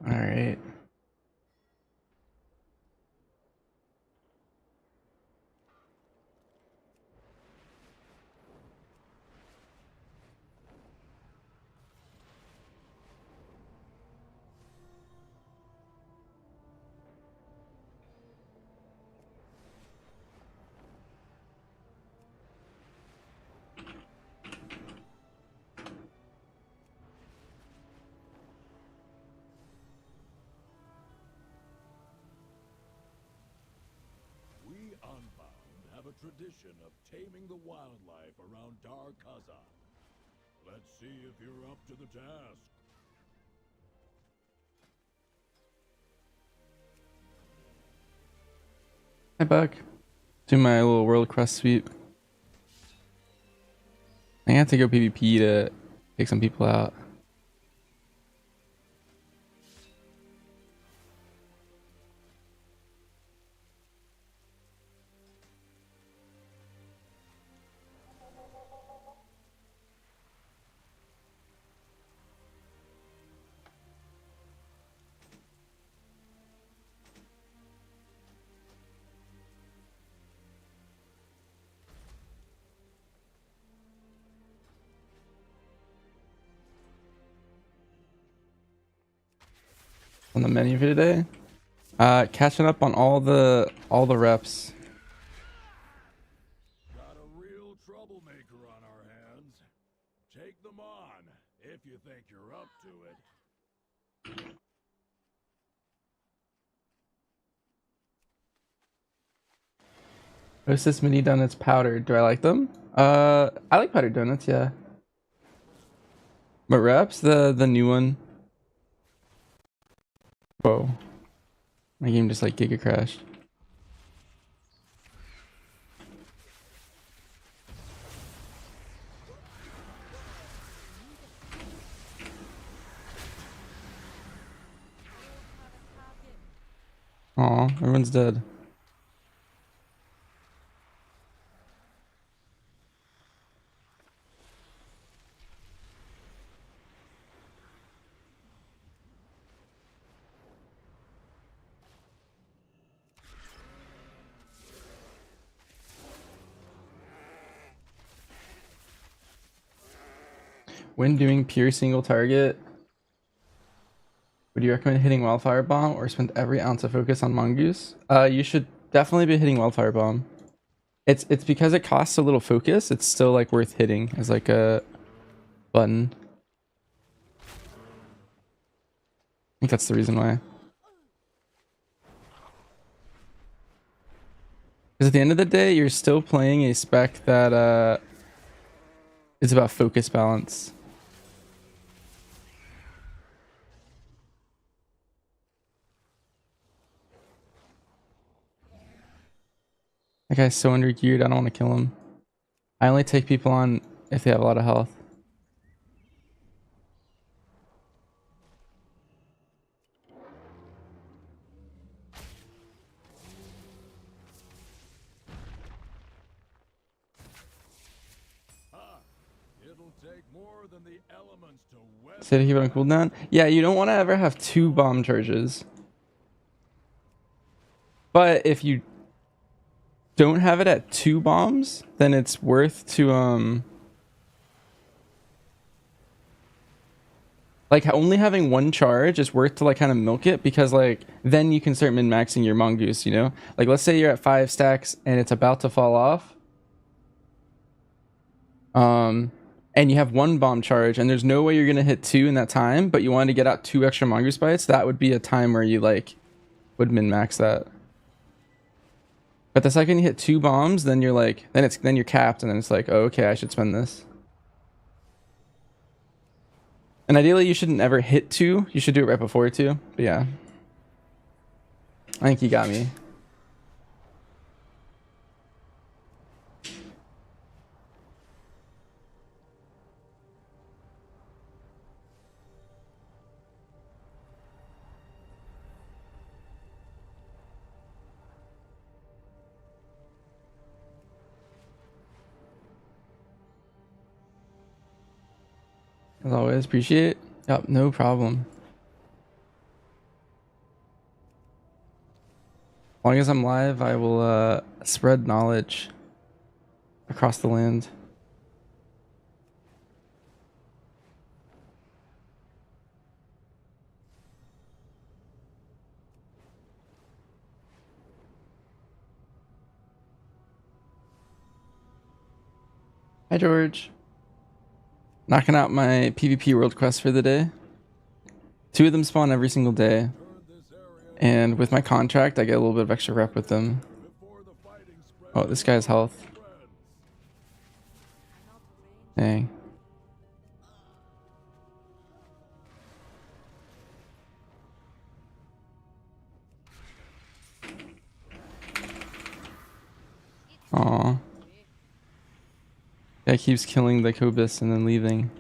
All right. We Unbound have a tradition of taming the wildlife around Dar Kazan. Let's see if you're up to the task. Hi, Buck. Do my little world quest sweep. I have to go PvP to take some people out. On the menu for today, catching up on all the reps. Got a real troublemaker on our hands. Take them on, if you think you're up to it. Hostess mini donuts powdered. Do I like them? I like powdered donuts, yeah. But reps, the new one. Whoa. My game just like giga crashed. Aw, everyone's dead. When doing pure single target, would you recommend hitting Wildfire Bomb or spend every ounce of focus on Mongoose? You should definitely be hitting Wildfire Bomb. It's because it costs a little focus, it's still like worth hitting as like a button. I think that's the reason why. Because at the end of the day, you're still playing a spec that is about focus balance. That guy's so undergeared, I don't want to kill him. I only take people on if they have a lot of health. It'll take more than the elements to weather. Say to keep it on cooldown? Yeah, you don't want to ever have 2 bomb charges. But if you don't have it at 2 bombs, then it's worth to like only having 1 charge is worth to like kind of milk it, because like then you can start min-maxing your mongoose, you know? Like let's say you're at 5 stacks and it's about to fall off. And you have 1 bomb charge and there's no way you're gonna hit 2 in that time, but you want to get out 2 extra mongoose bites, that would be a time where you like would min-max that. But the second you hit 2 bombs, then you're like, then you're capped, and then it's like, oh, okay, I should spend this. And ideally, you shouldn't ever hit 2. You should do it right before 2. But yeah, I think you got me. As always, appreciate it. Yep, no problem. long as I'm live, I will spread knowledge across the land. Hi, George. Knocking out my PvP world quest for the day. 2 of them spawn every single day. And with my contract, I get a little bit of extra rep with them. Oh, this guy's health. Dang. Aw. Guy keeps killing the Cobus and then leaving.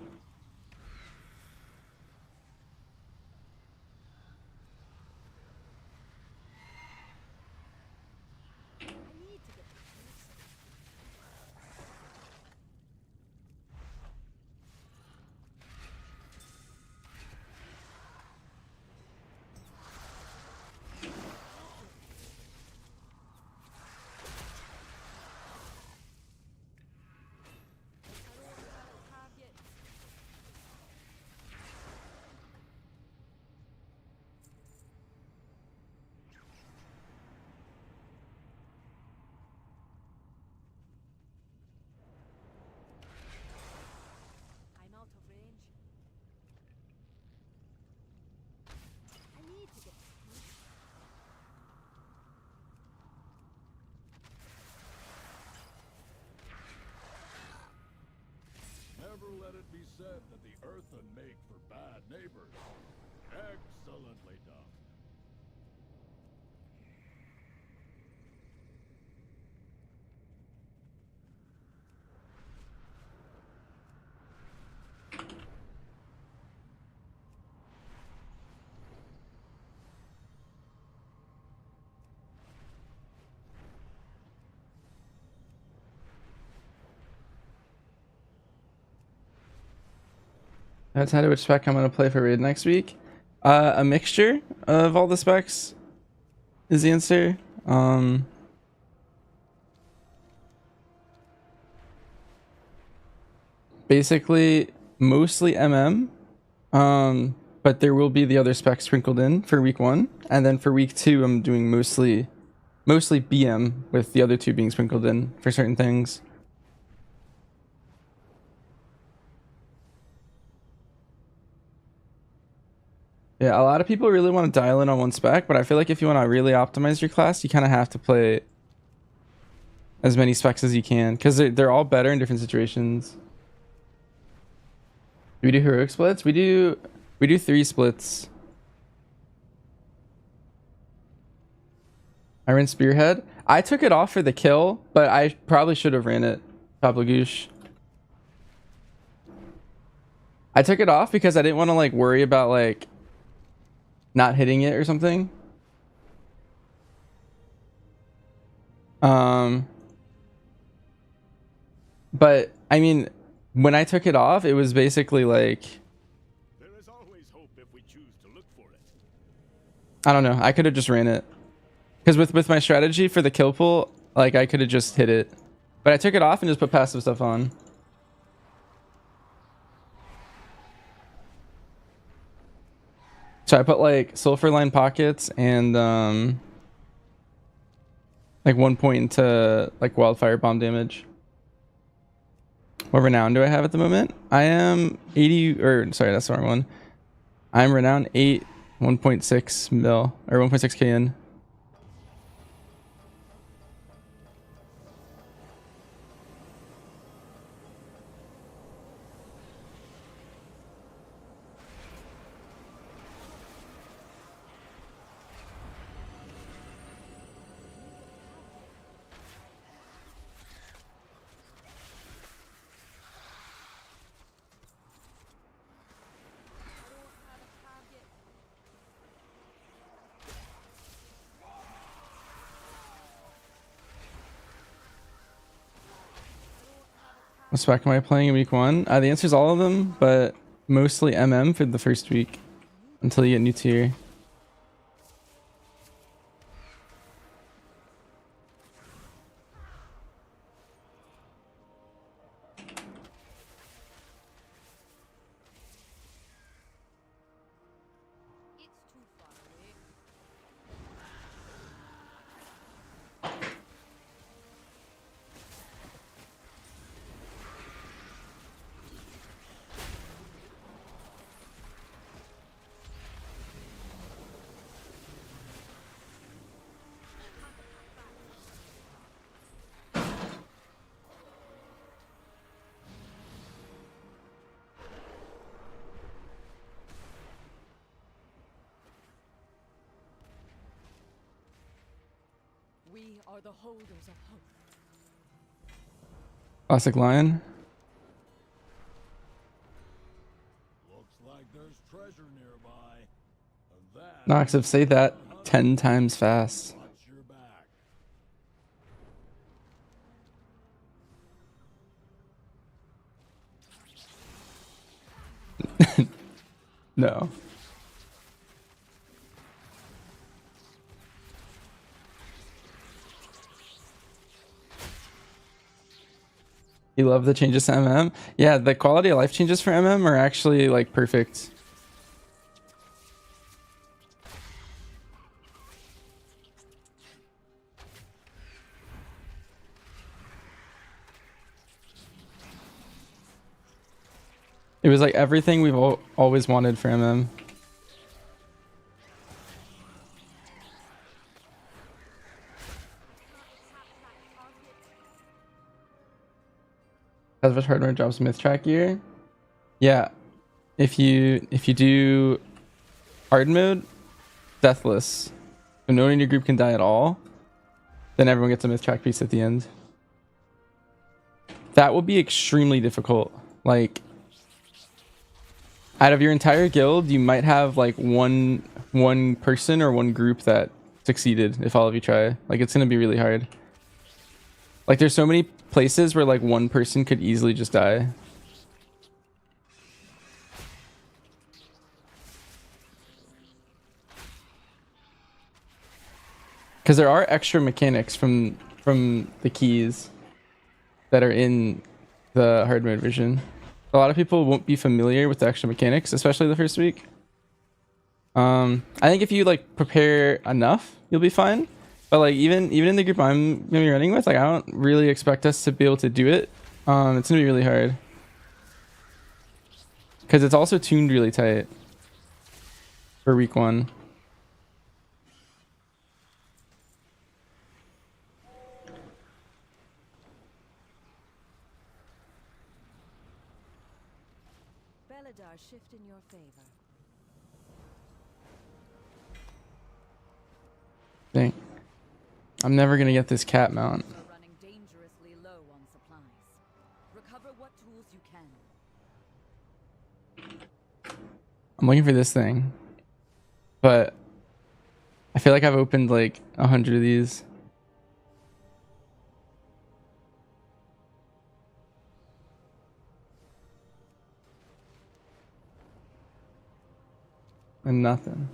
Never let it be said that the earthen make for bad neighbors. Excellently done. I decided which spec I'm going to play for raid next week. A mixture of all the specs is the answer. Basically, mostly MM. But there will be the other specs sprinkled in for week 1. And then for week 2, I'm doing mostly BM, with the other 2 being sprinkled in for certain things. Yeah, a lot of people really want to dial in on one spec, but I feel like if you want to really optimize your class, you kind of have to play as many specs as you can, because they're all better in different situations. Do we do heroic splits? We do 3 splits. I ran Spearhead. I took it off for the kill, but I probably should have ran it. Pablagoosh. I took it off because I didn't want to like worry about like not hitting it or something. But I mean, when I took it off, it was basically like, There is always hope if we choose to look for it. I don't know. I could have just ran it, because with my strategy for the kill pool, like I could have just hit it, but I took it off and just put passive stuff on. So I put like sulfur line pockets and like 1 point into like wildfire bomb damage. What renown do I have at the moment? I am 80, or sorry, that's the wrong one. I'm renown 8, 1.6 mil, or 1.6k in. What spec am I playing in week 1? The answer is all of them, but mostly MM for the first week until you get new tier. are the holders of hope. Classic line. Looks like there's treasure nearby. And that Noxiv, say that 10 times fast. watch your back. No. You love the changes to MM? Yeah, the quality of life changes for MM are actually like perfect. It was like everything we've always wanted for MM. Has hardware drops myth track gear. Yeah, if you do hard mode, deathless, so no one in your group can die at all, then everyone gets a myth track piece at the end. That will be extremely difficult. Like, out of your entire guild, you might have like one person or one group that succeeded if all of you try. Like, it's gonna be really hard. Like, there's so many places where like one person could easily just die. Because there are extra mechanics from the keys that are in the hard mode version. A lot of people won't be familiar with the extra mechanics, especially the first week. I think if you like prepare enough, you'll be fine. But like even in the group I'm gonna be running with, like I don't really expect us to be able to do it. It's gonna be really hard because it's also tuned really tight for week 1. Beladar shift in your favor. Dang. I'm never gonna get this cat mount. You are running dangerously low on supplies. Recover what tools you can. I'm looking for this thing, but I feel like I've opened like 100 of these. And nothing.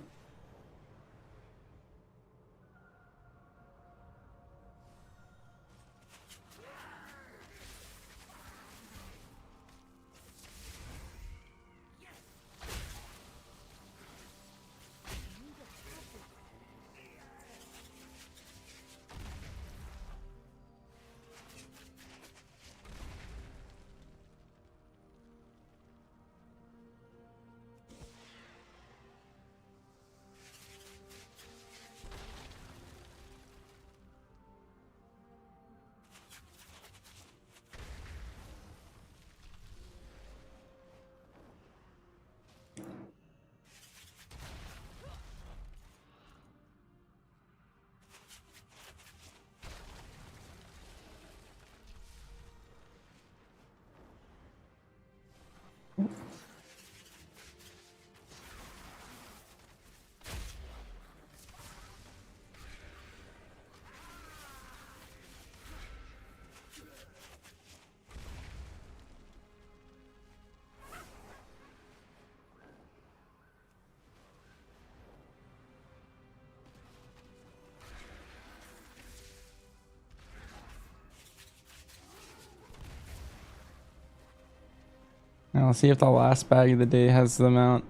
I'll see if the last bag of the day has the mount.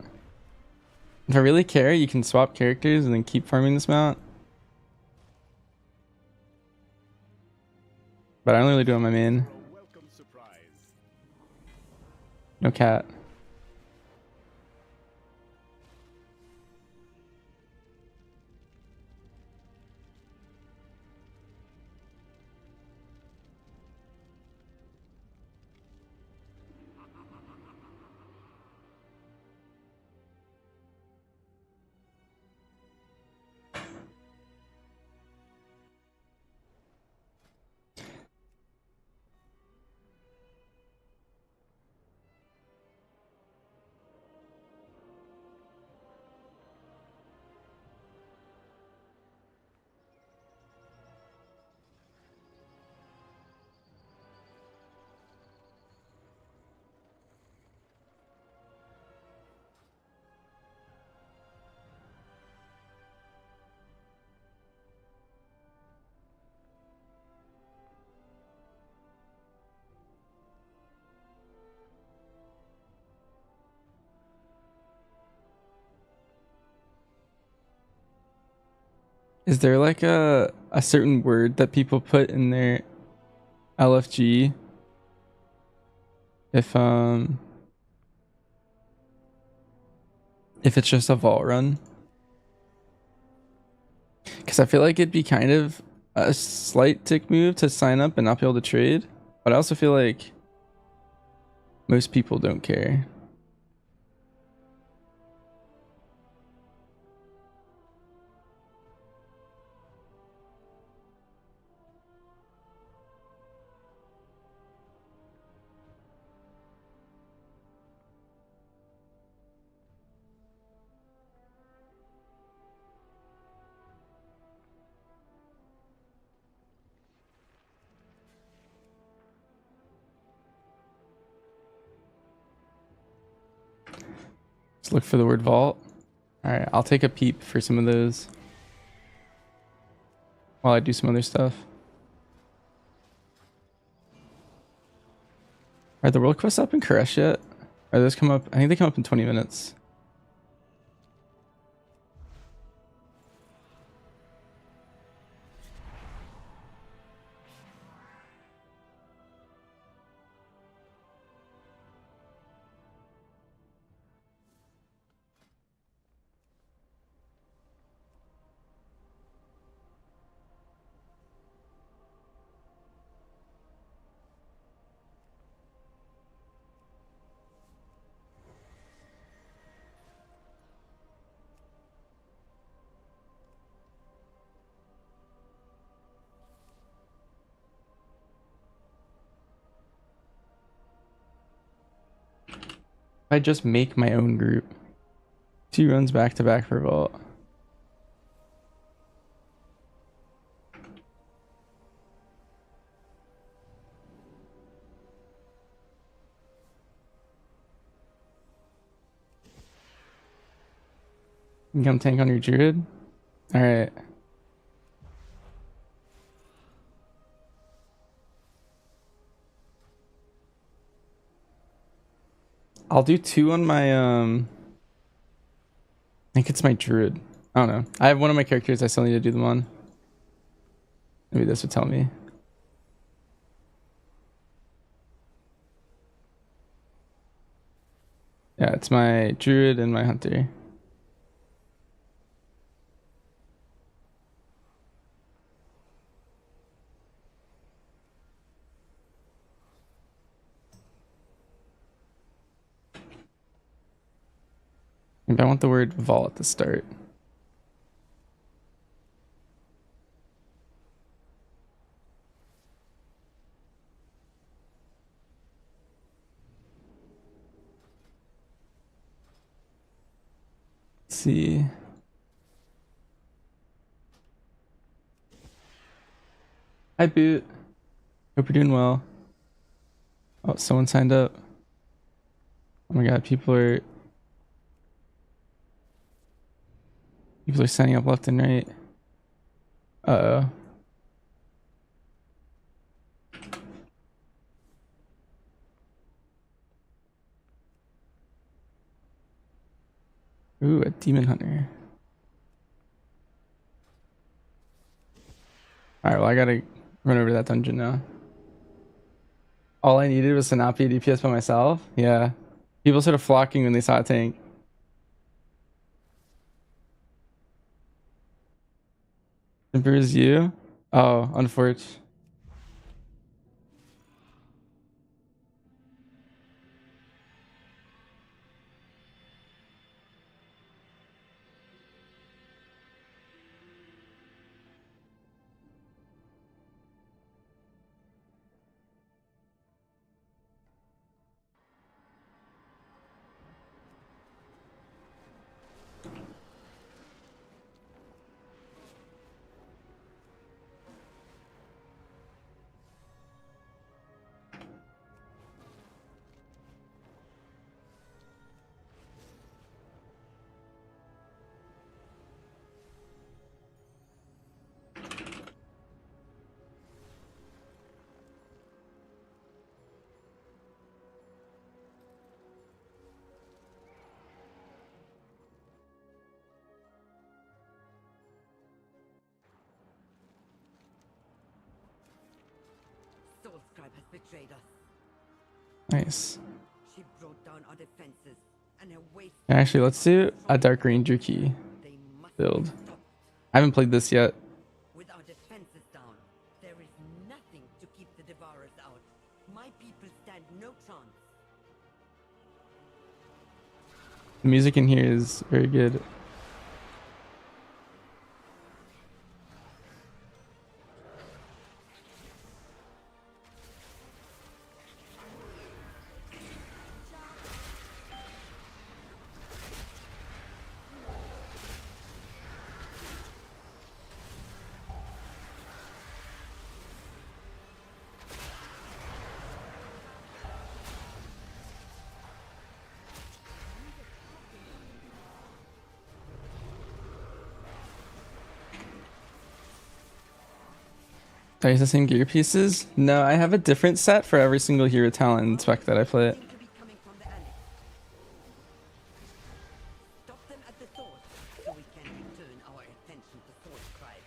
If I really care, you can swap characters and then keep farming this mount. But I only really do it on my main. No cat. Is there like a certain word that people put in their LFG if it's just a vault run? Because I feel like it'd be kind of a slight tick move to sign up and not be able to trade, but I also feel like most people don't care. Let's look for the word vault. All right, I'll take a peep for some of those while I do some other stuff. Are the world quests up in Koresh yet? Are those come up? I think they come up in 20 minutes. I just make my own group. 2 runs back to back for vault. You can come tank on your druid. All right. I'll do 2 on my I think it's my druid. I don't know. I have one of my characters I still need to do them on. Maybe this would tell me. Yeah, it's my druid and my hunter. Maybe I want the word vault at the start. Let's see. Hi, Boot. Hope you're doing well. Oh, someone signed up. Oh my god, people are signing up left and right. Uh-oh. Ooh, a demon hunter. Alright, well I gotta run over to that dungeon now. All I needed was to not be a DPS by myself. Yeah. People started flocking when they saw a tank. Simper is you? Oh, unfortunate. soul scribe has betrayed us. Nice. She broke down our defenses and her waste. Actually, let's do a Dark Ranger key They must build. be stopped. I haven't played this yet. With our defenses down, there is nothing to keep the Devourers out. My people stand no chance. The music in here is very good. Do I use the same gear pieces? No, I have a different set for every single hero talent spec that I play. Seem to be coming from the alley. Stop them at the source, so we can return our attention to soul scribe.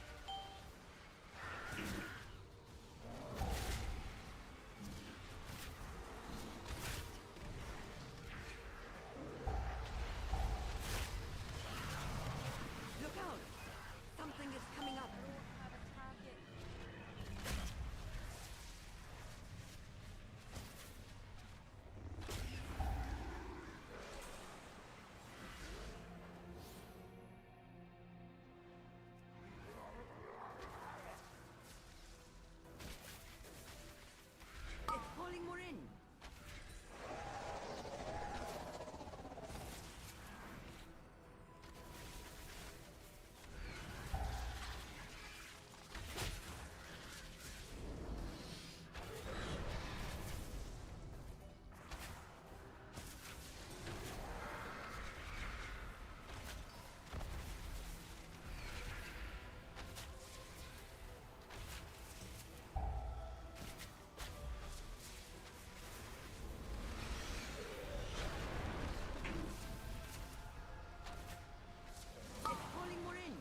Look out! Something is coming up. It's calling more in. It's calling more in.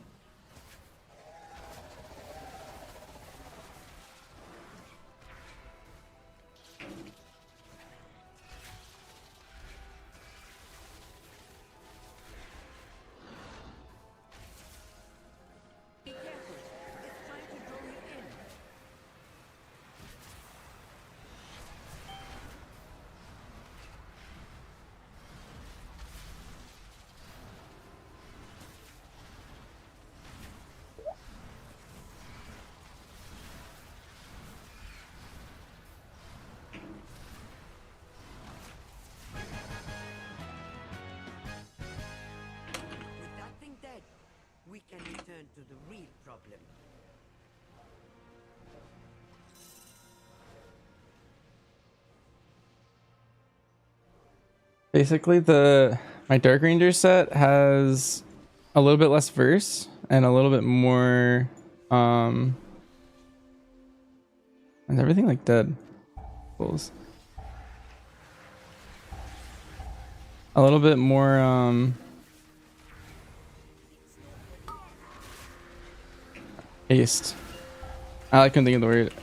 Be careful. It's trying to draw you in. With that thing dead, we can return to the real problem. Basically, my Dark Ranger set has a little bit less verse and a little bit more. Is everything like dead? Bulls. A little bit more. Haste. I couldn't think of the word.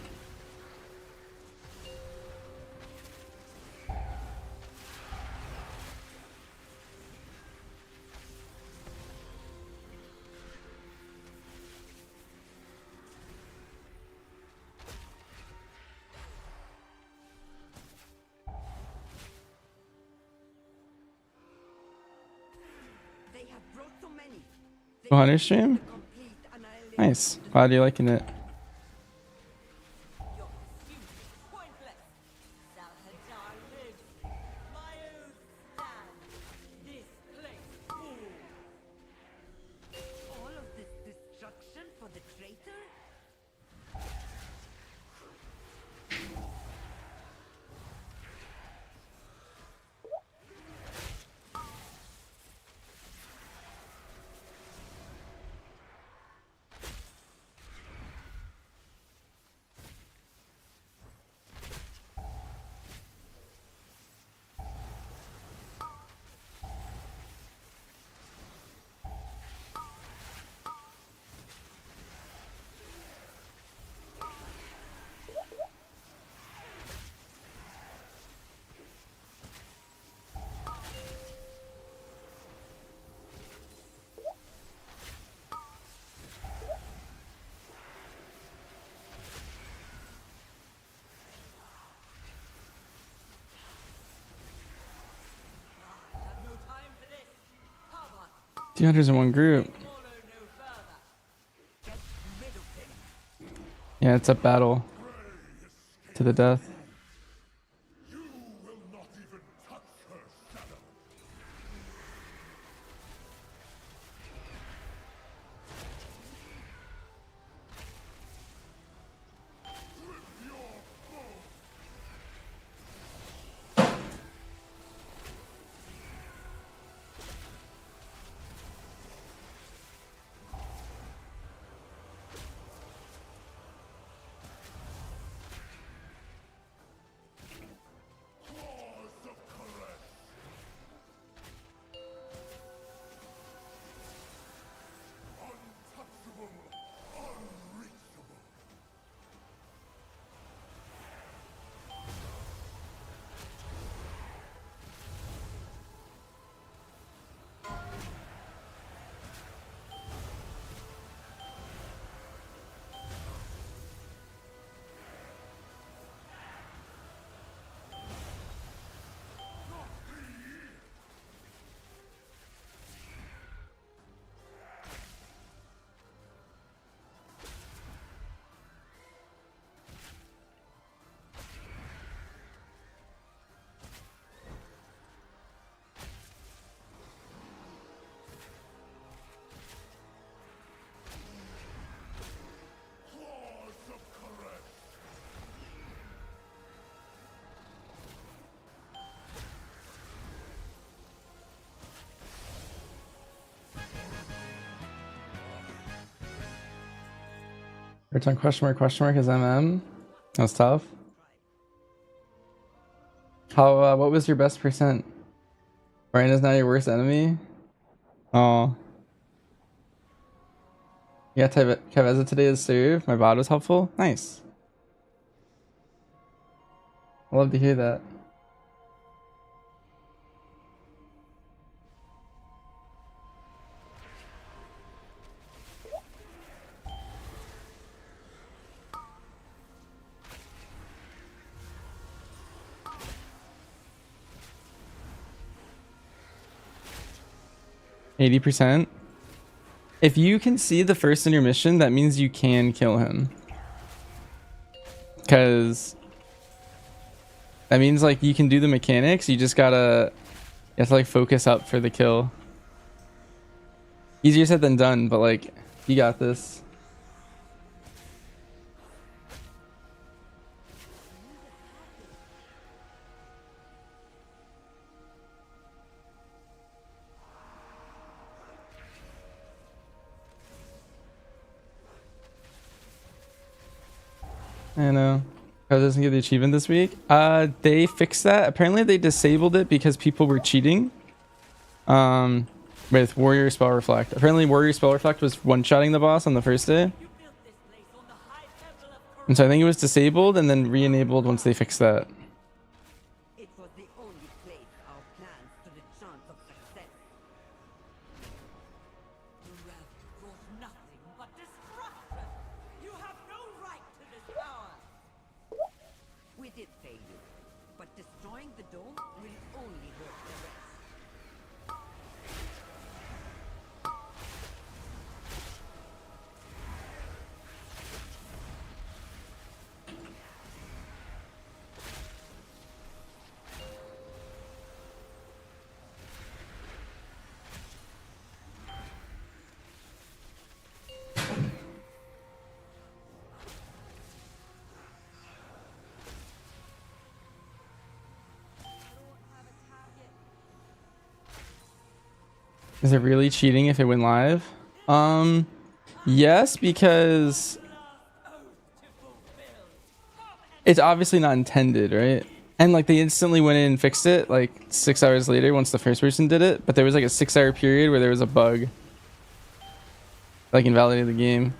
They have brought so many. They 200 stream? complete annihilation. Nice. Glad you're liking it. Your pursuit is pointless. Salhadar lives. My oath stands. This place falls. All of this destruction for the traitor? Two hunters in one group. Yeah, it's a battle to the death. Return question mark is MM. That was tough. How what was your best percent? Ryan is now your worst enemy? Oh. Yeah, Kaveza today is serve. My bot was helpful. Nice. I love to hear that. %. If you can see the first intermission, that means you can kill him. Because that means like you can do the mechanics, you just you have to like focus up for the kill. Easier said than done, but like you got this. I know. How doesn't get the achievement this week? They fixed that. Apparently they disabled it because people were cheating. With Warrior Spell Reflect. Apparently Warrior Spell Reflect was one-shotting the boss on the first day. And so I think it was disabled and then re-enabled once they fixed that. It was the only place our plans stood a chance of success. The Rev brought nothing but destruction. You have no right to this power. We did fail you, but destroying the dome will only hurt the rest. Is it really cheating if it went live? Yes, because it's obviously not intended, right? And like they instantly went in and fixed it like 6 hours later once the first person did it, but there was like a 6-hour period where there was a bug. Like invalidated the game.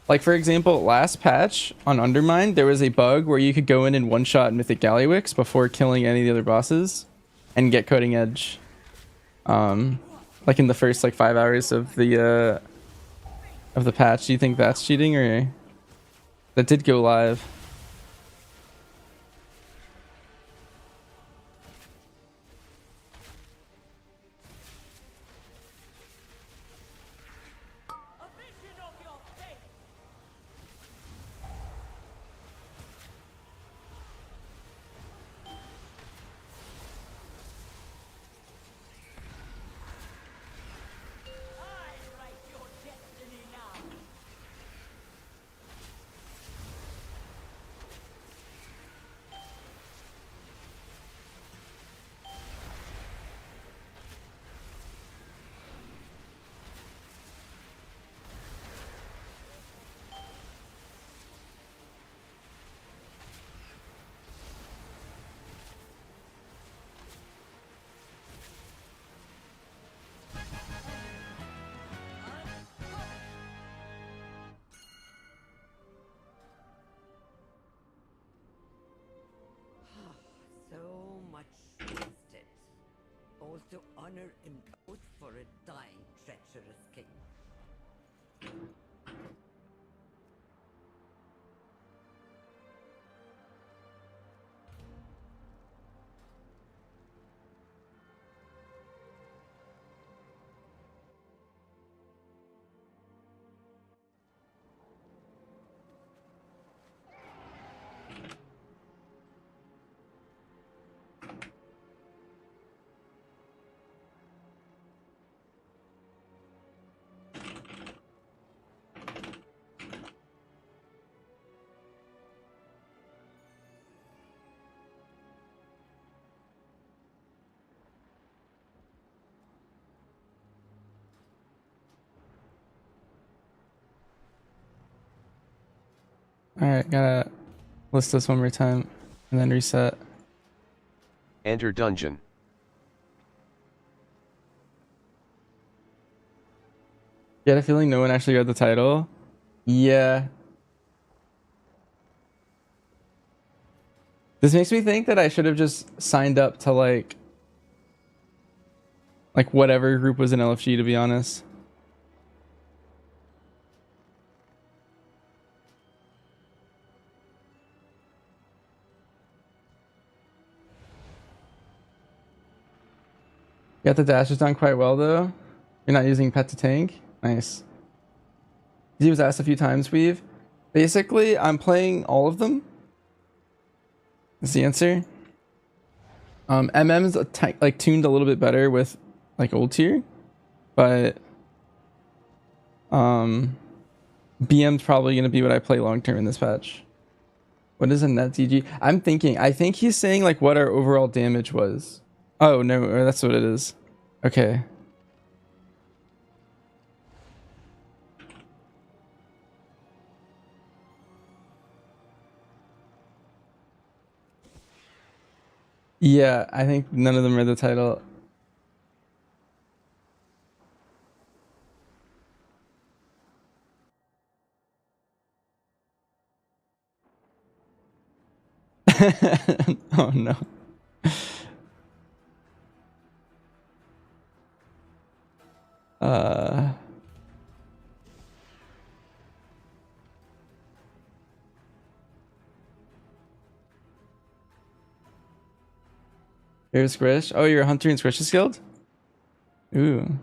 Like for example, last patch on Undermine, there was a bug where you could go in and one-shot Mythic Gallywix before killing any of the other bosses and get Cutting Edge. Like in the first like 5 hours of the patch. Do you think that's cheating, or that did go live? to honor and oath for a dying, treacherous king. Alright, gotta list this one more time and then reset. Enter dungeon. You had a feeling no one actually read the title? Yeah. This makes me think that I should have just signed up to like whatever group was in LFG, to be honest. Got the dashes done quite well though. You're not using pet to tank. Nice. He was asked a few times, Weave. Basically, I'm playing all of them. That's the answer. MM's like tuned a little bit better with like old tier, but BM's probably gonna be what I play long term in this patch. What is a net DG? I think he's saying like what our overall damage was. Oh no, that's what it is. Okay. Yeah, I think none of them read the title. Oh no. You're Squish. Oh, you're a hunter in Squish's guild? Ooh.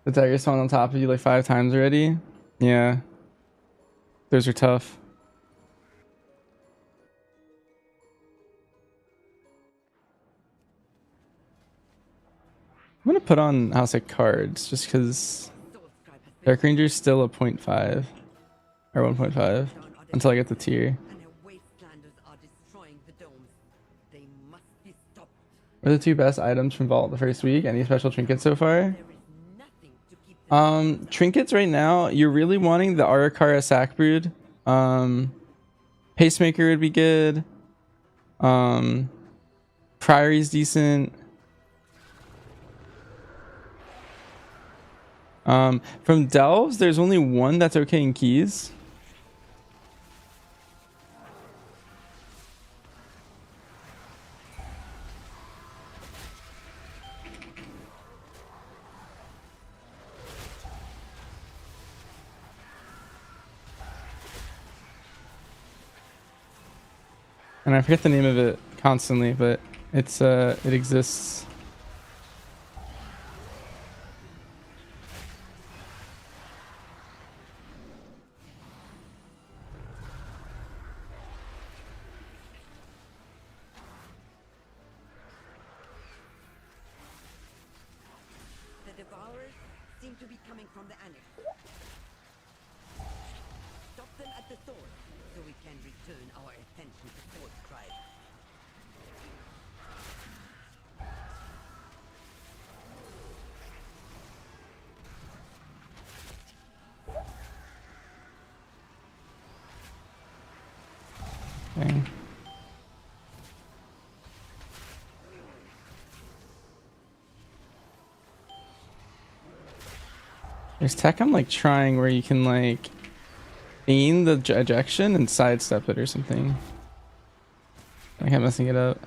The dagger spawned on top of you like 5 times already? Yeah. Those are tough. I'm gonna put on House of Cards just because Dark Ranger's still a 0.5 or 1.5 until I get the tier. And her wastelanders are destroying the domes. They must be stopped. What are the 2 best items from Vault the first week? Any special trinkets so far? There is nothing to keep the Trinkets right now, you're really wanting the Arakara Sack Brood. Pacemaker would be good. Priory's decent. From Delves, there's only one that's okay in keys. And I forget the name of it constantly, but it's it exists. The Devourers seem to be coming from the annex. Stop them at the source, so we can return our attention to Force Tribe. Dang. There's tech I'm like trying where you can like feign the ejection and sidestep it or something. I kept messing it up.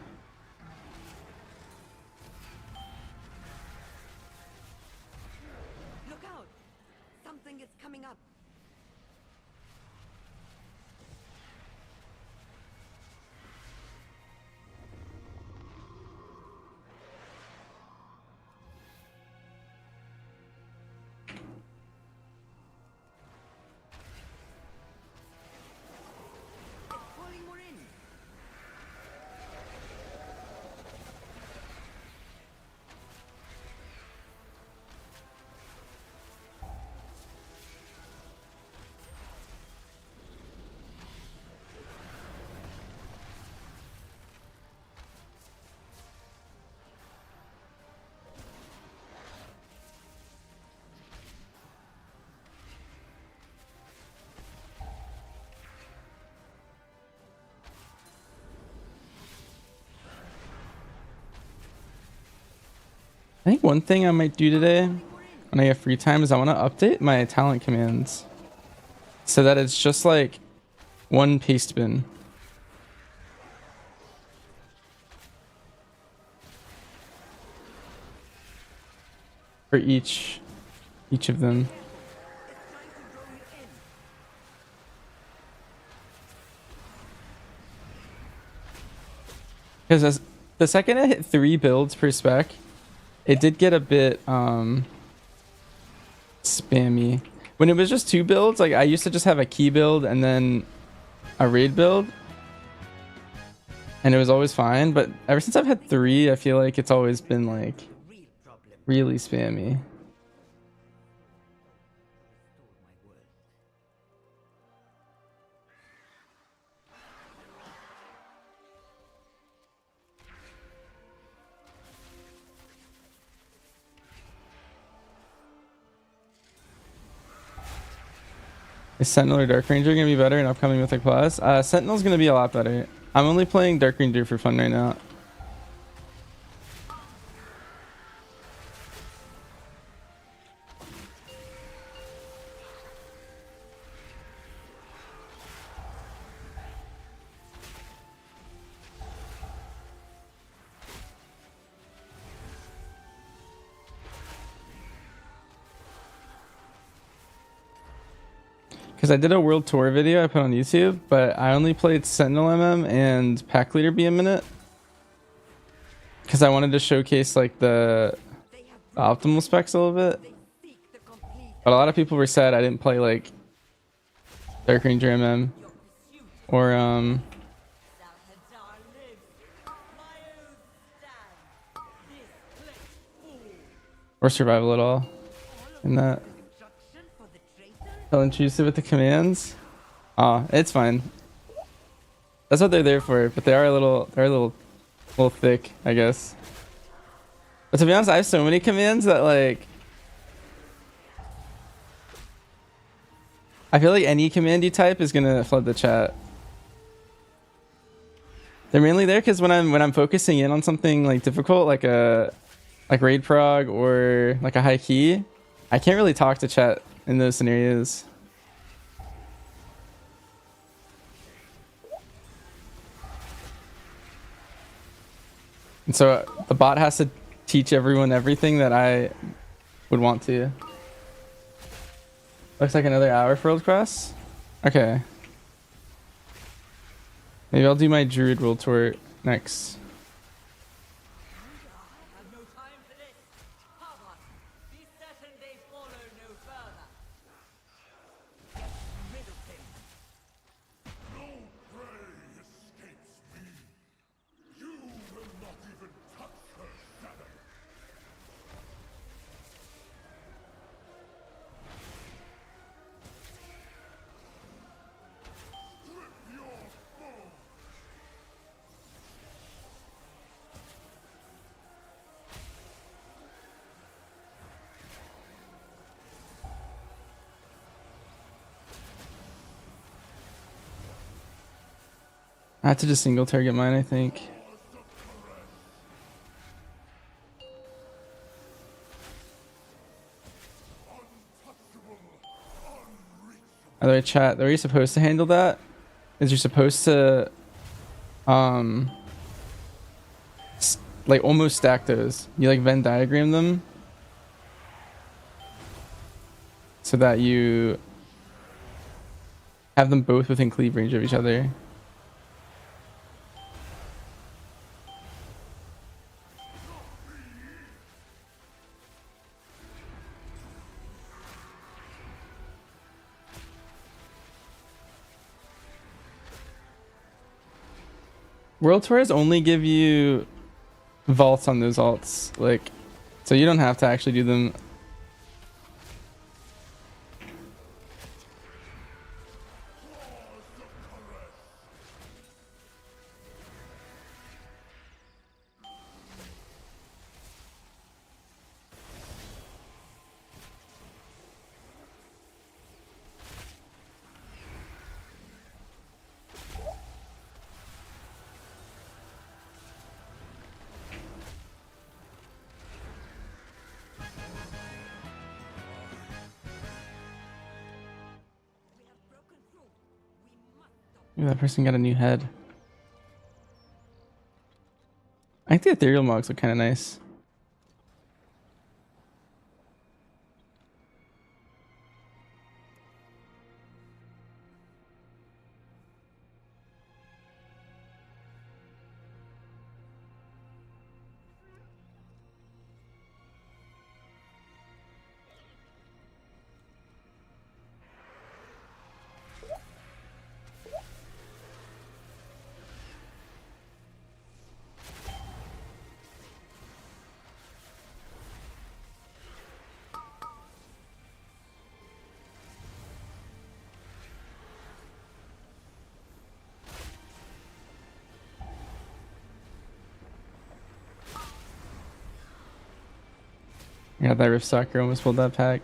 Look out! Something is coming up. It's pulling more in. I think one thing I might do today when I get free time is I want to update my talent commands so that it's just like one paste bin for each of them. Because as the second I hit 3 builds per spec, it did get a bit spammy. When it was just 2 builds, like I used to just have a key build and then a raid build, and it was always fine. But ever since I've had 3, I feel like it's always been like Real problem. really spammy. Restore my world. Is Sentinel or Dark Ranger gonna be better in upcoming Mythic Plus? Sentinel's gonna be a lot better. I'm only playing Dark Ranger for fun right now. Because I did a world tour video I put on YouTube, but I only played Sentinel MM and Pack Leader BM in it. Because I wanted to showcase like the optimal specs a little bit. Seek the complete. But a lot of people were sad I didn't play like Dark Ranger MM or Salhadar lives. My own stand. This place falls. or survival at all in that. Instruction for the traitor? Feel intrusive with the commands. It's fine. That's what they're there for, but they're a little thick, I guess. But to be honest, I have so many commands that like I feel like any command you type is gonna flood the chat. They're mainly there because when I'm focusing in on something like difficult, like raid prog or like a high key, I can't really talk to chat in those scenarios. And so the bot has to teach everyone everything that I would want to. Looks like another hour for World Cross. Okay. Maybe I'll do my druid world tour next. I have no time for this. However, be certain they follow no further. Get rid of him. No prey escapes me. You will not even touch her shadow. Strip your foe. I have to just single target mine, I think. By the way, chat, the way you're supposed to handle that is you're supposed to like almost stack those. You like Venn diagram them so that you have them both within cleave range of each other. World Tours only give you vaults on those alts, like, so you don't have to actually do them. Ooh, that person got a new head. I think the ethereal mugs look kind of nice. Yeah, that Rift Soccer almost pulled that pack.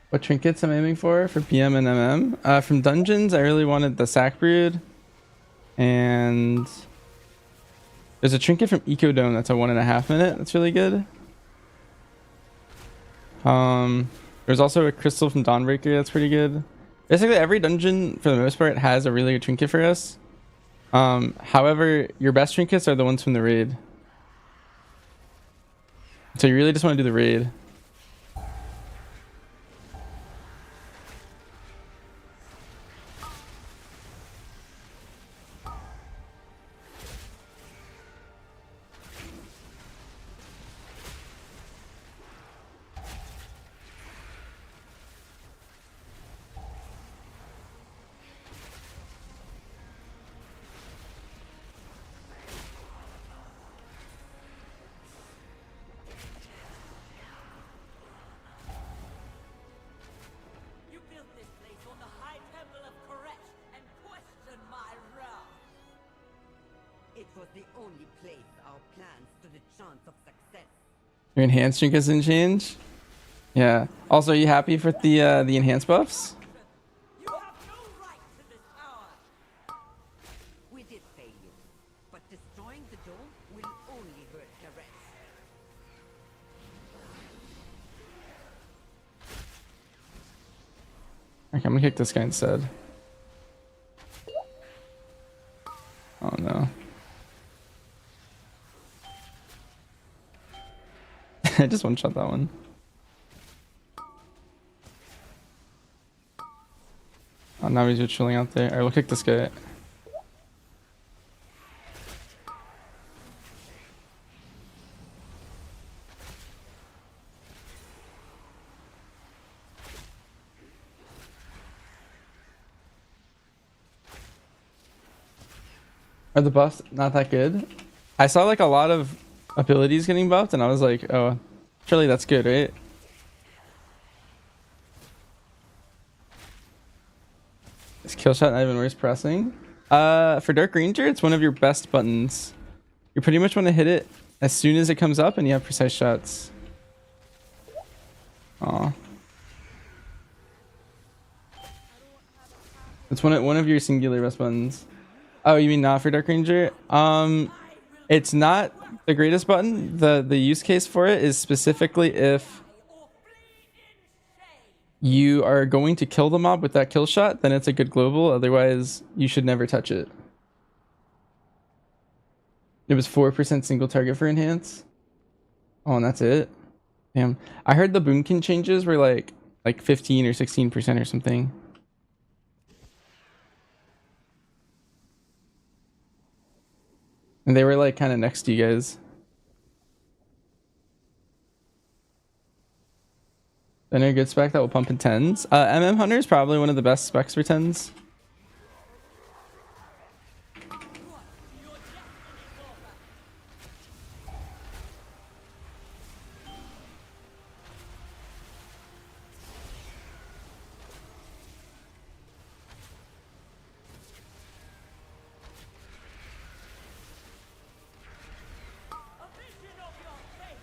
What trinkets I'm aiming for PM and MM? From dungeons, I really wanted the Sack Brood. And there's a trinket from Ecodome that's a 1.5 minute. That's really good. There's also a crystal from Dawnbreaker that's pretty good. Basically, every dungeon, for the most part, has a really good trinket for us. However, your best trinkets are the ones from the raid. So you really just want to do the raid. Your enhanced trinkets didn't change? Yeah. Also, are you happy with the enhanced buffs? You have no right to this power. We did fail you, but destroying the dome will only hurt Gareth. Okay, I'm gonna kick this guy instead. Oh no. I just one-shot that one. Oh, now he's just chilling out there. Alright, we'll kick this guy. Are the buffs not that good? I saw like a lot of abilities getting buffed and I was like, oh, surely that's good, right? Is kill shot not even worth pressing? For Dark Ranger, it's one of your best buttons. You pretty much want to hit it as soon as it comes up and you have precise shots. Aw. It's one of your singular best buttons. Oh, you mean not for Dark Ranger? It's not the greatest button. The use case for it is specifically if you are going to kill the mob with that kill shot, then it's a good global. Otherwise, you should never touch it. It was 4% single target for enhance. Oh, and that's it. Damn. I heard the boomkin changes were like 15 or 16% or something. And they were like kind of next to you guys. Then a good spec that will pump in 10s. Hunter is probably one of the best specs for 10s. A vision of your fate.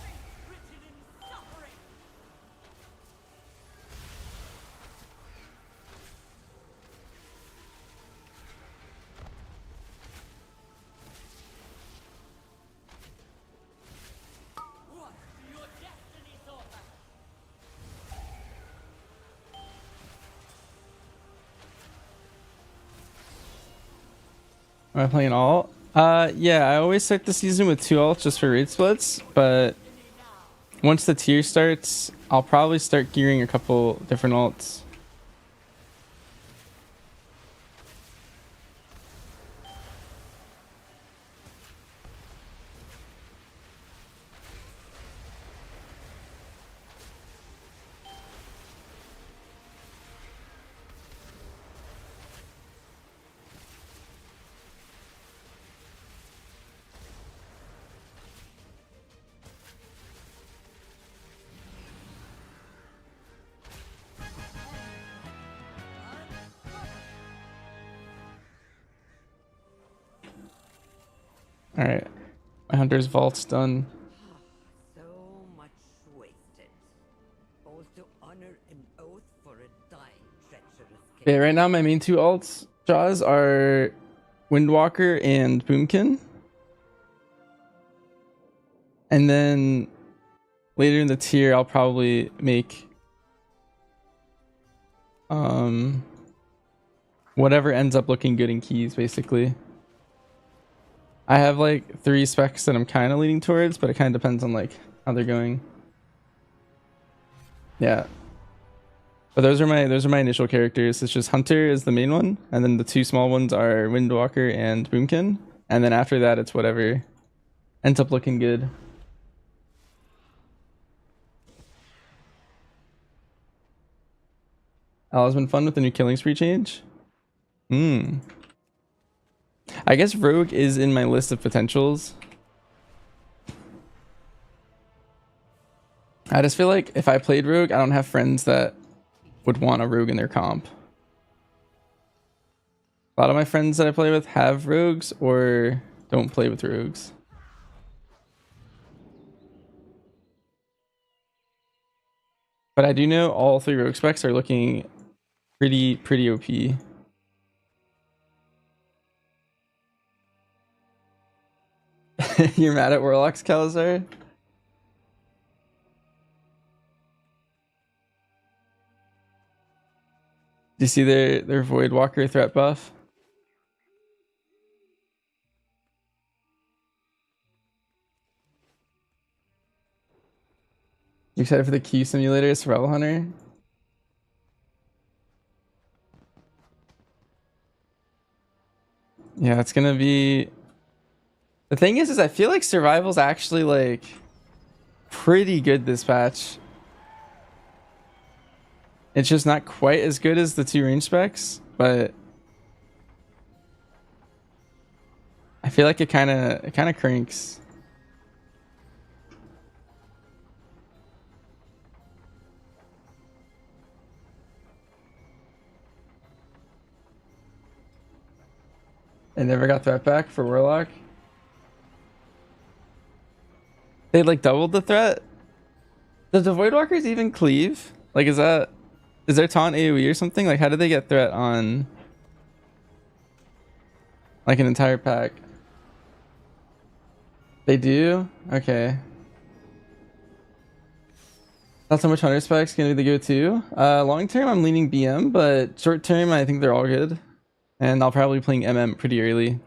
Fate written in suffering. What do your destiny author? Am I playing alt? Yeah, I always start the season with 2 alts just for raid splits, but once the tier starts, I'll probably start gearing a couple different alts. Alright. My Hunter's Vault's done. So much wasted. All to honor an oath for a dying, treacherous king. Okay, right now my main 2 alts, Jaws, are Windwalker and Boomkin. And then later in the tier, I'll probably make whatever ends up looking good in keys, basically. I have like 3 specs that I'm kind of leaning towards, but it kind of depends on like how they're going. Yeah. But those are my initial characters. It's just Hunter is the main one, and then the 2 small ones are Windwalker and Boomkin, and then after that it's whatever ends up looking good. Has been fun with the new killing spree change. I guess Rogue is in my list of potentials. I just feel like if I played Rogue, I don't have friends that would want a Rogue in their comp. A lot of my friends that I play with have Rogues or don't play with Rogues. But I do know all 3 Rogue specs are looking pretty OP. You're mad at Warlock's Calazar? Do you see their Void Walker threat buff? You excited for the Q simulator, Survival Hunter? Yeah, it's gonna be... The thing is I feel like Survival's actually like pretty good this patch. It's just not quite as good as the 2 range specs, but I feel like it kind of cranks. I never got threat back for Warlock. They like doubled the threat. Does the Voidwalkers even cleave? Like, is their taunt AoE or something? Like, how did they get threat on like an entire pack? They do? Okay. Not so much Hunter Spec's gonna be the go-to. Long term, I'm leaning BM, but short term, I think they're all good. And I'll probably be playing MM pretty early.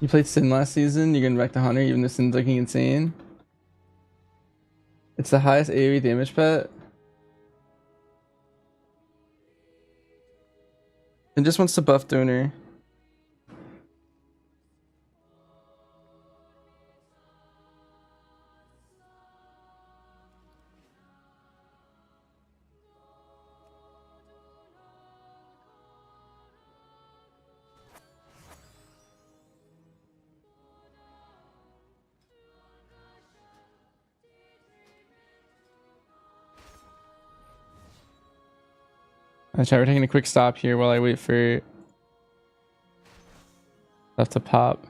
You played Sin last season, you're going back to Hunter even though Sin's looking insane. It's the highest AoE damage pet. And just wants to buff Donor. Alright, we're taking a quick stop here while I wait for stuff to pop.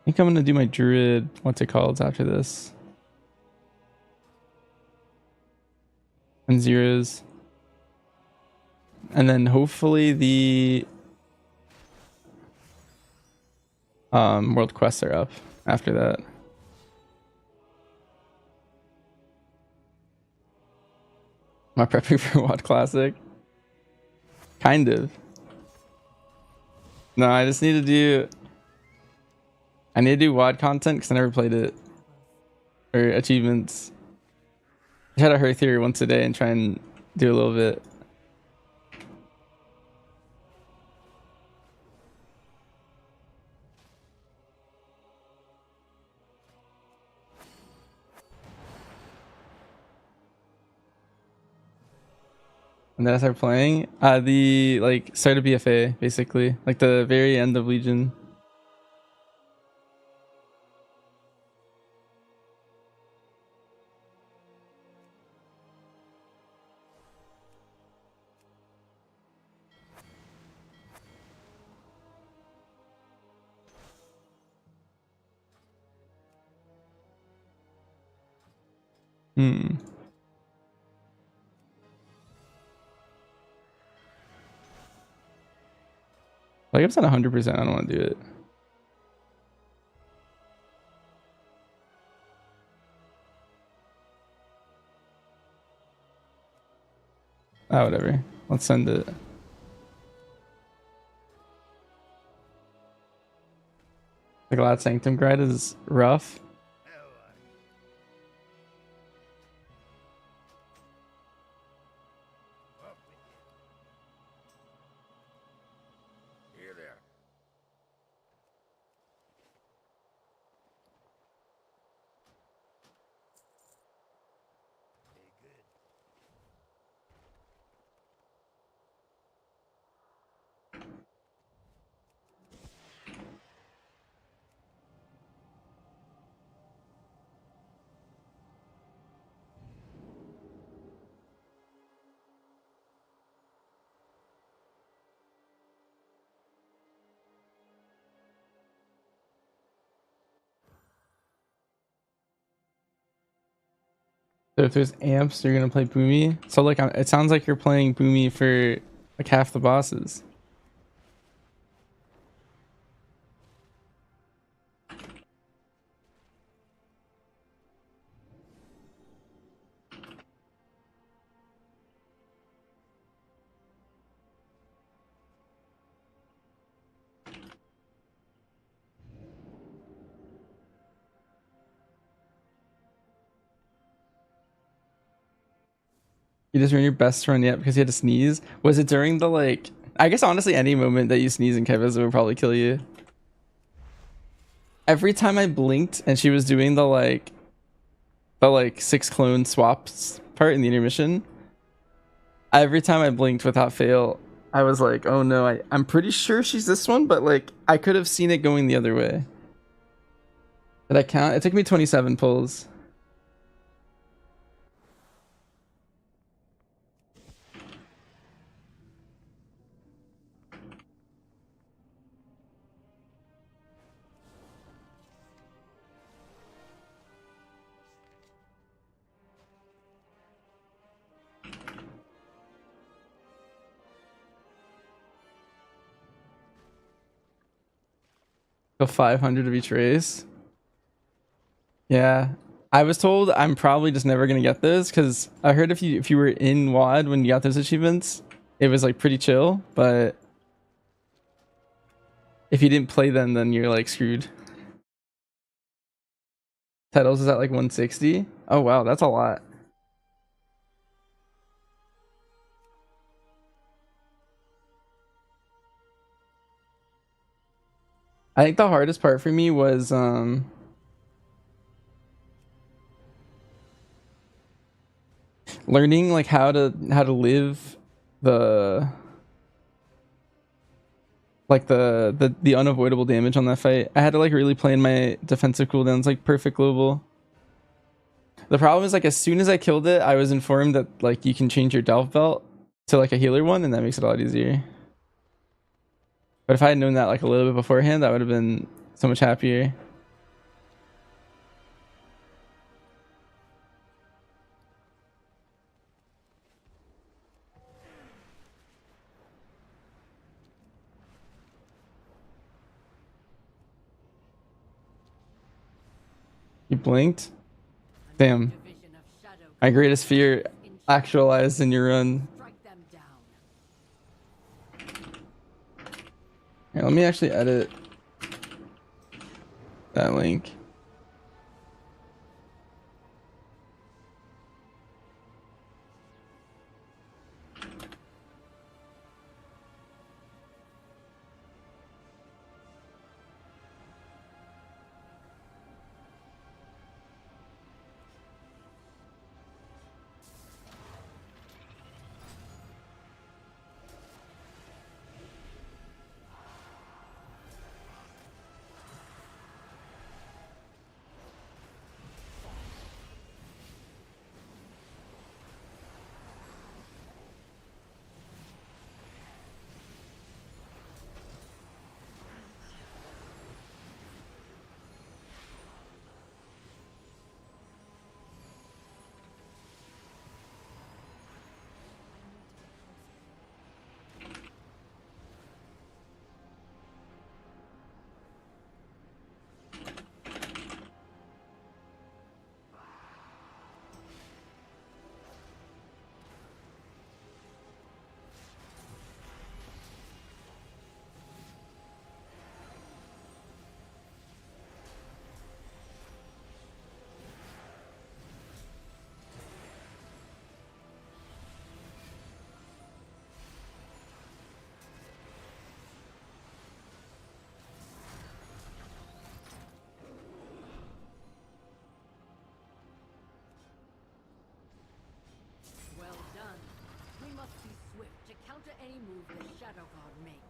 I think I'm gonna do my druid, what's it called, after this. And zeros. And then hopefully the world quests are up after that. Am I prepping for WoD Classic? Kind of. No, I just need to do... I need to do WoD content because I never played it. Or achievements. I try to hurry through once a day and try and do a little bit. And then I start playing the like start of BFA basically, like the very end of Legion. Like, if it's not 100%, I don't want to do it. Ah, whatever. Let's send it. The Glad Sanctum grind is rough. So if there's amps, you're gonna play Boomy. So like, it sounds like you're playing Boomy for like half the bosses. You just ran your best run yet because you had to sneeze? Was it during the like... I guess honestly any moment that you sneeze in Kevis would probably kill you. Every time I blinked and she was doing the like 6 clone swaps part in the intermission, every time I blinked without fail, I was like, oh no, I'm pretty sure she's this one, but like I could have seen it going the other way. Did I count? It took me 27 pulls. Go 500 of each race. Yeah. I was told I'm probably just never gonna get this because I heard if you were in WAD when you got those achievements, it was like pretty chill, but if you didn't play them, then you're like screwed. Titles is at like 160. Oh wow, that's a lot. I think the hardest part for me was learning like how to live the like the unavoidable damage on that fight. I had to like really plan my defensive cooldowns like perfect global. The problem is like as soon as I killed it, I was informed that like you can change your delve belt to like a healer one, and that makes it a lot easier. But if I had known that like a little bit beforehand, I would have been so much happier. You blinked? Damn. Division of shadow My greatest fear in actualized in your run. strike them down. Here, let me actually edit that link. Well done. We must be swift to counter any move the Shadow God makes.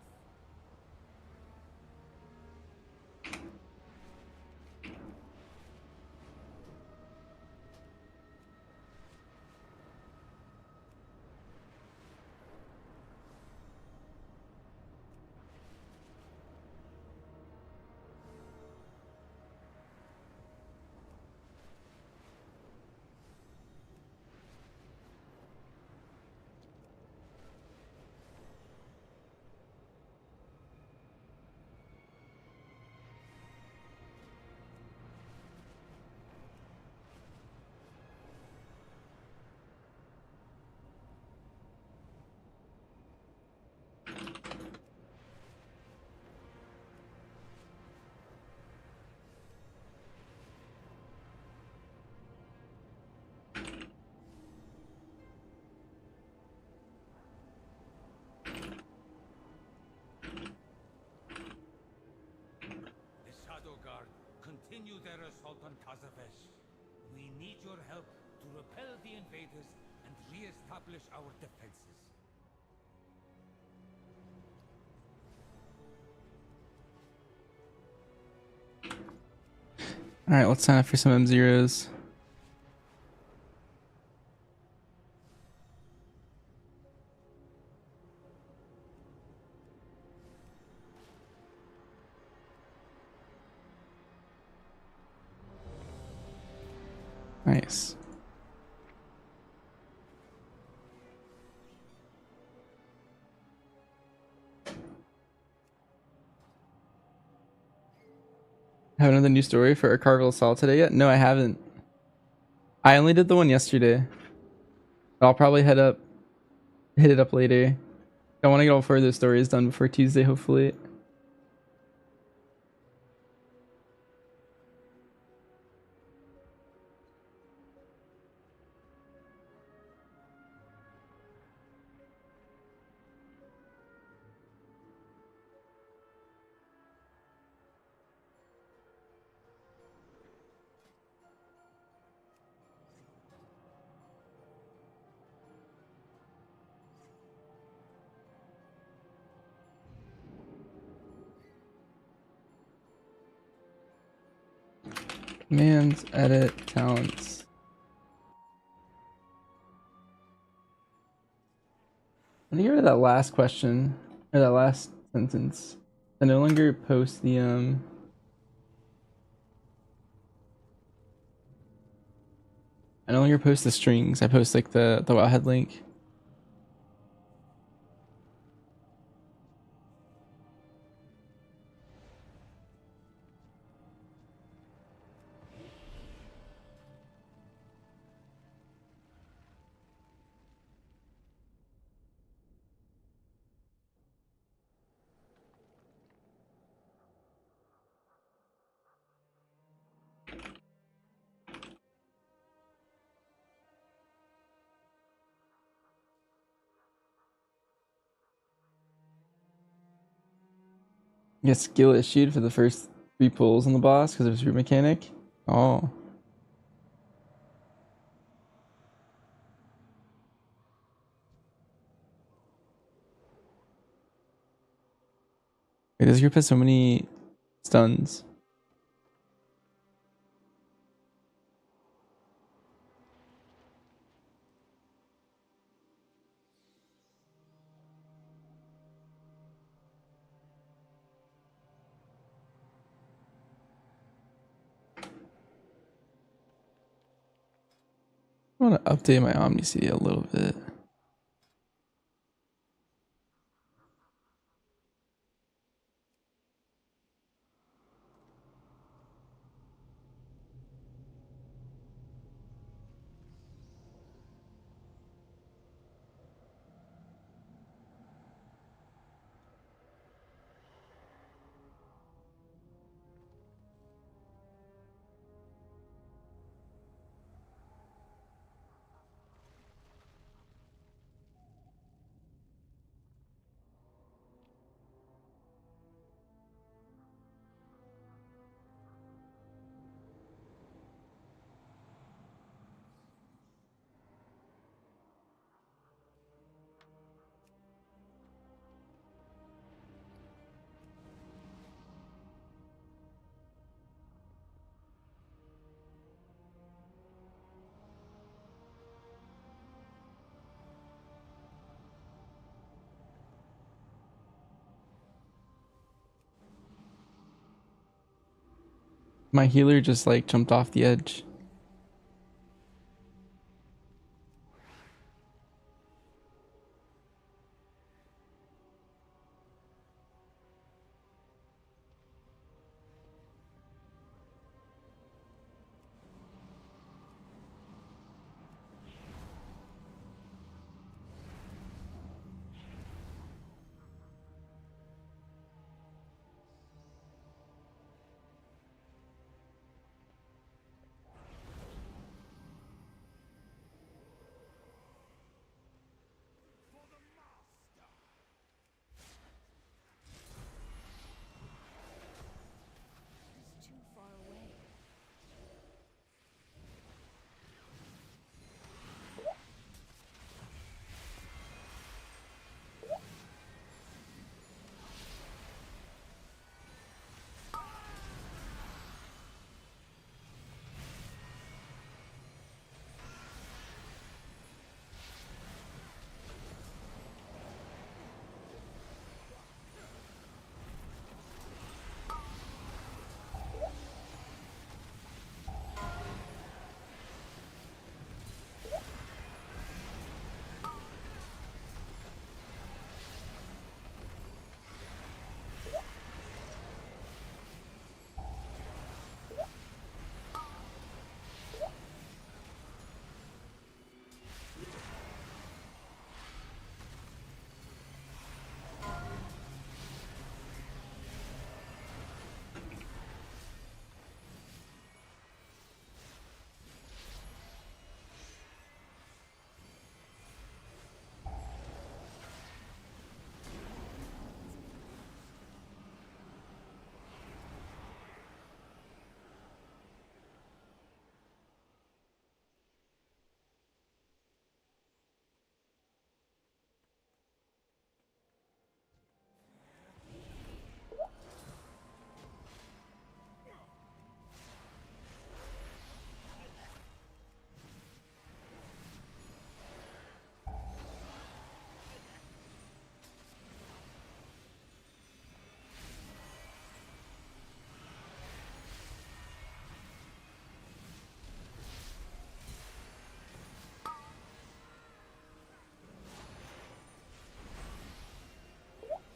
The Shadow Guard continue their assault on Kazavesh. We need your help to repel the invaders and re-establish our defenses. All right, let's sign up for some M0s. Nice. Have another new story for Archival Assault today yet? No, I haven't. I only did the one yesterday. I'll probably hit it up later. I want to get all 4 of those stories done before Tuesday, hopefully. Commands, edit, talents. Let me get rid of that last question, or that last sentence. I no longer post the I no longer post the strings. I post like the wowhead link. Get skill issued for the first 3 pulls on the boss because of his root mechanic. Oh. Wait, this group has so many stuns. I want to update my Omni CD a little bit. My healer just like jumped off the edge.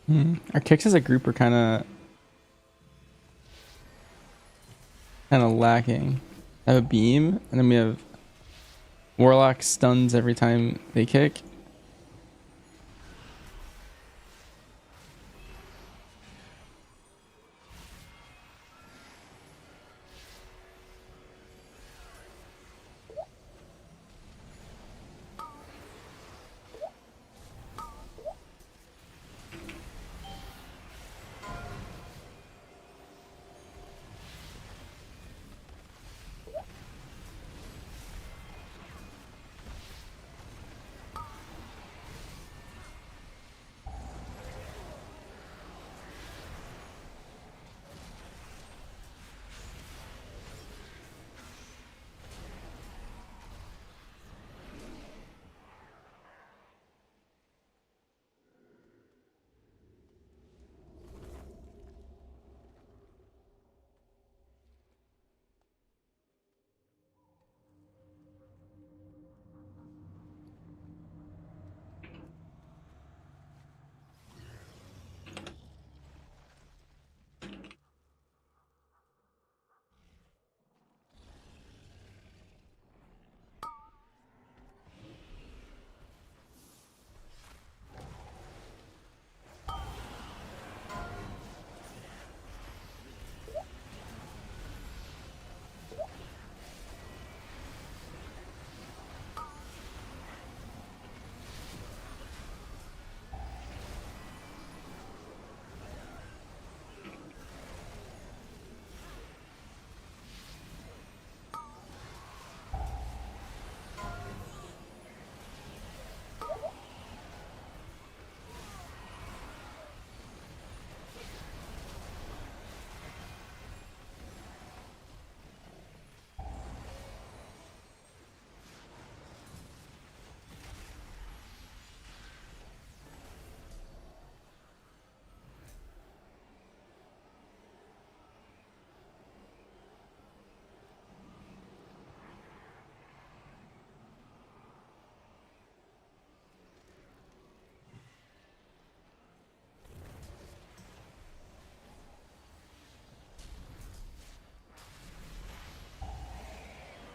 Our kicks as a group are kind of lacking. I have a beam, and then we have Warlock stuns every time they kick.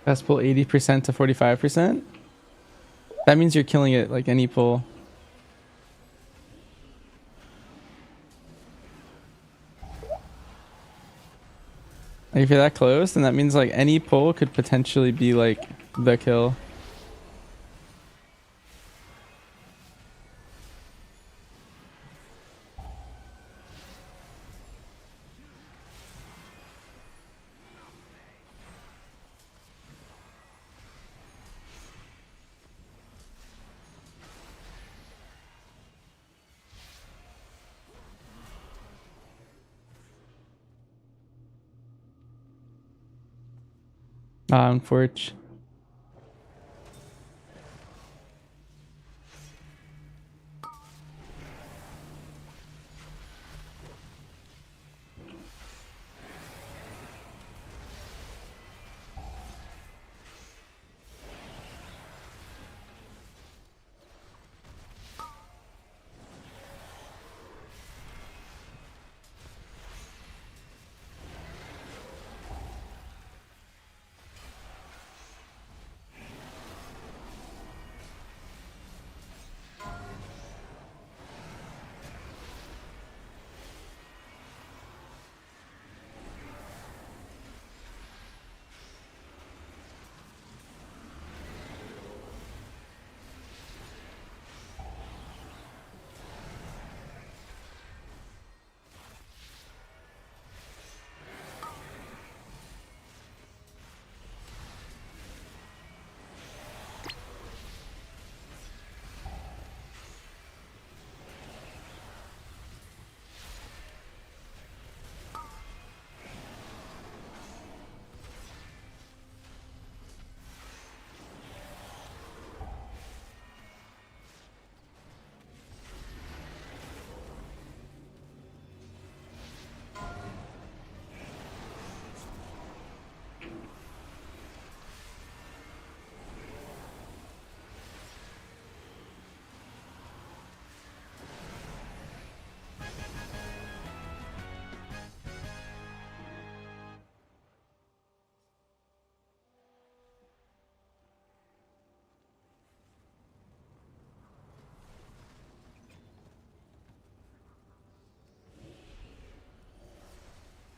Best pull 80% to 45%. That means you're killing it like any pull. Like if you're that close, then that means like any pull could potentially be like the kill. Unfortunate.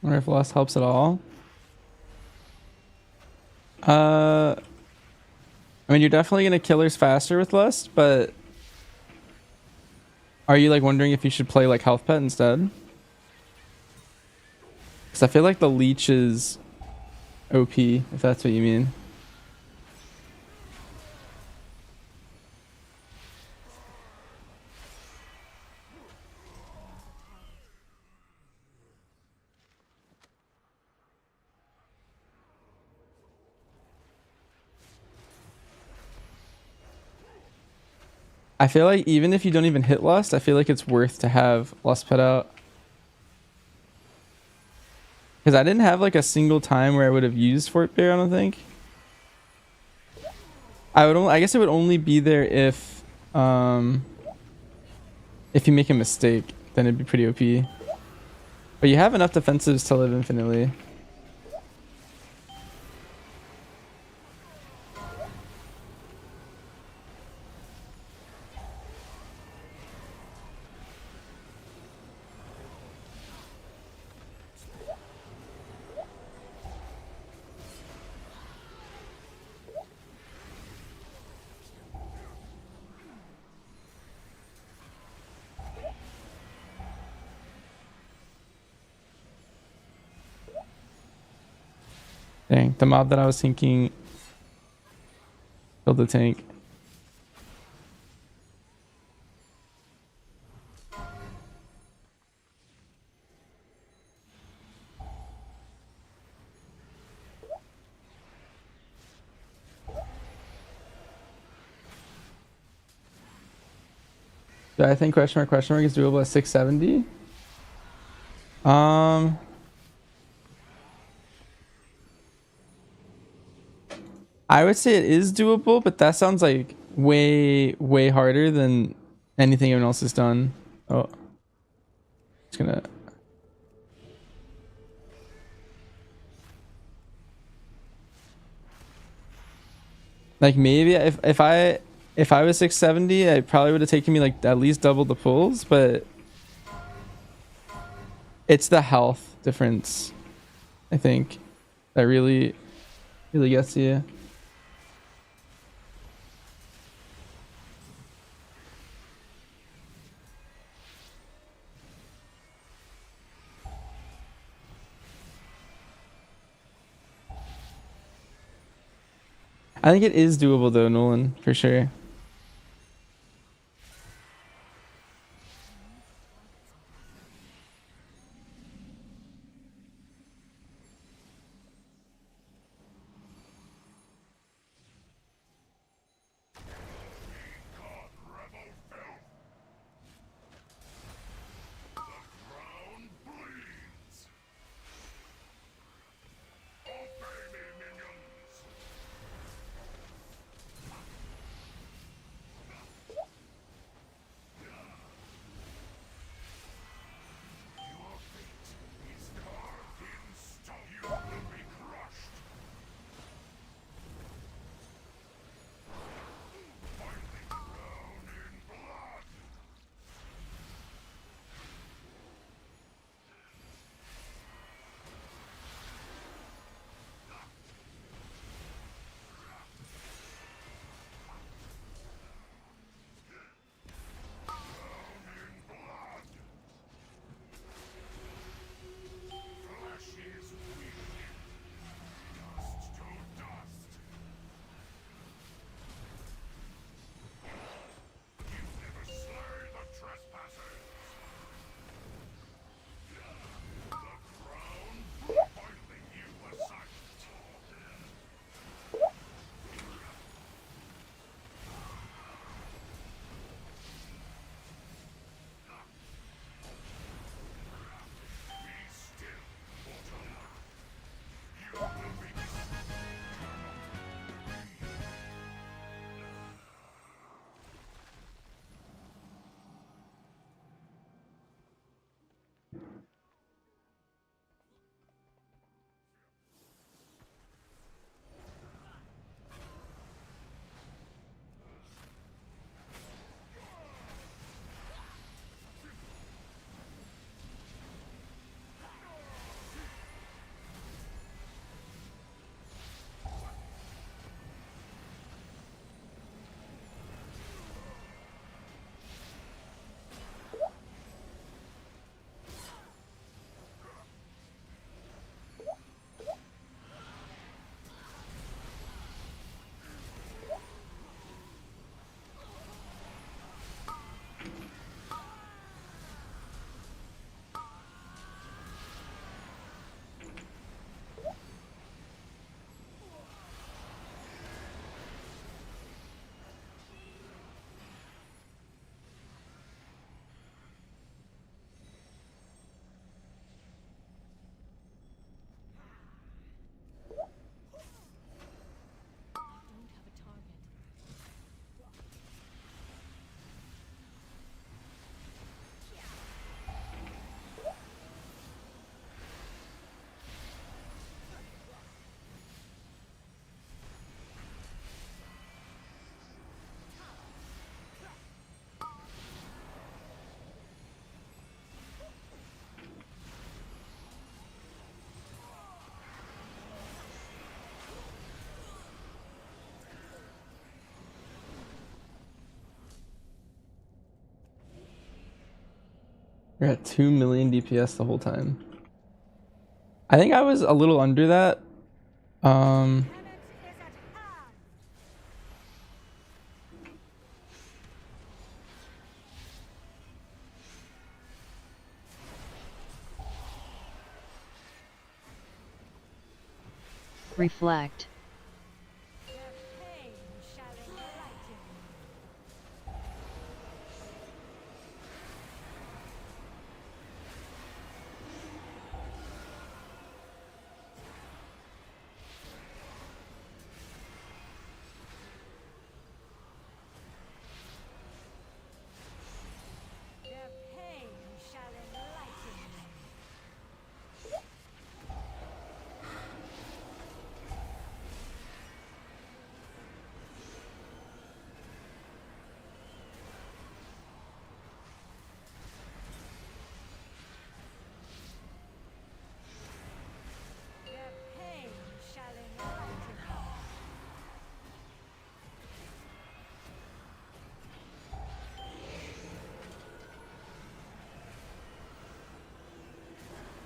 Or if lust helps at all. I mean, you're definitely gonna killers faster with lust, but are you like wondering if you should play like health pet instead? Because I feel like the leech is OP, if that's what you mean. I feel like even if you don't even hit lust, I feel like it's worth to have lust pet out. Because I didn't have like a single time where I would have used Fort Bear, I don't think. I guess it would only be there if you make a mistake, then it'd be pretty OP. But you have enough defensives to live infinitely. Dang, the mob that I was thinking killed the tank. Do I think question mark is doable at 670? I would say it is doable, but that sounds like way harder than anything anyone else has done. Oh, it's gonna. Like maybe if I was 670, it probably would have taken me like at least double the pulls, but it's the health difference, I think, that really gets you. I think it is doable though, Nolan, for sure. You're at 2 million DPS the whole time. I think I was a little under that. Reflect.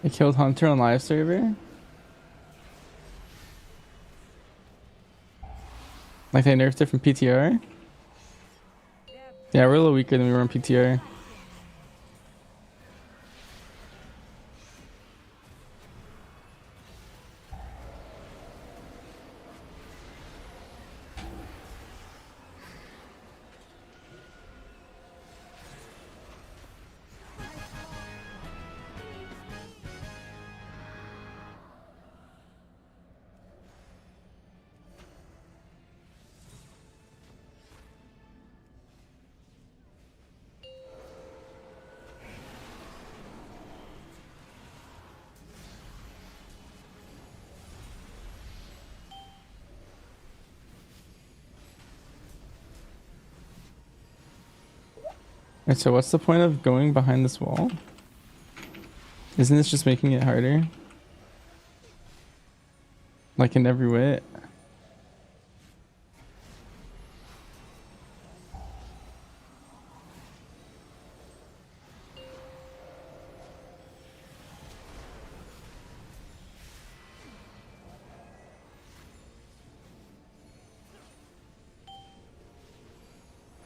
I killed Hunter on live server. Like they nerfed it from PTR. Yeah, we're a little weaker than we were on PTR. Alright, so what's the point of going behind this wall? Isn't this just making it harder? Like in every way?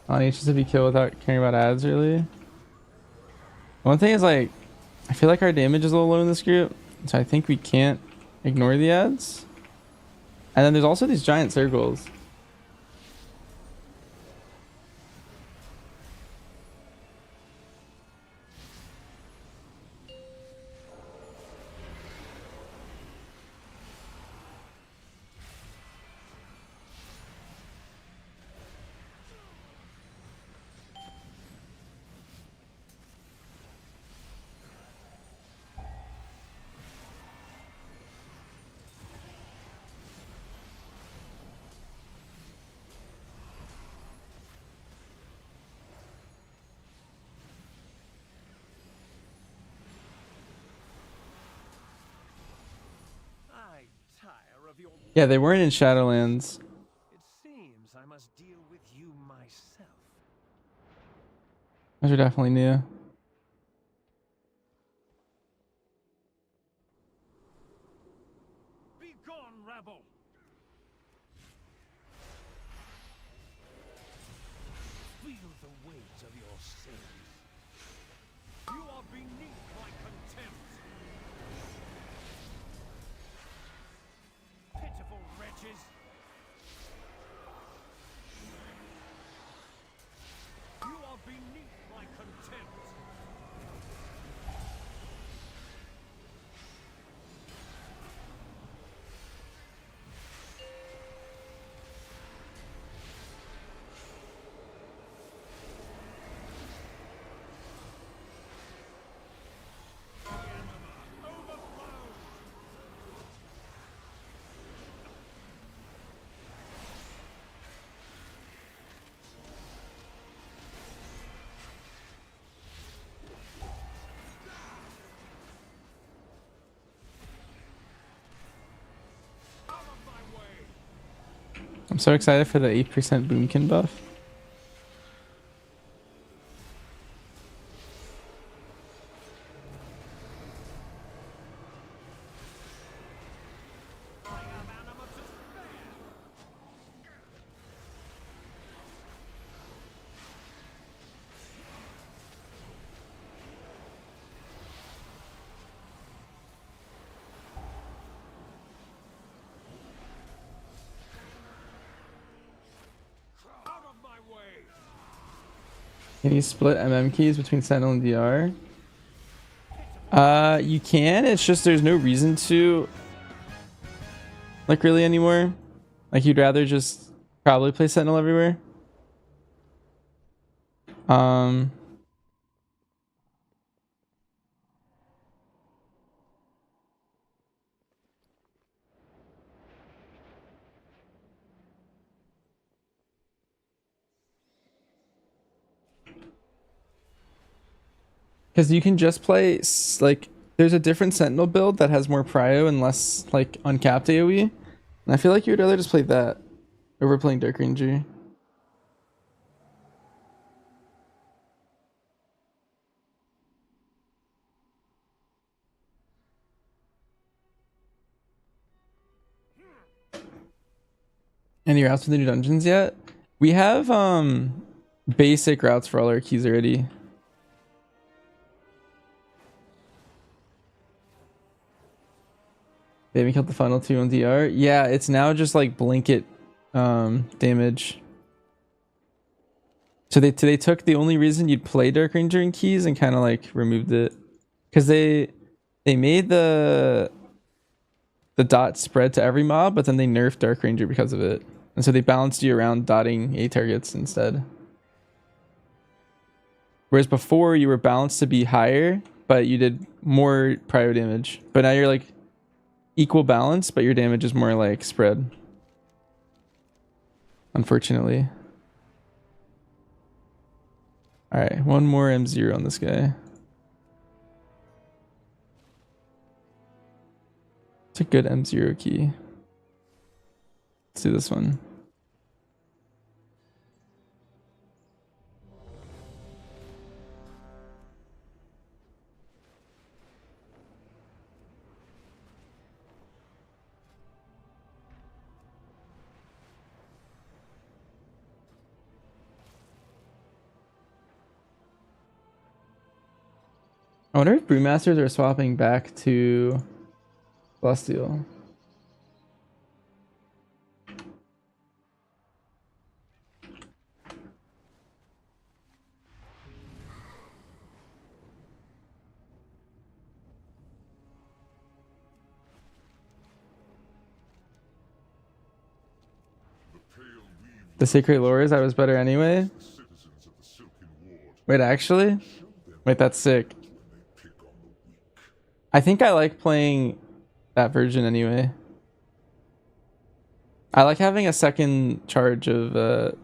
On HSW kill without caring about ads, really? One thing is, like, I feel like our damage is a little low in this group, so I think we can't ignore the ads. And then there's also these giant circles. Yeah, they weren't in Shadowlands. It seems I must deal with you myself. Those are definitely new. Be gone, rabble! Feel the weight of your sins. You are beneath my contempt. Pitiful wretches. You are beneath my contempt. I'm so excited for the 8% boomkin buff. Can you split keys between Sentinel and DR? You can. It's just there's no reason to, like, really anymore. Like, you'd rather just probably play Sentinel everywhere. Because you can just play, like, there's a different Sentinel build that has more prio and less, like, uncapped AoE. And I feel like you would rather just play that over playing Dark Ranger. Any routes for the new dungeons yet? We have basic routes for all our keys already. They haven't killed the final 2 on DR. Yeah, it's now just like blanket damage. So they took the only reason you'd play Dark Ranger in keys and kind of like removed it, because they made the dot spread to every mob, but then they nerfed Dark Ranger because of it, and so they balanced you around dotting A targets instead. Whereas before you were balanced to be higher, but you did more prio damage. But now you're like equal balance, but your damage is more like spread. Unfortunately. Alright, one more M0 on this guy. It's a good M0 key. Let's do this one. I wonder if Brewmasters are swapping back to Celestial. The Secret Lores, I was better anyway. Wait, actually? Wait, that's sick. I think I like playing that version anyway. I like having a second charge of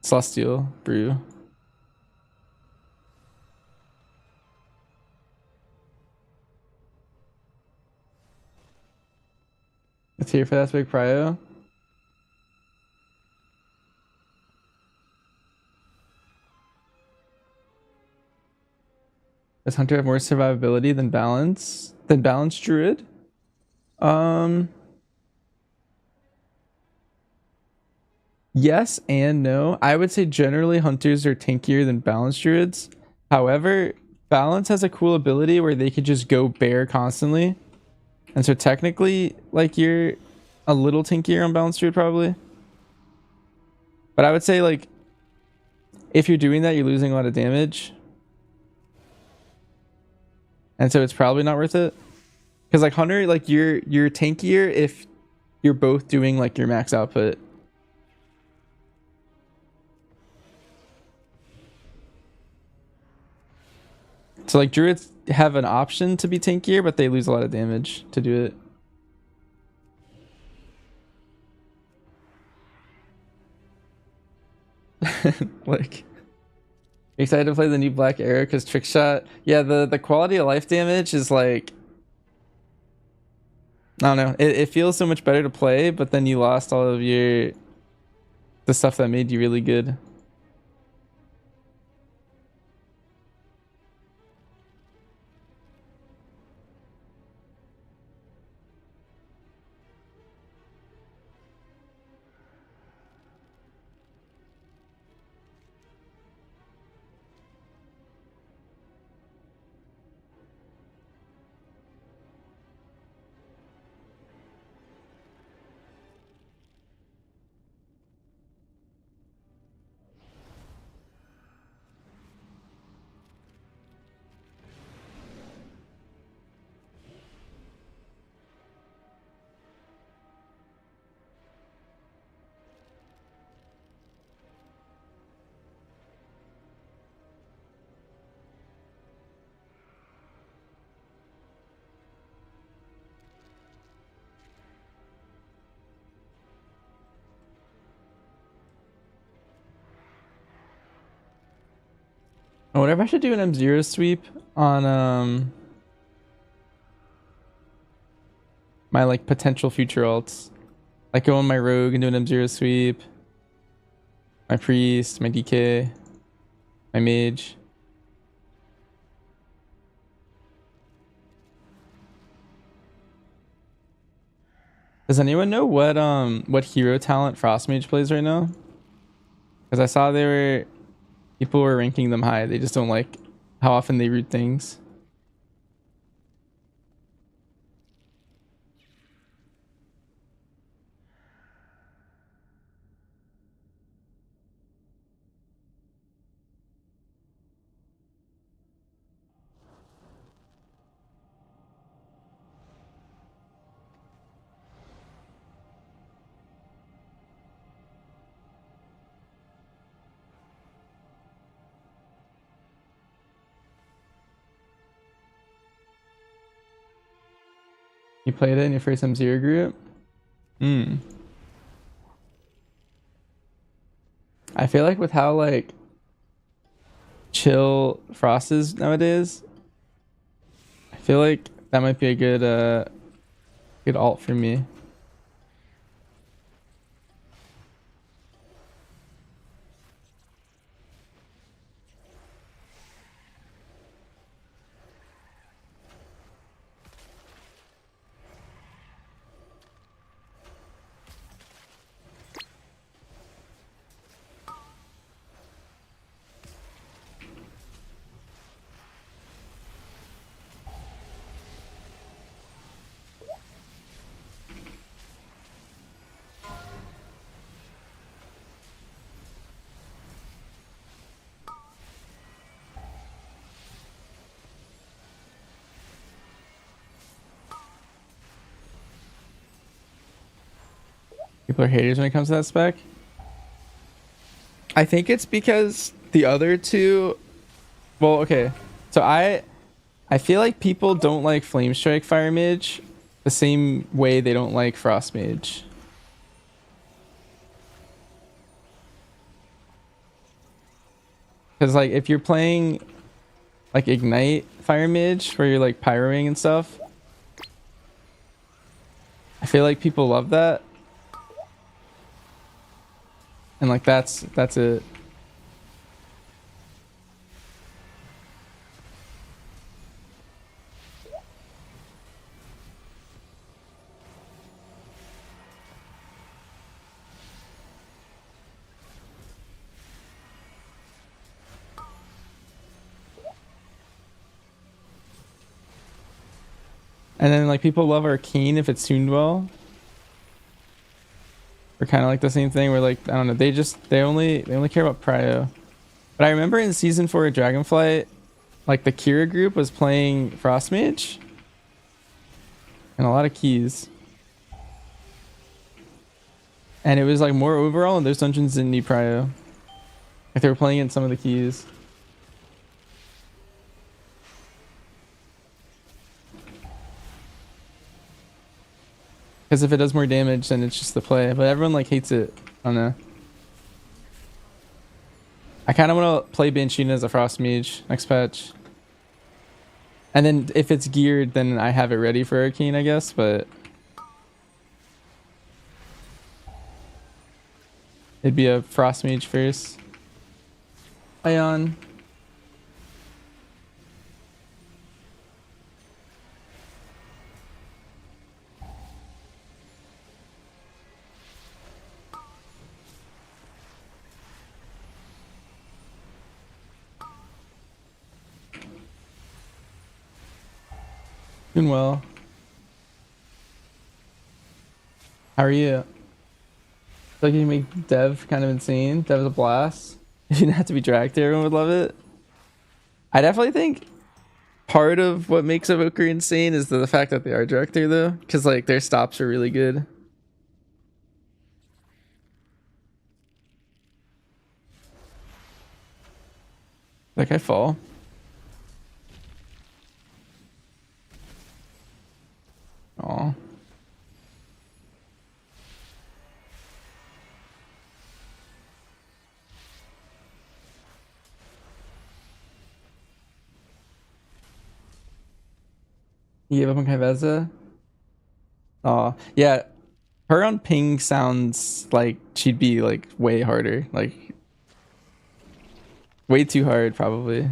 Celestial Brew. It's here for that big prio. Does Hunter have more survivability than balance? Than balanced druid? Yes and no. I would say generally hunters are tankier than balanced druids. However, balance has a cool ability where they could just go bear constantly. And so technically, like, you're a little tankier on balanced druid probably. But I would say, like, if you're doing that, you're losing a lot of damage. And so it's probably not worth it. Because, like, hunter, like, you're tankier if you're both doing, like, your max output. So, like, druids have an option to be tankier, but they lose a lot of damage to do it. Like, excited to play the new Black Arrow because trick shot. Yeah, the quality of life damage is like, I don't know. It feels so much better to play, but then you lost all of the stuff that made you really good. I wonder if I should do an M0 sweep on my like potential future alts. Like go on my rogue and do an M0 sweep. My priest, my DK, my mage. Does anyone know what hero talent Frostmage plays right now? Because I saw people were ranking them high. They just don't like how often they root things. You played it in your first M0 group? Hmm. I feel like with how like chill Frost is nowadays, I feel like that might be a good alt for me. People are haters when it comes to that spec. I think it's because the other two. Well, okay. So I feel like people don't like Flame Strike Fire Mage the same way they don't like Frost Mage. Because like if you're playing like Ignite Fire Mage where you're like pyroing and stuff, I feel like people love that. And like that's it. And then like people love Arcane if it's tuned well. We're kind of like the same thing where like I don't know, they only care about prio. But I remember in season 4 of Dragonflight, like the Kira group was playing Frost Mage and a lot of keys. And it was like more overall and those dungeons didn't need prio. Like they were playing in some of the keys. Because if it does more damage, then it's just the play. But everyone like hates it. I don't know. I kind of want to play Banshee as a Frost Mage next patch. And then if it's geared, then I have it ready for Arcane, I guess. But it'd be a Frost Mage first. Ion. Doing well. How are you? I feel like you make Dev kind of insane. Dev is a blast. If you didn't have to be dragged, everyone would love it. I definitely think part of what makes Evoker insane is the fact that they are director though, because like their stops are really good. Like I fall. Aw. You gave up on Kaiveza? Oh, yeah. Her on ping sounds like she'd be like way harder. Like way too hard, probably.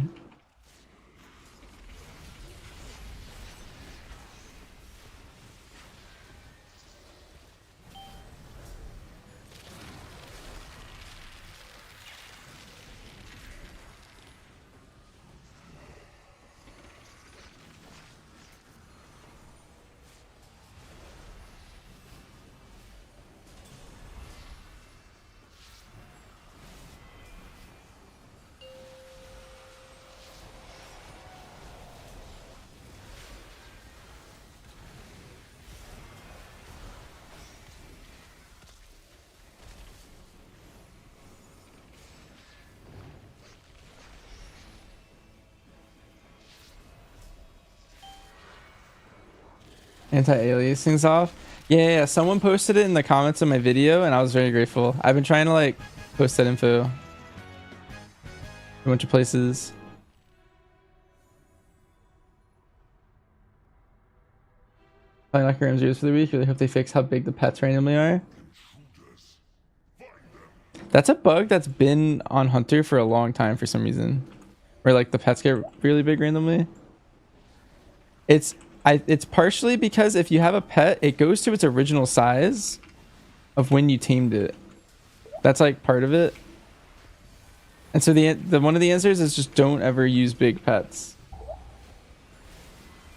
Anti-aliasing's off. Yeah, someone posted it in the comments of my video and I was very grateful. I've been trying to like post that info a bunch of places. Probably not your MGs for the week. Really hope they fix how big the pets randomly are. That's a bug that's been on Hunter for a long time for some reason. Where like the pets get really big randomly. It's partially because if you have a pet, it goes to its original size of when you tamed it. That's like part of it. And so the one of the answers is just don't ever use big pets.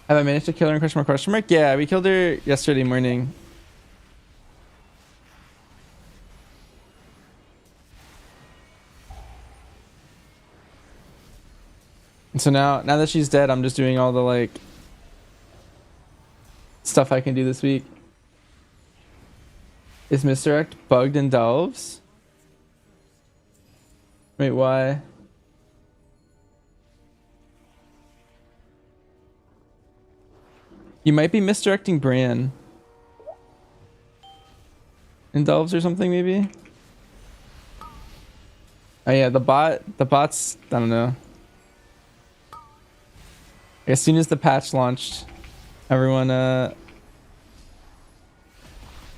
Have I managed to kill her in question mark? Yeah, we killed her yesterday morning. And so now that she's dead, I'm just doing all the like stuff I can do this week. Is misdirect bugged in delves? Wait, why? You might be misdirecting Bran in delves or something, maybe. Oh yeah, the bots, I don't know. As soon as the patch launched, everyone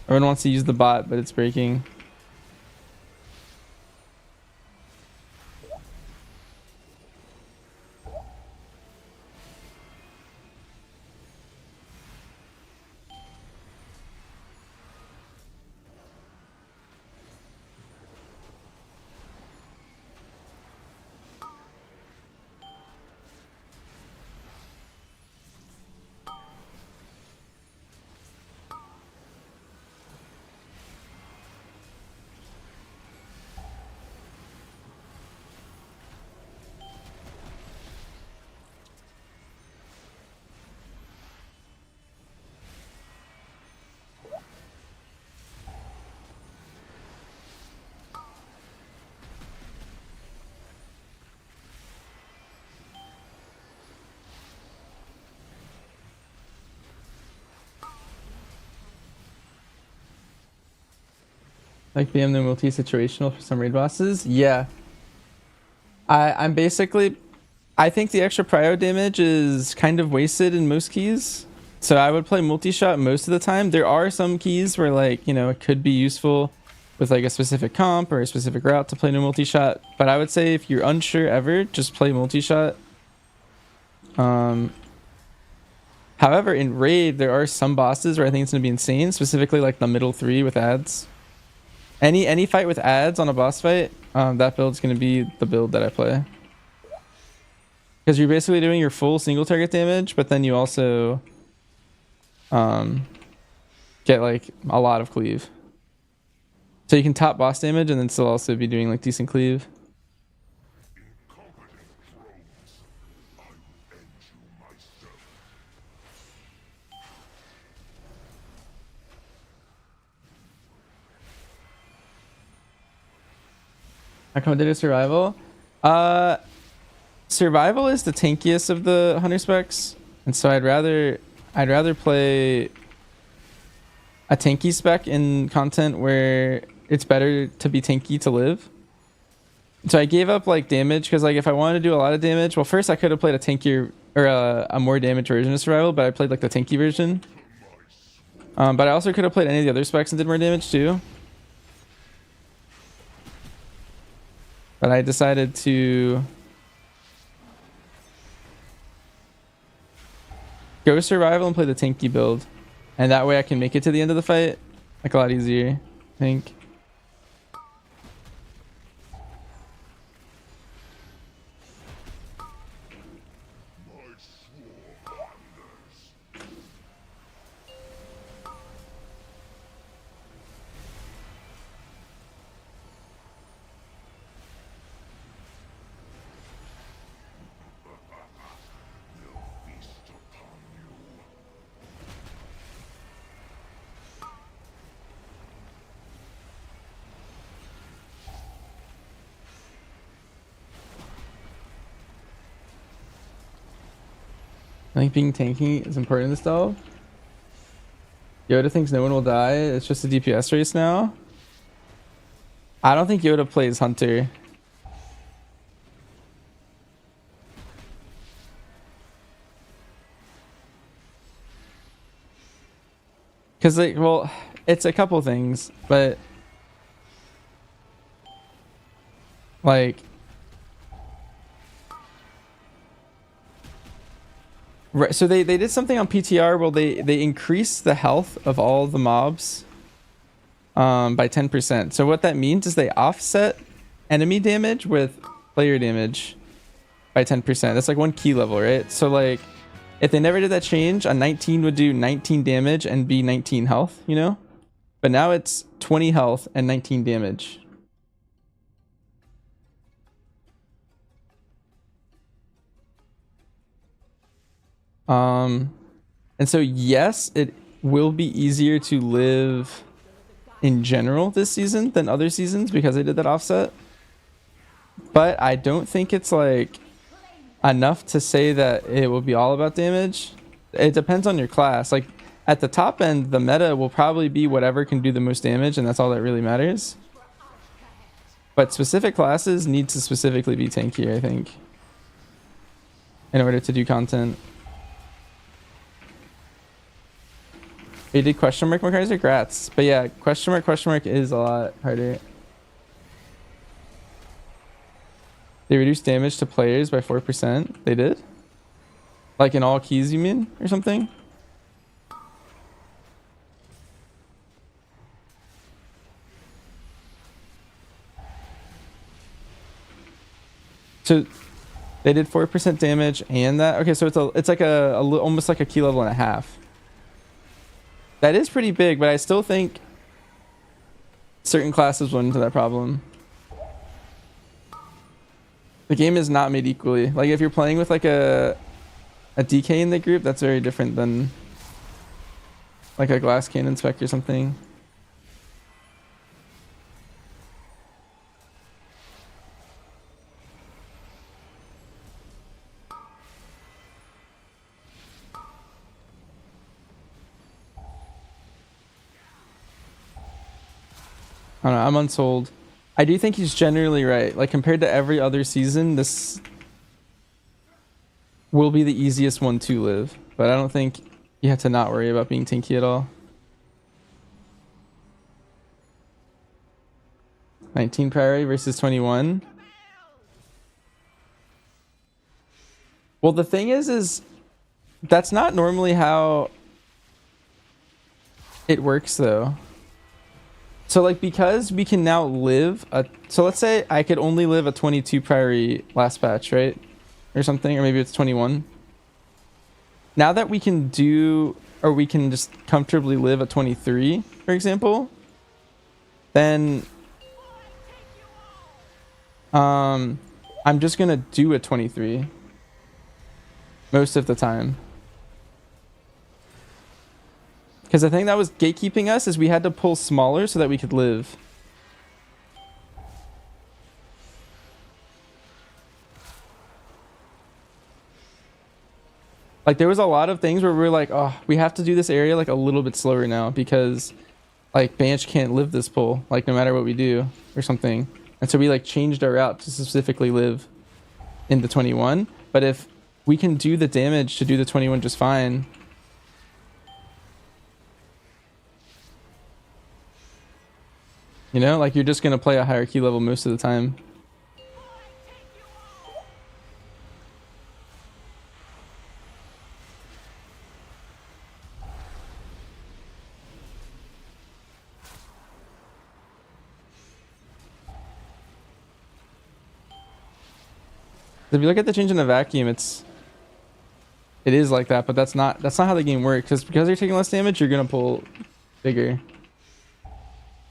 wants to use the bot, but it's breaking. Like BM the multi-situational for some raid bosses? Yeah. I'm basically... I think the extra prio damage is kind of wasted in most keys. So I would play multi-shot most of the time. There are some keys where like, you know, it could be useful with like a specific comp or a specific route to play no multi-shot. But I would say if you're unsure ever, just play multi-shot. However, in raid, there are some bosses where I think it's going to be insane. Specifically like the middle 3 with ads. Any fight with ads on a boss fight, that build's going to be the build that I play. Because you're basically doing your full single target damage, but then you also get like a lot of cleave. So you can top boss damage and then still also be doing like decent cleave. Accommodated survival. Survival is the tankiest of the hunter specs, and so I'd rather play a tanky spec in content where it's better to be tanky to live. So I gave up like damage because like if I wanted to do a lot of damage, well, first I could have played a tankier or a more damage version of survival, but I played like the tanky version. But I also could have played any of the other specs and did more damage too. But I decided to go survival and play the tanky build. And that way I can make it to the end of the fight like a lot easier, I think. I think being tanky is important in this style. Yoda thinks no one will die. It's just a DPS race now. I don't think Yoda plays Hunter. Because, like, well, it's a couple things, but like, right, so they did something on PTR where they increased the health of all the mobs by 10%. So what that means is they offset enemy damage with player damage by 10%. That's like 1 key level, right? So like if they never did that change, a 19 would do 19 damage and be 19 health, you know? But now it's 20 health and 19 damage. And so yes, it will be easier to live in general this season than other seasons because they did that offset. But I don't think it's like enough to say that it will be all about damage. It depends on your class. Like at the top end, the meta will probably be whatever can do the most damage, and that's all that really matters. But specific classes need to specifically be tanky, I think, in order to do content. You did question mark Kaiser? Grats. But yeah, question mark is a lot harder. They reduced damage to players by 4%. They did? Like in all keys, you mean? Or something? So they did 4% damage and that. Okay, so it's like almost like a key level and a half. That is pretty big, but I still think certain classes run into that problem. The game is not made equally. Like if you're playing with like a DK in the group, that's very different than like a glass cannon spec or something. I don't know, I'm unsold. I do think he's generally right. Like compared to every other season, this will be the easiest one to live. But I don't think you have to not worry about being tanky at all. 19 priority versus 21. Well, the thing is that's not normally how it works though. So like because we can now live so let's say I could only live a 22 priority last patch, right? Or something, or maybe it's 21. Now that we can do, or we can just comfortably live a 23, for example, then I'm just gonna do a 23 most of the time. Because the thing that was gatekeeping us is we had to pull smaller so that we could live. Like there was a lot of things where we were like, oh, we have to do this area like a little bit slower now because like Banch can't live this pull, like no matter what we do or something. And so we like changed our route to specifically live in the 21. But if we can do the damage to do the 21 just fine. You know, like you're just gonna play a higher key level most of the time. If you look at the change in the vacuum, it is like that, but that's not how the game works. Because you're taking less damage, you're gonna pull bigger.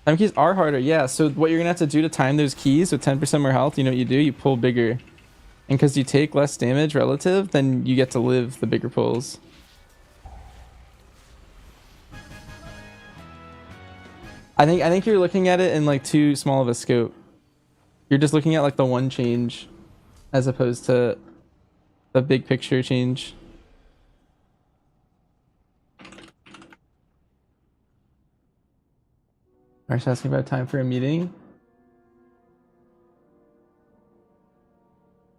Time keys are harder, yeah. So what you're gonna have to do to time those keys with 10% more health, you know what you do? You pull bigger, and because you take less damage relative, then you get to live the bigger pulls. I think you're looking at it in like too small of a scope. You're just looking at like the one change, as opposed to the big picture change. Mark's asking about time for a meeting.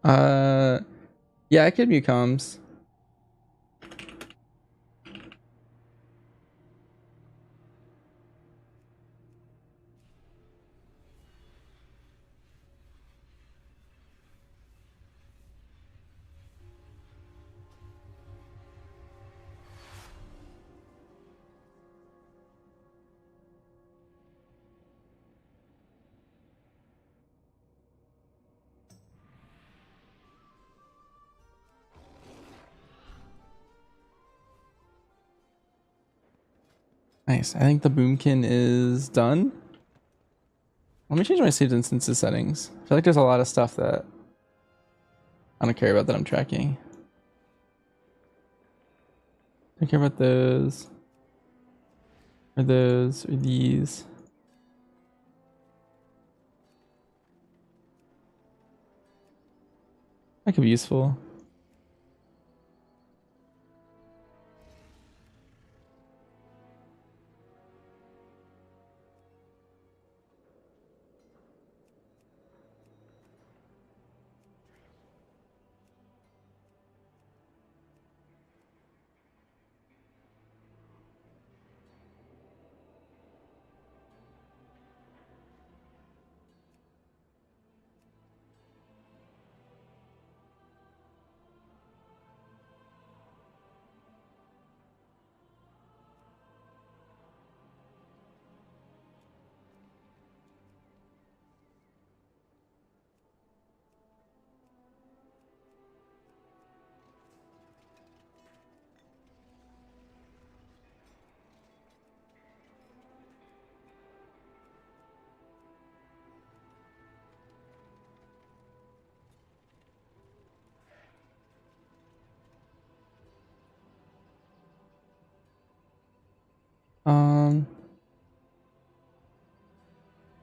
Yeah, I could mute comms. Nice. I think the boomkin is done. Let me change my saved instances settings. I feel like there's a lot of stuff that I don't care about that I'm tracking. Don't care about those. Or those, or these. That could be useful.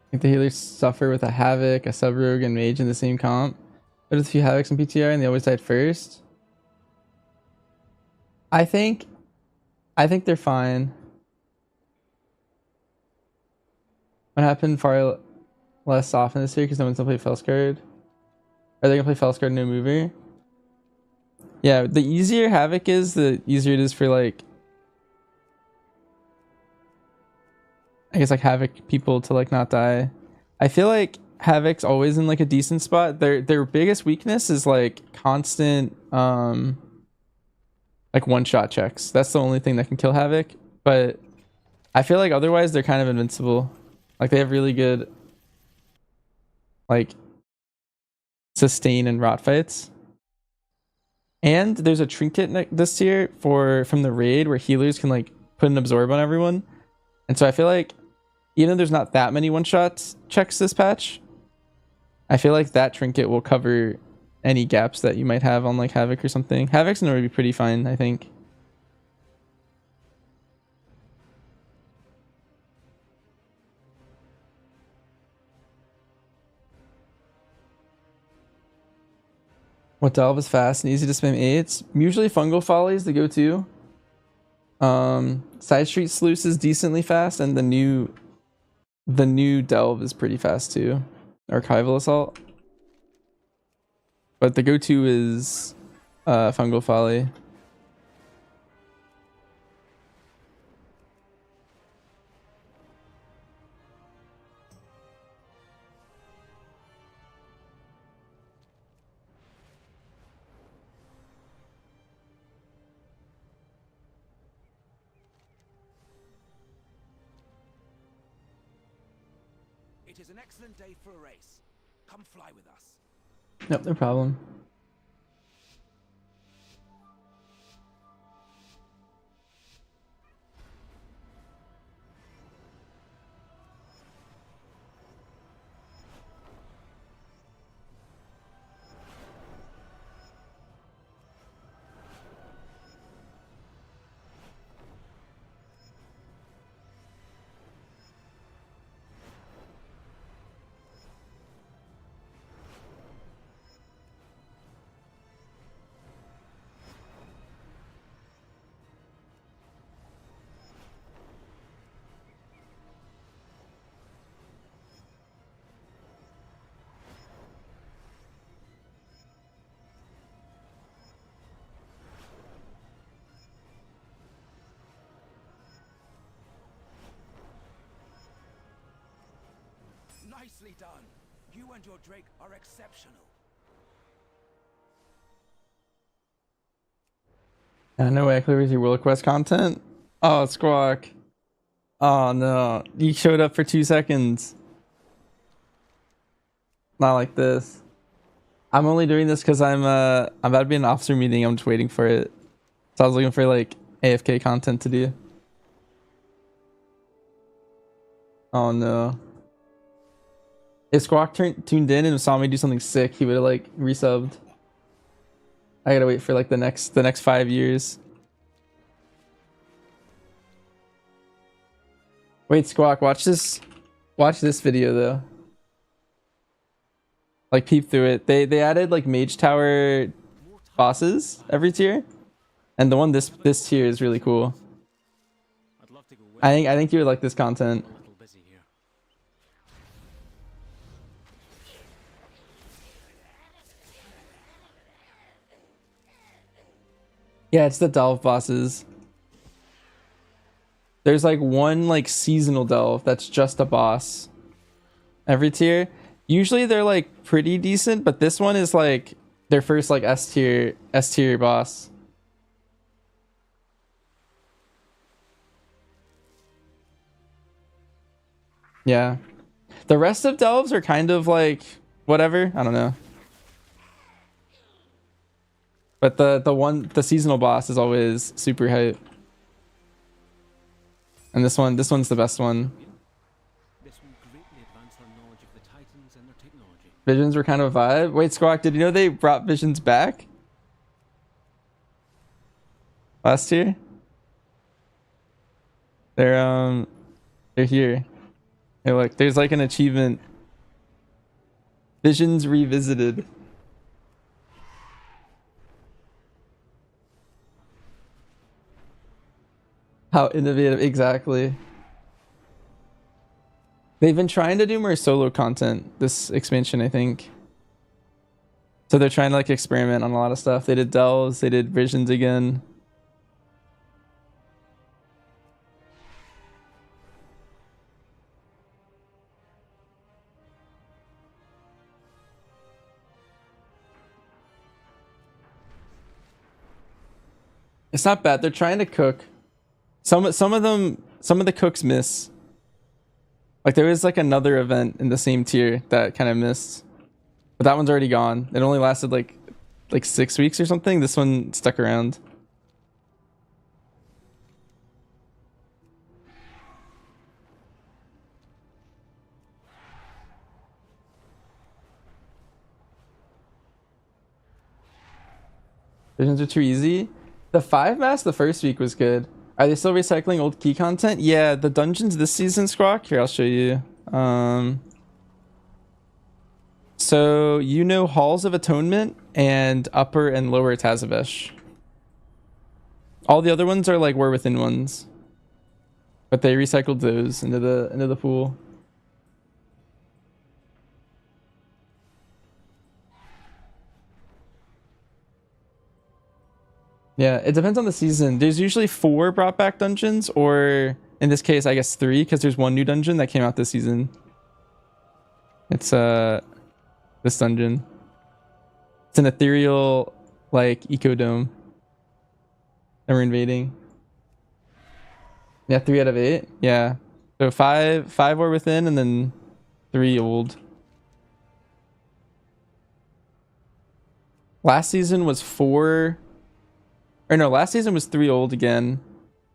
I think the healers suffer with a Havoc, a Sub-Rogue, and Mage in the same comp. There's a few Havocs in PTR and they always died first. I think they're fine. What happened far less often this year because no one's gonna play Felskard. Are they gonna play Felskard no mover? Yeah, the easier Havoc is, the easier it is for like I guess like Havoc people to like not die. I feel like Havoc's always in like a decent spot. Their biggest weakness is like constant like one-shot checks. That's the only thing that can kill Havoc. But I feel like otherwise they're kind of invincible. Like they have really good like sustain and rot fights. And there's a trinket this year from the raid where healers can like put an absorb on everyone. And so I feel like even though there's not that many one-shot checks this patch, I feel like that trinket will cover any gaps that you might have on like Havoc or something. Havoc's gonna be pretty fine, I think. What delve is fast and easy to spam 8s? Usually Fungal Folly is the go-to. Side Street Sluice is decently fast, and the new delve is pretty fast too. Archival Assault. But the go-to is Fungal Folly. It is an excellent day for a race. Come fly with us. Yep, no problem. Nicely done. You and your Drake are exceptional. No way, Cleave, your World Quest content. Oh, Squawk. Oh no, you showed up for 2 seconds. Not like this. I'm only doing this because I'm about to be in an officer meeting. I'm just waiting for it. So I was looking for like AFK content to do. Oh no. If Squawk tuned in and saw me do something sick, he would have like resubbed. I gotta wait for like the next 5 years. Wait, Squawk, watch this video though. Like peep through it. They added like mage tower bosses every tier, and the one this tier is really cool. I'd love to go with I think you would like this content. a little busy here. Yeah, it's the delve bosses. There's like one like seasonal delve that's just a boss every tier. Usually they're like pretty decent, but this one is like their first like S tier boss. Yeah. The rest of delves are kind of like whatever, I don't know. But the seasonal boss is always super hype. And this one's the best one. This will greatly advance our knowledge of the Titans and their technology. Visions were kind of a vibe. Wait, Squawk, did you know they brought Visions back? Last year? They're here. Hey, look, there's like an achievement. Visions revisited. How innovative, exactly. They've been trying to do more solo content this expansion, I think. So they're trying to like experiment on a lot of stuff. They did delves, they did visions again. It's not bad. They're trying to cook. Some of the cooks miss. Like there was like another event in the same tier that kind of missed. But that one's already gone. It only lasted like 6 weeks or something. This one stuck around. Visions are too easy. The 5 mass the first week was good. Are they still recycling old key content? Yeah, the dungeons this season, Squawk. Here, I'll show you. So you know Halls of Atonement and Upper and Lower Tazavesh. All the other ones are like War Within ones, but they recycled those into the pool. Yeah, it depends on the season. There's usually 4 brought back dungeons, or in this case, I guess 3, because there's one new dungeon that came out this season. It's this dungeon. It's an ethereal like ecodome that we're invading. Yeah, 3 out of 8. Yeah. So 5 were within, and then 3 old. Last season was 4, or no, last season was 3 old again,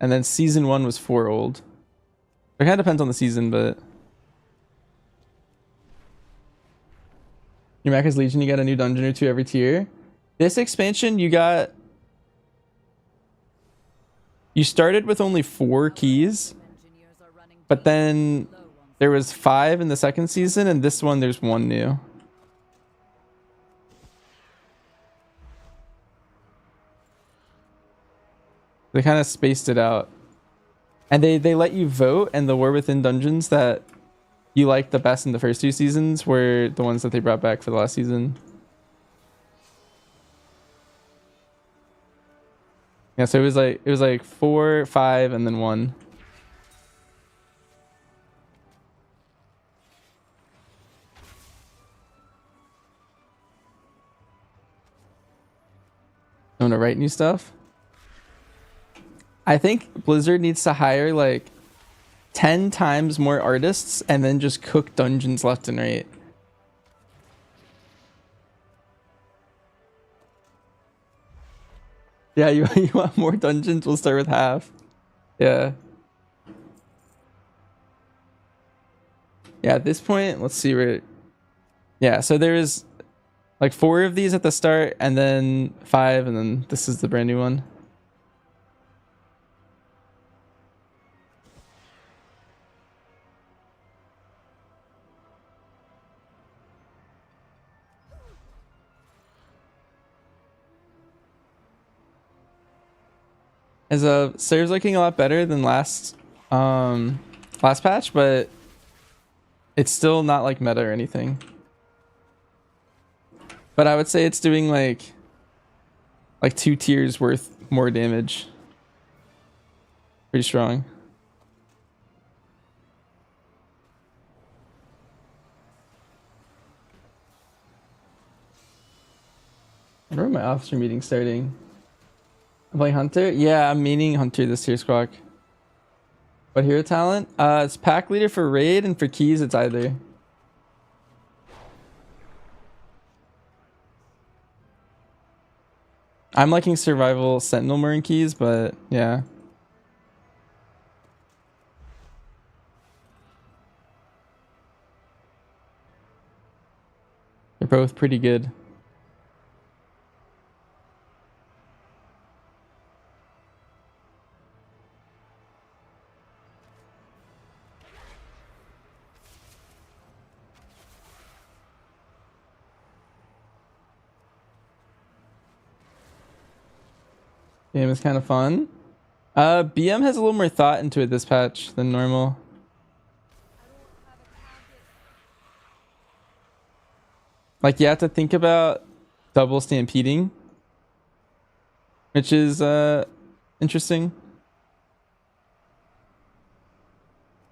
and then season 1 was 4 old. It kind of depends on the season, but your Macca's Legion, you got a new dungeon or 2 every tier. This expansion, you started with only 4 keys, Engineers are running but then low on there was 5 in the second season, and this one there's 1 new. They kind of spaced it out. And they let you vote, and the War Within dungeons that you liked the best in the first 2 seasons were the ones that they brought back for the last season. Yeah, so it was like 4, 5, and then 1. I want to write new stuff. I think Blizzard needs to hire like 10 times more artists and then just cook dungeons left and right. Yeah, you want more dungeons? We'll start with half. Yeah. Yeah, at this point, let's see where... Yeah, so there's like 4 of these at the start, and then 5, and then this is the brand new one. As a serves looking a lot better than last patch, but it's still not like meta or anything. But I would say it's doing like 2 tiers worth more damage. Pretty strong. I wonder when my officer meeting's starting. I'm playing Hunter? Yeah, I'm meaning Hunter this tier, Squawk. What hero talent? It's pack leader for raid, and for keys it's either. I'm liking survival Sentinel more in keys, but yeah. They're both pretty good. Game is kind of fun. BM has a little more thought into it this patch than normal. Like, you have to think about double stampeding, which is interesting.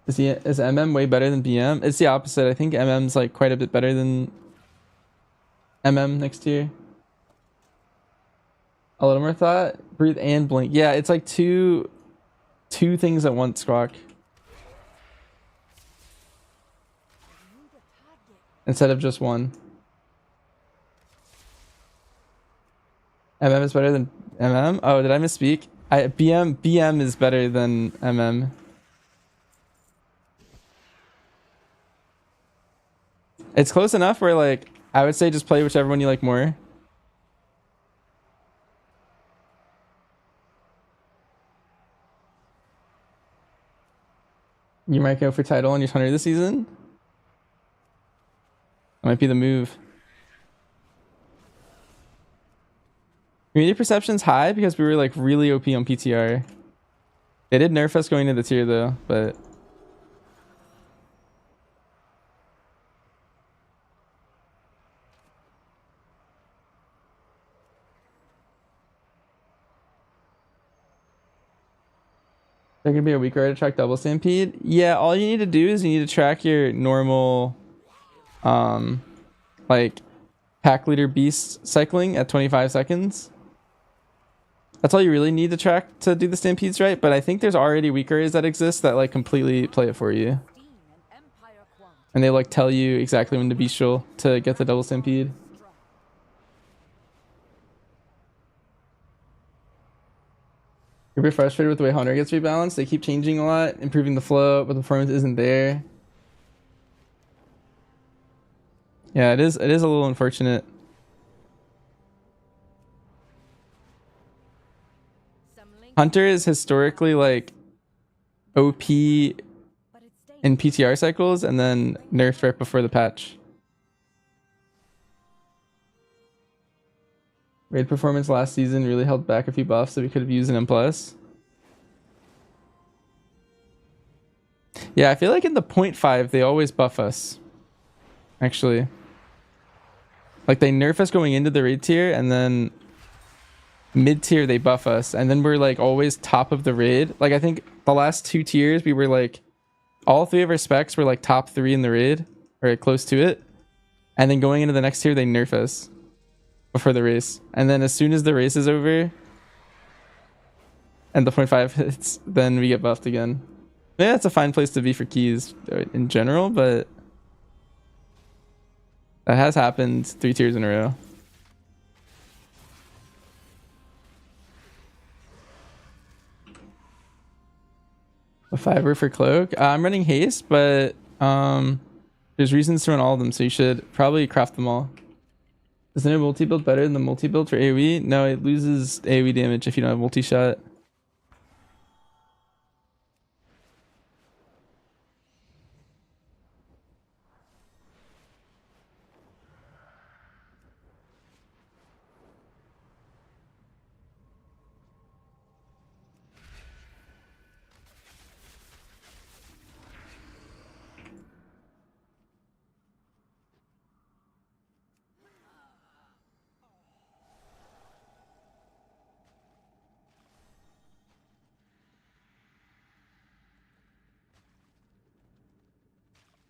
Is MM way better than BM? It's the opposite. I think MM's like quite a bit better than MM next year. A little more thought. Breathe and blink. Yeah, it's like two things at once, Squawk. Instead of just one. MM is better than MM? Oh, did I misspeak? BM is better than MM. It's close enough where like I would say just play whichever one you like more. You might go for title on your hunter this season. That might be the move. Community perception's high because we were like really OP on PTR. They did nerf us going into the tier though, but There could be a weaker way to track double stampede. Yeah, all you need to do is you need to track your normal, like pack leader beast cycling at 25 seconds. That's all you really need to track to do the stampedes right. But I think there's already weaker ways that exist that like completely play it for you, and they like tell you exactly when to bestial to get the double stampede. You're a bit frustrated with the way Hunter gets rebalanced. They keep changing a lot, improving the flow, but the performance isn't there. Yeah, it is a little unfortunate. Hunter is historically like OP in PTR cycles and then nerfed right before the patch. Raid performance last season really held back a few buffs that we could have used in M+. Yeah, I feel like in the 0.5 they always buff us. Actually. Like they nerf us going into the raid tier, and then mid tier they buff us, and then we're like always top of the raid. Like I think the last 2 tiers we were like all 3 of our specs were like top 3 in the raid, or close to it. And then going into the next tier they nerf us before the race, and then as soon as the race is over and the 0.5 hits, then we get buffed again. Yeah, it's a fine place to be for keys in general, but that has happened 3 tiers in a row. A 5er for cloak. I'm running haste, but there's reasons to run all of them, so you should probably craft them all. Is the new multi-build better than the multi-build for AoE? No, it loses AoE damage if you don't have multi-shot.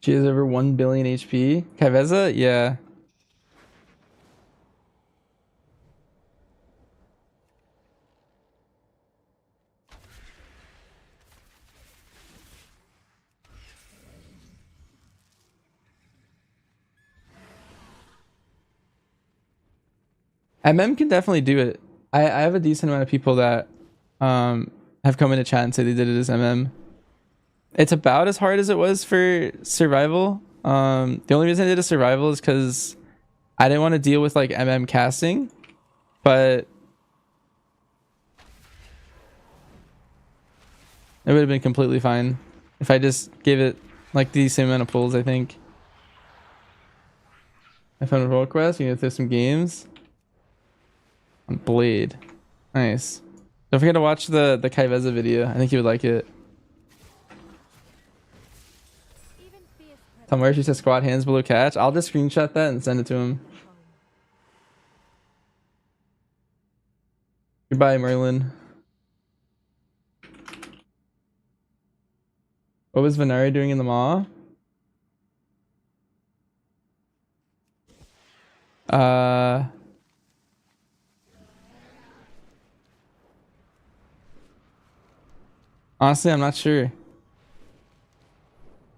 She has over 1 billion HP. Kaveza? Yeah. MM can definitely do it. I have a decent amount of people that have come into chat and say they did it as MM. It's about as hard as it was for survival. The only reason I did a survival is because I didn't want to deal with like MM casting, but it would have been completely fine if I just gave it like the same amount of pulls, I think. I found a role quest. You can go through some games. On Blade. Nice. Don't forget to watch the Kaiveza video. I think you would like it. Somewhere she says squat hands below catch. I'll just screenshot that and send it to him. Goodbye, Merlin. What was Venari doing in the Maw? Honestly, I'm not sure.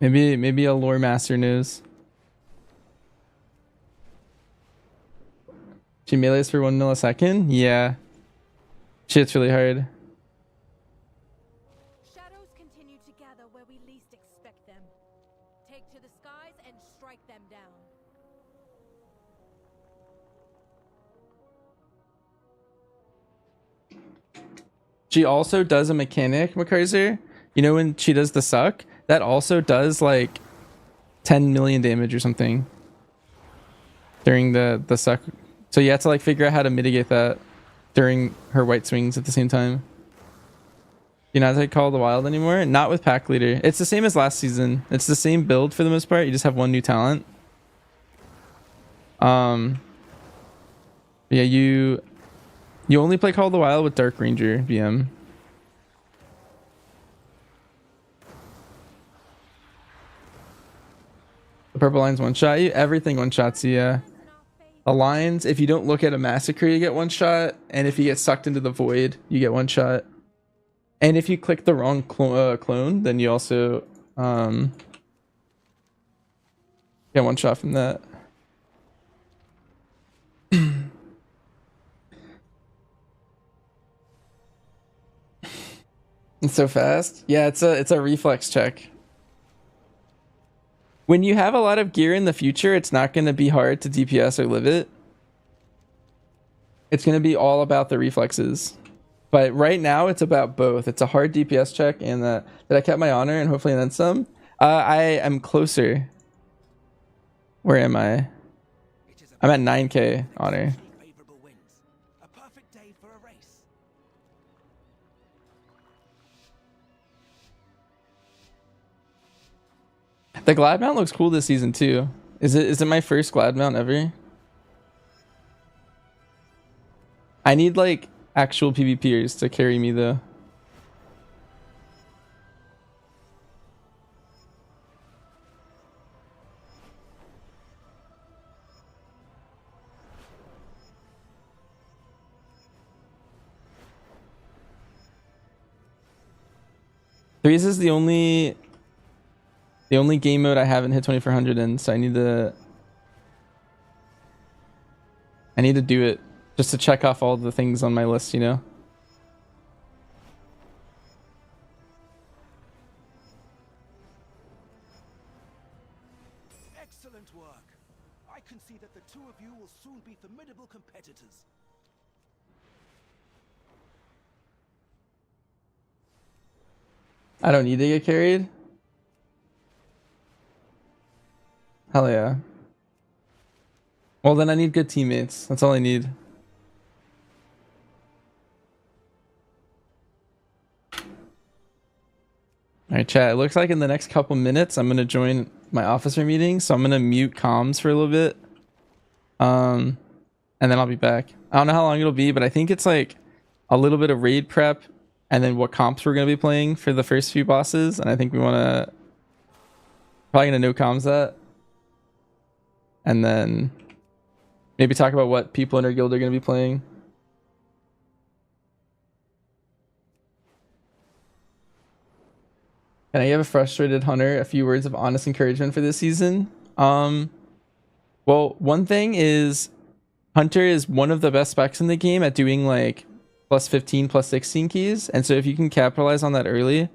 Maybe a lore master knows. She melees for 1 millisecond? Yeah. Shit's really hard. Shadows continue to gather where we least expect them. Take to the skies and strike them down. She also does a mechanic, McCarzer. You know when she does the suck? That also does like 10 million damage or something during the suck. So you have to like figure out how to mitigate that during her white swings at the same time. You know how to call the wild anymore? Not with pack leader. It's the same as last season. It's the same build for the most part. You just have 1 new talent. Yeah, you only play Call of the Wild with Dark Ranger VM. purple lines one shot you. Everything one shots you. Yeah. The lines, if you don't look at a massacre, you get one shot, and if you get sucked into the void, you get one shot. And if you click the wrong clone, then you also get one shot from that. It's so fast. Yeah, it's a reflex check. When you have a lot of gear in the future, it's not going to be hard to DPS or live it. It's going to be all about the reflexes. But right now, it's about both. It's a hard DPS check, and that I kept my honor, and hopefully then some. I am closer. Where am I? I'm at 9k honor. A perfect day for a race. The glad mount looks cool this season too. Is it my first glad mount ever? I need like actual PvPers to carry me though. Threes is the only game mode I haven't hit 2400 in, so I need to do it just to check off all the things on my list, you know. Excellent work. I can see that the two of you will soon be formidable competitors. I don't need to get carried. Hell yeah. Well, then I need good teammates. That's all I need. Alright, chat. It looks like in the next couple minutes I'm gonna join my officer meeting, so I'm gonna mute comms for a little bit. And then I'll be back. I don't know how long it'll be, but I think it's like a little bit of raid prep and then what comps we're gonna be playing for the first few bosses, and I think we wanna probably gonna no comms that. And then maybe talk about what people in our guild are gonna be playing. Can I give a frustrated hunter a few words of honest encouragement for this season? Well, one thing is hunter is one of the best specs in the game at doing like plus 15, plus 16 keys. And so if you can capitalize on that early,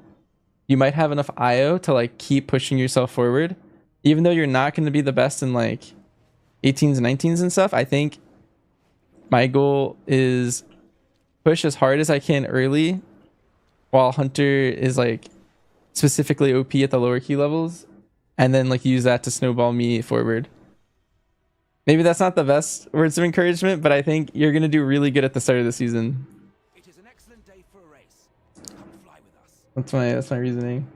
you might have enough IO to like keep pushing yourself forward. Even though you're not going to be the best in like 18s and 19s and stuff, I think my goal is push as hard as I can early while hunter is like specifically OP at the lower key levels, and then like use that to snowball me forward. Maybe that's not the best words of encouragement, but I think you're gonna do really good at the start of the season. It is an excellent day for a race. Come fly with us. That's my reasoning.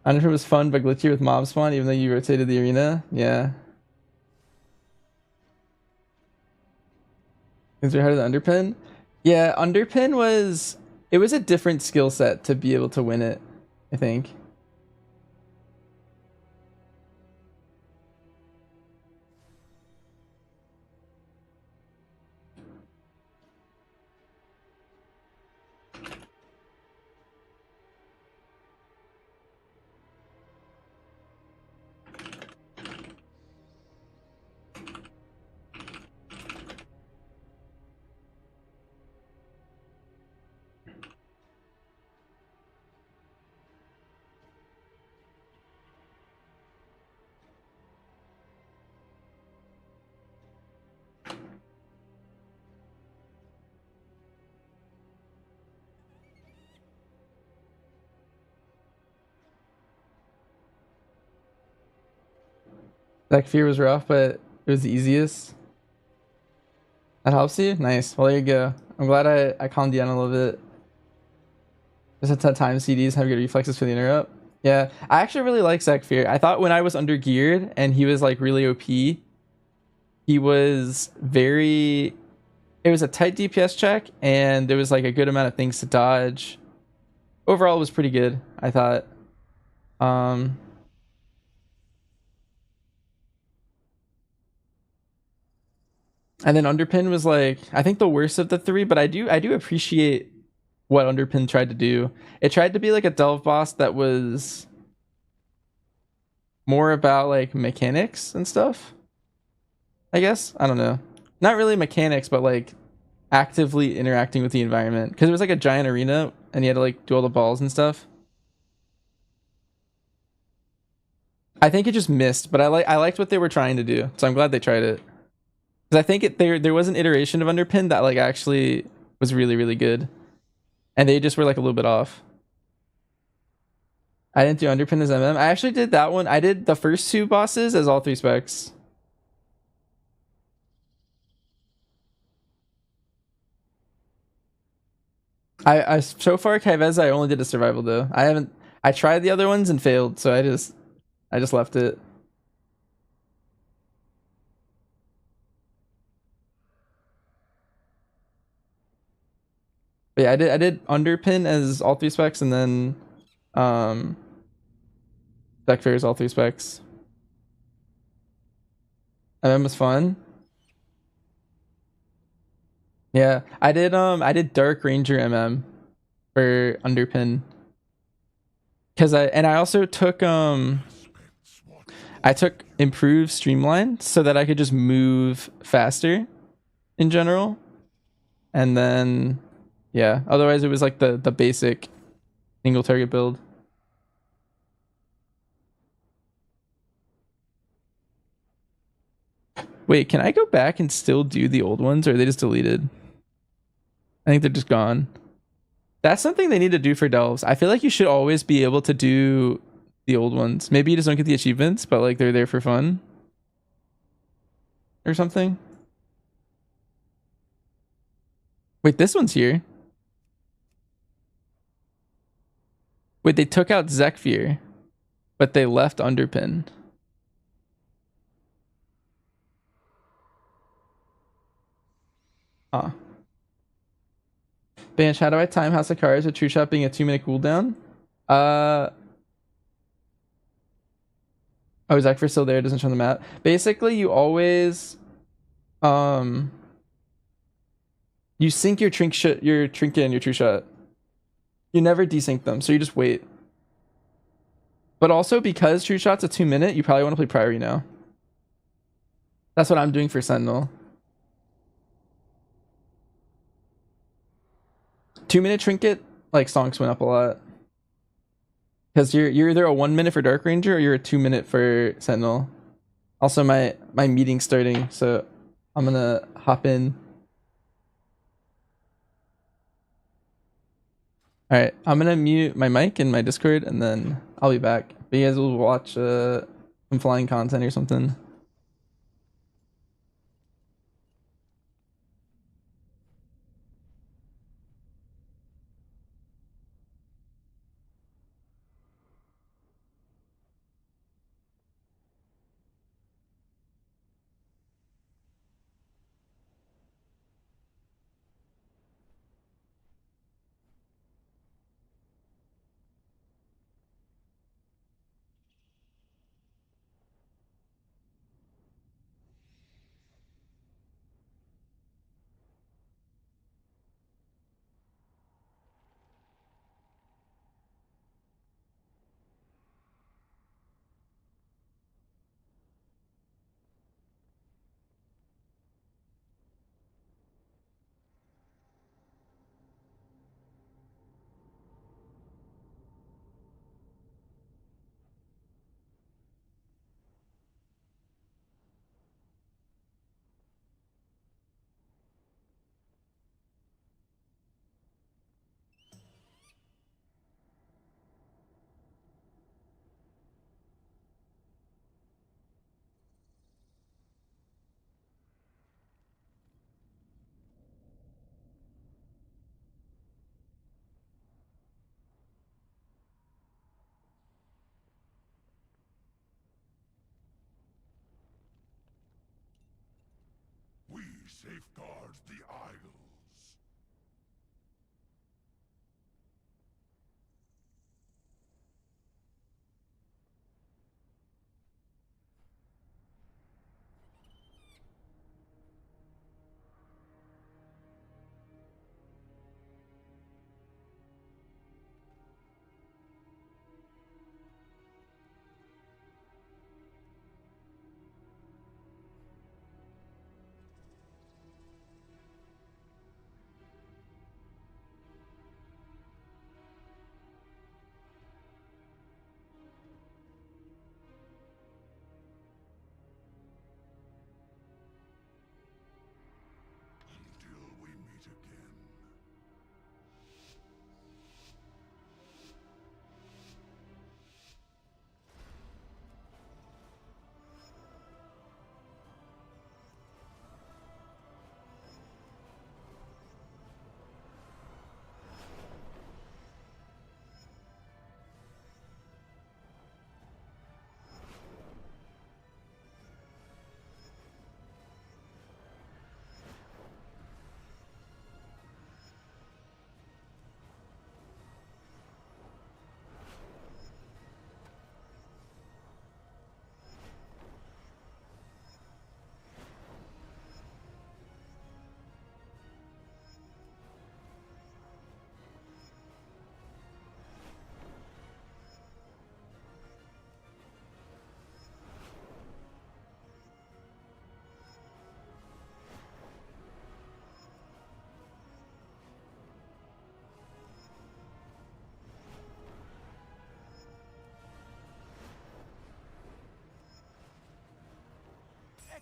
I don't know if it was fun but glitchy with mob spawn even though you rotated the arena. Yeah. Things are harder than underpin. Yeah, underpin was a different skill set to be able to win it, I think. That fear was rough, but it was the easiest. That helps you? Nice. Well, there you go. I'm glad I calmed you down a little bit. Just had to time CDs, have good reflexes for the interrupt. Yeah, I actually really like Zach Fear. I thought when I was under geared and he was like really OP, he was very... It was a tight DPS check and there was like a good amount of things to dodge. Overall, it was pretty good, I thought. And then Underpin was like, I think the worst of the three, but I do appreciate what Underpin tried to do. It tried to be like a delve boss that was more about like mechanics and stuff. I guess. I don't know. Not really mechanics, but like actively interacting with the environment. Because it was like a giant arena and you had to like do all the balls and stuff. I think it just missed, but I liked what they were trying to do. So I'm glad they tried it. Because I think there was an iteration of Underpin that like actually was really, really good. And they just were like a little bit off. I didn't do Underpin as MM. I actually did that one. I did the first two bosses as all three specs. I so far Kaiveza I only did a survival though. I tried the other ones and failed, so I just left it. But yeah, I did Underpin as all three specs and then Spec Fair is all three specs. MM was fun. Yeah, I did Dark Ranger MM for Underpin. Cause I also took I took improved streamline so that I could just move faster in general. And then yeah, otherwise it was like the basic single target build. Wait, can I go back and still do the old ones or are they just deleted? I think they're just gone. That's something they need to do for delves. I feel like you should always be able to do the old ones. Maybe you just don't get the achievements, but like they're there for fun or something. Wait, this one's here. Wait, they took out Zekfir, but they left Underpin. Huh. Banch, how do I time House of Cards with True Shot being a 2-minute cooldown? Oh, is Zekfir still there? It doesn't show on the map. Basically, you always you sync your trinket and your True Shot. You never desync them, so you just wait. But also because True Shot's a 2-minute, you probably want to play Priory now. That's what I'm doing for Sentinel. 2-minute Trinket, like stonks went up a lot. Because you're either a 1-minute for Dark Ranger or you're a 2-minute for Sentinel. Also my meeting's starting, so I'm gonna hop in. Alright, I'm gonna mute my mic and my Discord and then I'll be back. But you guys will watch some flying content or something.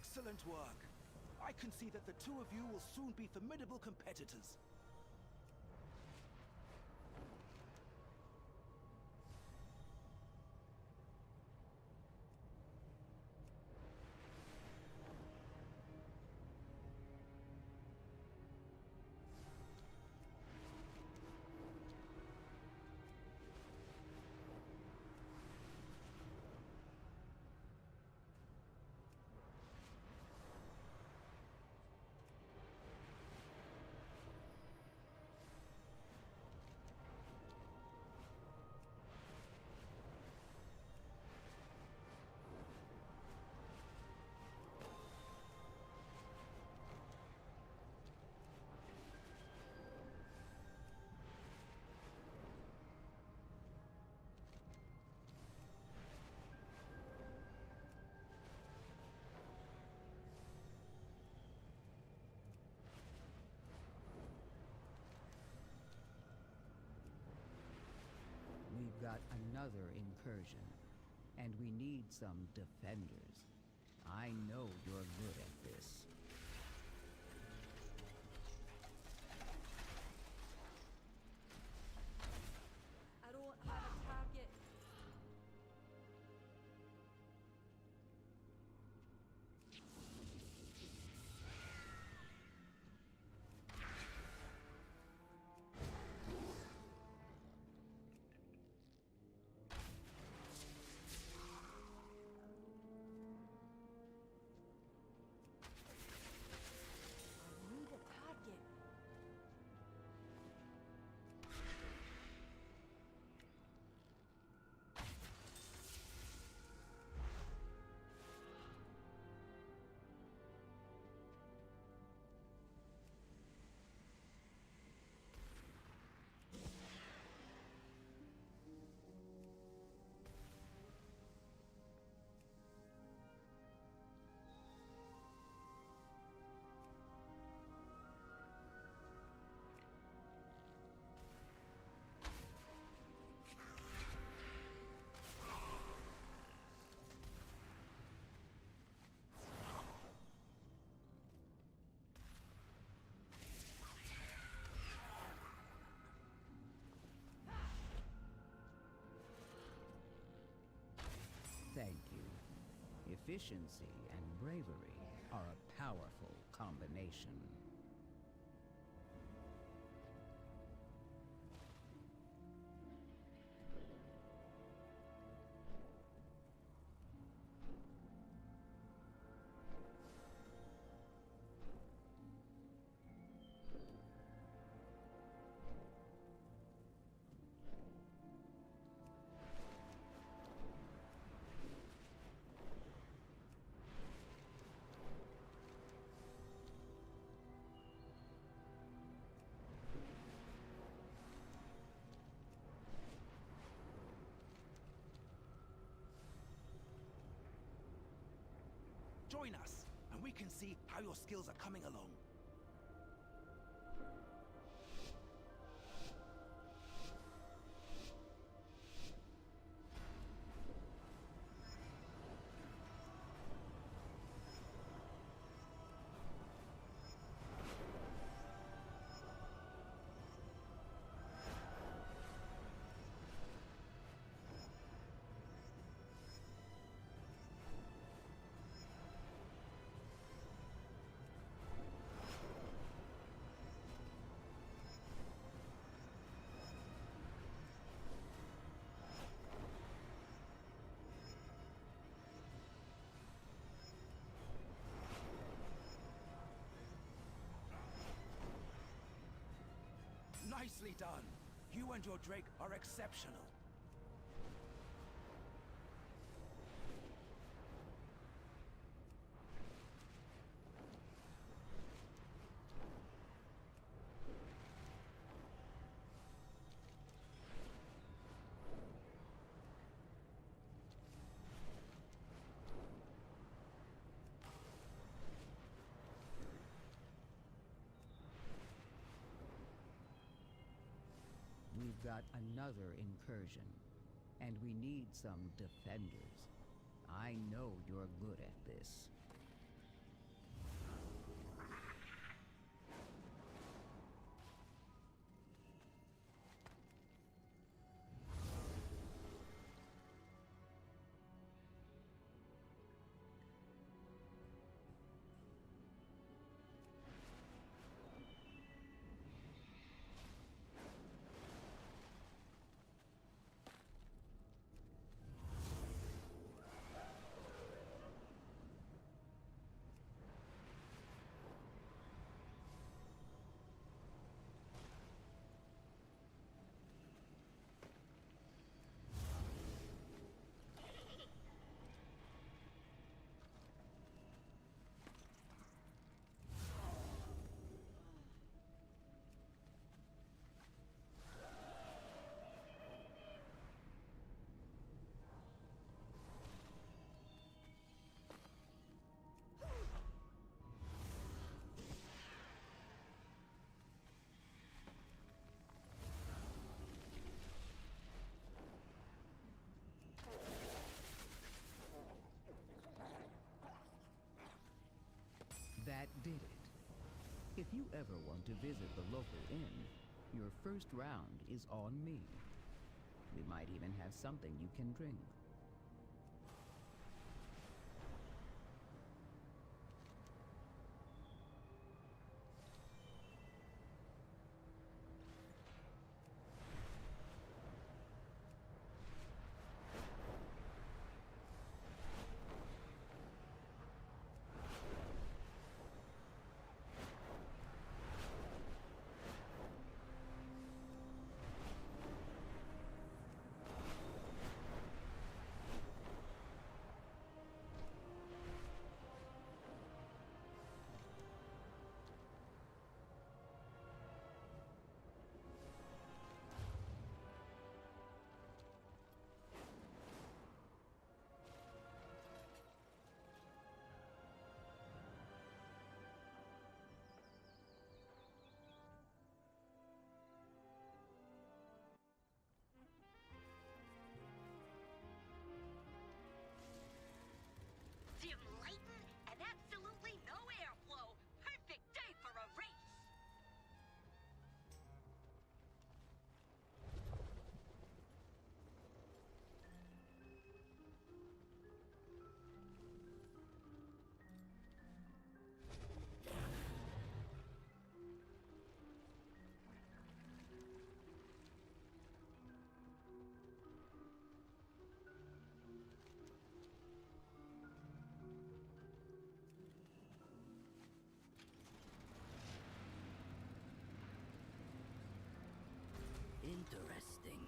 Excellent work. I can see that the two of you will soon be formidable competitors. We've got another incursion, and we need some defenders. I know you're good at this. I don't have a target. I need a target. Thank you. Efficiency and bravery are a powerful combination. Join us, and we can see how your skills are coming along. Nicely done. You and your Drake are exceptional. We've got another incursion, and we need some defenders. I know you're good at this. did it. If you ever want to visit the local inn, your first round is on me. We might even have something you can drink. Dim lighting and absolutely no airflow. Perfect day for a race. Interesting.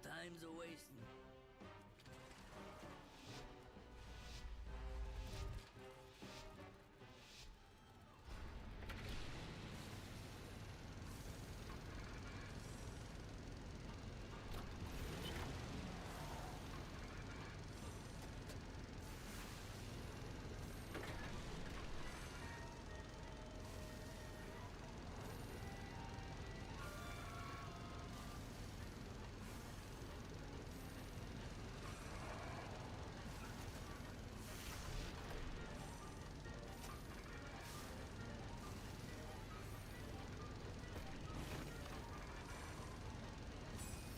Time's a wasting.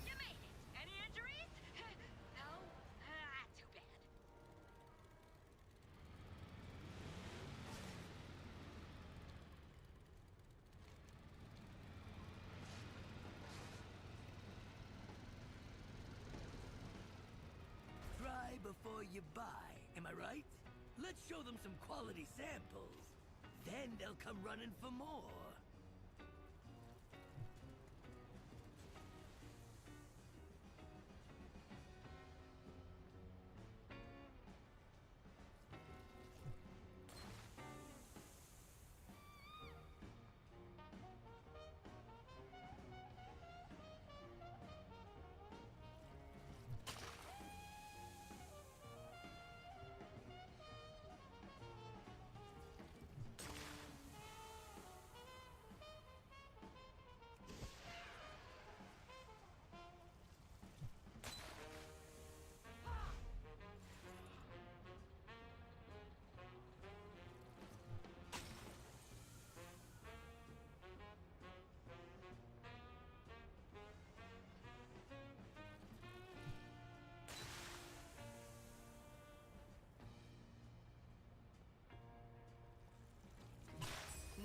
You made it. Any injuries? No? Ah, too bad. Try before you buy, am I right? Let's show them some quality samples. Then they'll come running for more.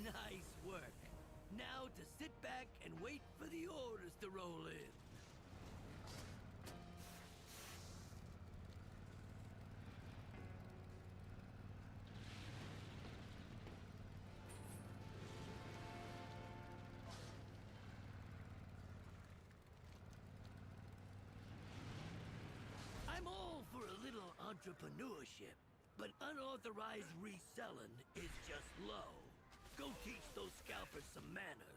Nice work. Now to sit back and wait for the orders to roll in. I'm all for a little entrepreneurship, but unauthorized reselling is just low. Go teach those scalpers some manners.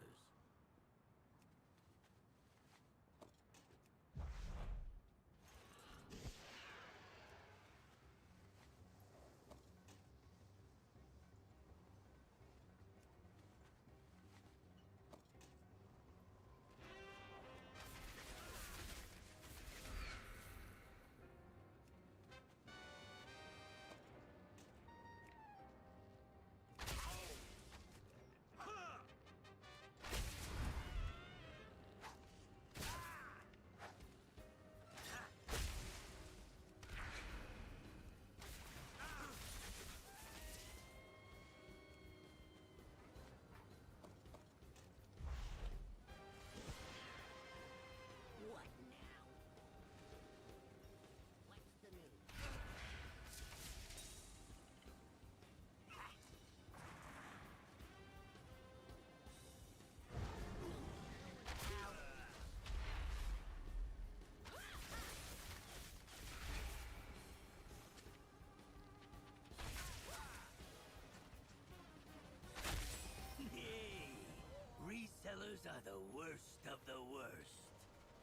are the worst of the worst.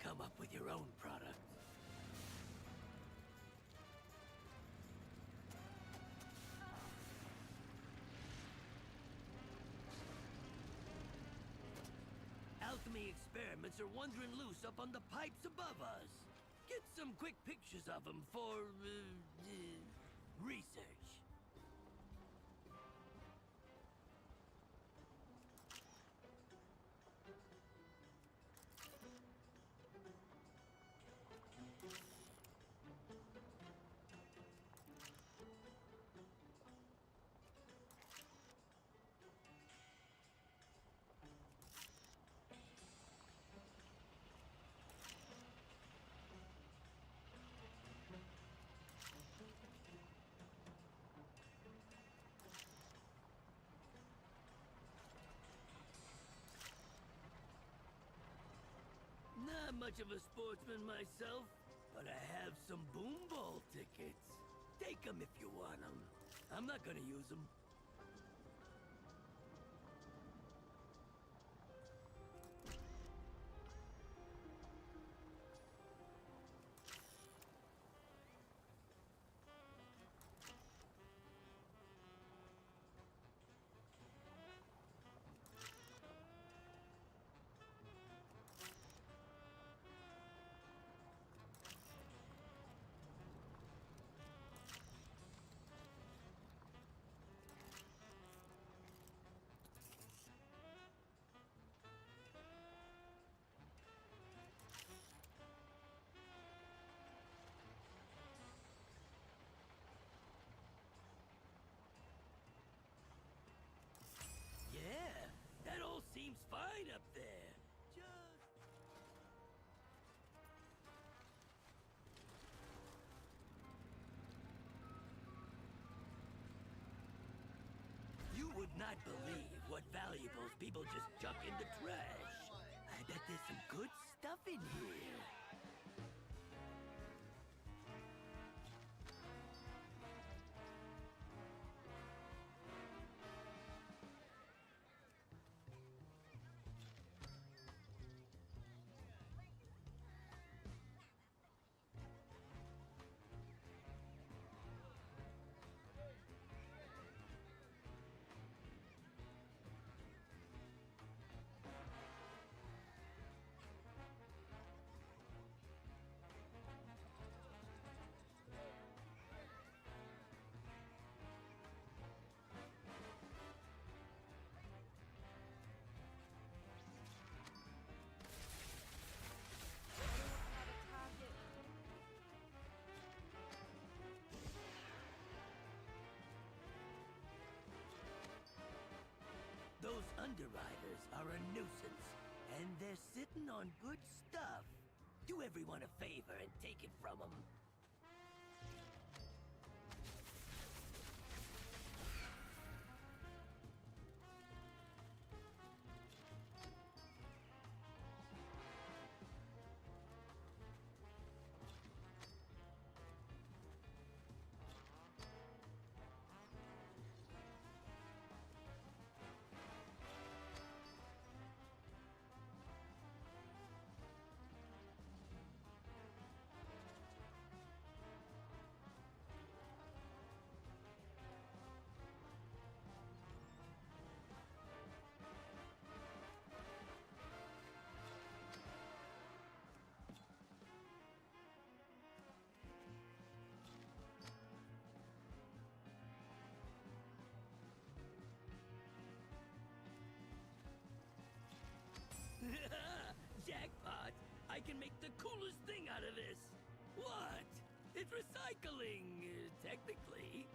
Come up with your own product. Alchemy experiments are wandering loose up on the pipes above us. Get some quick pictures of them for, research. Not much of a sportsman myself, but I have some boom ball tickets. Take them if you want them. I'm not gonna use them. Yeah, that all seems fine up there. Just... You would not believe what valuables people just chuck in the trash. I bet there's some good stuff in here. Those underwriters are a nuisance, and they're sitting on good stuff. Do everyone a favor and take it from them. Jackpot! I can make the coolest thing out of this! What? It's recycling, technically.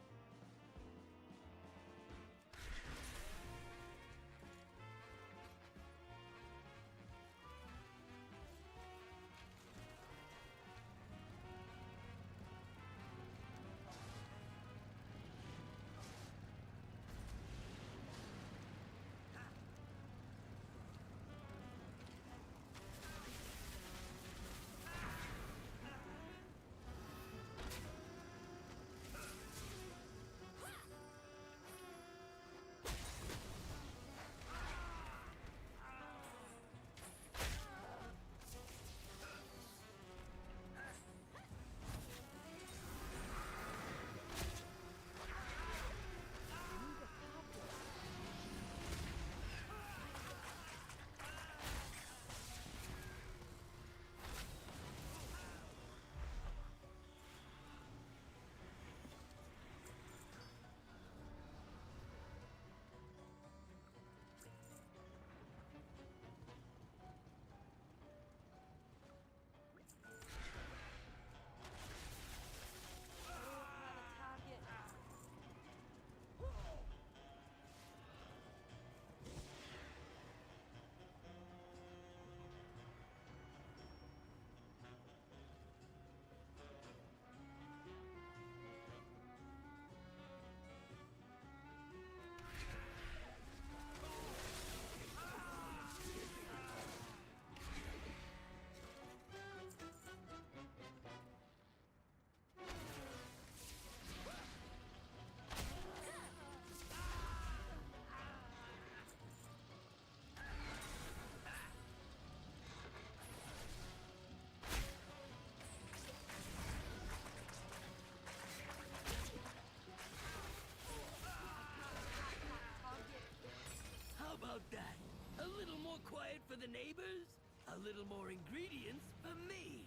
the neighbors, a little more ingredients for me.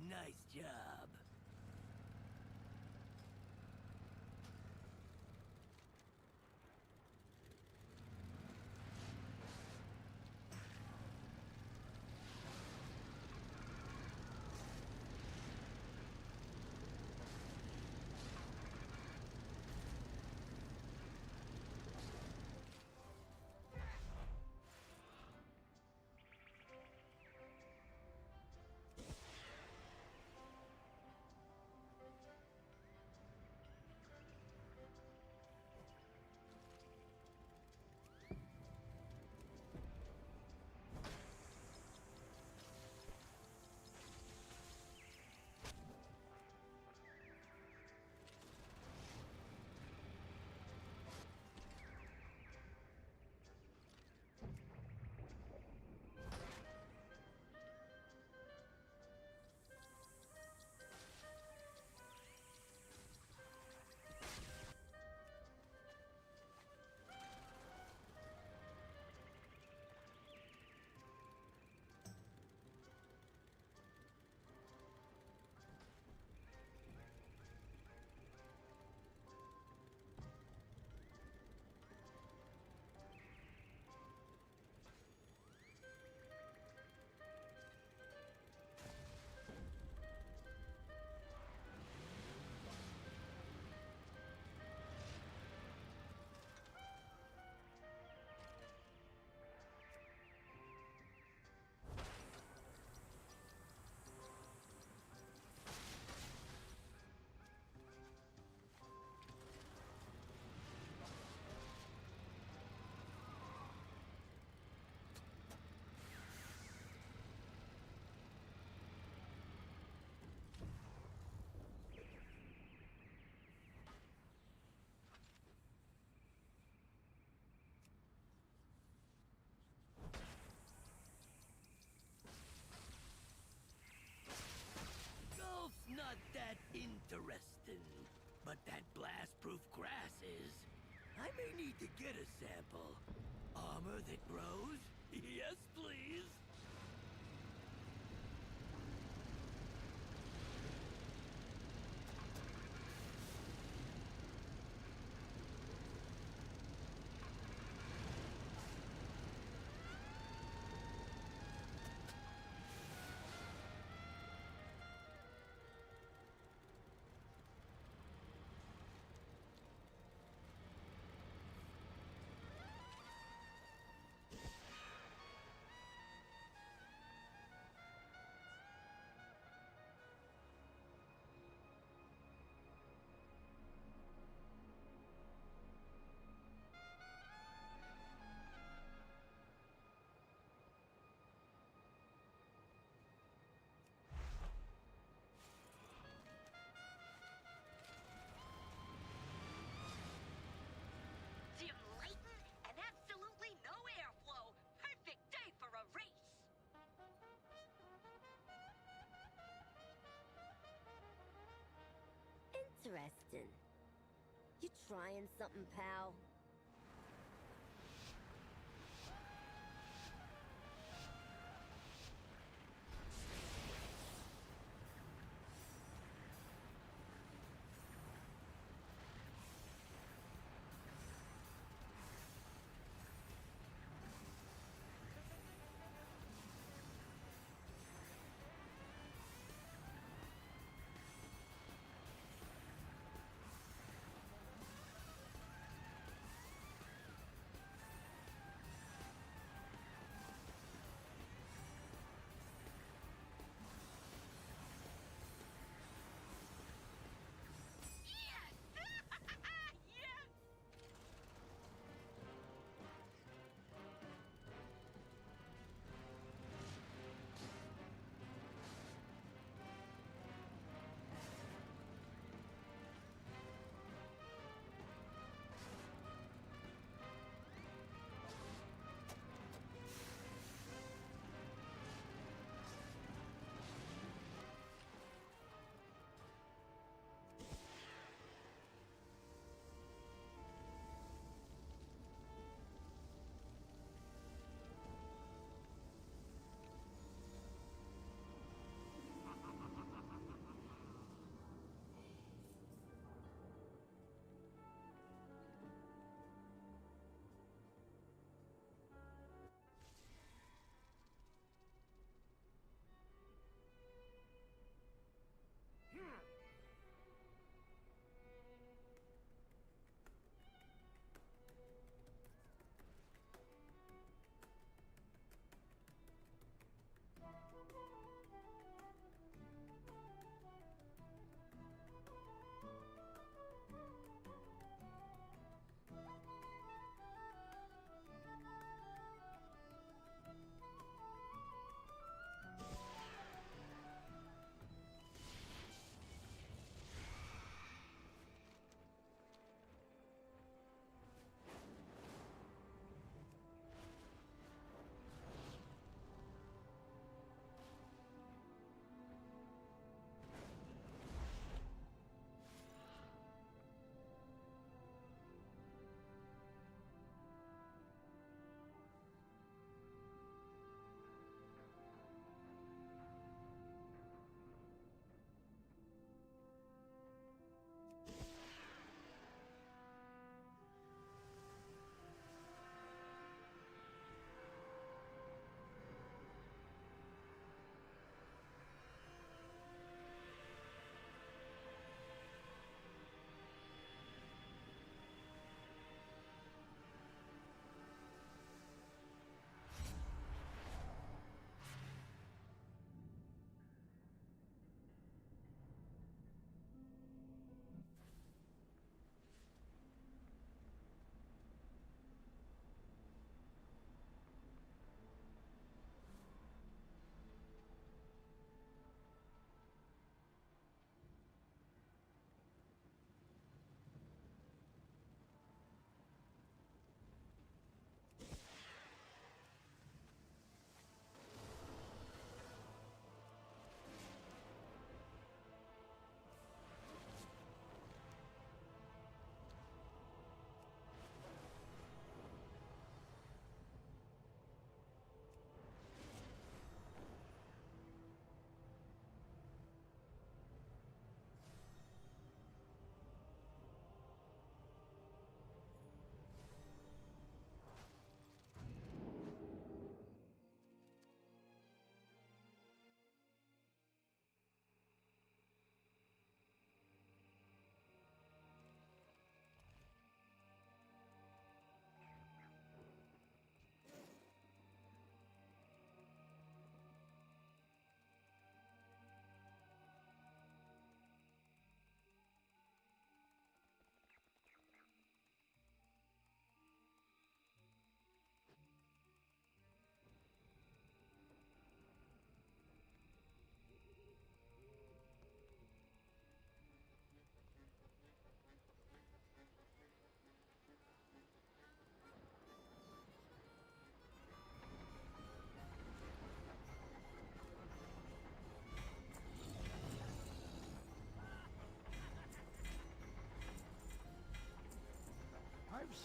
Nice job. Not that interesting, but that blast-proof grass is. I may need to get a sample. Armor that grows? Yes, please. Interesting. You trying something, pal?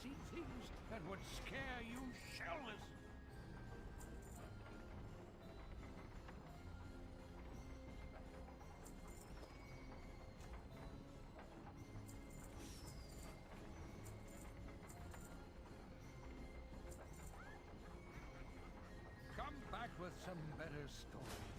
see things that would scare you shellers. Come back with some better stories.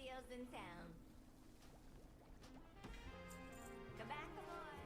deals in town. Tobacco boy.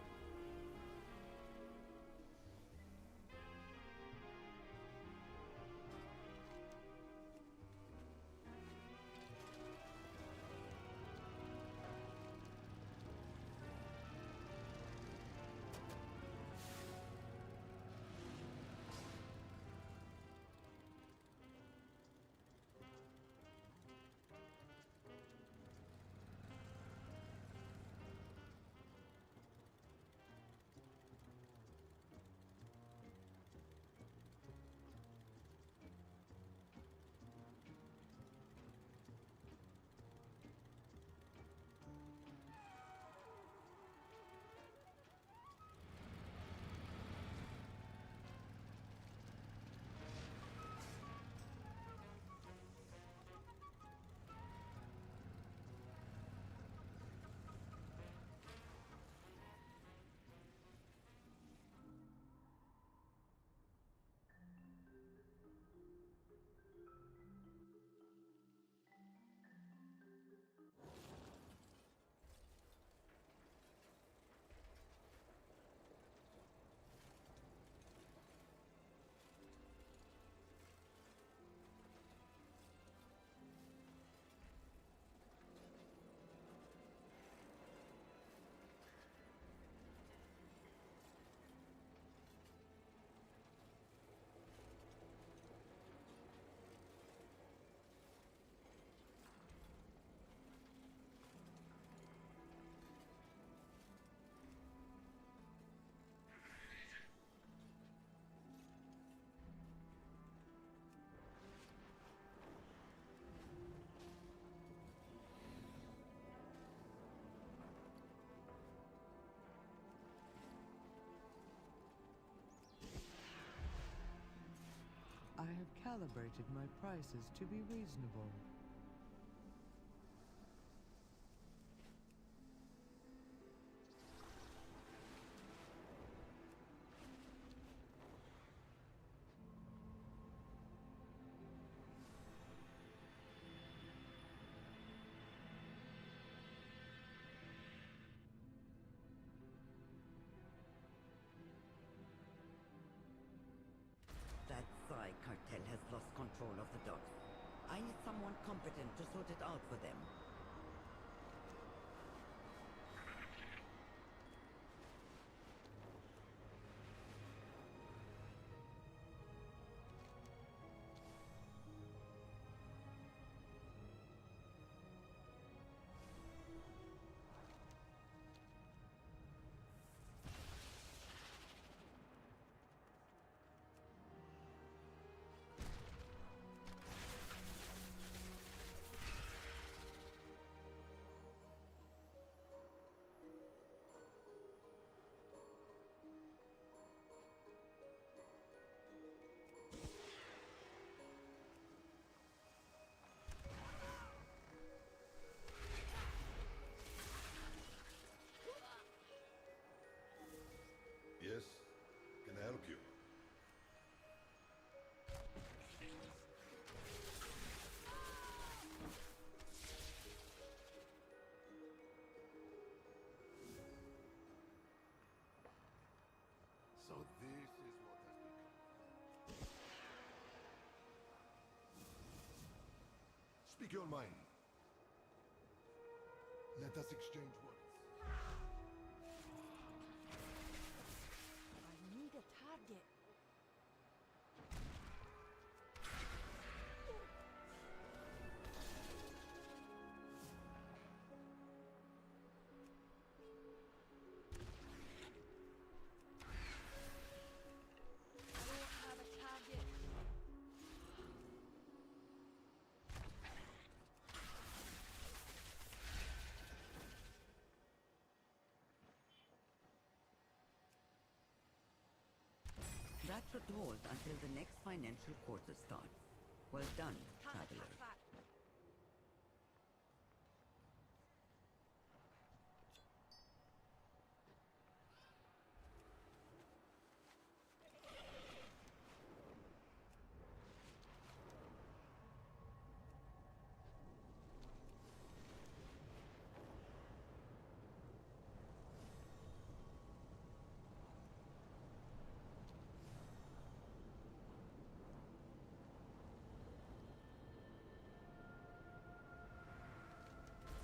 calibrated my prices to be reasonable. That Psy cartel has lost control of the docks. I need someone competent to sort it out for them. Yes, can I help you? So this is what has become. Speak your mind. Let us exchange words. I need a target. I don't have a target. That should hold until the next financial quarter starts. Well done, traveler.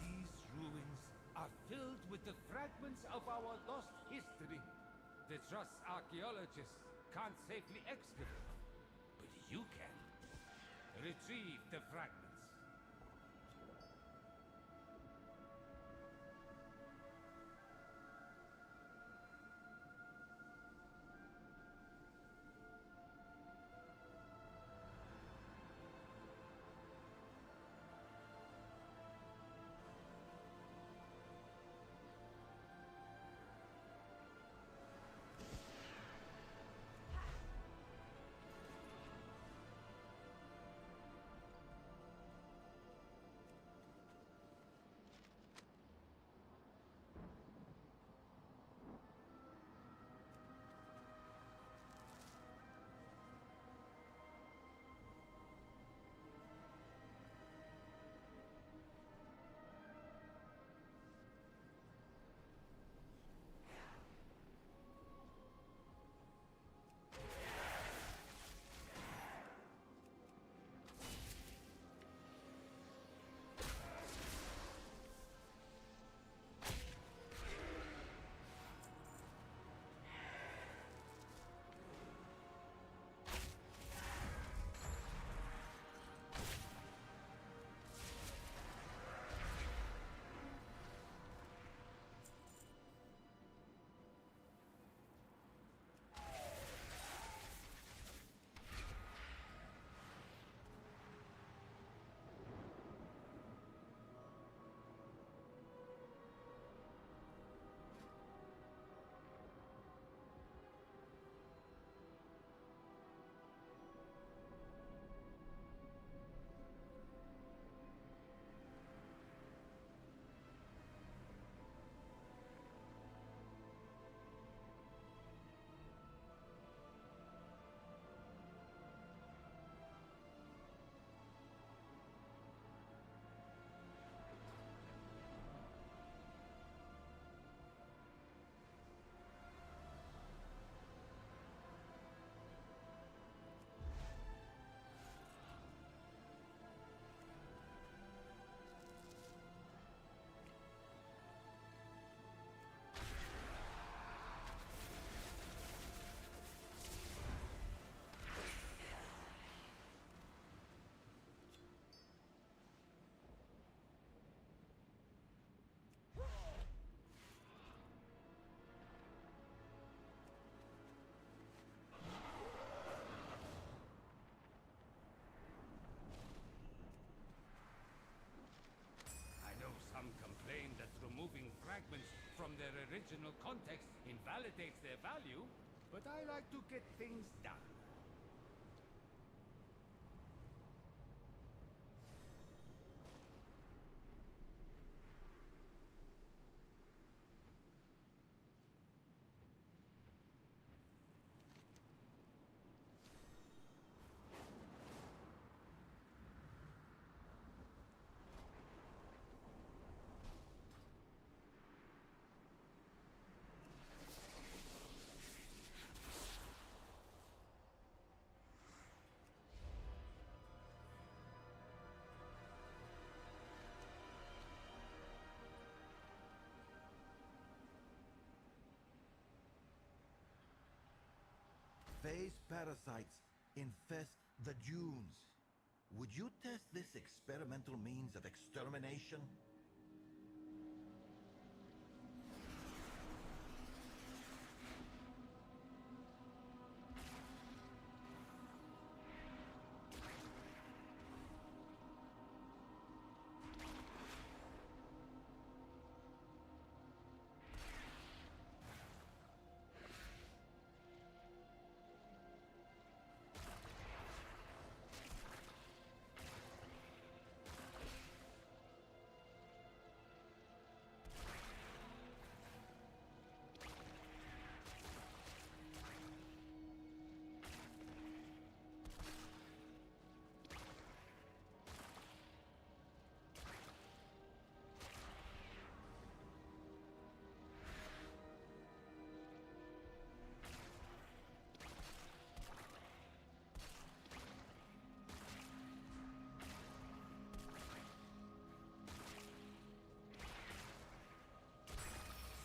These ruins are filled with the fragments of our lost history. The Trust's archaeologists can't safely excavate, but you can. Retrieve the fragments. original context invalidates their value, but I like to get things done. Phase parasites infest the dunes. Would you test this experimental means of extermination?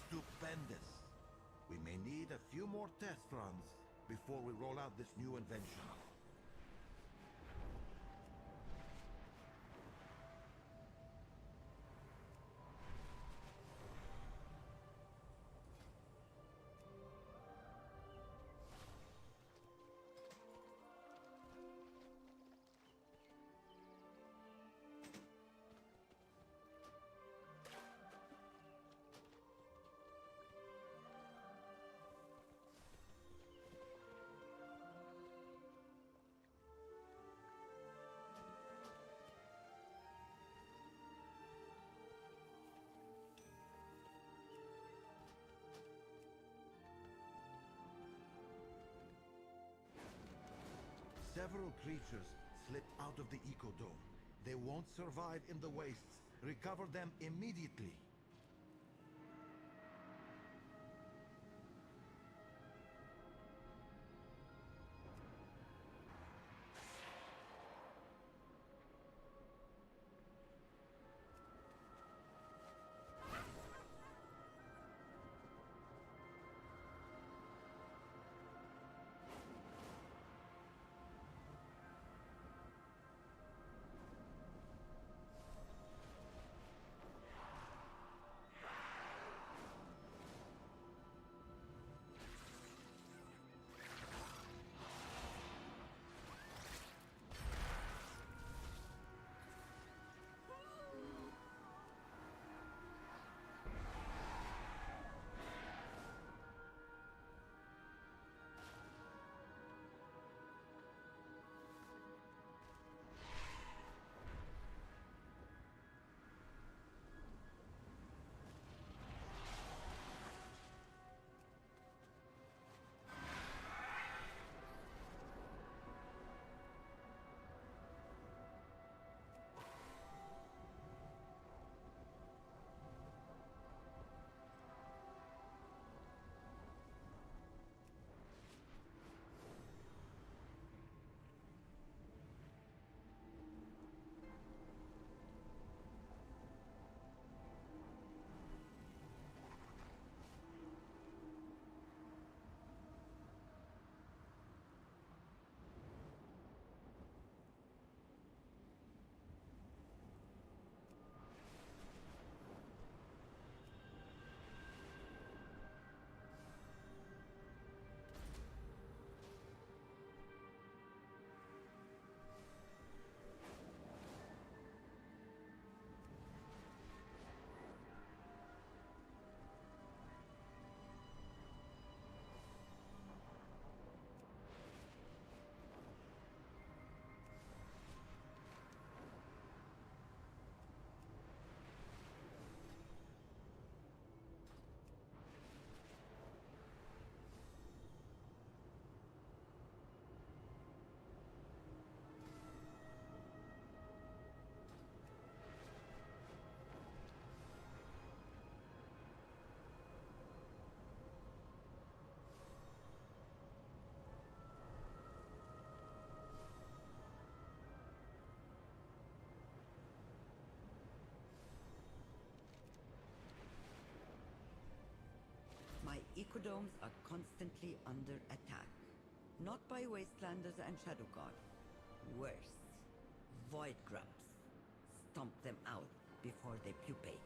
Stupendous. We may need a few more test runs before we roll out this new invention. Several creatures slip out of the ecodome. They won't survive in the wastes. Recover them immediately. ecodomes are constantly under attack. Not by Wastelanders and Shadow God. Worse. Void grubs. Stomp them out before they pupate.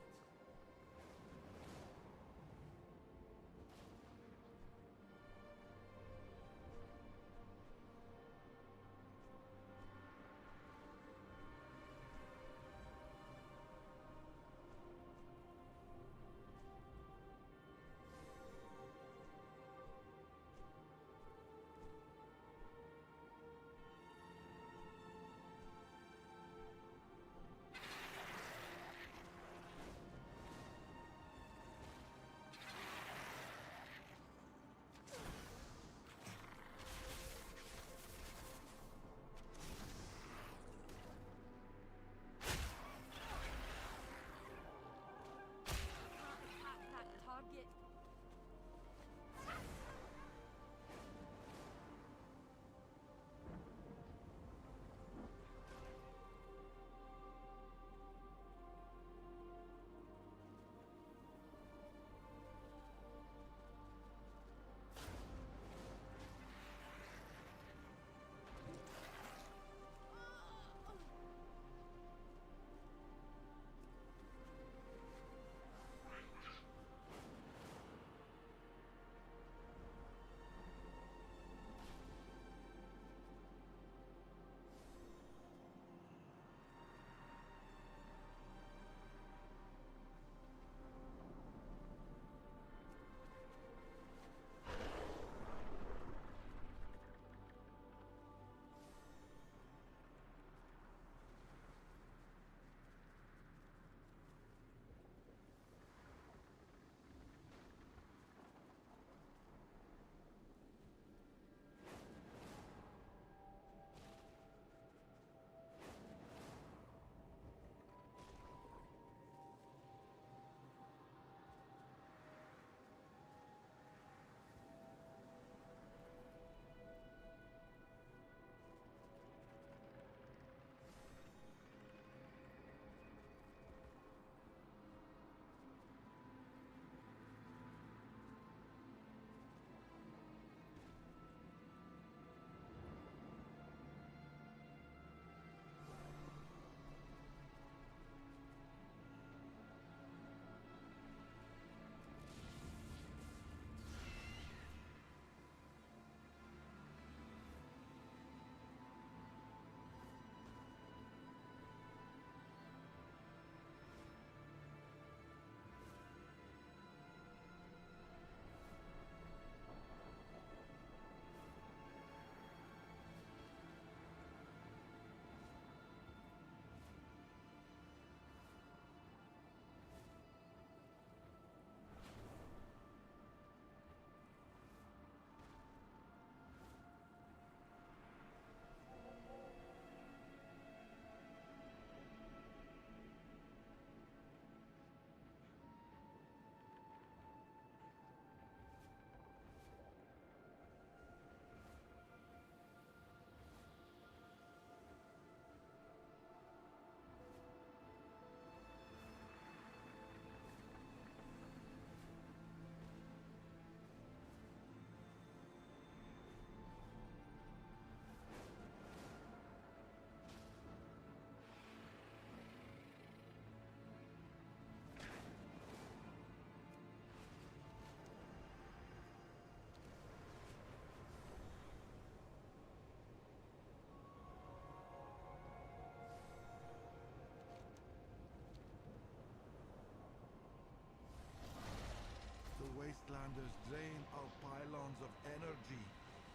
Wastelanders drain our pylons of energy.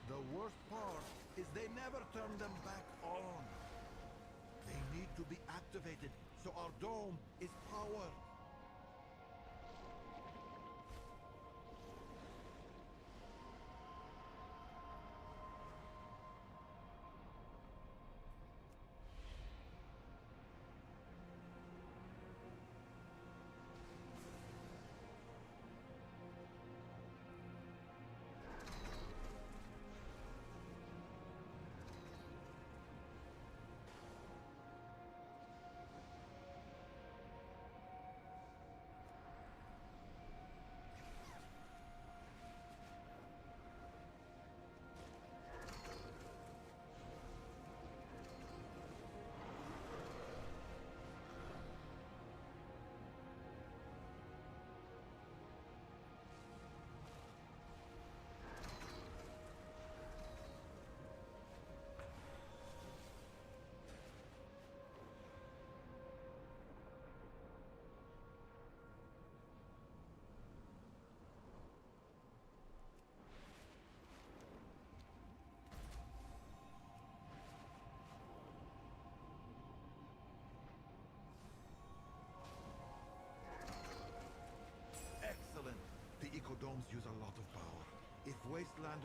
The worst part is they never turn them back on. They need to be activated so our dome is powered.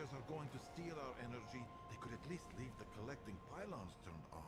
attackers are going to steal our energy, they could at least leave the collecting pylons turned on.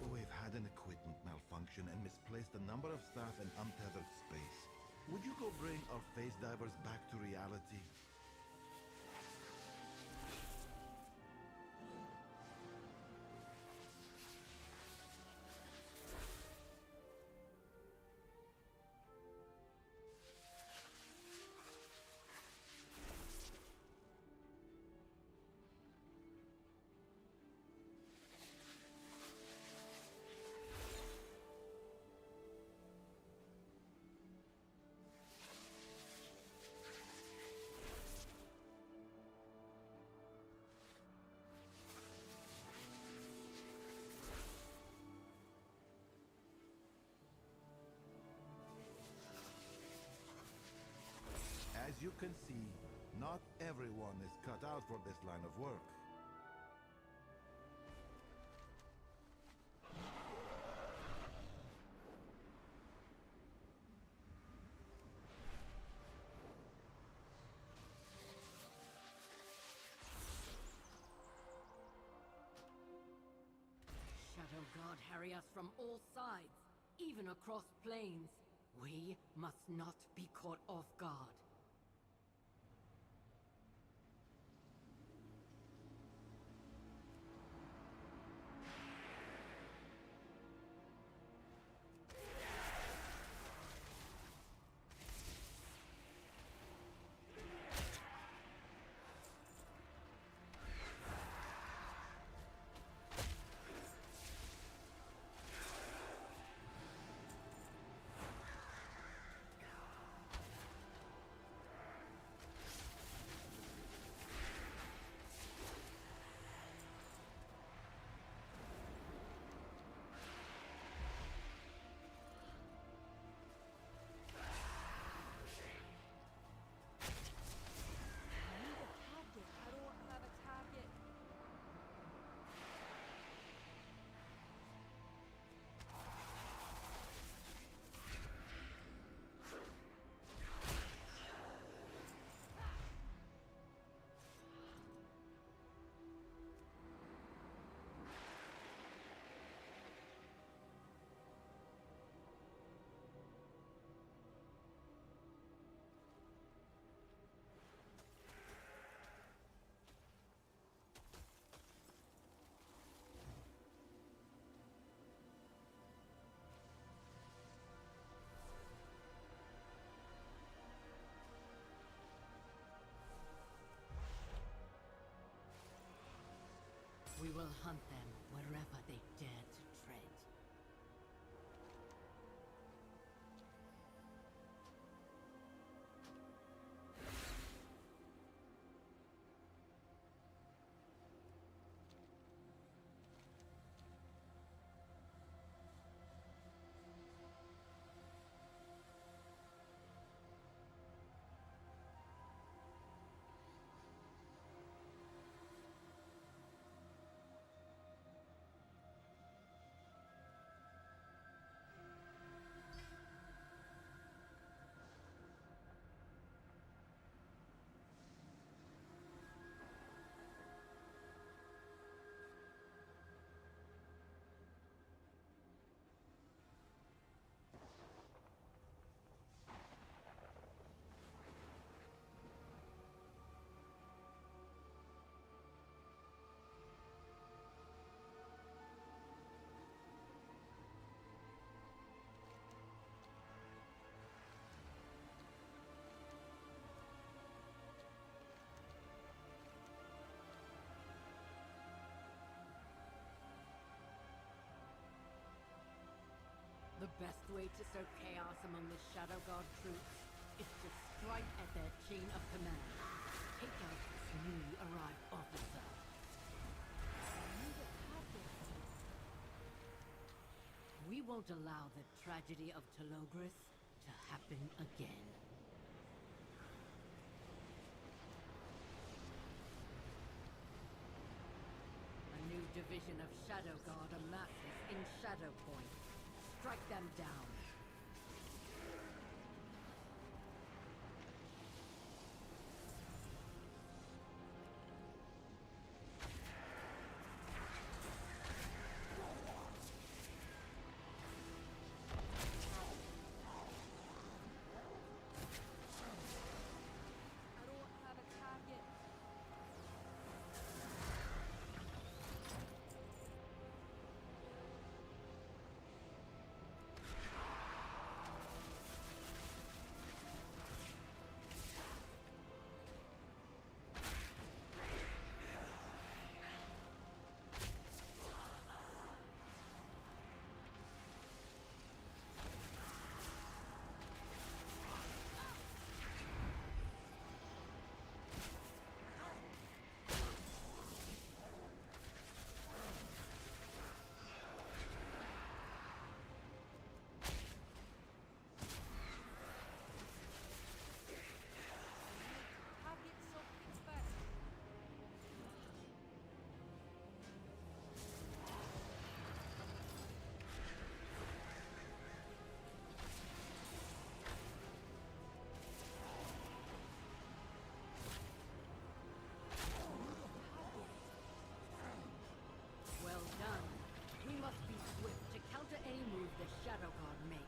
We've had an equipment malfunction and misplaced a number of staff in untethered space. Would you go bring our phase divers back to reality? As you can see, not everyone is cut out for this line of work. Shadow God harry us from all sides, even across planes. We must not be caught off guard. best way to sow chaos among the Shadow Guard troops is to strike at their chain of command. Take out this newly arrived officer. We won't allow the tragedy of Telogris to happen again. A new division of Shadow Guard amasses in Shadow Point. Strike them down. The Shadow Guard makes.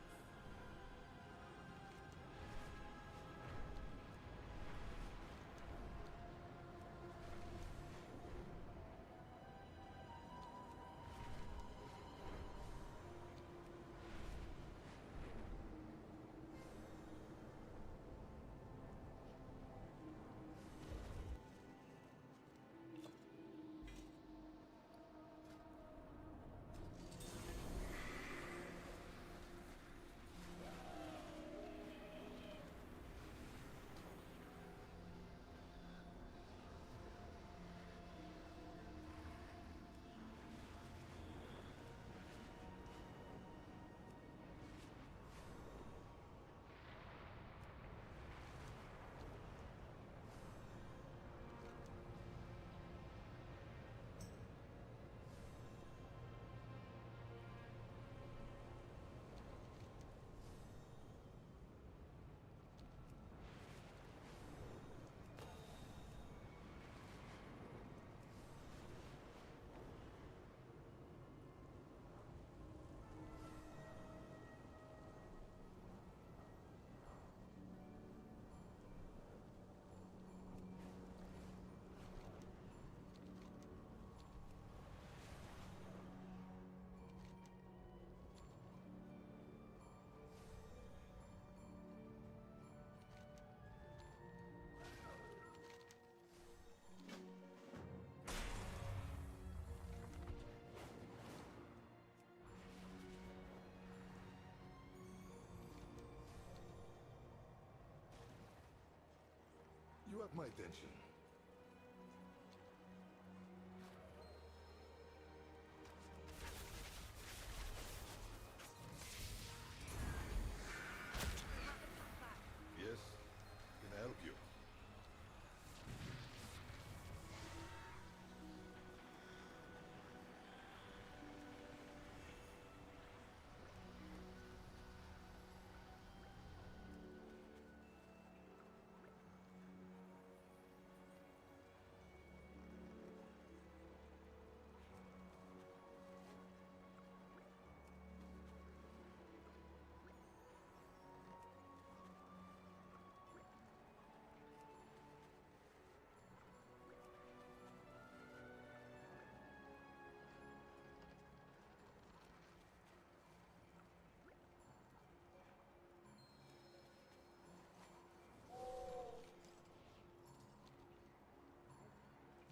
You have my attention. Yes, can I help you?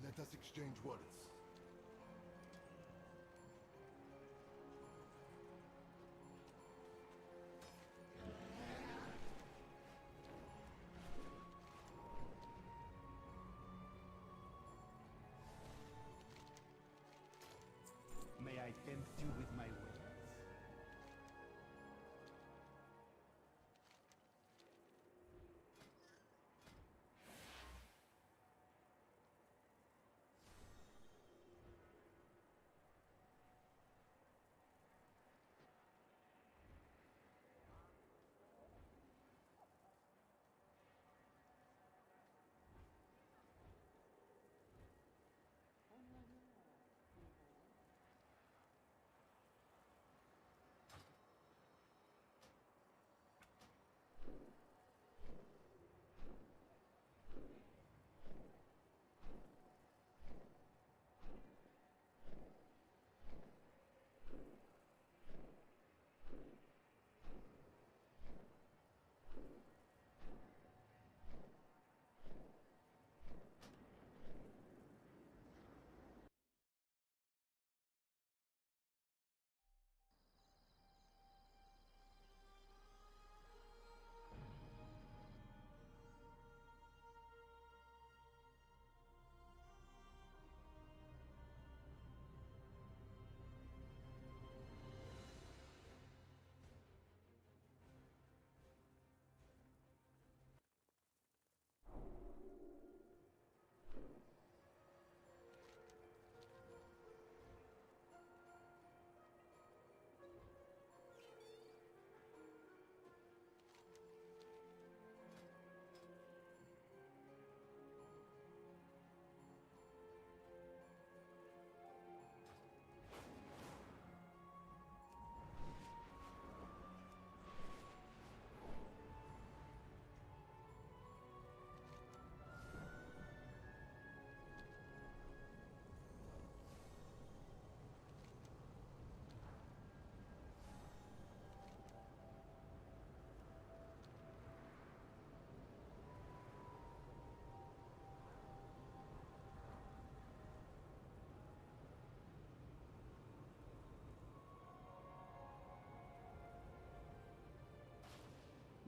Let us exchange words.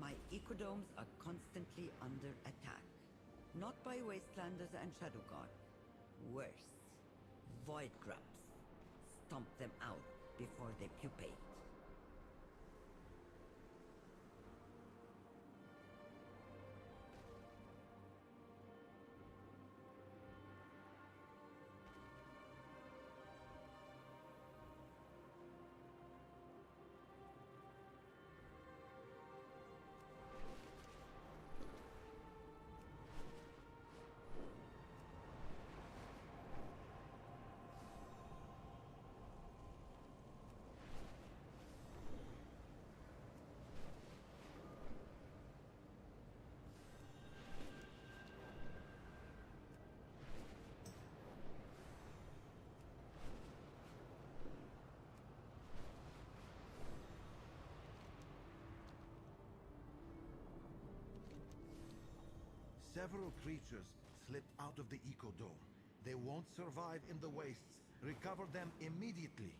My ecodomes are constantly under attack. Not by Wastelanders and Shadow God. Worse. Void grubs. Stomp them out before they pupate. Several creatures slipped out of the ecodome. They won't survive in the wastes. Recover them immediately.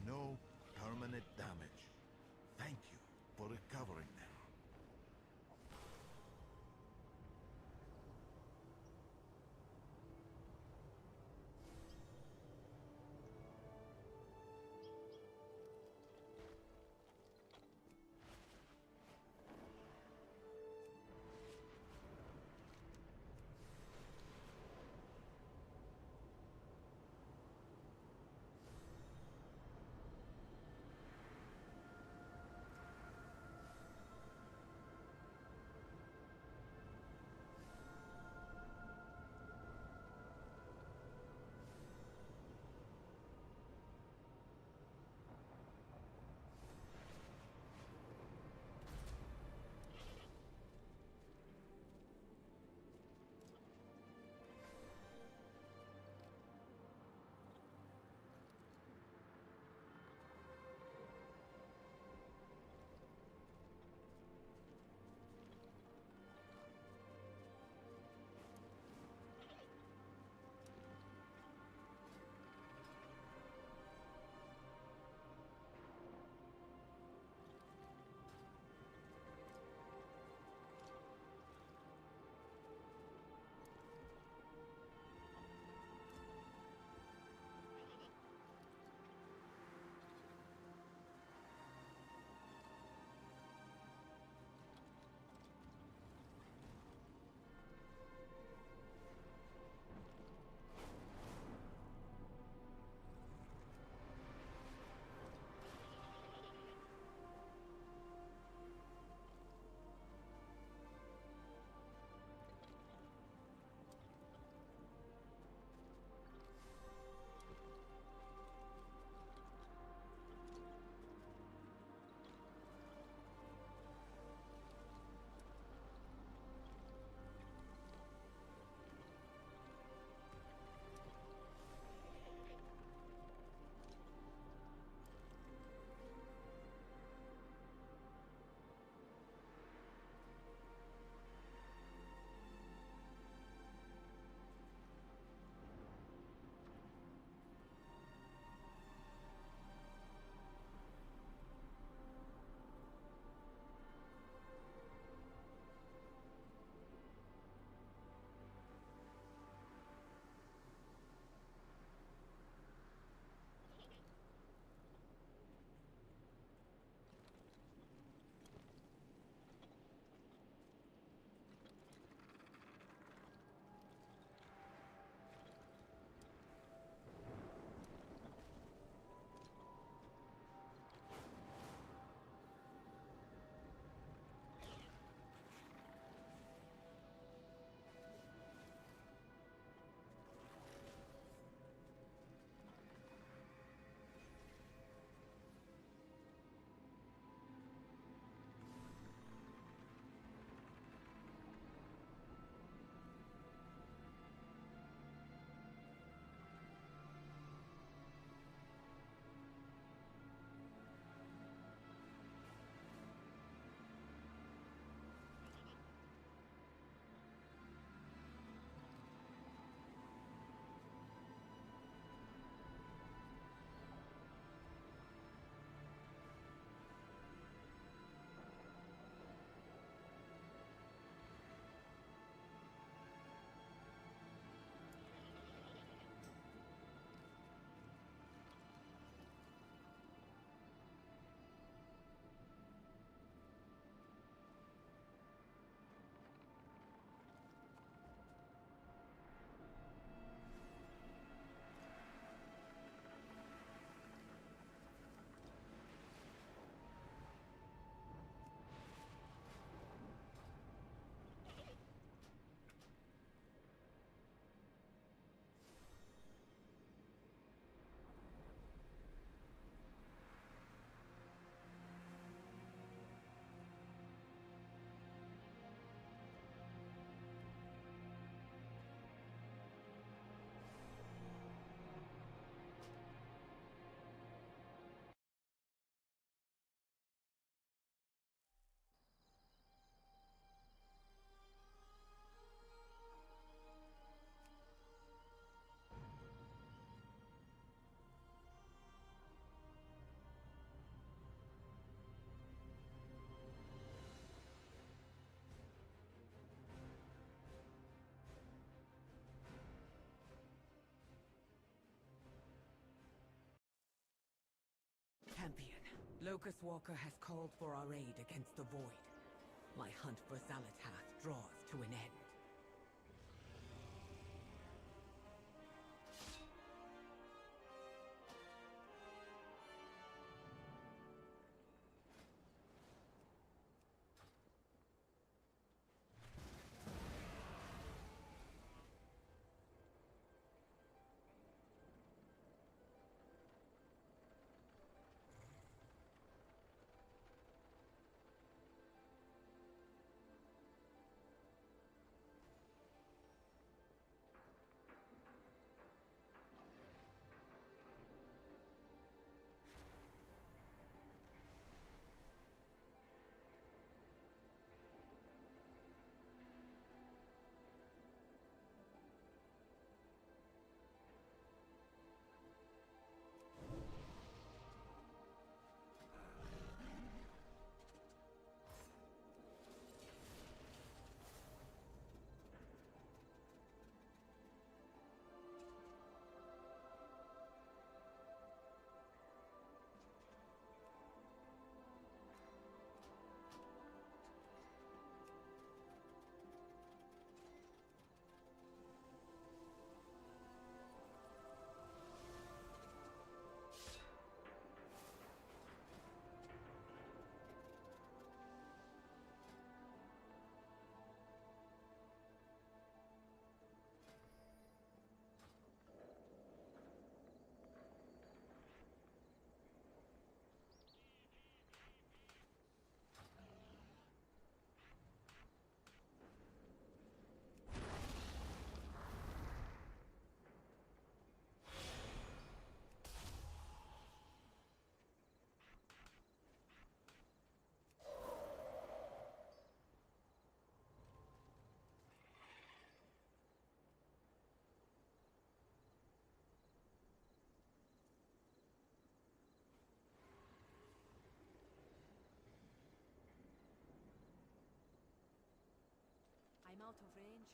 no permanent damage. Thank you for recovering them. champion. Locust Walker has called for our aid against the Void. My hunt for Zalatath draws to an end. I'm out of range.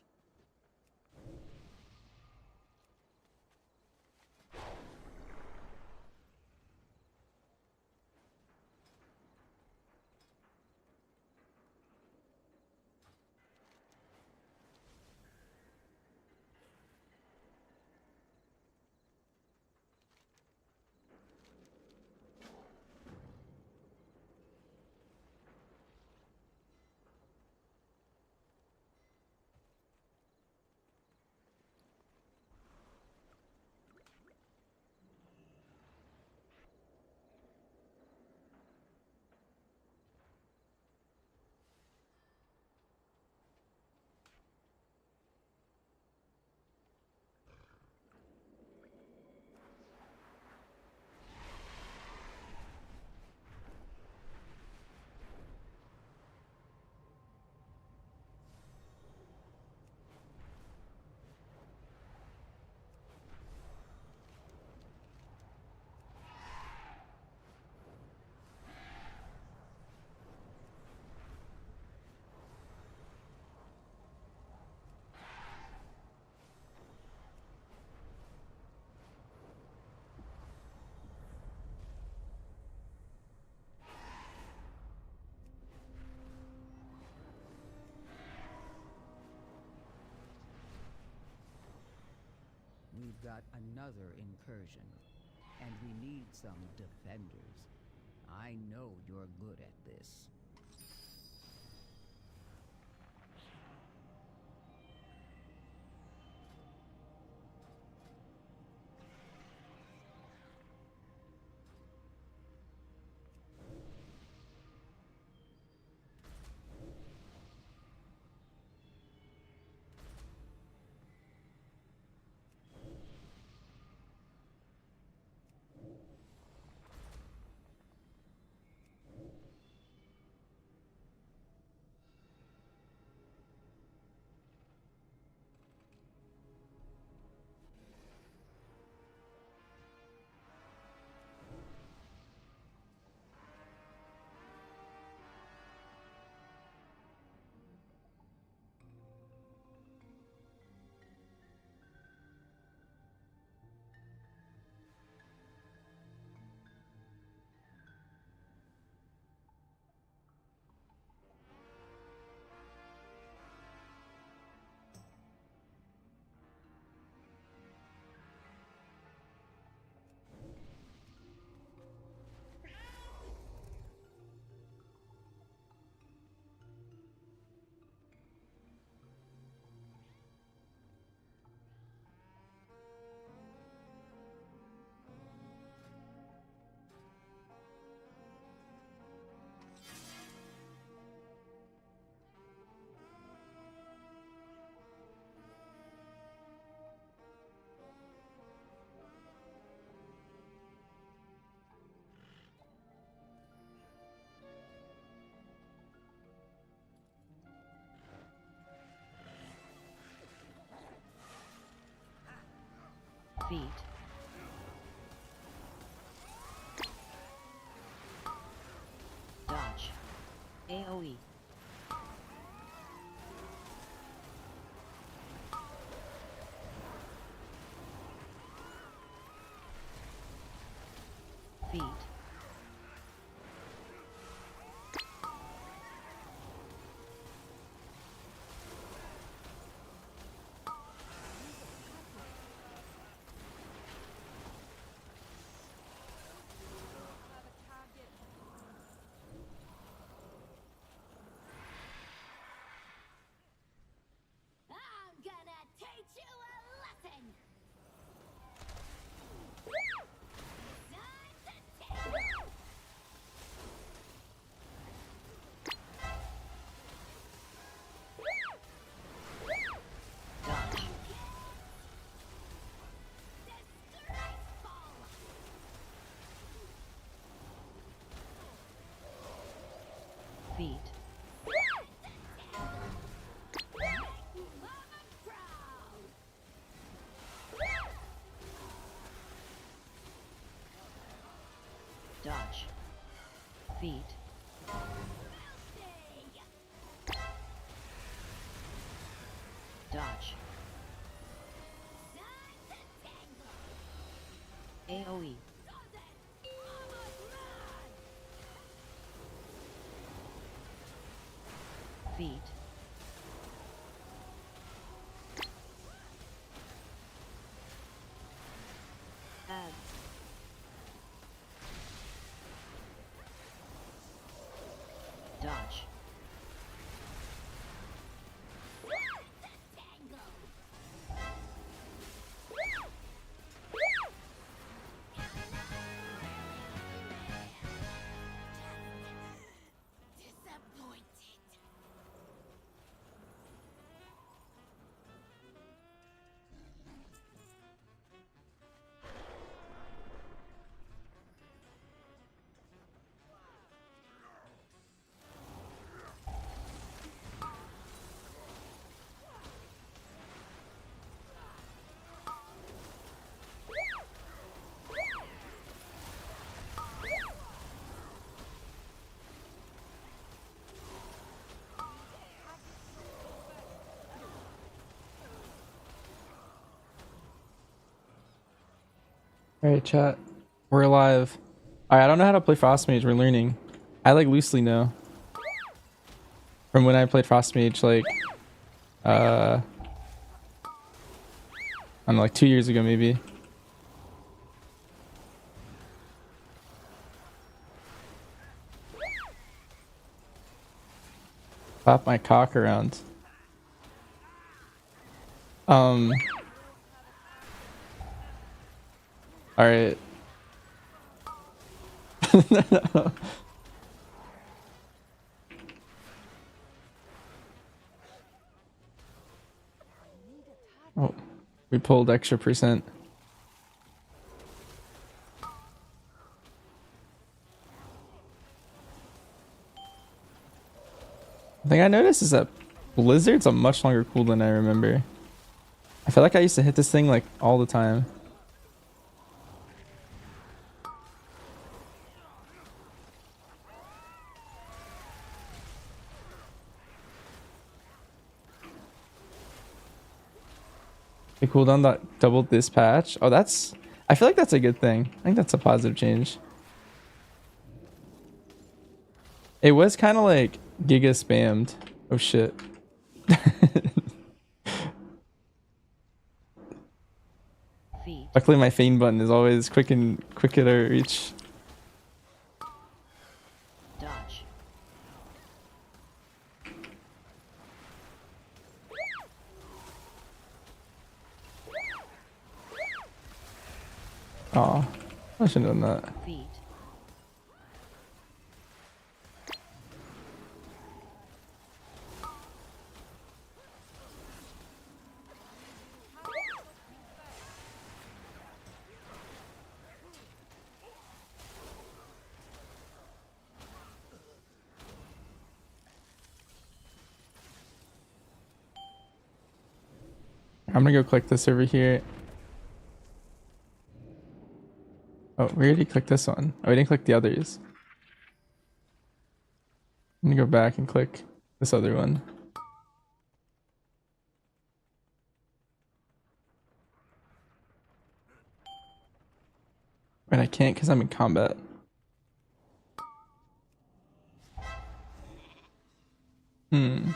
We've got another incursion, and we need some defenders. I know you're good at this. Feet. Dodge. AoE. Feet. I'm gonna teach you a lesson! Time to tangle! Dodge. Feet. Dodge. Feet. Dodge. AoE. Feet. Ads. Dodge. Disappointed. Alright, chat. We're alive. Alright, I don't know how to play Frost Mage. We're learning. I like loosely know. From when I played Frost Mage, like, I don't know, like 2 years ago, maybe. Flap my cock around. Alright. Oh, we pulled extra %. The thing I noticed is that Blizzard's a much longer cooldown than I remember. I feel like I used to hit this thing like all the time. The cooldown that doubled this patch. Oh, that's... I feel like that's a good thing. I think that's a positive change. It was kind of like giga spammed. Oh shit. Luckily my feign button is always quick at our reach. Dodge. Aw, I should have done that. Feet. I'm gonna go click this over here. Oh, we already clicked this one. Oh, we didn't click the others. I'm gonna go back and click this other one. Wait, I can't because I'm in combat. Hmm.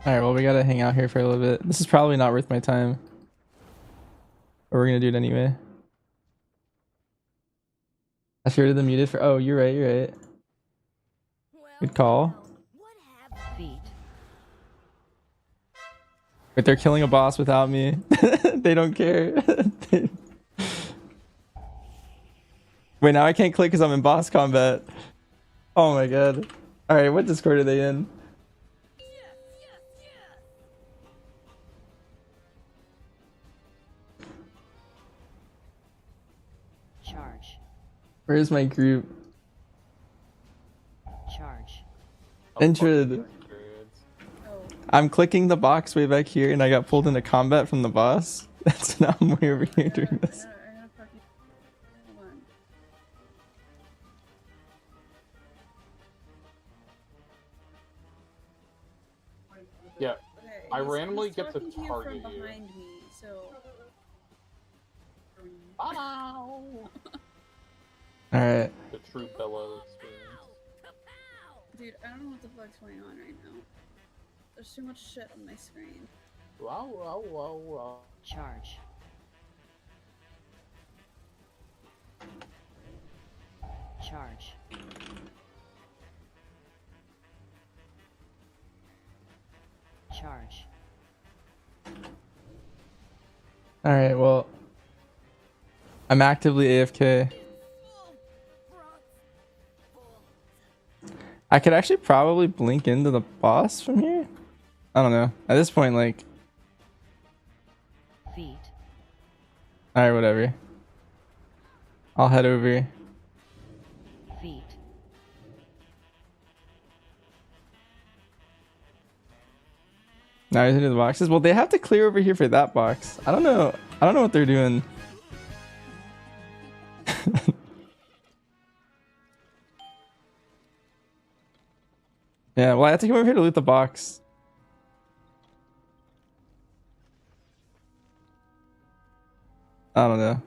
Alright, well, we gotta hang out here for a little bit. This is probably not worth my time. But we're gonna do it anyway. I sure did the muted for. Oh, you're right, you're right. Good call. Feet. Wait, they're killing a boss without me. They don't care. Wait, now I can't click because I'm in boss combat. Oh my god. Alright, what Discord are they in? Charge. Where's my group? Charge. Intrid. I'm clicking the box way back here and I got pulled into combat from the boss. That's now I'm way over here doing this. Yeah, Okay, I randomly get to talking to you target from you. behind me, so. Alright. The true Bella experience. Dude, I don't know what the fuck's going on right now. There's too much shit on my screen. Wow, wow, wow, wow. Charge. Charge. Charge. Alright, well. I'm actively AFK. I could actually probably blink into the boss from here. I don't know. At this point, like. Feet. Alright, whatever. I'll head over. Feet. Now he's into the boxes. Well, they have to clear over here for that box. I don't know. I don't know what they're doing. Yeah, well, I have to come over here to loot the box. I don't know.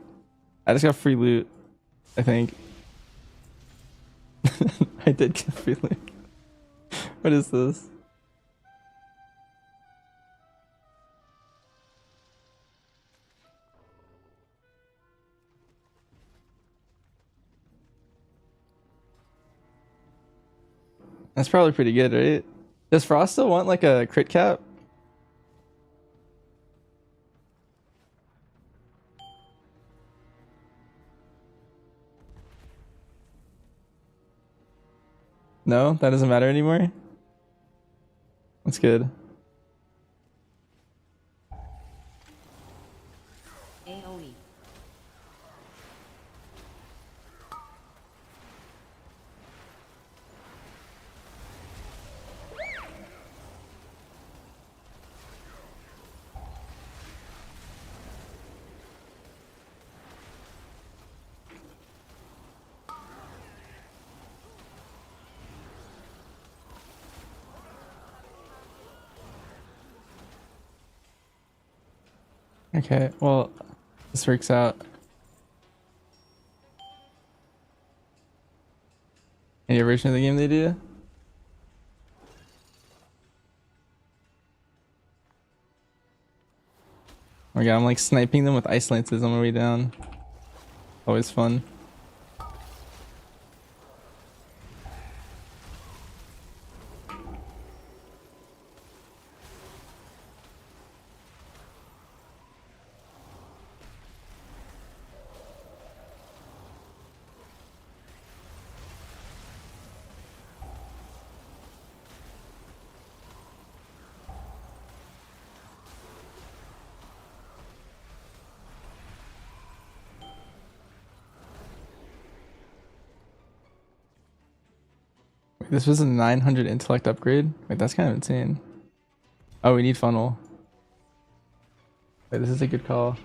I just got free loot, I think. I did get free loot. What is this? That's probably pretty good, right? Does Frost still want like a crit cap? No, that doesn't matter anymore. That's good. AoE. Okay, well, this works out. Any version of the game they do? Oh my god, I'm like sniping them with ice lances on my way down. Always fun. This was a 900 intellect upgrade. Wait, that's kind of insane. Oh, we need funnel. Wait, this is a good call.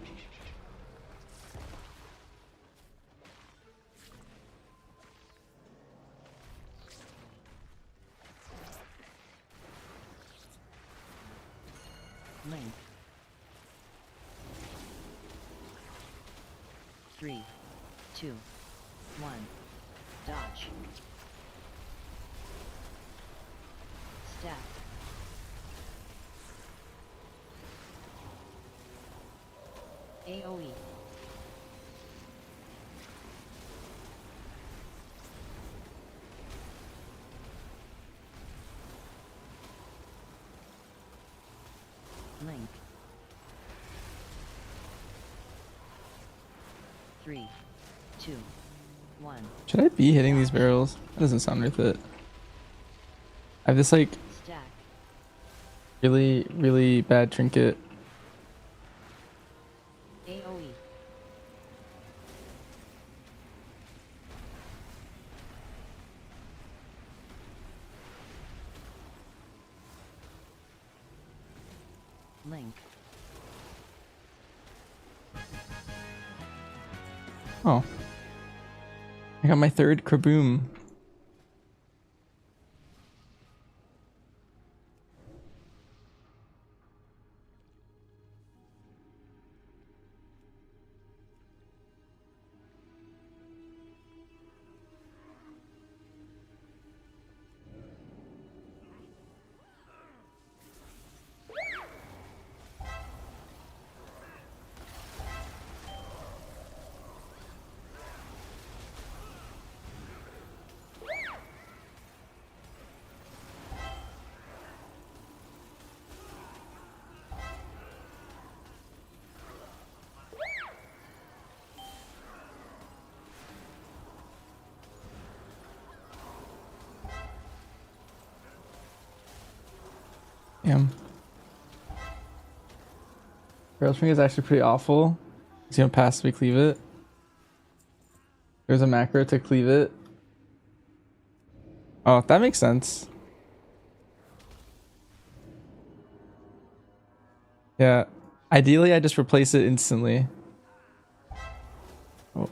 Link. 3, 2, 1. Dodge. Stack. AoE. Link. 3, 2, 1. Should I be hitting these barrels? That doesn't sound worth it. I have this like Stack. really bad trinket. AoE. Link. Oh. I got my third kraboom. Damn. Barrel string is actually pretty awful. So you don't passively cleave it. There's a macro to cleave it. Oh, that makes sense. Yeah. Ideally, I just replace it instantly. Oh.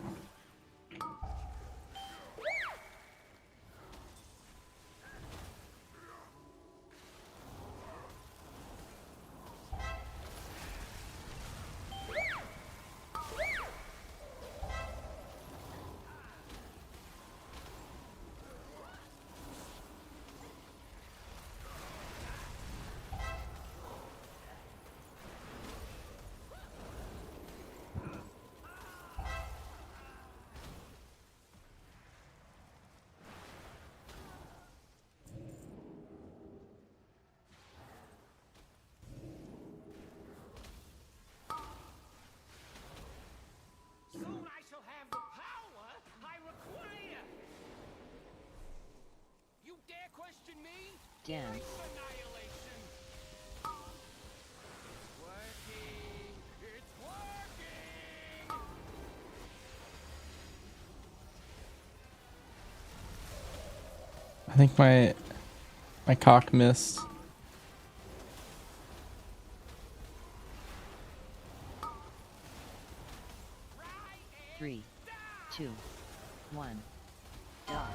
Soon I shall have the power I require. You dare question me? Dance. Annihilation. It's working. It's working. I think my cock missed. Three, 2, 1. Dot.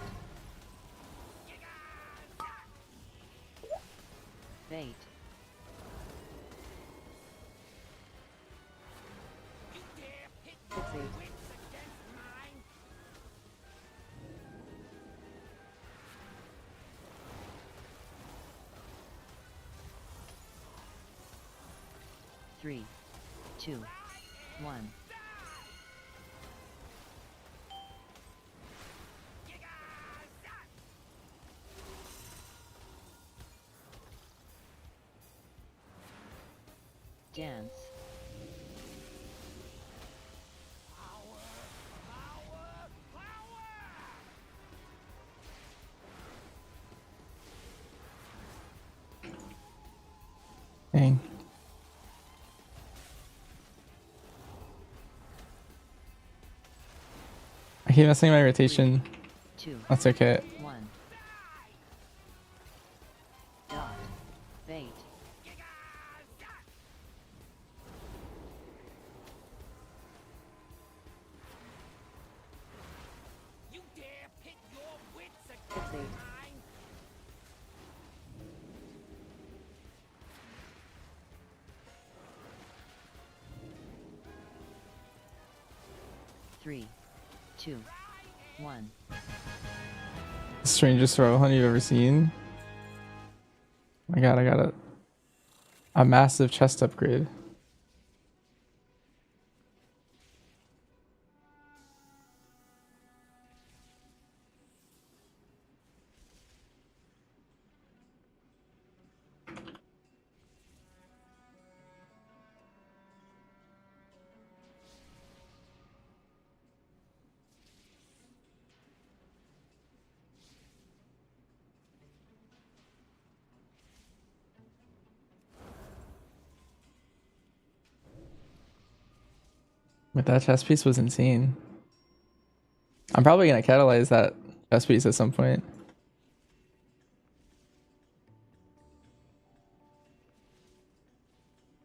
Bait. Fixate. Three, 2, 1. Dance. Dang. I keep messing my rotation. Two, That's okay. 1. 3, 2, 1. Strangest throw hunt you've ever seen. My god, I got a massive chest upgrade. But that chest piece was insane. I'm probably gonna catalyze that chest piece at some point.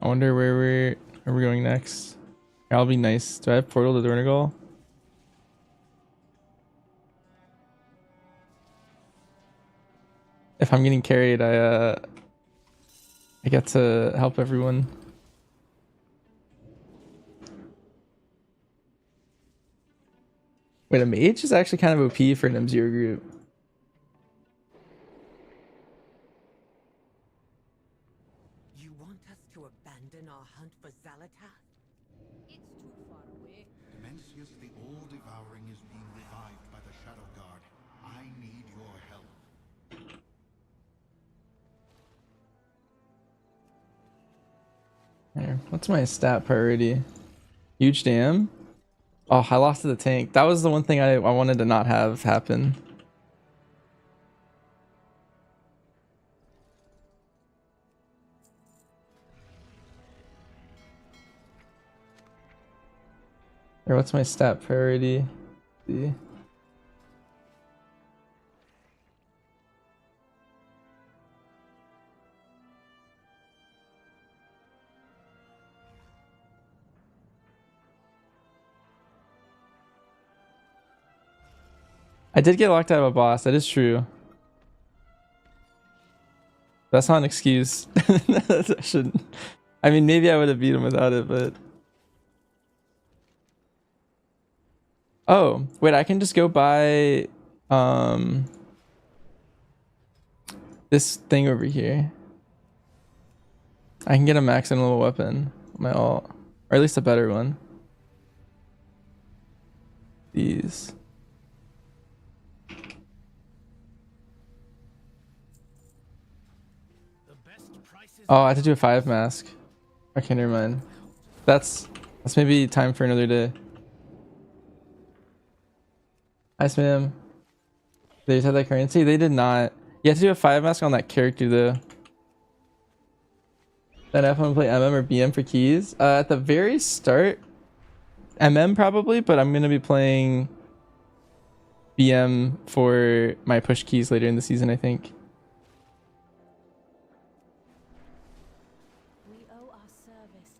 I wonder where we're going next. That'll be nice. Do I have portal to Dornigal? If I'm getting carried, I get to help everyone. Wait, a mage is actually kind of OP for an M0 group. You want us to abandon our hunt for Zalatath? It's too far away. Dimensius the All-Devouring is being revived by the Shadow Guard. I need your help. Here, what's my stat priority? Huge dam? Oh, I lost to the tank. That was the one thing I wanted to not have happen. Or what's my stat priority? Let's see. I did get locked out of a boss, that is true. That's not an excuse. I shouldn't. I mean, maybe I would have beat him without it, but... Oh, wait, I can just go buy... this thing over here. I can get a max and level weapon. My ult. Or at least a better one. These. Oh, I have to do a 5 mask. Okay, never mind. That's maybe time for another day. Hi, Spam. They just had that currency? They did not. You have to do a 5 mask on that character though. Then if I'm gonna play MM or BM for keys. At the very start, MM probably, but I'm gonna be playing BM for my push keys later in the season, I think.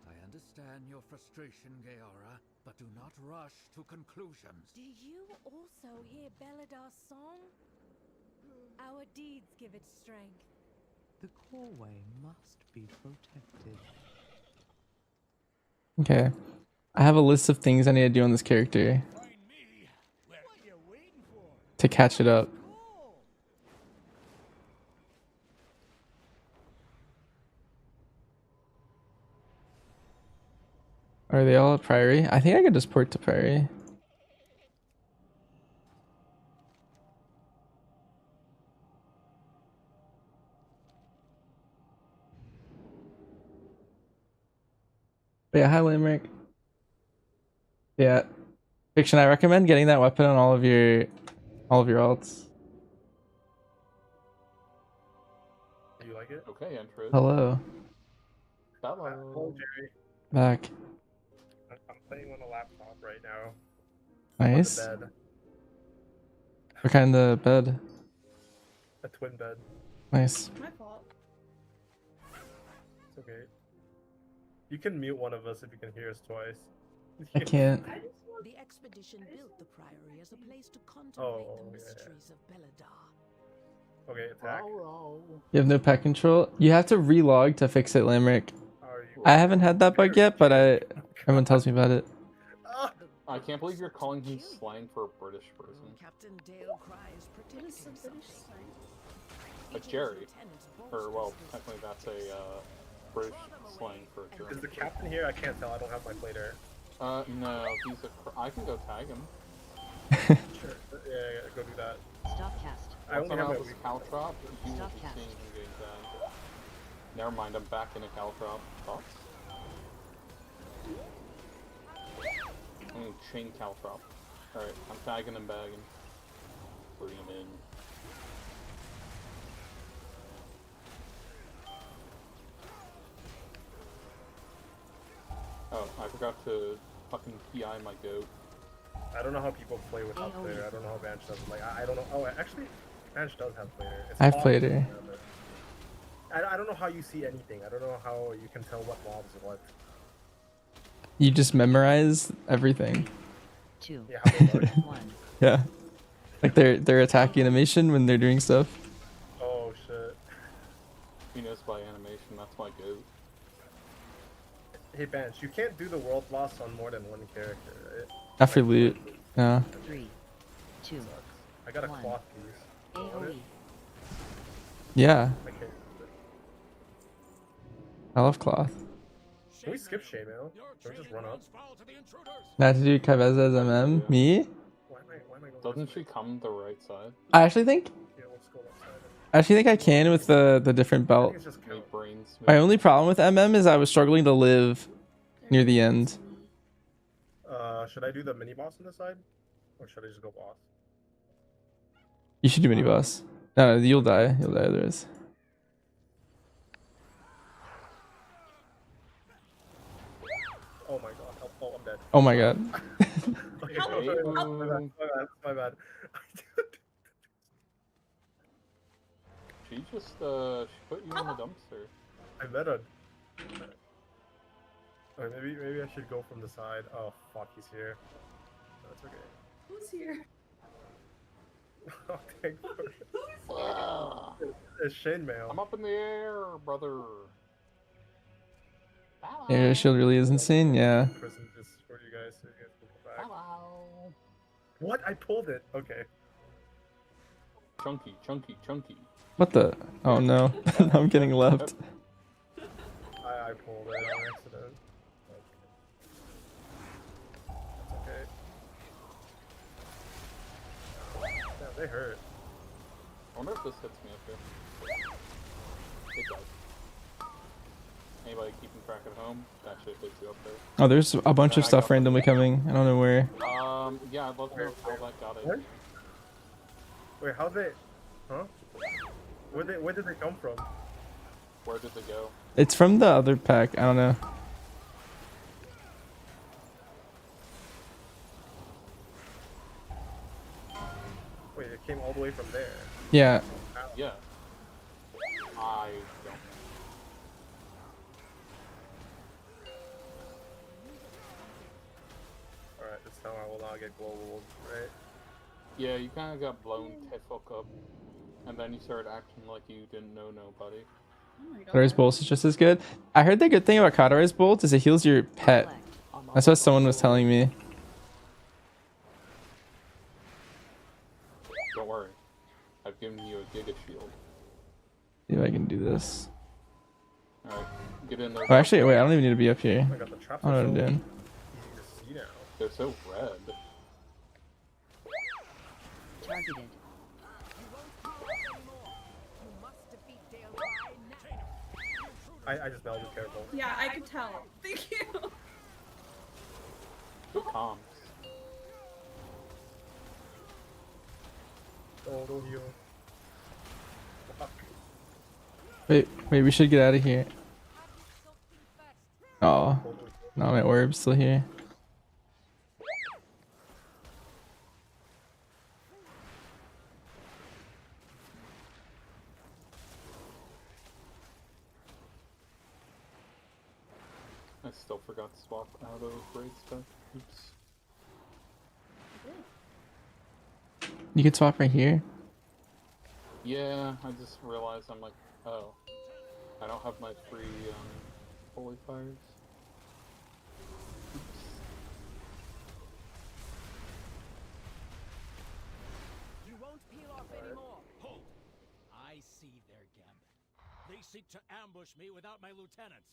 I understand your frustration, Gaora, but do not rush to conclusions. Do you also hear Beladar's song? Our deeds give it strength. The coreway must be protected. Okay. I have a list of things I need to do on this character to catch it up. Are they all at Priory? I think I could just port to Priory. But yeah, hi Limerick. Yeah. Fiction, I recommend getting that weapon on all of your alts. Do you like it? Okay, Andrew. Hello. Hello, Jerry. Back. I'm playing on a laptop right now. Nice. On the bed. What kind of bed? A twin bed. Nice. My fault. It's okay. You can mute one of us if you can hear us twice. I can't. The expedition built the Priory as a place to contemplate Oh, the yeah. mysteries of Beladar. Okay, attack. You have no pet control? You have to relog to fix it, Limerick. I haven't had that bug yet, but everyone tells me about it. I can't believe you're calling him slang for a British person. Captain Dale cries What is the British slang? A Jerry. Or, well, technically that's a British slang for a German. Is the captain here? I can't tell. I don't have my plater. No, he's I can go tag him. Sure. Yeah, go do that. Stop cast. I Once only I'm have out my of this caltrop, you will Stop be cast. seeing him getting tagged. Never mind, I'm back in a caltrop. Thoughts? I'm gonna chain caltrop. Alright, I'm tagging and bagging. Bring him in. Oh, I forgot to fucking PI my goat. I don't know how people play without plater. I don't know how Vanch does it. Like, I don't know. Oh, actually, Vanch does have plater. It's I've off, played her. I don't know how you see anything. I don't know how you can tell what mobs are what. You just memorize everything. 2, Yeah, how they look. 1. Yeah. Like their attack animation when they're doing stuff. Oh shit. He knows by animation, that's my goat. Hey Bench, you can't do the world loss on more than one character, right? After loot. Yeah. 3, 2. I got a 1. cloth piece. Want it? AoE. Yeah. I can't. I love cloth. Can we skip Shaman? Can we just run up? Not to do Cabez's MM? Me? Why am I going Doesn't she come the right side? I actually think Yeah, let's go left side. I actually think I can with the different belt. It's just My brains. My only problem with MM is I was struggling to live near the end. Should I do the mini boss on this side? Or should I just go boss? You should do mini boss. No, you'll die. You'll die otherwise. Oh my god. Oh, I'm dead. Oh my god. Okay, my bad. She just, she put you in the dumpster. I met her. Alright, maybe I should go from the side. Oh fuck, he's here. That's okay. Who's here? Oh, thank God. It's Shane Mail. I'm up in the air, brother. Air shield really is insane, yeah. Prison just for you guys so you guys can go back. Hello. What? I pulled it. Okay. Chunky, chunky, chunky. What the? Oh no. I'm getting left. I pulled it on accident. That's okay. Yeah, they hurt. I wonder if this hits me up here. It does. Anybody keeping track at home? That shit hits you up there. Oh, there's a bunch of stuff randomly coming. I don't know where. Yeah, I'd love to know how that got it. What? Wait, how they? Huh? Where did they come from? Where did they go? It's from the other pack. I don't know. Wait, it came all the way from there. Yeah. Yeah. I don't. Alright, this time I will not get global, right? Yeah, you kind of got blown to fuck up. And then you started acting like you didn't know nobody. Cauterized Bolt is just as good. I heard the good thing about Cauterized Bolt is it heals your pet. That's what someone was telling me. Don't worry. I've given you a Giga Shield. See if I can do this. Alright, get in there. Oh, actually, wait, I don't even need to be up here. Oh my god, the traps I don't know are what I'm so doing. easy to see now. They're so red. Targeted. I just melded, careful. Yeah, I could tell. Thank you. Good comms. Oh, don't heal. Fuck. Wait, we should get out of here. Oh, no, my orb's still here. I still forgot to swap out of raid stuff. Oops. You could swap right here. Yeah, I just realized I'm like, oh, I don't have my free holy fires. Oops. seek to ambush me without my lieutenants.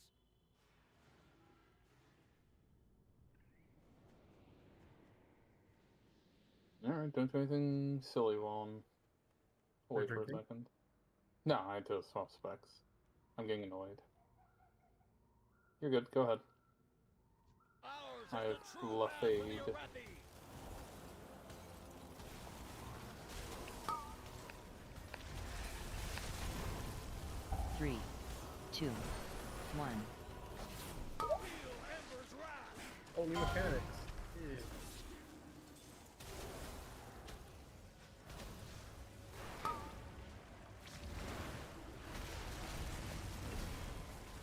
Alright, don't do anything silly while I'm away for a drinking? second. No, I had to swap specs. I'm getting annoyed. You're good, go ahead. I have Lafade. 3, 2, 1. Oh, new mechanics. Yeah.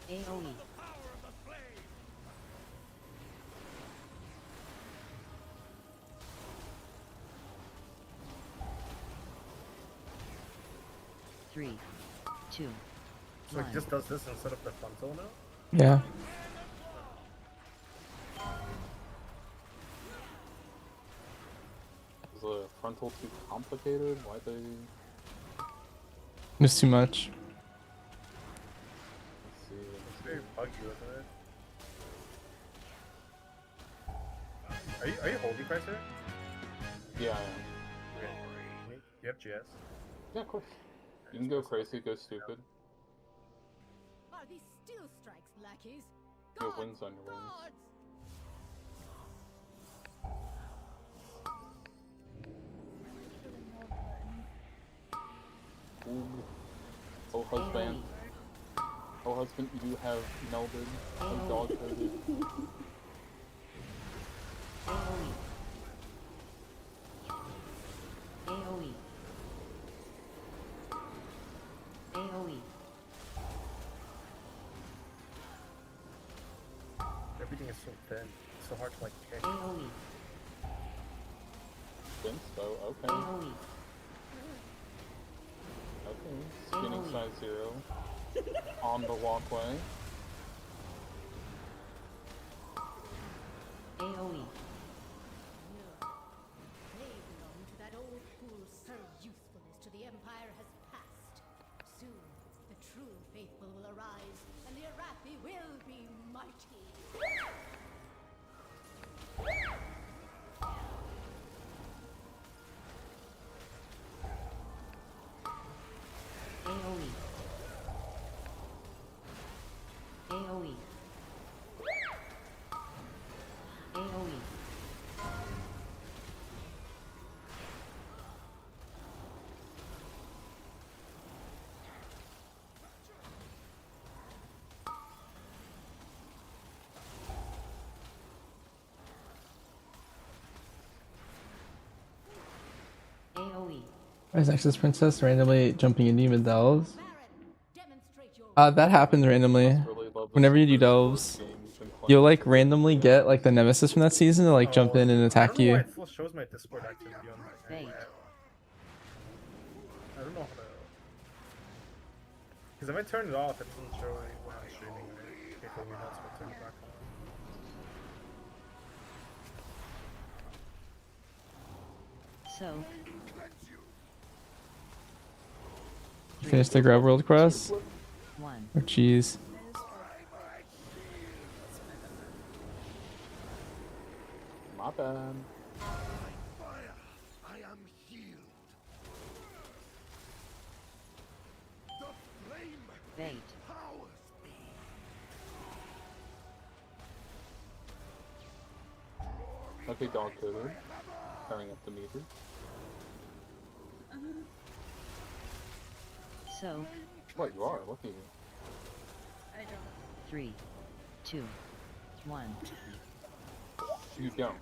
AoE. Three, two, So it one. just does this instead of the frontal now? Yeah. Is the frontal too complicated? Why they... It's too much. Let's see. It's very buggy, isn't it? Are you holding Chrysler? Yeah, I am. Okay. You have GS? Yeah, of course. You can go crazy, go stupid. Are these steel strikes, lackeys? You have wings on your wings. Gods! Ooh. Oh husband. Oh husband, you have melded and dog coded. AoE. AoE. AoE. Everything is so thin. It's so hard to like kick. AoE. Vince, though, okay. AoE. Okay, spinning size 0 on the walkway. AoE. They belong to that old fool, Sir Usefulness to the Empire has passed. Soon, the true faithful will arise, and the Arathi will be mighty. AoE. AoE. AoE. AoE. Why is Nexus Princess randomly jumping into you with delves? That happens randomly. Whenever you do delves, you'll like randomly get like the nemesis from that season to like jump in and attack I don't know you. why it still shows my Discord activity on my Bait. I don't know how to... Because if I turn it off, it doesn't show it when I'm streaming. Right? People will not to turn it back on. So, You finished the Grub World Cross? 1. Oh jeez. My bad. I am healed. The flame Bait. powers me. Okay, dog coded. Powering up the meter. So, What, you are? Look at you. I don't. 3, 2, 1. You don't.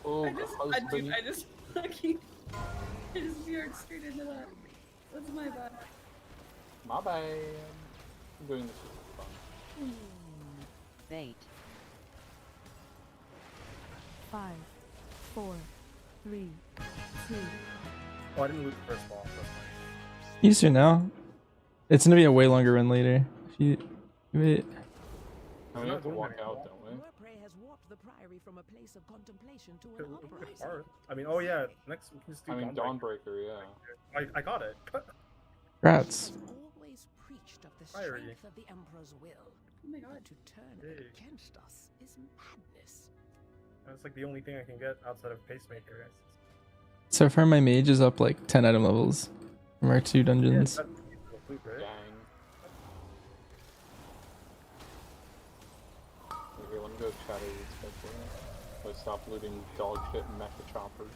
Oh, I just fucking, I just veered straight into that. That's my bad. My bad. I'm doing this for fun. Bait. 5, 4, 3, 2. Oh, I didn't loot the first ball. That's fine. Easier now. It's gonna be a way longer run later. If you wait. I mean, we have to walk out, don't we? Your prey has warped the priory from a place of contemplation to Okay, an we'll look at uprising. art. I mean, oh yeah, next we can just do I mean, Dawnbreaker. Dawnbreaker, yeah. I got it. Congrats. Always preached of the Fiery. strength of the Emperor's will. Oh my god. To turn Hey. against us is madness. That's like the only thing I can get outside of Pacemaker, guys. So far, my mage is up like 10 item levels from our 2 dungeons. That's loot, right? Dang. Okay, let me go chat it quickly. Let's stop looting dog shit and mecha choppers.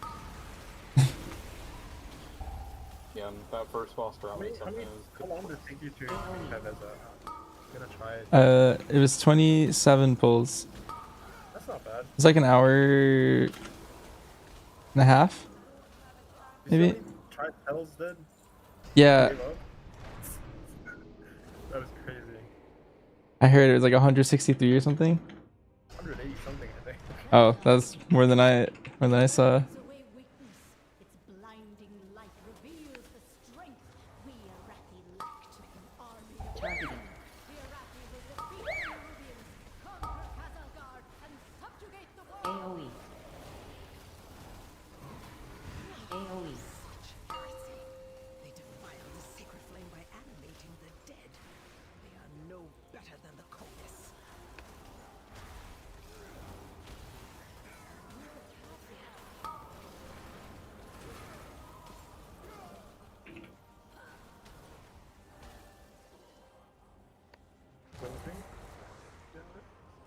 Yeah, and that first boss route was something How long did it take you to have as a... I'm gonna try it. It was 27 pulls. That's not bad. It's like an hour and a half, maybe. Try Tells did? Yeah, Gave up? That was crazy. I heard it was like 163 or something. 180 something, I think. Oh, that's more than I saw. Away weakness. Its blinding light reveals the strength we Arathi lacked. An army of Targeting. the Arathi will defeat the Nerubians, conquer Kazalgard, and subjugate the world. AoE. AoE. They defile the sacred flame by animating the dead. They are no better than the cultists.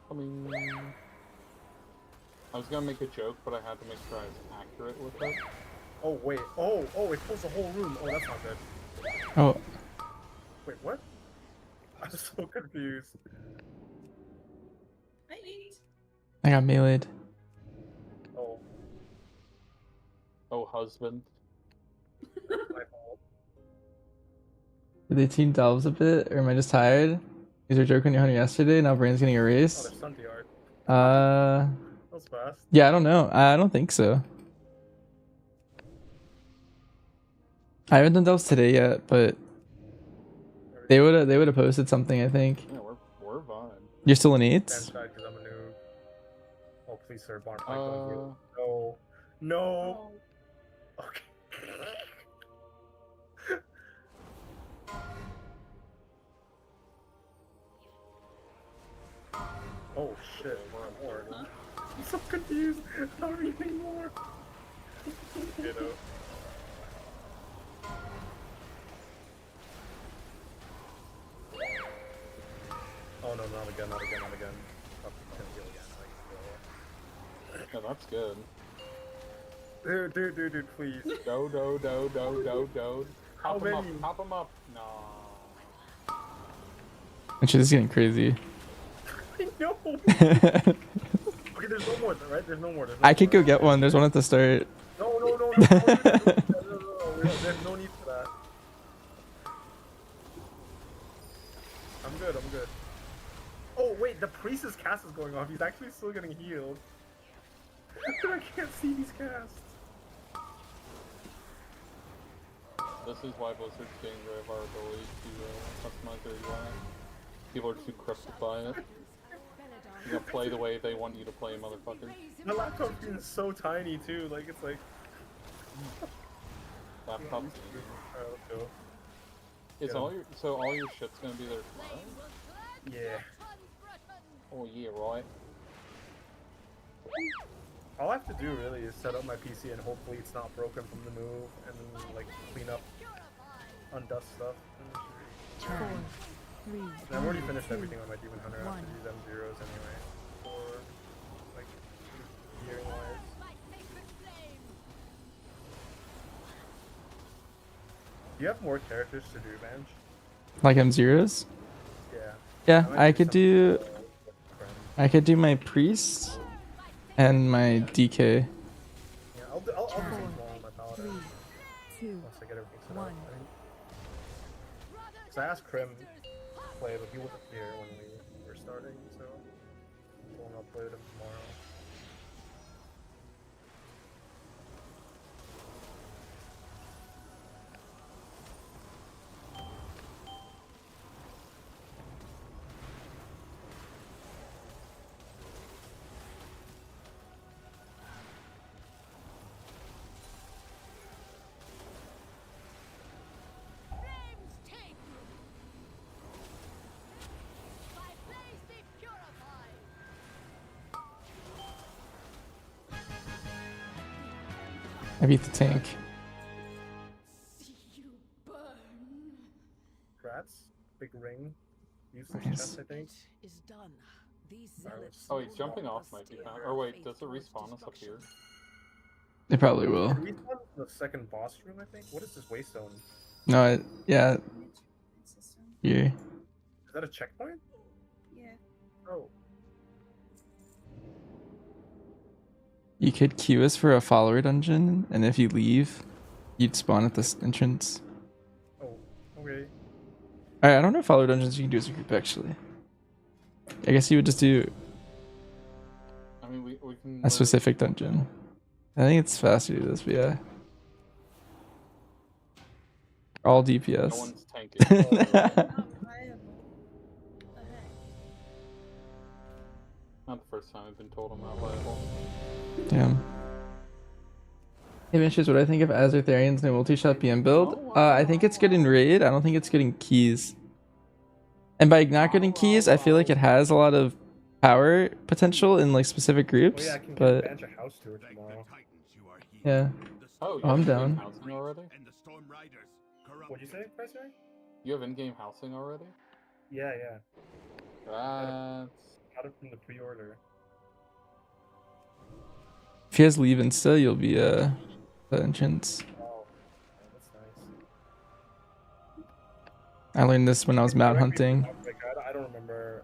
I mean, I was gonna make a joke, but I had to make sure I was accurate with it. Oh, wait. Oh, it pulls the whole room. Oh, that's not good. Oh, Wait, what? I'm so confused. I eat. I got meleeed. Oh, Oh, husband. my fault. Did they team delves a bit, or am I just tired? Is there a joke on your hunter yesterday? Now brain's getting Oh, erased. there's Sunday art. Uh, That was fast. yeah, I don't know. I don't think so. I haven't done delves today yet, but they would have posted something. I think. Yeah, we're fine. You're still in Damn eights. shy, because I'm a noob. Oh, please, sir, Barn. No. No. Okay. Oh shit, more. I'm so confused. I don't need any more. You know. Oh no, not again, not again, not again. Oh, he's gonna heal again. Yeah, that's good. Dude, please. Do. How many? Hop him up. No. And shit is getting crazy. I know. Okay, there's no more, right? There's no more. I could go get one. There's one at the start. No. There's no need for that. I'm good. Oh wait, the priest's cast is going off. He's actually still getting healed. I can't see these casts. This is why Blizzard's getting rid of our ability to customize their UI. People are too cryptic by it. You gotta play the way they want you to play, motherfucker. The laptop screen is so tiny too. Like it's like. Laptop. Alright, let's go. Is all your shit's gonna be there tomorrow? Yeah. Oh yeah, right. All I have to do really is set up my PC and hopefully it's not broken from the move, and then like clean up, undust stuff. 4, 3, And I've already finished 2, everything on my Demon Hunter. I have to use them zeros anyway. For like hearing wise. Do you have more characters to do, Bench? Like M0s? Yeah. Yeah, might I do could something do. with friends. I could do my priest and my DK. Yeah, I'll do something small on my paladin. 3, 2, Once I get everything set up. 1. Because I asked Krim to play, but he wasn't here when we were starting, so I'll play with him tomorrow. I beat the tank. Congrats. Big ring. Useless Nice. chest, I think. Is done. These Alright, zealots Oh wait, no jumping longer off might be steer fine. our Or wait, faith does it towards respawn us up here? They probably will. It respawns in the second boss room, I think. What is this waystone? No, yeah. Here. Is that a checkpoint? Yeah. Oh. You could queue us for a follower dungeon, and if you leave, you'd spawn at this entrance. Oh, okay. Alright, I don't know if follower dungeons you can do as a group actually. I guess you would just do I mean, we can. a specific dungeon. I think it's faster to do this, but yeah. All DPS. No one's tanking. Not the first time I've been told I'm not viable. Damn. Hey Vicious, what do I think of Azertharian's new multi-shot BM build? I think it's good in raid. I don't think it's good in keys. And by not good in keys, I feel like it has a lot of power potential in like specific groups. Oh yeah, I can get but a bunch of house tour tomorrow. yeah. Oh, I'm you have down. in-game housing already? What'd you say, President? You have in-game housing already? Yeah, yeah. That's... Got it from the pre-order. If he has leave insta, you'll be the entrance. Oh, that's nice. I learned this when I was mount hunting. Like, I don't remember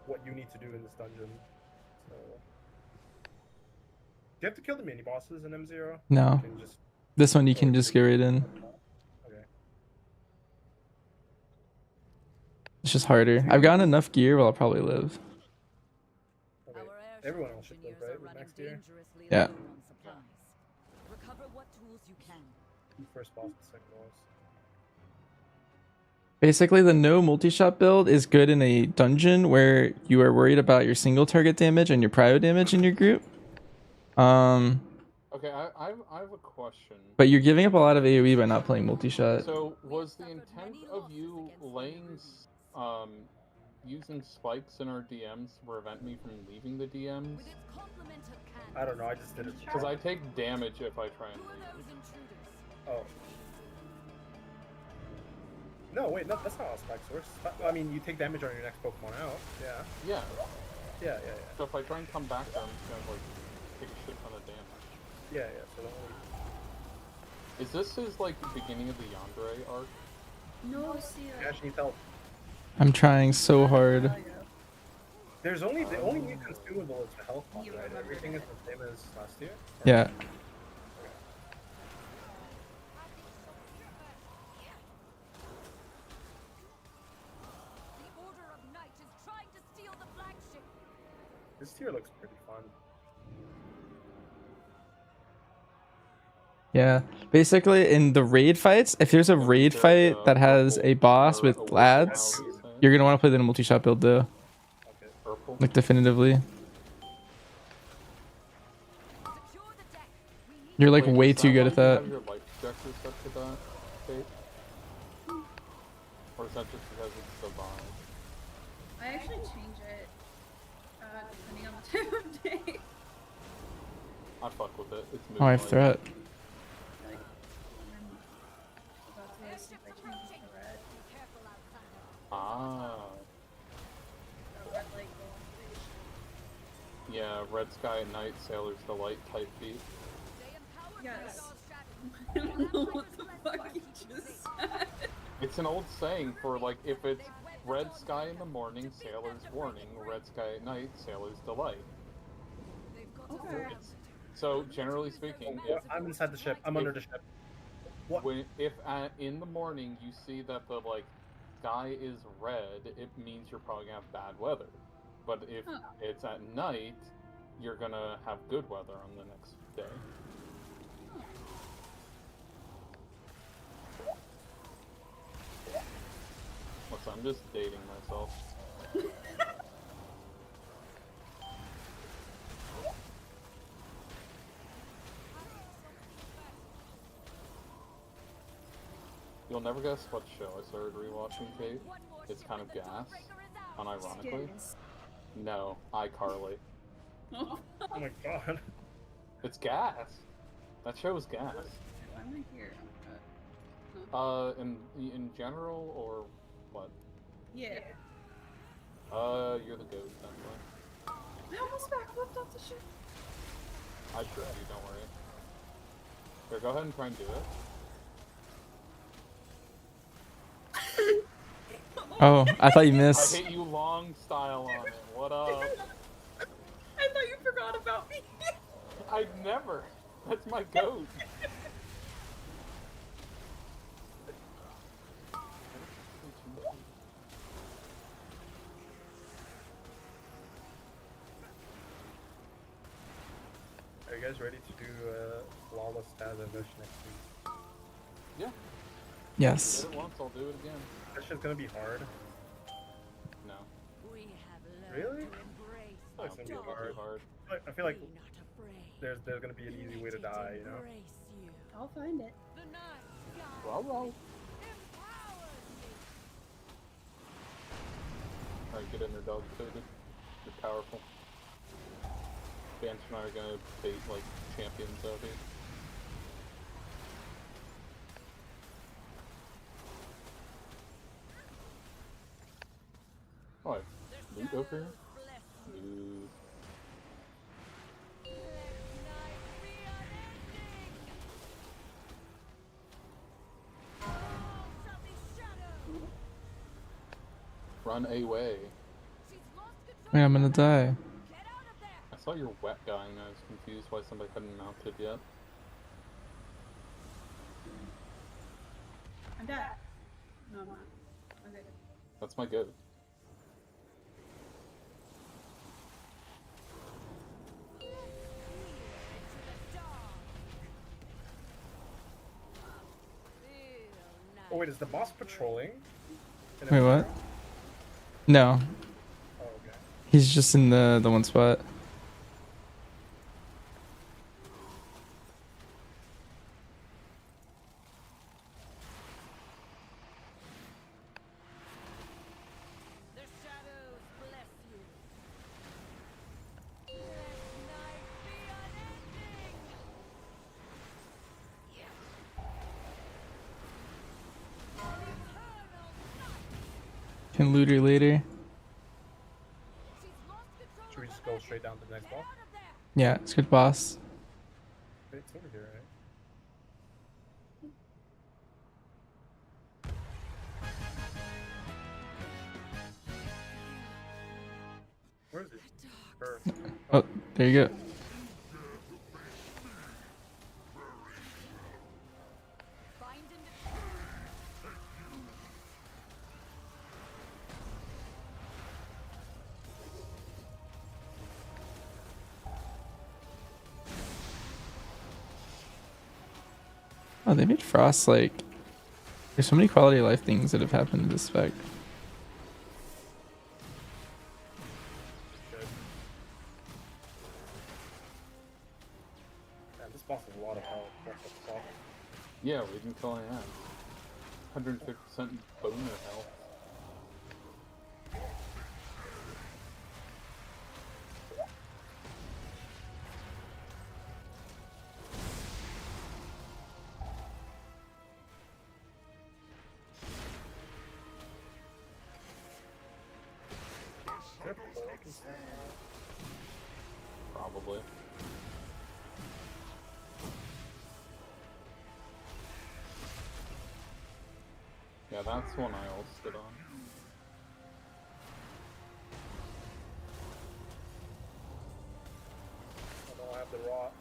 what you need to do in this dungeon. So, do you have to kill the mini bosses in M0? No. You can just... This one you can just get right in. Okay. It's just harder. I've gotten enough gear where I'll probably live. Okay. Everyone else should live, right? With next year? Yeah. Recover what tools you can. First boss, the second boss. Basically, the no multi-shot build is good in a dungeon where you are worried about your single target damage and your prio damage in your group. Okay, I have a question. But you're giving up a lot of AoE by not playing multi-shot. So, was the intent of you laying, using spikes in our DMs to prevent me from leaving the DMs? I don't know, I just did it. Because I take damage if I try and leave. Oh. No, wait, no, that's not how spikes works. I mean, you take damage on your next Pokemon out. Yeah. Yeah. Yeah. So if I try and come back, I'm just gonna like take a shit ton of damage. Yeah. So don't worry. Is this his like the beginning of the Yandere arc? No, see. Ash needs help. I'm trying so hard. There's only the only new consumable is the health pot, right? Everything is the same as last year. Yeah. This tier looks pretty fun. Yeah. Basically, in the raid fights, if there's a raid fight that has a boss with lads, you're gonna want to play the multi-shot build though. Like definitively. You're like way too good at that. Your life projector set to that, Kate? Or is that just because it's so bomb? I actually change it depending on the time of day. I fuck with it. It's moving. Oh, I have threat. Like, about to see if I change it to red. Ah. Red light going. Yeah, Red Sky at Night, Sailor's Delight type beat. Yes. I don't know what the fuck you just said. It's an old saying for like if it's Red Sky in the morning, Sailor's Warning, Red Sky at Night, Sailor's Delight. Okay. So generally speaking, I'm inside the ship. I'm under the ship. What? If in the morning you see that the like sky is red, it means you're probably gonna have bad weather. But if it's at night, you're gonna have good weather on the next day. What's I'm just dating myself. You'll never guess what show I started rewatching, Kate. It's kind of gas, unironically. No, iCarly. Oh my god. It's gas. That shows gas. Why am I here? No. In general or what? Yeah. You're the goat, definitely. I almost backflipped off the ship. I trust you, don't worry. Here, go ahead and try and do it. Oh, I thought you I missed. hit you long style on it. What up? I thought you forgot about me. I'd never. That's my goat. Are you guys ready to do flawless stats and next week? Yeah. Yes. I did it once, I'll do it again. That shit's gonna be hard. No. Really? I It's don't gonna think be it'll hard. be hard. I feel like there's gonna be an easy way to die, you know? I'll find it. Alright, get in there, dog. You're powerful. Vance and I are gonna bait like champions out here. Oh, loot over here? Loot. Run away. Wait, I'm gonna die. I saw your wet guy and I was confused why somebody hadn't mounted yet. I'm dead. No, I'm not. Okay. That's my goat. Oh wait, is the boss patrolling? Wait, what? No. Oh, okay. He's just in the one spot. Can loot her later. Should we just go straight down to the next boss? Yeah, it's good boss. It's over here, right? Where is it? Oh, there you go. Oh, they made Frost like. There's so many quality of life things that have happened to this spec. Man, this boss has a lot of health. Yeah, we didn't kill any ants. 150% boner health. Probably. Yeah, that's one I all stood on. I don't have the rot.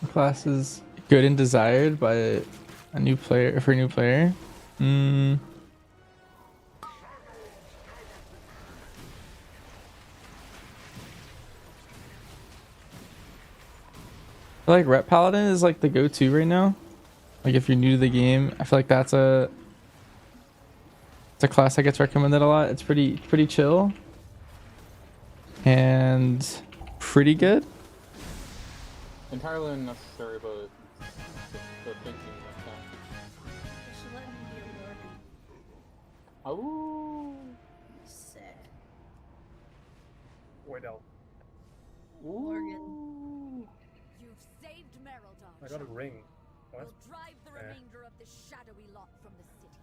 Class is good and desired by a new player for a new player. I feel like Rep Paladin is like the go-to right now. Like if you're new to the game, I feel like it's a class that gets recommended a lot. It's pretty chill and pretty good. Entirely unnecessary, but the thinking that counts. You should let me be a Morgan. Oh. Sick. Wardell. Morgan. You've saved Merildar. I got a ring. What? We'll drive the remainder of the shadowy lot from the city.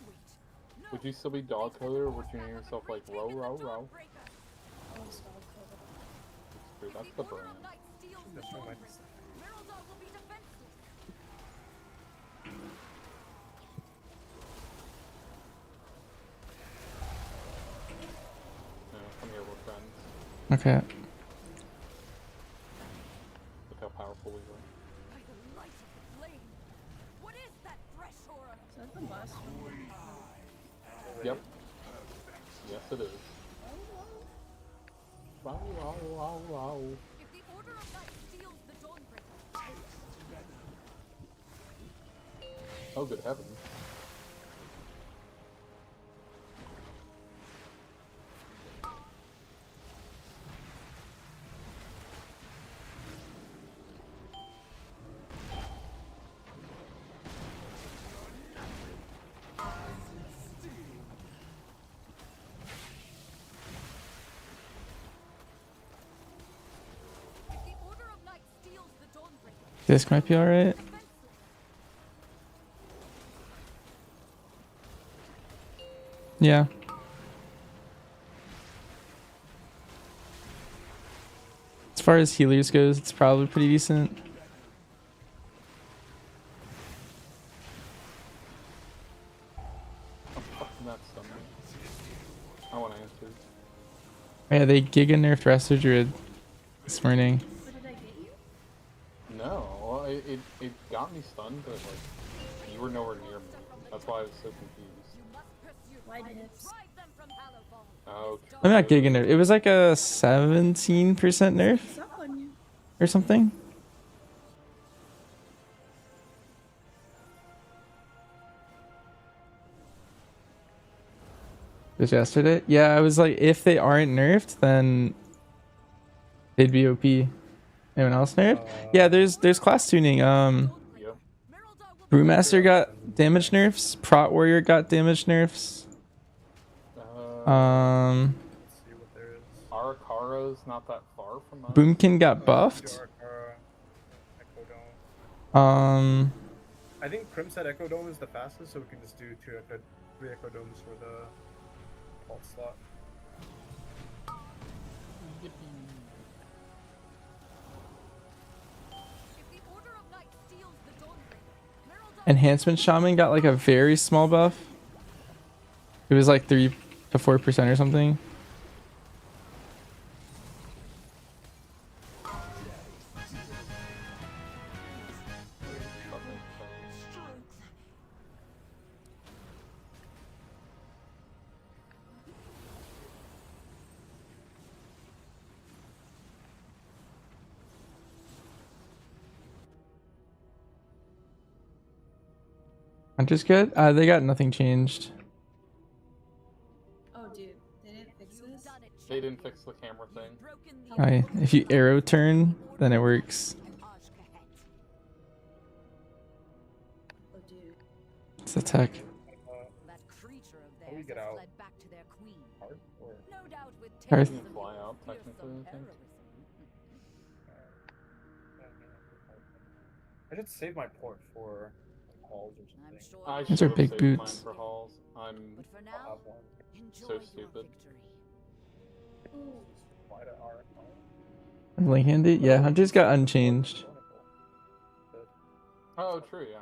Wait. Would you still be dog coder, or would you name yourself like Row Row Row? Dude, that's the brand. That's from my Merildar will be defenseless. Come here, we're friends. Okay. Look how powerful we were. By the light of the flame. What is that fresh aura? Is that the boss one? Yep. Yes, it is. Wow, wow, wow, wow. If the Order of Night steals the Dawnbreaker. Oh, good heavens. If the Order of Night steals the Dawnbreaker. This might be alright. Yeah. As far as healers goes, it's probably pretty decent. I'm fucking that stomach. I want answers. Yeah, they giga nerfed Resto Druid this morning. What did I get you? No, well, it got me stunned, but like, you were nowhere near me. That's why I was so confused. Why dips? Okay. I'm not giga nerf. It was like a 17% nerf What's up on you? or something. Was yesterday? Yeah, I was like, if they aren't nerfed, then they'd be OP. Anyone else nerfed? Yeah, there's class tuning. Brewmaster got damage nerfs. Prot Warrior got damage nerfs. Arakara's not that far from us. Boomkin got buffed. I think Prim said Echo Dome is the fastest, so we can just do three Echo Domes for the alt slot. Enhancement Shaman got like a very small buff. It was like 3 to 4% or something. Hunter's good? They got nothing changed. Oh, dude, they didn't fix this? They didn't fix the camera thing. If you arrow turn, then it works. Oh, dude. It's attack. That creature of How do we theirs get has out? fled back to their queen. Hard or? No doubt with Hearth. tales You of can fly out, fearsome technically, I think. heroism. I should save my port for like, halls or something. I'm sure I These should are have big saved mine boots. for halls. I'm But for I'll now, have one. enjoy so your stupid. victory. Why to R? Link handy? Yeah, Hunter's got unchanged. Oh, true, yeah.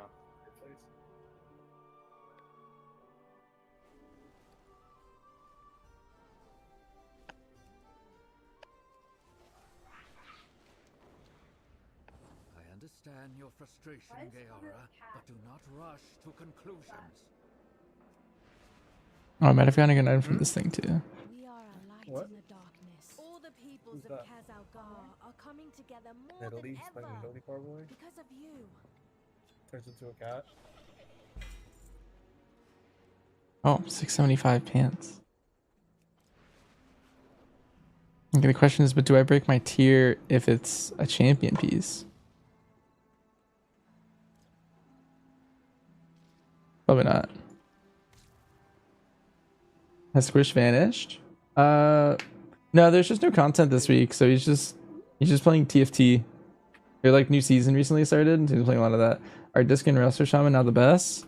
understand your frustration, Gaora, but do not rush to conclusions. Oh, I might have gotten a good item from this thing too. We are a light What? in the darkness. All the peoples Who's of that? Kazalgar are coming together more Italy, than like ever Italy car boy. because of you. Turns into a cat. Oh, 675 pants. Okay, the question is, but do I break my tier if it's a champion piece? Probably not. Has Squish vanished? No, there's just no content this week, so he's just playing TFT. They're like new season recently started, so he's playing a lot of that. Are Disc and Resto Shaman now the best?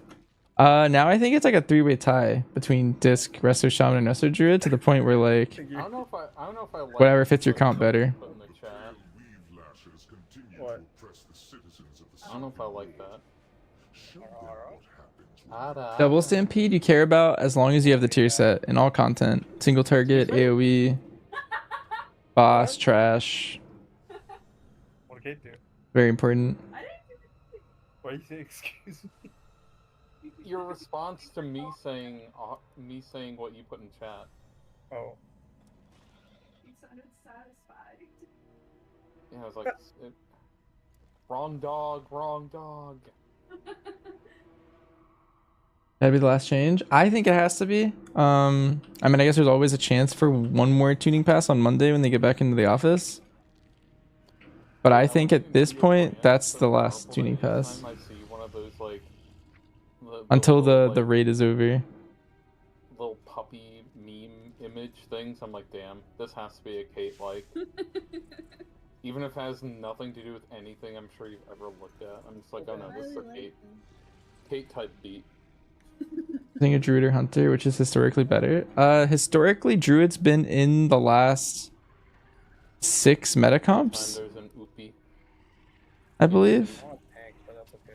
Now I think it's like a 3-way tie between Disc, Resto Shaman, and Resto Druid to the point where like I don't know if I like whatever fits your comp better. put in the chat. What? I don't know if I like that. Double Stampede you care about as long as you have the tier set in all content. Single target, AoE, boss, trash. What did Kate do? Very important. Why you say excuse me? Your response to me saying what you put in chat. Oh. You sounded satisfied. Yeah, I was like, wrong dog, wrong dog. That'd be the last change. I think it has to be. I mean, I guess there's always a chance for one more tuning pass on Monday when they get back into the office. But I think at this point, that's the last tuning pass. I see one of those like Until little, the raid is over. little puppy meme image things, I'm like, damn, this has to be a Kate like. Even if it has nothing to do with anything I'm sure you've ever looked at. I'm just like, oh no, this is a Kate type beat. I think a druid or hunter, which is historically better. Historically, druid's been in the last 6 meta comps, There's an Oopie. I believe. I want tank, but that's okay,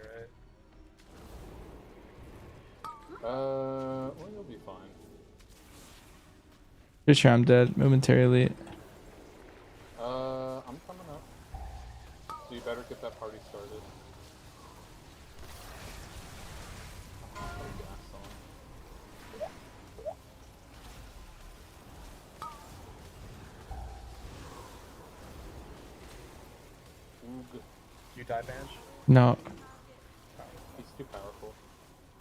right? Well, you'll be fine. Pretty sure I'm dead momentarily. I'm coming up. So you better get that party started. You die, Bansh? No, He's too powerful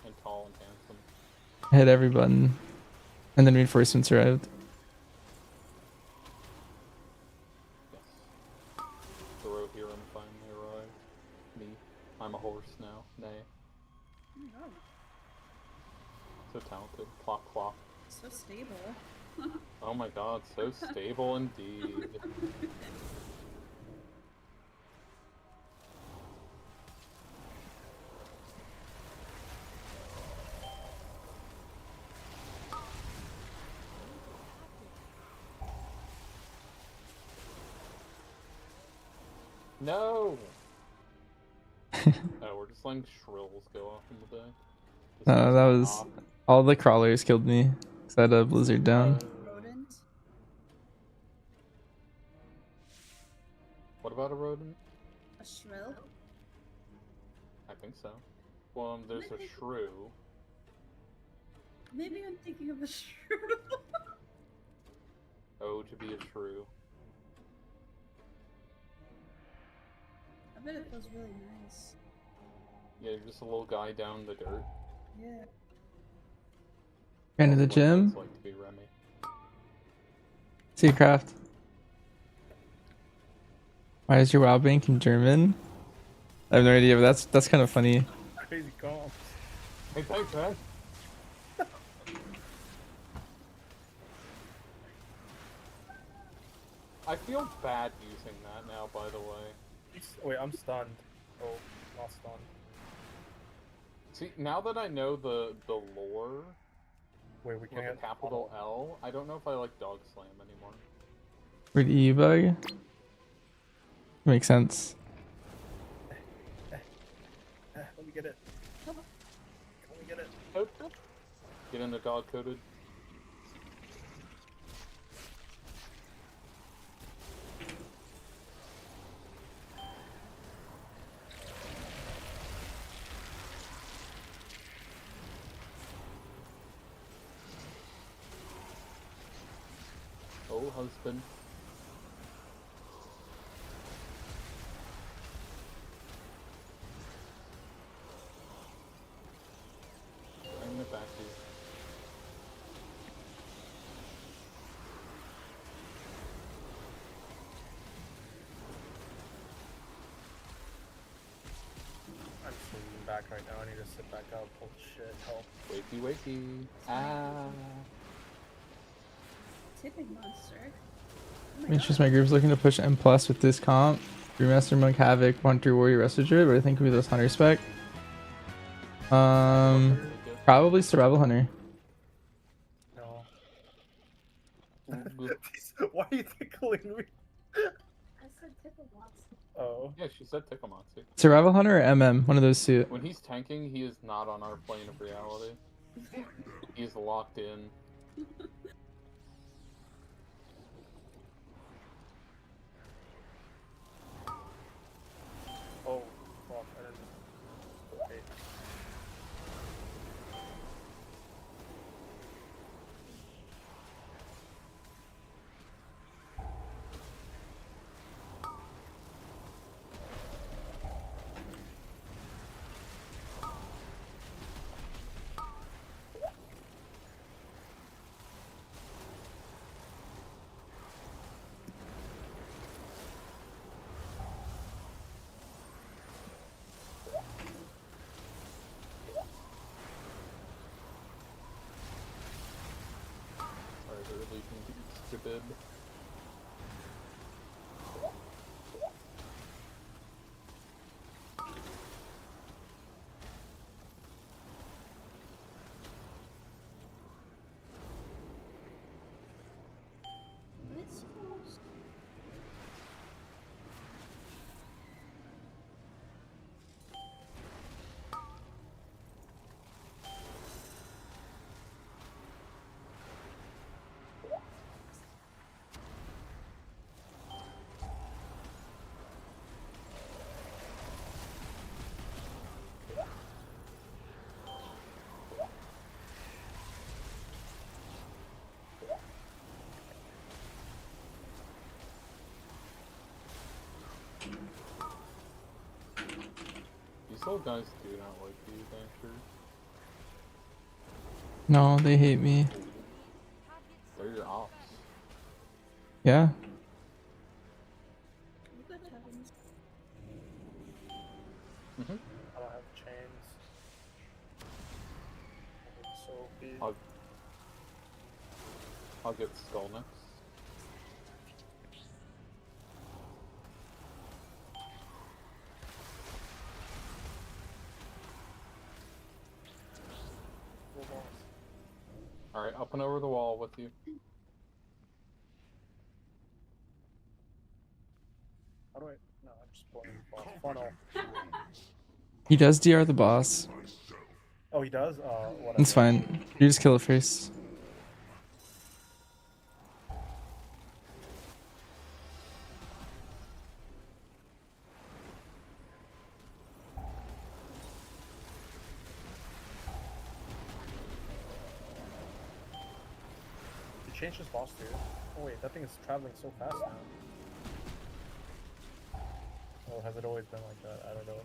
and tall and handsome. I hit every button, and then reinforcements arrived. Yes. The road hero finally arrived. Me. I'm a horse now. Nay. So talented. Plop plop. So stable. Oh my god, so stable indeed. No! Oh, we're just letting shrills go off in the day. No, that was all the crawlers killed me because I had a blizzard down. Rodent. What about a rodent? A shrill. I think so. Well, there's a shrew. Maybe I'm thinking of a shrew. Oh, to be a shrew. I bet it feels really nice. Yeah, you're just a little guy down in the dirt. Yeah. Going to the That's what gym. it's like to be Remy. See you, Craft. Why is your WoW bank in German? I have no idea, but that's kind of funny. Crazy calm. Hey, thanks, man. I feel bad using that now, by the way. Wait, I'm stunned. Oh, not stunned. See, now that I know the lore Wait, we with can't. a capital L, I don't know if I like Dog Slam anymore. Where'd E bug? Makes sense. Let me get it. Let me get it. Get in the dog coated. Hello, husband. Bring it back to you. I'm sleeping back right now. I need to sit back up. Holy shit, help. Wakey, wakey. Ah. Tipping monster. It's just my group's looking to push M plus with this comp. Brewmaster, Monk, Havoc, Hunter, Warrior, Rested Druid, but I think it'll be this Hunter spec. Probably Survival Hunter. No. Why are you tickling me? I said tickle monster. Oh. Yeah, she said Tikomatsu. Survival Hunter or MM, one of those two. When he's tanking, he is not on our plane of reality. He's locked in. Oh, fuck. I didn't. Wait. Sorry, they're leaving these stupid. Let's close. These old guys do not like these anchors. No, they hate me. They're your ops. Yeah. Good heavens. Mm-hmm. I don't have chains. So be. I'll get Skull next. Alright, up and over the wall with you. How do I? No, I'm just pulling funnel. He does DR the boss. Oh, he does? Whatever. It's fine. You just kill it first. He changed his boss tier. Oh wait, that thing is traveling so fast now. Oh, has it always been like that? I don't know.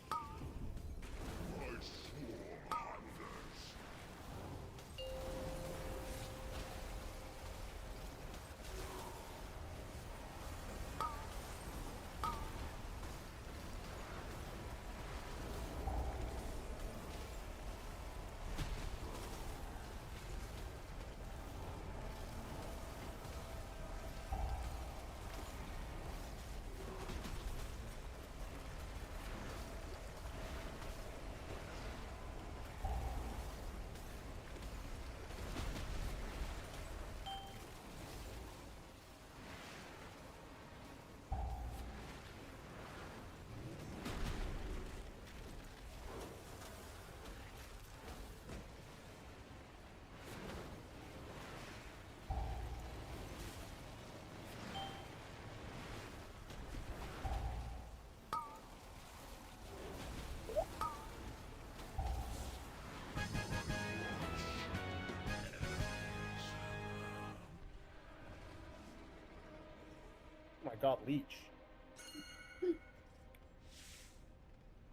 my god, Leech.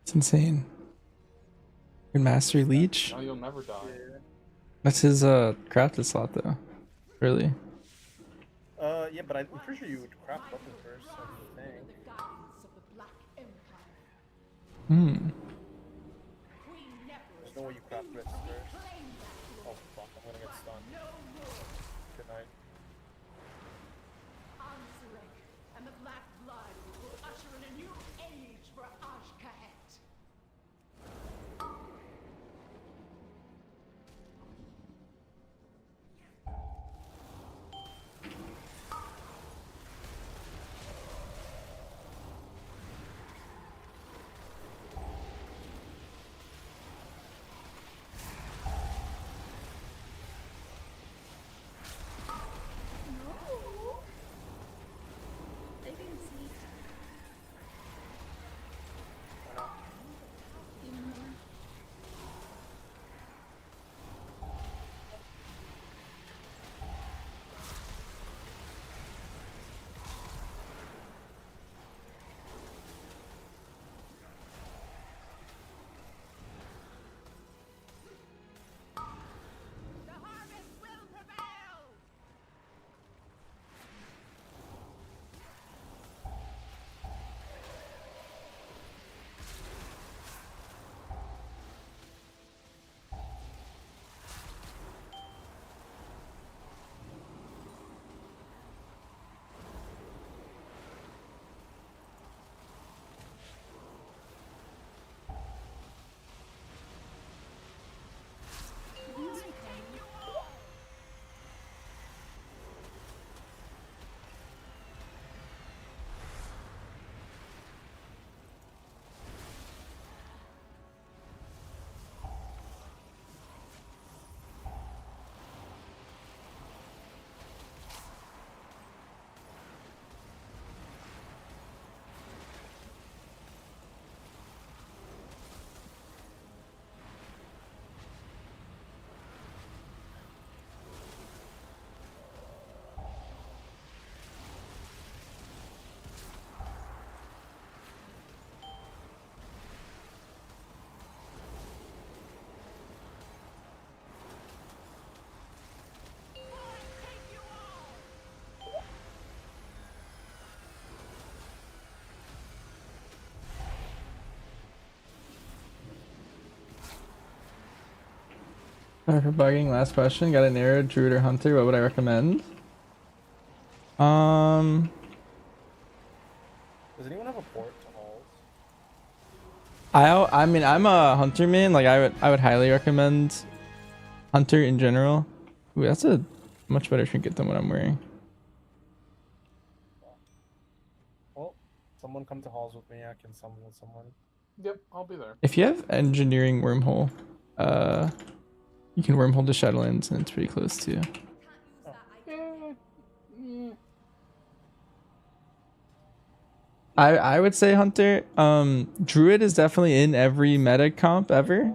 It's insane. Good Mastery Leech? No, you'll never die. That's his crafted slot though. Really? Yeah, but I'm pretty sure you would craft weapon first, I think. Hmm. There's no way you craft wrist first. Oh fuck, I'm gonna get stunned. Good night. And the Black Blood will usher in a new age for Ashkahet. Sorry for bugging. Last question. Got an arrow, druid, or hunter? What would I recommend? Um, Does anyone have a port to halls? I mean I'm a hunter main. Like I would highly recommend hunter in general. Ooh, that's a much better trinket than what I'm wearing. Well, someone come to halls with me. I can summon someone. Yep, I'll be there. If you have engineering wormhole, you can wormhole to Shadowlands and it's pretty close too. I would say hunter. Druid is definitely in every meta comp ever.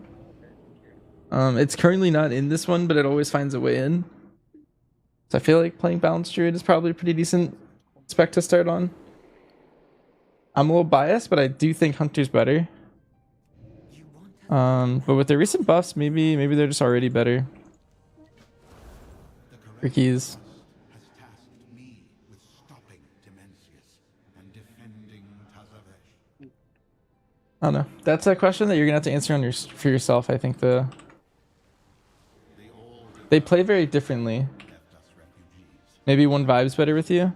It's currently not in this one, but it always finds a way in. So I feel like playing balanced druid is probably a pretty decent spec to start on. I'm a little biased, but I do think hunter's better. But with the recent buffs, maybe they're just already better. Ricky's. I don't know. That's a question that you're gonna have to answer on for yourself. I think they play very differently. Maybe one vibes better with you.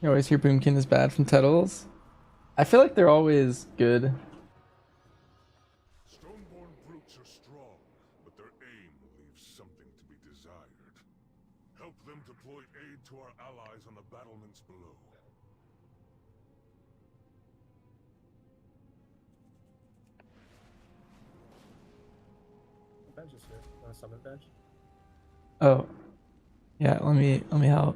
You always hear Boomkin is bad from Tettles. I feel like they're always good. Stoneborn brutes are strong, but their aim leaves something to be desired. Help them deploy aid to our allies on the battlements below. bench is here. Want a summon bench? Oh, yeah. Let me help.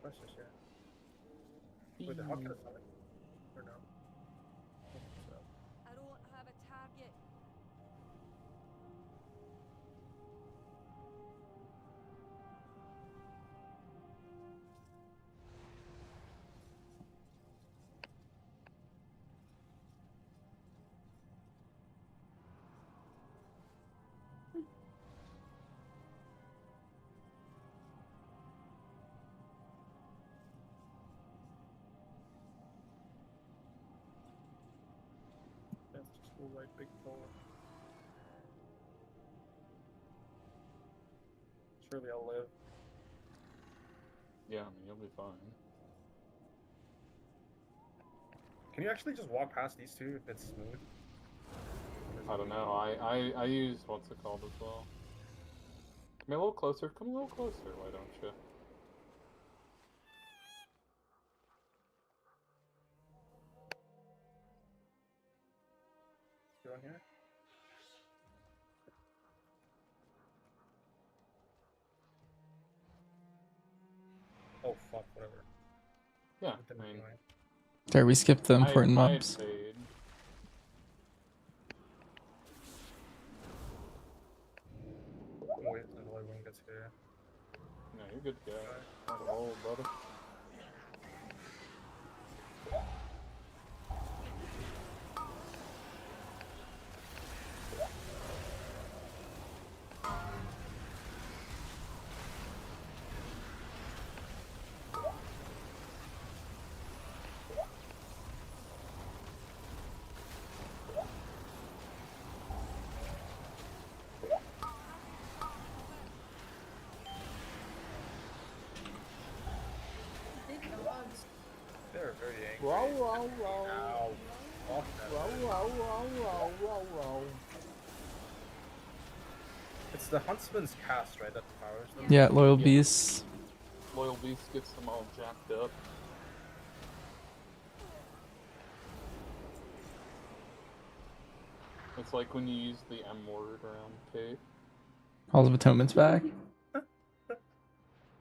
Bench is here. Wait, how can I summon? Or no? I don't have a target. That's just a white big ball. Surely I'll live. Yeah, I mean, you'll be fine. Can you actually just walk past these two if it's smooth? I don't know. I use what's it called as well. Come a little closer. Come a little closer. Why don't you? Go in here. Oh fuck, whatever. Yeah, I mean, There, we skipped the important I mobs. paid. Wait until everyone gets here. No, you're good to go. Not a hole, brother. They're very angry. Row, row, row. Ow. Fuck that. Row. It's the Huntsman's cast, right, that powers them? Yeah, loyal beasts. Loyal Beast gets them all jacked up. It's like when you use the M word around Kate. Halls of Atonement's back.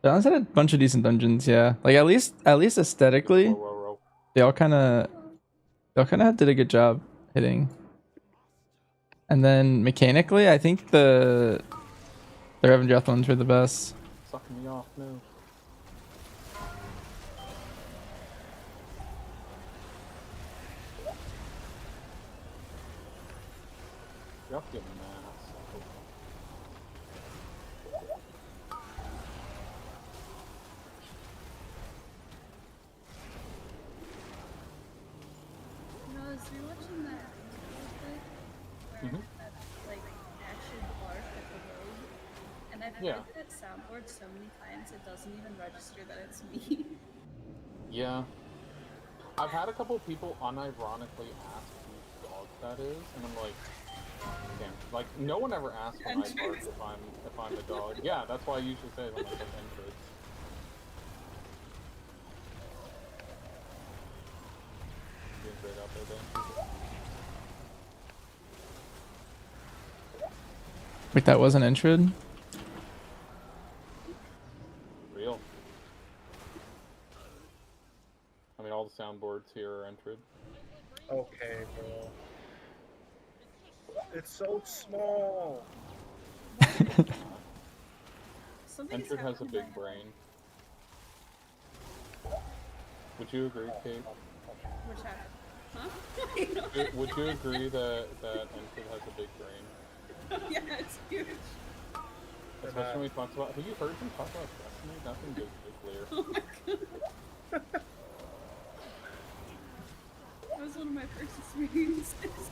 Balance had a bunch of decent dungeons, yeah. Like at least aesthetically, they all kind of did a good job hitting. And then mechanically, I think the Revan Death ones were the best. Sucking me off, no. You're up getting an ass. You know, I was rewatching that where that, like, actually bark at the road, and I've heard that soundboard so many times it doesn't even register that it's me. Yeah. I've had a couple people unironically ask whose dog that is, and I'm like, damn, like no one ever asks when I bark if I'm the dog. Yeah, that's why I usually say it. I'm like, that's Entrance. Doing great out there, Dan. Wait, that wasn't Intrid? Real. I mean, all the soundboards here are Entrance. Okay, bro. It's so small. Entrance has a big brain. Would you agree, Kate? Which huh? Would you agree that Entrance has a big brain? Yeah, it's huge. Especially when he talks about. Have you heard him talk about Destiny? Nothing goes clear. Oh my god. That was one of my first experiences.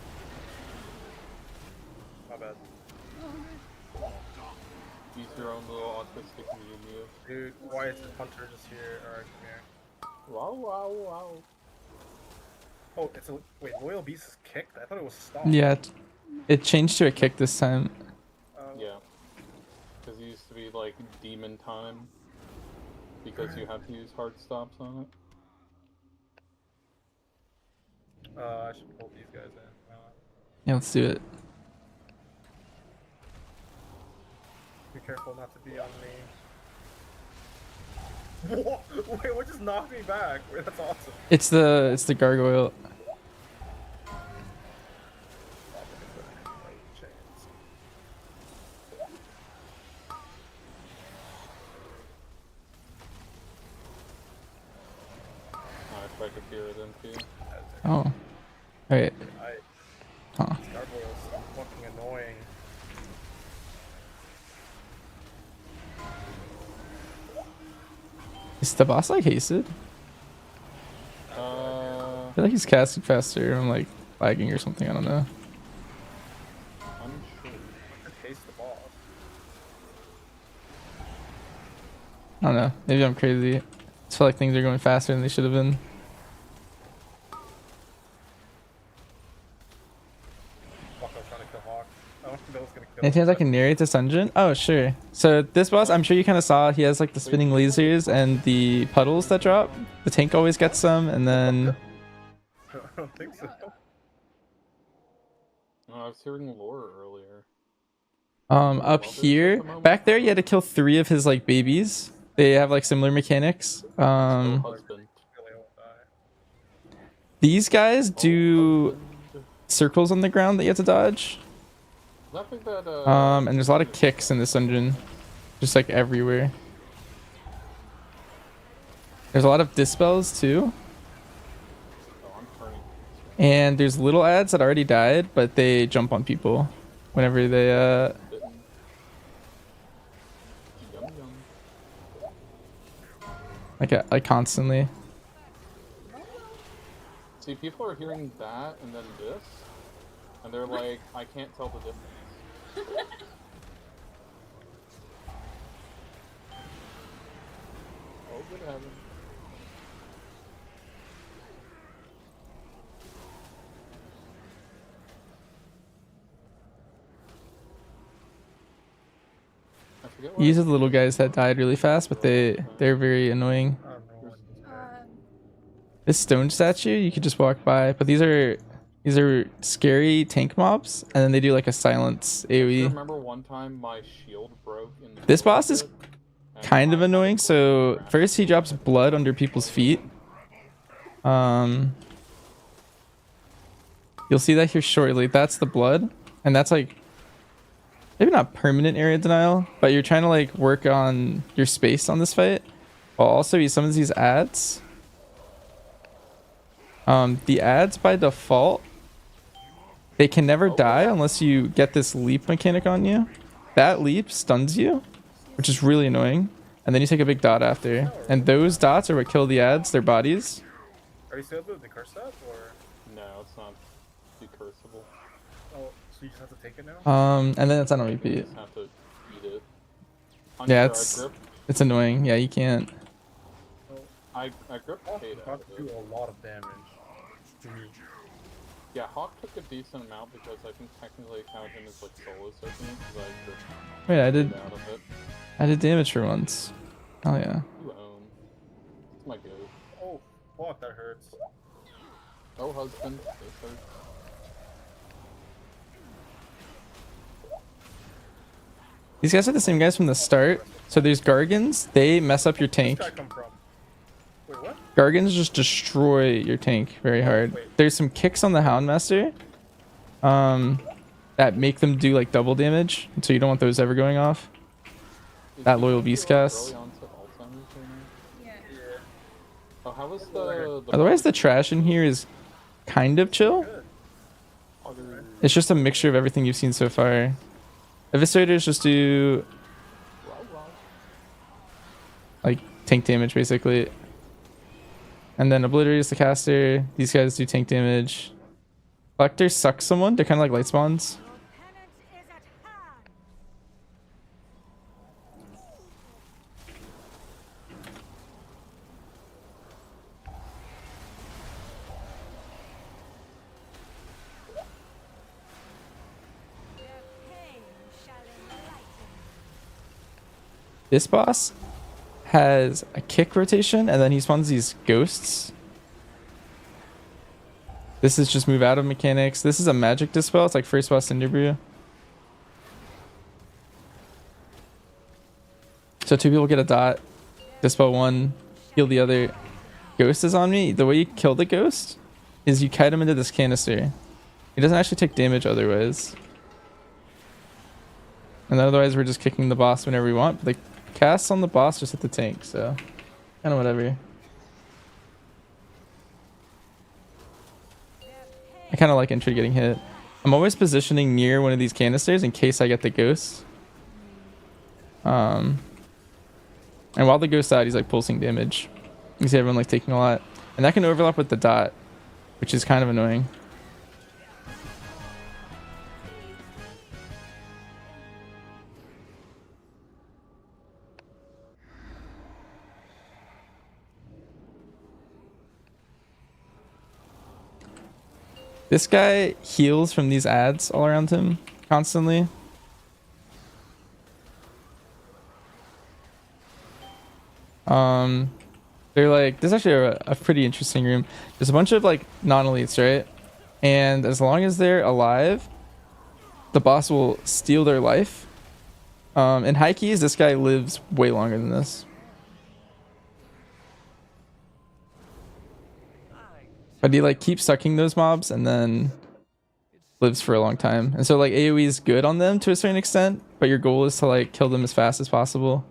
My bad. Oh, okay. Use your own little autistic move. Dude, why is the hunter just here? Alright, come here. Wow. Oh, it's a. Wait, Loyal Beast is kicked? I thought it was stopped. Yeah, it changed to a kick this time. Yeah. Because he's in time because you have to use hard stops on it. I should pull these guys in. Yeah, let's do it. Be careful not to be on me. Whoa! Wait, what just knocked me back? Wait, that's awesome. It's the gargoyle. If I could hear it in too. Oh. Wait. Huh. This gargoyle's fucking annoying. Is the boss like hasted? I feel like he's casting faster. I'm like lagging or something. I don't know. I'm sure. I could haste the boss. I don't know. Maybe I'm crazy. I just feel like things are going faster than they should have been. Fuck, I was trying to kill Hawk. I don't think that was gonna kill Any chance I can narrate this dungeon? Oh, sure. So this boss, I'm sure you kind of saw, he has like the spinning lasers and the puddles that drop. The tank always gets some, and then... I don't think so. No, I was hearing lore earlier. Up here, back there, you had to kill 3 of his like babies. They have like similar mechanics. These guys do circles on the ground that you have to dodge. And there's a lot of kicks in this dungeon, just like everywhere. There's a lot of dispels too. And there's little ads that already died, but they jump on people whenever they like constantly. See, people are hearing that and then this, and they're like, I can't tell the difference. Oh, good heavens. These are the little guys that died really fast, but they're very annoying. This stone statue you could just walk by, but these are scary tank mobs, and then they do like a silence I AoE. remember one time my shield broke in the This boss is kind of annoying. So first he drops blood under people's feet. You'll see that here shortly. That's the blood, and that's like maybe not permanent area denial, but you're trying to like work on your space on this fight. While also he summons these ads. The ads by default, they can never die unless you get this leap mechanic on you. That leap stuns you, which is really annoying. And then you take a big dot after. And those dots are what kill the ads, their bodies. Are you still able to decurse that, or? No, it's not decursable. Oh, so you just have to take it now? And then it's on a repeat. You just have to eat it. Yeah, it's annoying. Yeah, you can't. I gripped Kate out of do it. a lot of damage to me. Yeah, Hawk took a decent amount because I think technically I count him as like solo serving because I gripped Wait, Kate out of it. I did damage for once. Oh yeah. You own. It's my goat. Oh, fuck, that hurts. Oh, husband, this hurts. These guys are the same guys from the start. So there's Gargans. They mess up your tank. Where's that come from? Wait, what? Gargans just destroy your tank very hard. There's some kicks on the Houndmaster that make them do like double damage, so you don't want those ever going off. That loyal beast cast. Oh, how was the Otherwise, the trash in here is kind of chill. It's just a mixture of everything you've seen so far. Eviscerators just do like tank damage basically. And then Obliterate is the caster. These guys do tank damage. Collector sucks someone. They're kind of like light spawns. This boss has a kick rotation, and then he spawns these ghosts. This is just move out of mechanics. This is a magic dispel. It's like first boss Cinder Brew. So 2 people get a dot. Dispel 1, heal the other. Ghost is on me. The way you kill the ghost is you kite him into this canister. He doesn't actually take damage otherwise. And otherwise we're just kicking the boss whenever we want. But the casts on the boss just hit the tank, so kind of whatever. I kind of like entry getting hit. I'm always positioning near one of these canisters in case I get the ghost. And while the ghost's out, he's like pulsing damage. You see everyone like taking a lot. And that can overlap with the dot, which is kind of annoying. This guy heals from these ads all around him constantly. They're like, this is actually a pretty interesting room. There's a bunch of like non-elites, right? And as long as they're alive, the boss will steal their life. In high keys, this guy lives way longer than this. But he like keeps sucking those mobs and then lives for a long time. And so like AoE is good on them to a certain extent, but your goal is to like kill them as fast as possible.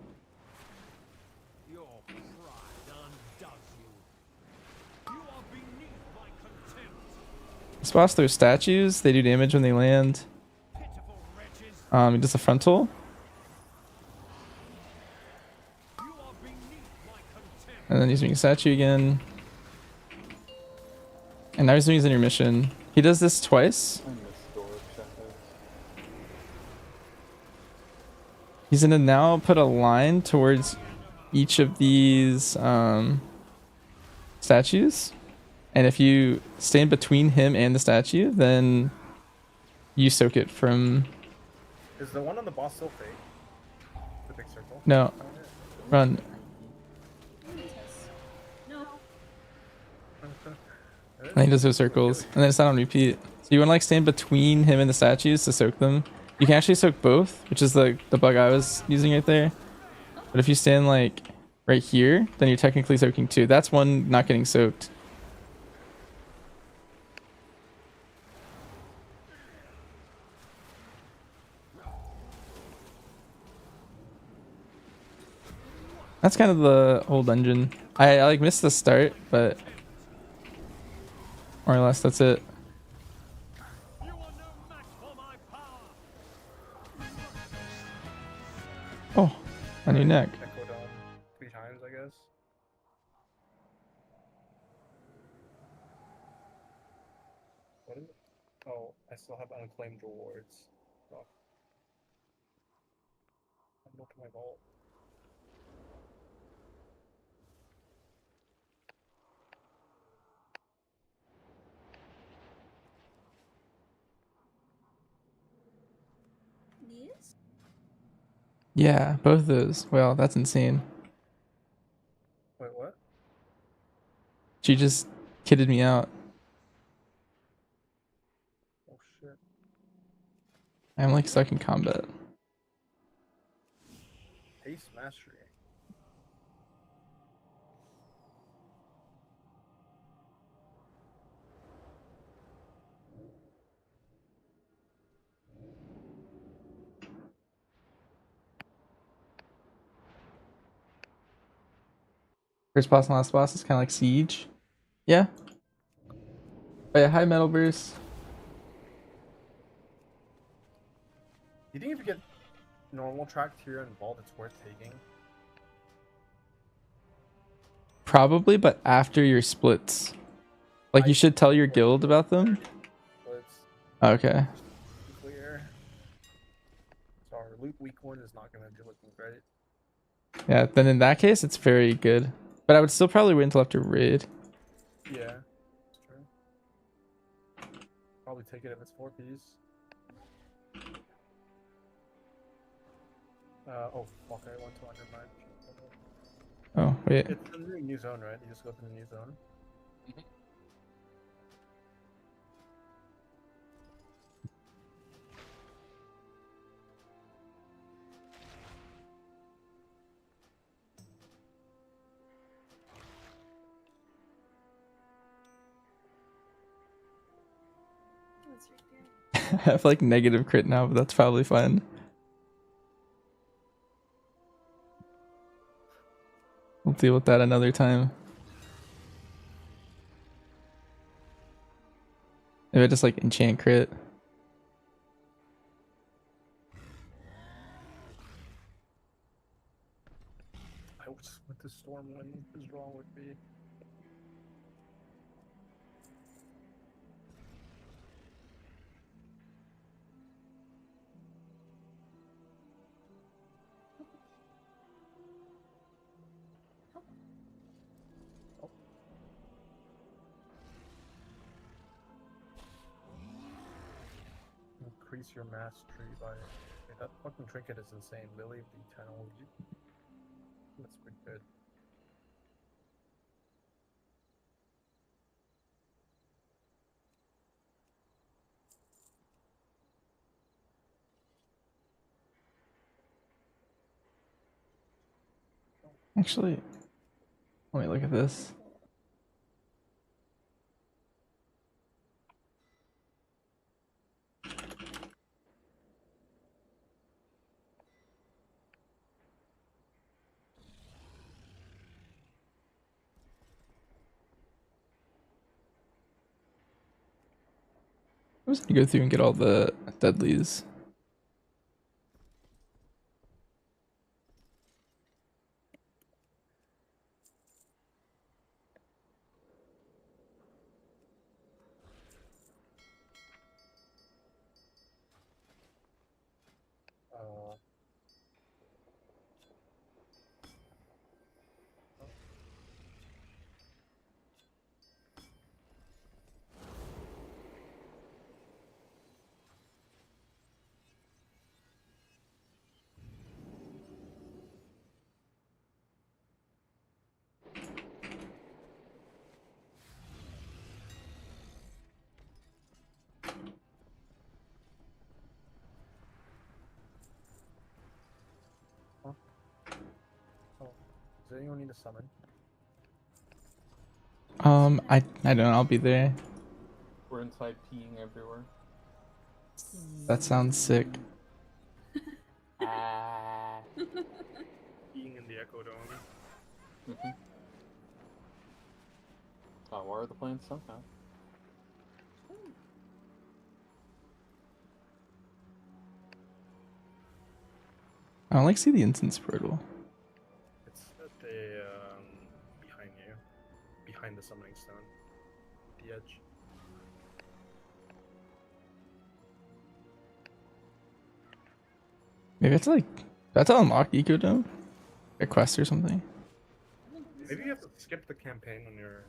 This boss throws statues. They do damage when they land. He does a frontal. And then he's doing a statue again. And now he's doing his intermission. He does this twice. He's gonna now put a line towards each of these statues. And if you stand between him and the statue, then you soak it from... Is the one on the boss still fake? The big circle? No. Run. And he does those circles. And then it's not on repeat. So you want to like stand between him and the statues to soak them. You can actually soak both, which is the bug I was using right there. But if you stand like right here, then you're technically soaking two. That's one not getting soaked. That's kind of the whole dungeon. I like missed the start, but more or less that's it. Oh, a new neck. Echoed on 3 times, I guess. What is it? Oh, I still have unclaimed rewards. Oh. I'm looking at my vault. Yeah, both of those. Well, that's insane. Wait, what? She just kidded me out. Oh shit. I'm like stuck in combat. Haste mastery. First boss and last boss is kind of like Siege. Yeah. Oh yeah, hi Metal Bruce. You think if you get normal track tier and vault, it's worth taking? Probably, but after your splits. Like you should tell your guild about them. Splits. Okay. Clear. Sorry, loot week 1 is not gonna be looking great. Yeah, then in that case, it's very good. But I would still probably wait until after raid. Yeah, that's true. Probably take it if it's 4 piece. Oh fuck! I went to undermine. Oh wait. It's the new zone, right? You just go to the new zone. That's right there. I have like negative crit now, but that's probably fine. We'll deal with that another time. Maybe I just like enchant crit. I was with the Stormwind. What is wrong with me? Increase your mastery by... Wait, that fucking trinket is insane. Lily of the Eternal. That's pretty good. Actually, let me look at this. I'm just gonna go through and get all the deadlies. Does anyone need a summon? I don't know, I'll be there. We're inside peeing everywhere. That sounds sick. Being in the Echo Dome. Oh, water the plants somehow. I don't like see the instance portal. It's at the behind you, behind the summoning stone, the edge. Maybe it's like that's to unlock Eco Dome, a quest or something. Maybe you have to skip the campaign on your.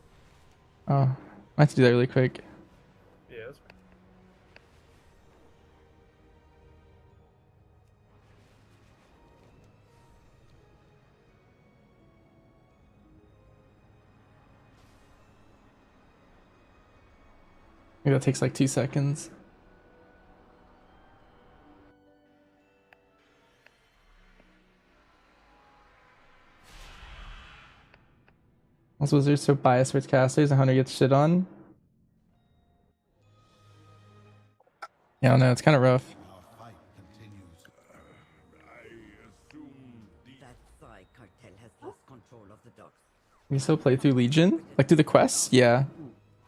Oh, I have to do that really quick. Yeah, that's fine. Maybe that takes like 2 seconds. Those wizards so biased towards casters, and Hunter gets shit on. Yeah, I don't know, it's kind of rough. That Psy cartel has lost control of the docks. You still play through Legion? Like through the quests? Yeah.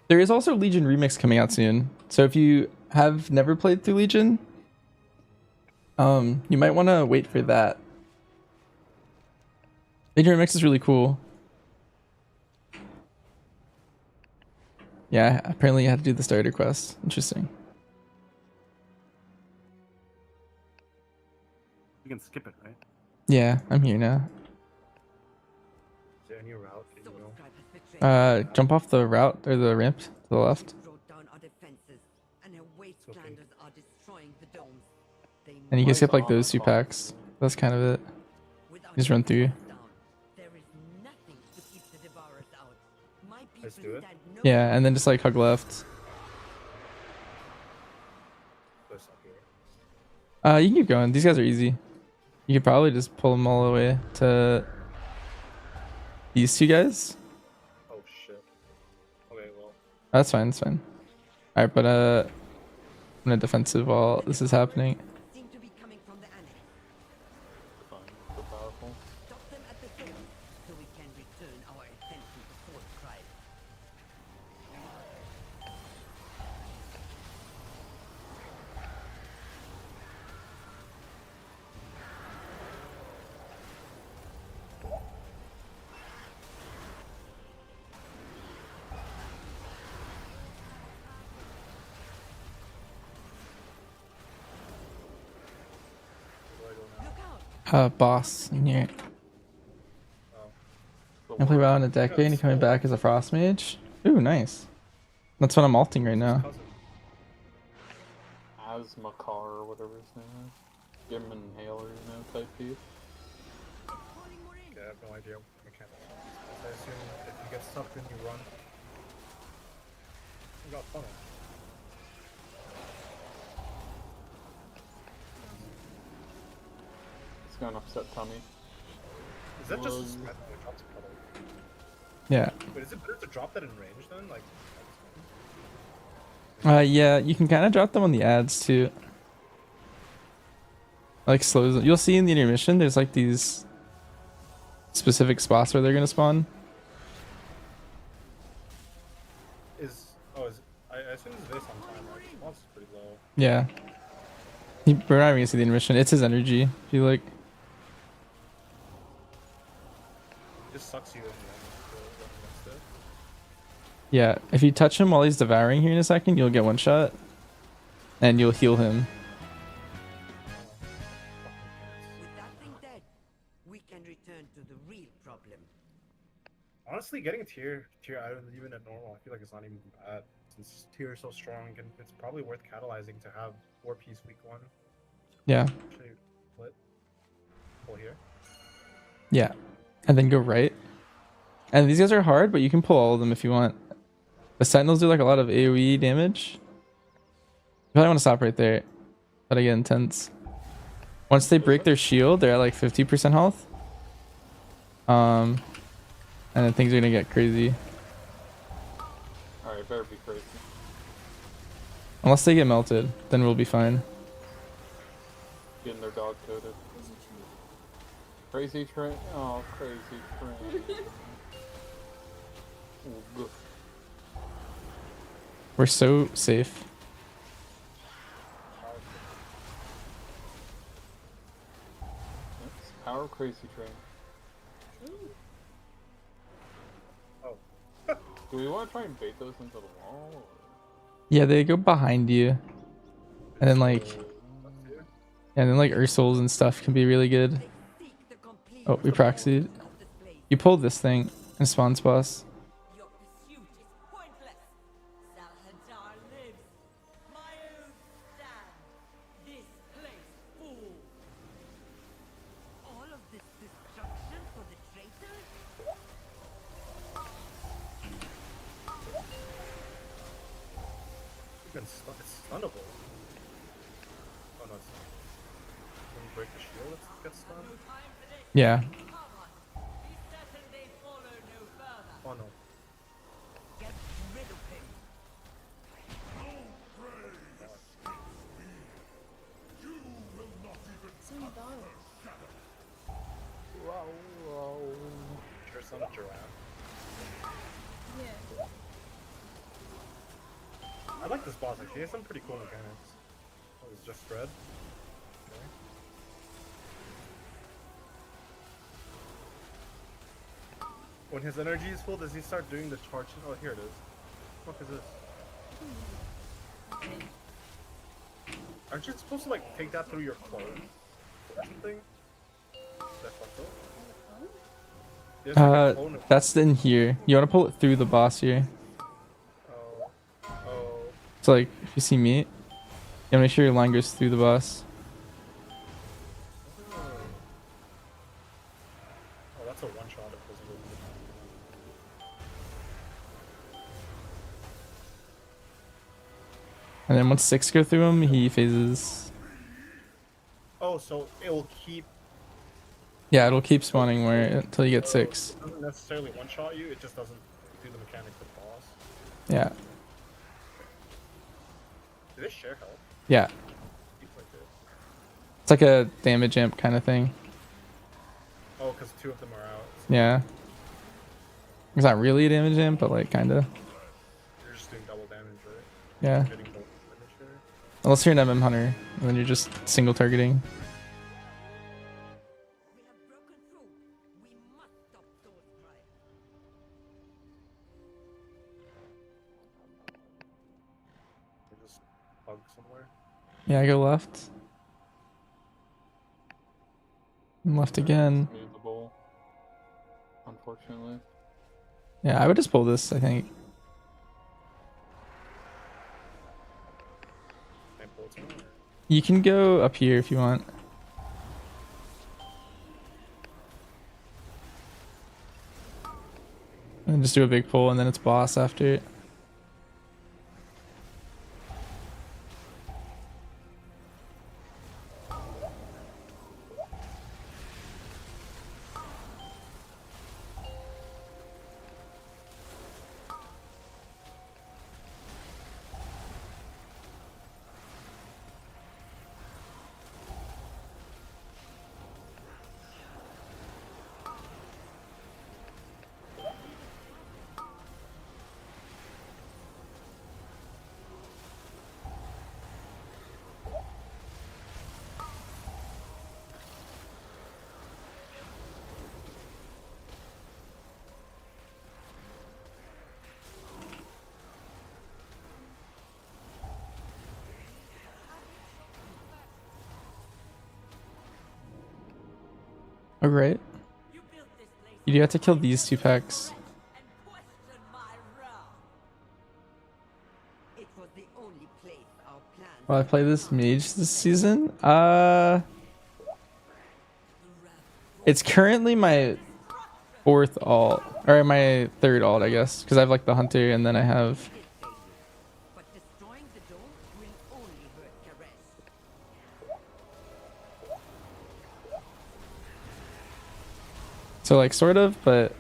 There is also Legion Remix coming out soon. So if you have never played through Legion, you might want to wait for that. Legion Remix is really cool. Yeah, apparently you had to do the starter quest. Interesting. You can skip it, right? Yeah, I'm here now. Is there any route that you know? Jump off the route or the ramp to the left. Down our defenses, and our wastelanders are destroying the domes. They And you can skip like those 2 packs. That's kind of it. Just run through. Let's do it. Yeah, and then just like hug left. You can keep going. These guys are easy. You could probably just pull them all the way to these two guys. Oh shit. Okay, well. That's fine. That's fine. All right, but I'm gonna defensive while this is happening. Boss in here. I play WoW in a decade and coming back as a frost mage. Ooh, nice. That's what I'm alting right now. Asmakar or whatever his name is. Give him an inhaler, you know, type piece. Okay, I have no idea mechanics. I assume if you get stuck, then you run. You got funnel. It's gonna upset Tummy. Is that just a spread that drops a puddle? Yeah. Wait, is it better to drop that in range then? Like. Yeah, you can kind of drop them on the ads too. Like slows them. You'll see in the intermission, there's like these specific spots where they're gonna spawn. I assume it's based on time, right? Response is pretty low. Yeah. We're not even gonna see the intermission. It's his energy. If you like. It just sucks you in the end. Yeah, if you touch him while he's devouring here in a second, you'll get one shot. And you'll heal him. With that thing dead, we can return to the real problem. Honestly, getting tier out even at normal, I feel like it's not even bad. Since tier is so strong, and it's probably worth catalyzing to have 4-piece week 1. Yeah. Actually, split. Pull here. Yeah. And then go right. And these guys are hard, but you can pull all of them if you want. The Sentinels do like a lot of AoE damage. You probably want to stop right there. But I get intense. Once they break their shield, they're at like 50% health. And then things are gonna get crazy. Alright, better be crazy. Unless they get melted, then we'll be fine. Getting their dog coated. Crazy train. Oh, crazy train. Ooh, We're so safe. It's power crazy train. Oh. Do we want to try and bait those into the wall? Or? Yeah, they go behind you. And then like... And then like Ursuls and stuff can be really good. Oh, we proxied. You pulled this thing and spawns boss. It's stunnable. Oh no, it's not. When you break the shield, it gets stunned? Yeah. Oh no. Get rid of him. Sure, some giraffe. Yeah. I like this boss actually, he has some pretty cool mechanics. Oh, it's just spread. Okay. When his energy is full, does he start doing the charge? Oh, here it is. What the fuck is this? Aren't you supposed to like take that through your clothes or something? Is that fucked up? There's like a clone of- That's in here. You want to pull it through the boss here. So like, if you see meat, you gotta make sure your line goes through the boss. That's a one shot if there's a little. And then once 6 go through him, he phases. Oh, so it will keep. Yeah, it'll keep spawning where until you get 6. It doesn't necessarily one shot you. It just doesn't do the mechanic with boss. Yeah. Do they share health? Yeah. Seems like it. It's like a damage amp kind of thing. Oh, because 2 of them are out. So Yeah. It's not really a damage amp, but like kinda. you're just doing double damage, right? Yeah. Hitting double damage there. Unless you're an MM hunter, and then you're just single targeting. Just bug somewhere. Yeah, I go left. And left again. Movable, unfortunately. Yeah, I would just pull this, I think. You can go up here if you want. And just do a big pull and then it's boss after it. Oh, great. You do have to kill these 2 packs. Will I play this mage this season? It's currently my 4th alt, or my 3rd alt, I guess, because I have like the hunter and then I have. So like sort of, but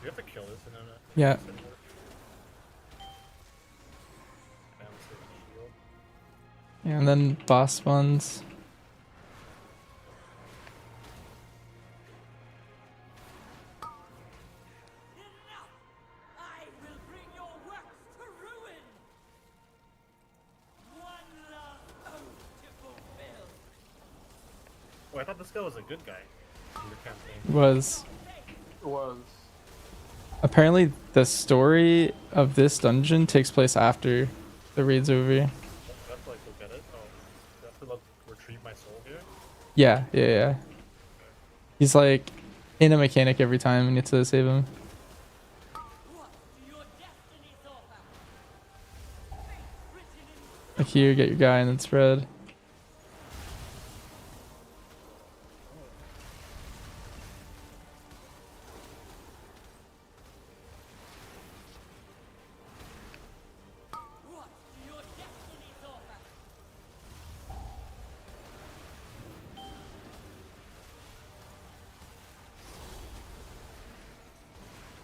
You have to kill this and then. yeah. Yeah, and then boss spawns. Oh, I thought this guy was a good guy in your campaign. Was. Was. Apparently the story of this dungeon takes place after the raid's over. Do I have to like look at it? Oh, do I have to look, retrieve my soul here? Yeah. He's like in a mechanic every time and you have to save him. Like here, get your guy and then spread.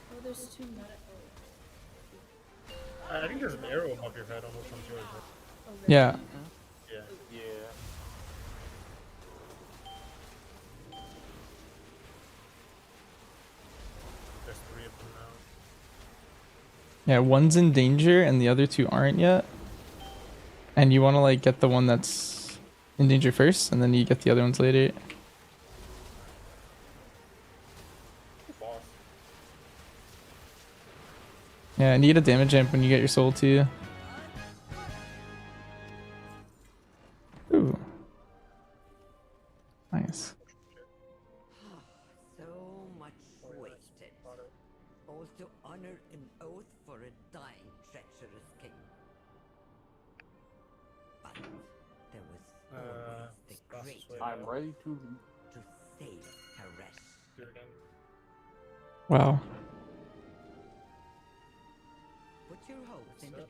Oh, there's 2 medical. I think there's an arrow above your head on which one's yours. Right? Oh, really? Yeah. Yeah. Yeah. There's 3 of them now. Yeah, one's in danger and the other 2 aren't yet. And you want to like get the one that's in danger first and then you get the other ones later. Boss. Yeah, and you get a damage amp when you get your soul too. Ooh. Nice. So much wasted. All to honor an oath for a dying treacherous king. I'm ready to save Karesh. Do it again. Wow. Put your hopes in the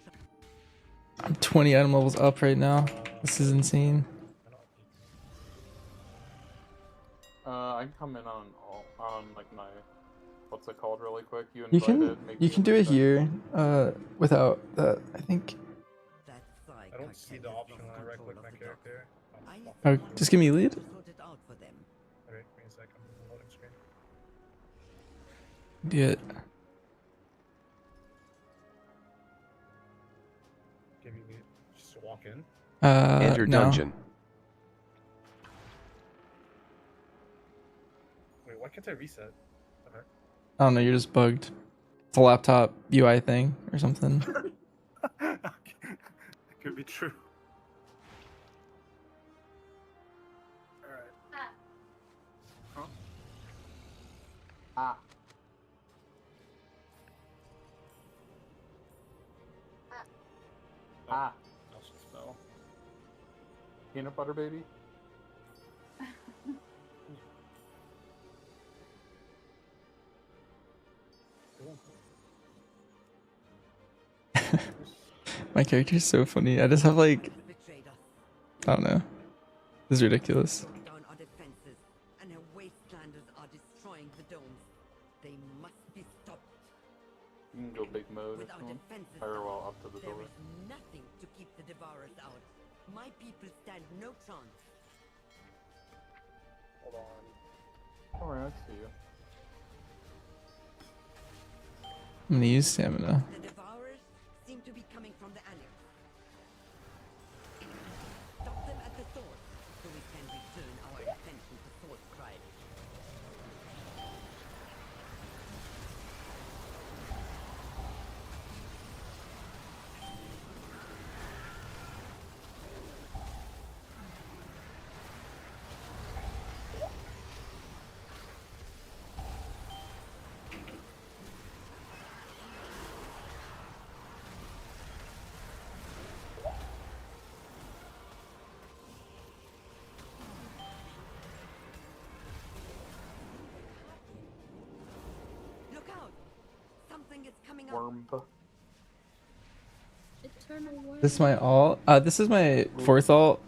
I'm 20 item levels up right now. This is insane. I can come in on like my what's it called really quick. You You invite it. Make can me a do new it section. here without that. I think. I don't see the option when I right click my character. Oh, just give me lead. Alright, give me a second. Loading screen. Do it. Give me lead. Just walk in. Enter no. dungeon. Wait, why can't I reset? Okay. I don't know. You're just bugged. It's a laptop UI thing or something. It could be true. Alright. Huh? Ah. Ah. That's a spell. Peanut butter baby. My character's so funny. I just have like, I don't know. This is ridiculous. down our defenses, and her wastelanders are destroying the domes. They must be stopped. You can go big mode if With our you want. defenses Or down, well, up to the there door. is nothing to keep the devourers out. My people stand no chance. Hold on. Alright, I see you. I'm gonna use stamina. The devourers seem to be coming from the annex. Stop them at the source, so we can return our attention to source crime. Look out! Something is coming up. Worm. Eternal worm. This is my alt. This is my fourth alt.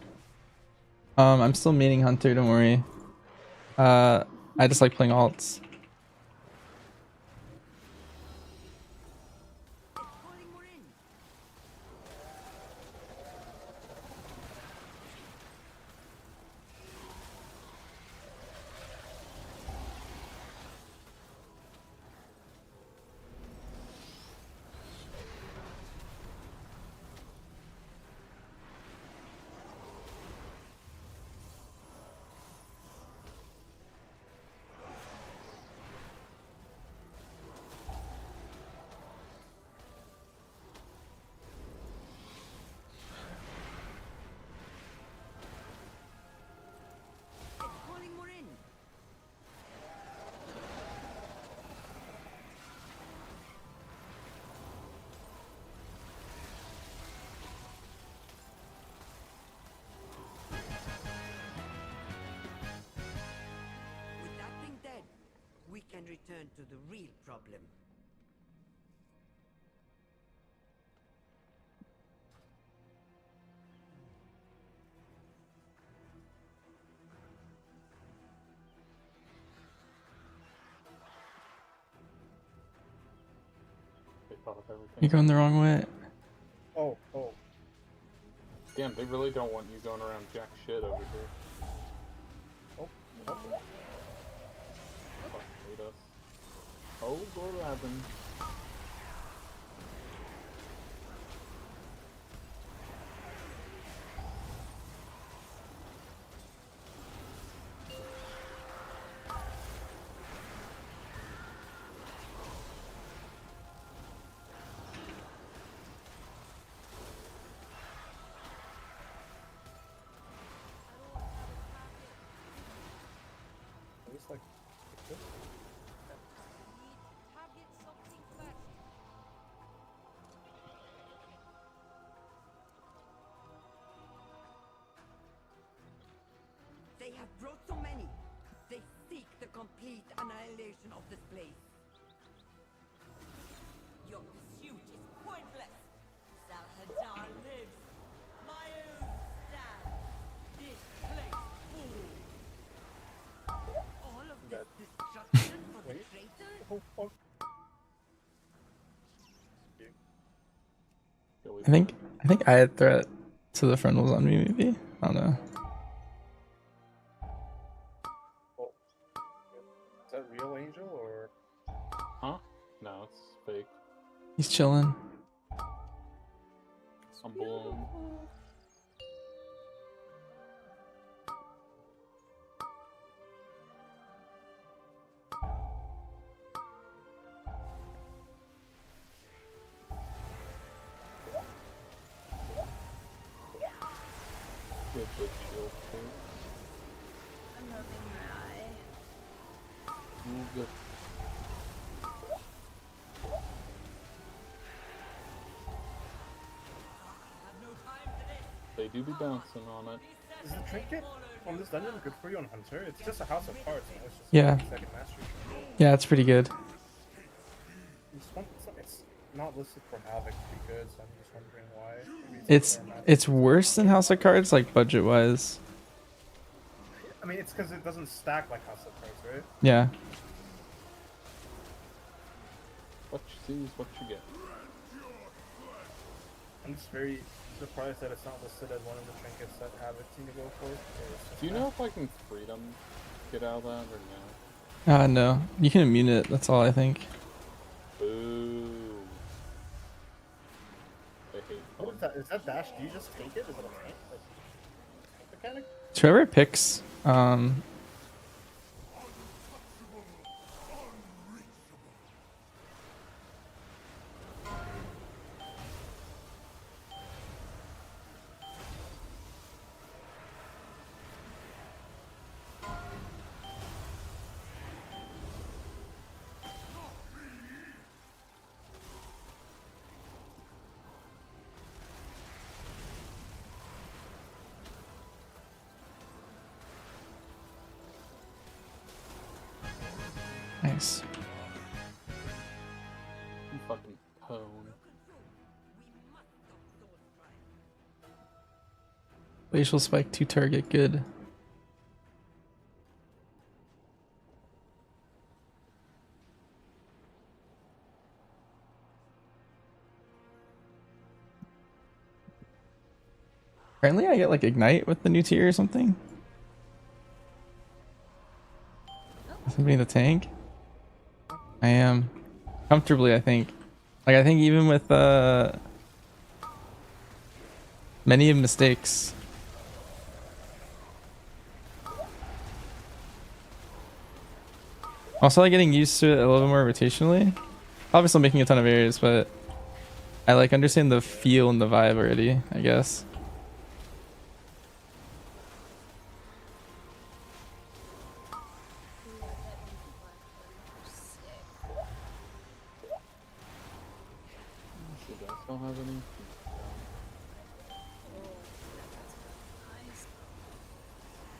I'm still meaning Hunter. Don't worry. I just like playing alts. Calling more in. With that thing dead, we can return to the real problem. They thought of everything. You're going the wrong way. Oh. Damn, they really don't want you going around jack shit over here. Oh. Fuck, hate us. Oh, Lord heaven. At least like this. Target something They have brought so many. They seek the complete annihilation of this place. Your pursuit is pointless. Salhadar lives. My own stands. This place falls. All of this destruction for the traitors? Oh, fuck. I think I had threat to the frontals on me, maybe. I don't know. Oh. Is that real Angel or? Huh? No, it's fake. He's chilling. I'm blown. Good, good shield too. I'm rubbing my eye. Good. They do be bouncing on it. Is the trinket on this dungeon good for you on Hunter? It's just a house of cards, you know? It's just Yeah. second mastery. Yeah, it's pretty good. It's not listed for Havoc to be good, so I'm just wondering why. Maybe It's worse than House of Cards, like budget wise. I mean, it's because it doesn't stack like House of Cards, right? Yeah. What you see is what you get. I'm just very surprised that it's not listed as one of the trinkets that Havoc seem to go for. Do you know if I can freedom get out of that or no? No. You can immune it, that's all I think. Boo. I hate What is that? Is that dash? Do you just take it? Is it a tank? Like, mechanic? So whoever picks, nice. You fucking pwn. Glacial Spike 2 target, good. Apparently I get like Ignite with the new tier or something. Somebody in the tank? I am. Comfortably, I think. Like, I think even with many mistakes. Also, like getting used to it a little bit more rotationally. Probably still making a ton of errors, but I like understand the feel and the vibe already, I guess. Should I still have any?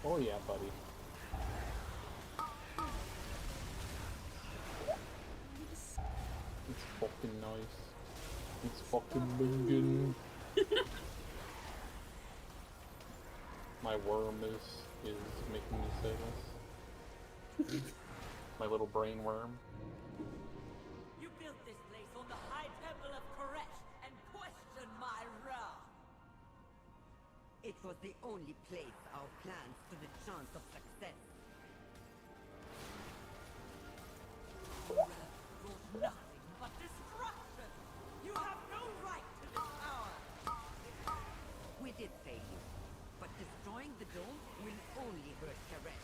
Oh yeah, buddy. It's fucking nice. It's fucking bangin'. My worm is making me say this. My little brain worm. You built this place on the high temple of Koresh and questioned my wrath. It was the only place our plans stood a chance of success. Brought nothing but destruction. You have no right to this power. We did fail you, but destroying the dome will only hurt Koresh.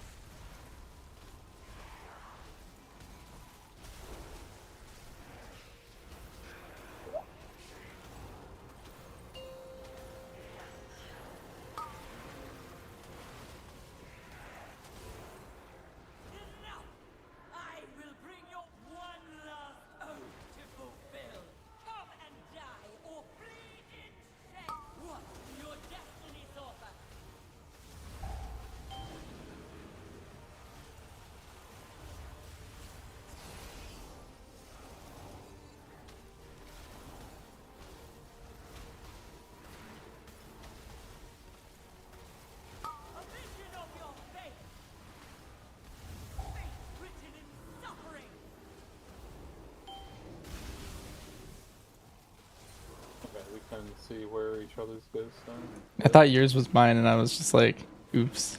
and see where each other's ghosts are. I thought yours was mine, and I was just like, oops.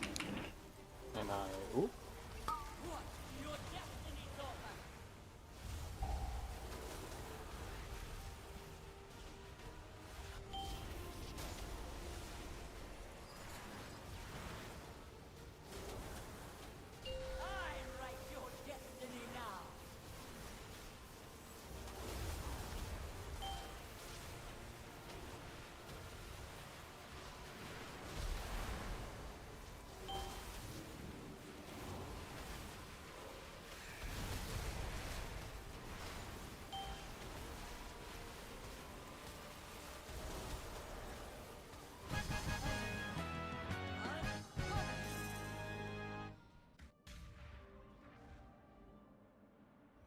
And I. Oop.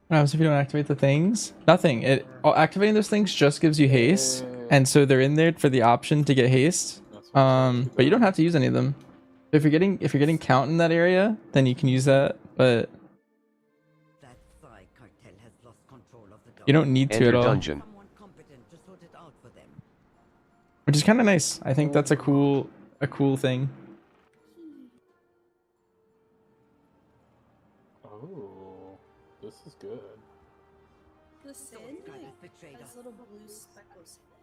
What happens if you don't activate the things? Nothing. Activating those things just gives you haste, and so they're in there for the option to get haste. But you don't have to use any of them. If you're getting count in that area, then you can use that. But you don't need to Enter at all. dungeon. Which is kind of nice. I think that's a cool thing. Oh, this is good. The sand has little blue speckles in it.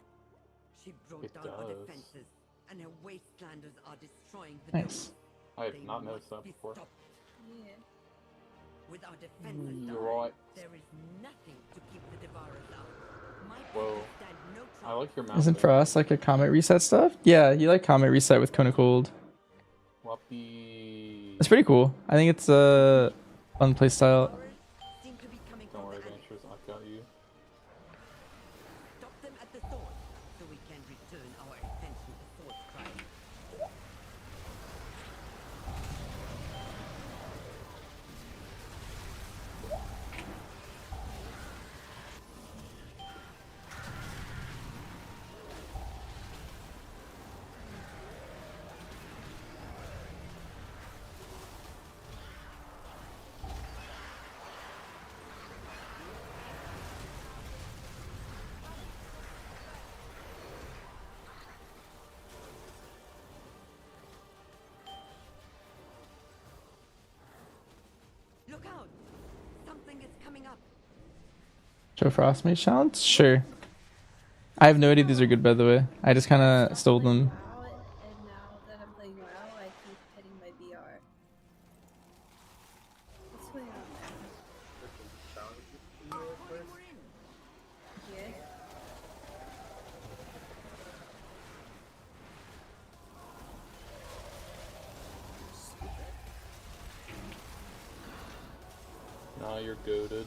She broke It down our does. defenses, and her wastelanders are destroying the Nice. I have not noticed that before. Yeah. With our defenses You're down, right. there is nothing to keep the devourers out. My Whoa. people stand no I like your mouth. Isn't for us like a comet reset stuff? Yeah, you like comet reset with Cone of Cold. Whoppy. It's pretty cool. I think it's a fun playstyle. Don't worry, Adventures, I've got you. Stop them at the sword, so we can return our attention to sword cry. Look out! Something is coming up. Show Frostmage challenge? Sure. I have no idea these are good, by the way. I just kind of stole them. WoW, and now that I'm playing WoW, I keep hitting my BR. What's going on there? Yeah. Nah, you're goated.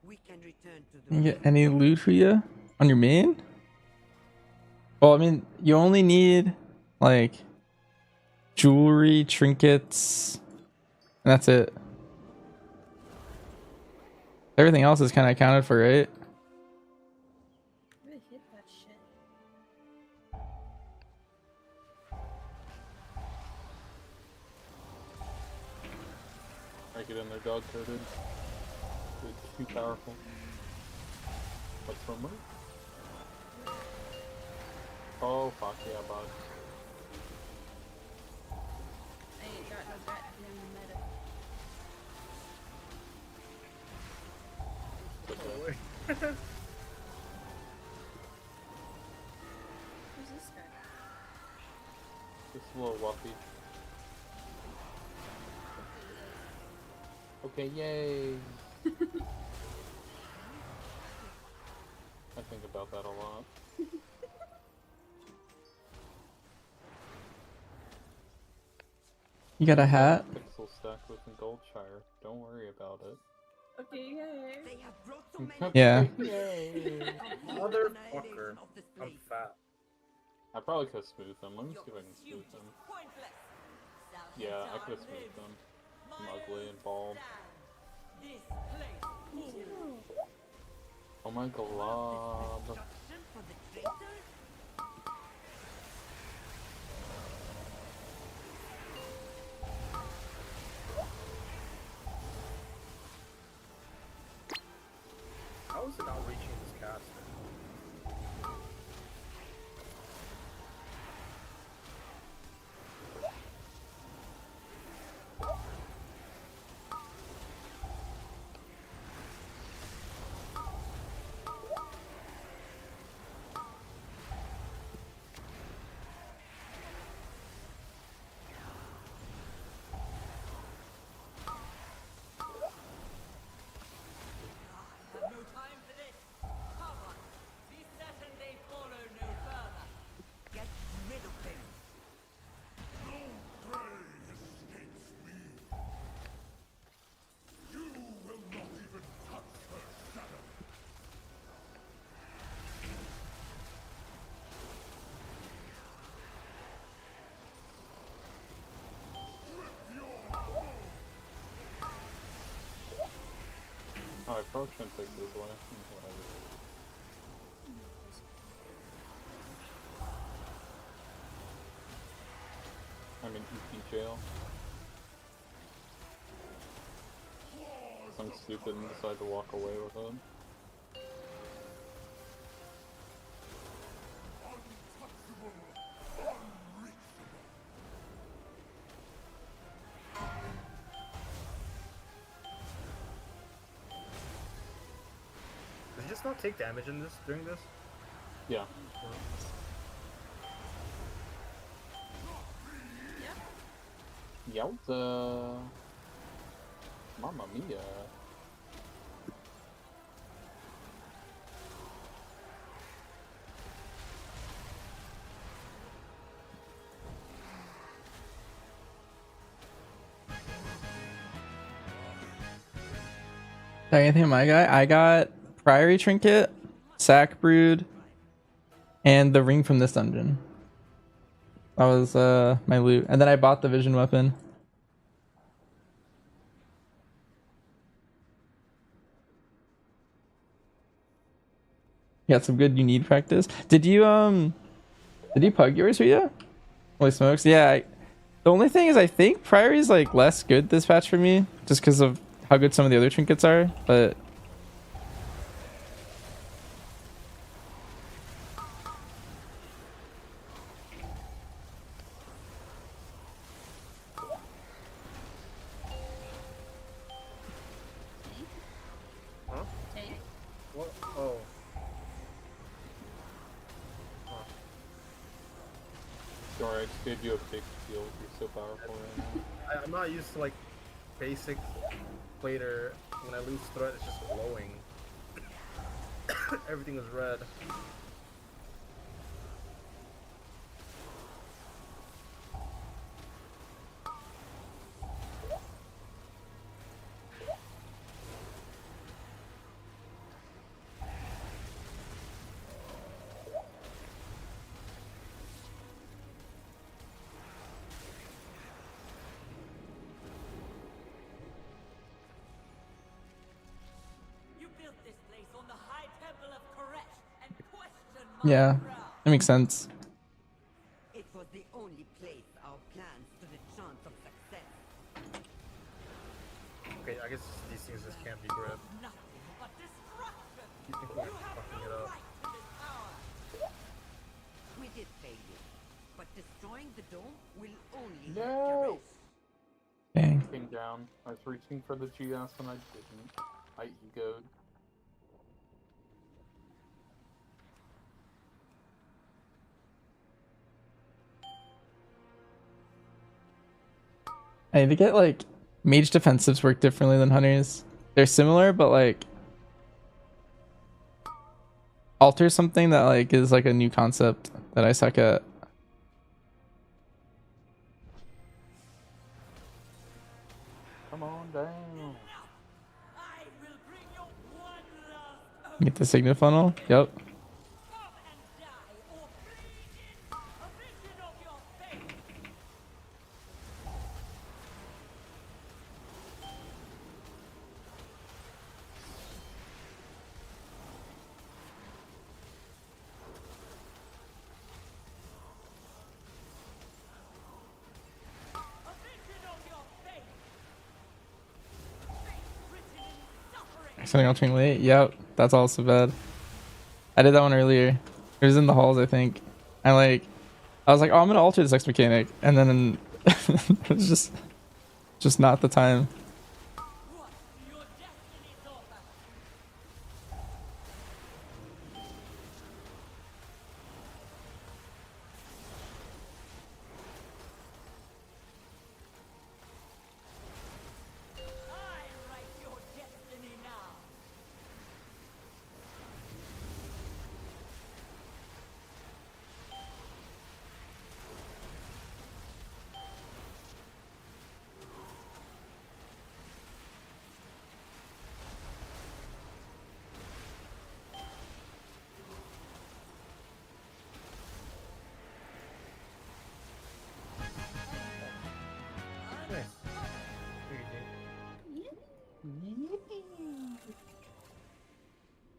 We can return to Can you get any loot for you on your main? Well, I mean, you only need like jewelry, trinkets, and that's it. Everything else is kind of accounted for, right? Really hit that shit. Break it in there, dog coated. It's too powerful. What's from me? Oh, fuck yeah, bud. I ain't got no goddamn meta. Who's this guy? This little Wuffy. Okay, yay! I think about that a lot. You got a hat? Pixel stack was in Goldshire. Don't worry about it. Okay, yay. They have brought so many Yeah. Motherfucker. I'm fat. I probably could smooth them. Let me see if I can smooth them. Yeah, I could smooth them. I'm ugly and bald. Oh my god. How is it not reaching this cast? Oh, I probably shouldn't take this way. I'm in EP jail. I'm stupid and decide to walk away with it. Does he just not take damage in this during this? Yeah. Yowza! Mamma mia! Anything my guy? I got Priory Trinket, Sack Brood, and the ring from this dungeon. That was my loot. And then I bought the vision weapon. Got some good you need practice. Did you pug yours, Rita? Holy smokes. Yeah, the only thing is I think Priory is like less good this patch for me, just because of how good some of the other trinkets are, but Huh? What? Oh. Huh. Sorry, I just gave you a big shield. You're so powerful right now. I'm not used to like basic plater. When I lose threat, it's just glowing. Everything is red. yeah, that makes sense. It was the only place our plans stood a chance of success. Okay, I guess these things just can't be grabbed. Keep thinking I'm fucking it up. We did fail you, but destroying the dome will only No! Dang. Came down. I was reaching for the GS and I didn't. I egoed. I need to get like mage defensives work differently than hunters. They're similar, but like alter something that like is like a new concept that I suck at. Come on down. Get the signet funnel. Yep. Something altering late. Yep, that's also bad. I did that one earlier. It was in the halls, I think. I was like, oh, I'm gonna alter this X mechanic, and then it was just not the time.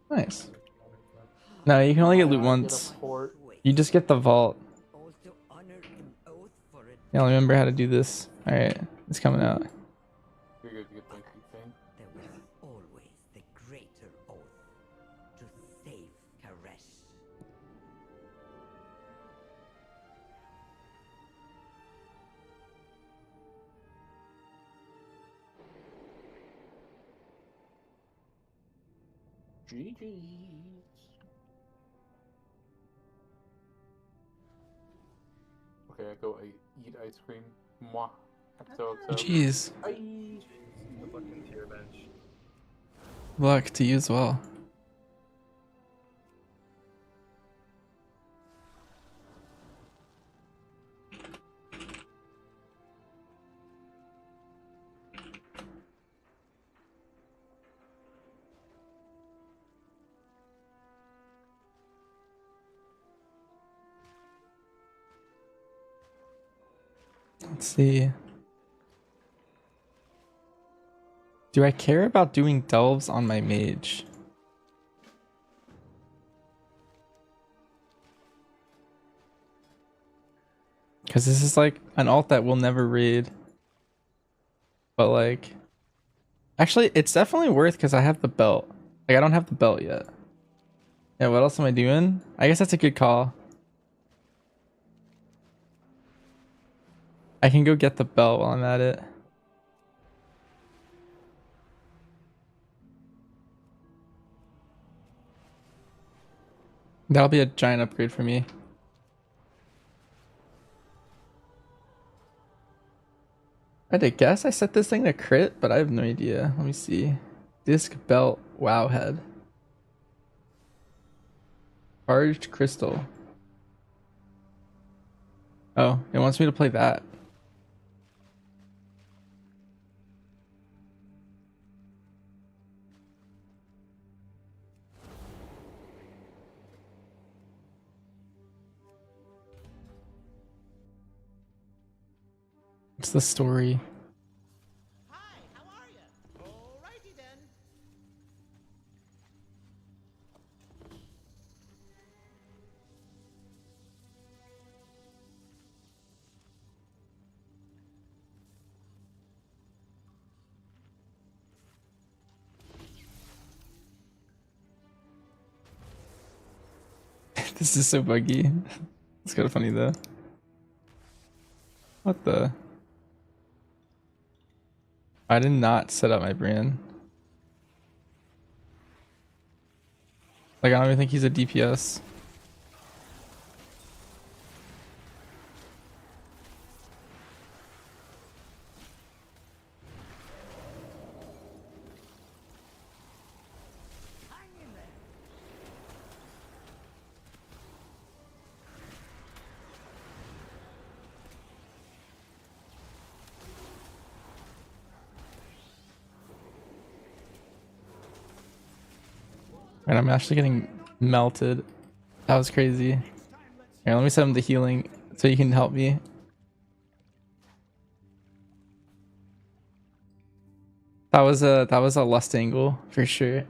Nice. No, you can only get loot once. You just get the vault. Yeah, I'll remember how to do this. Alright, it's coming out. You're good, you get thank you, Fane. There was always the greater oath to save Karesh. GG's. Okay, I go eat ice cream. Mwah. XOXO. Jeez. Bye. The fucking tier bench. Luck to you as well. Let's see. Do I care about doing delves on my mage? Because this is like an alt that will never raid. But like... Actually, it's definitely worth because I have the belt. Like, I don't have the belt yet. Yeah, what else am I doing? I guess that's a good call. I can go get the belt while I'm at it. That'll be a giant upgrade for me. I'd guess I set this thing to crit, but I have no idea. Let me see. Disc belt wow head. Charged crystal. Oh, it wants me to play that. What's the story? This is so buggy. It's kind of funny though. What the? I did not set up my brand. Like, I don't even think he's a DPS. And I'm actually getting melted. That was crazy. Here, let me set him to healing so you can help me. That was a lust angle for sure.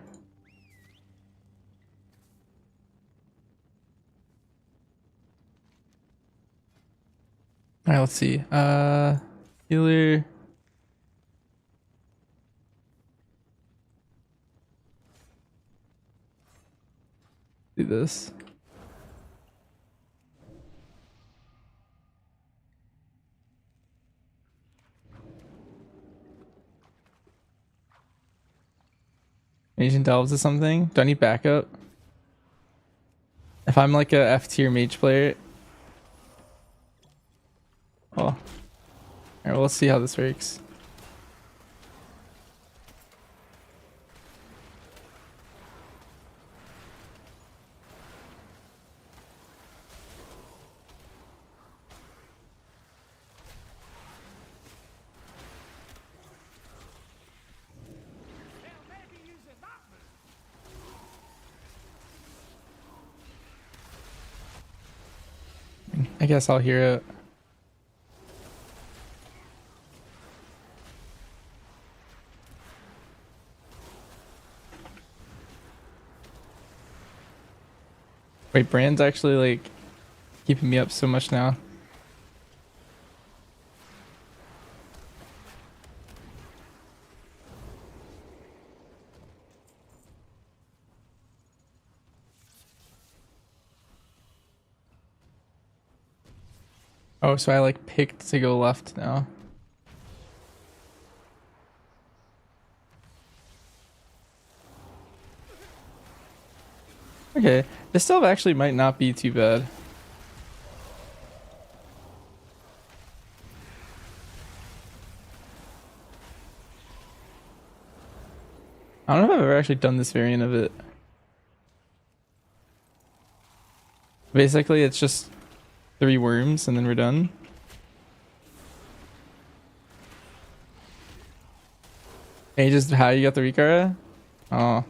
All right, let's see. Healer. Do this. Asian delves or something. Do I need backup? If I'm like a F tier mage player. Oh. Alright, well, let's see how this works. I guess I'll hear it. Wait, Brand's actually like keeping me up so much now. Oh, so I like picked to go left now. Okay, this stuff actually might not be too bad. I don't know if I've ever actually done this variant of it. Basically, it's just 3 worms and then we're done. Hey, just how you got the Rikara? Oh.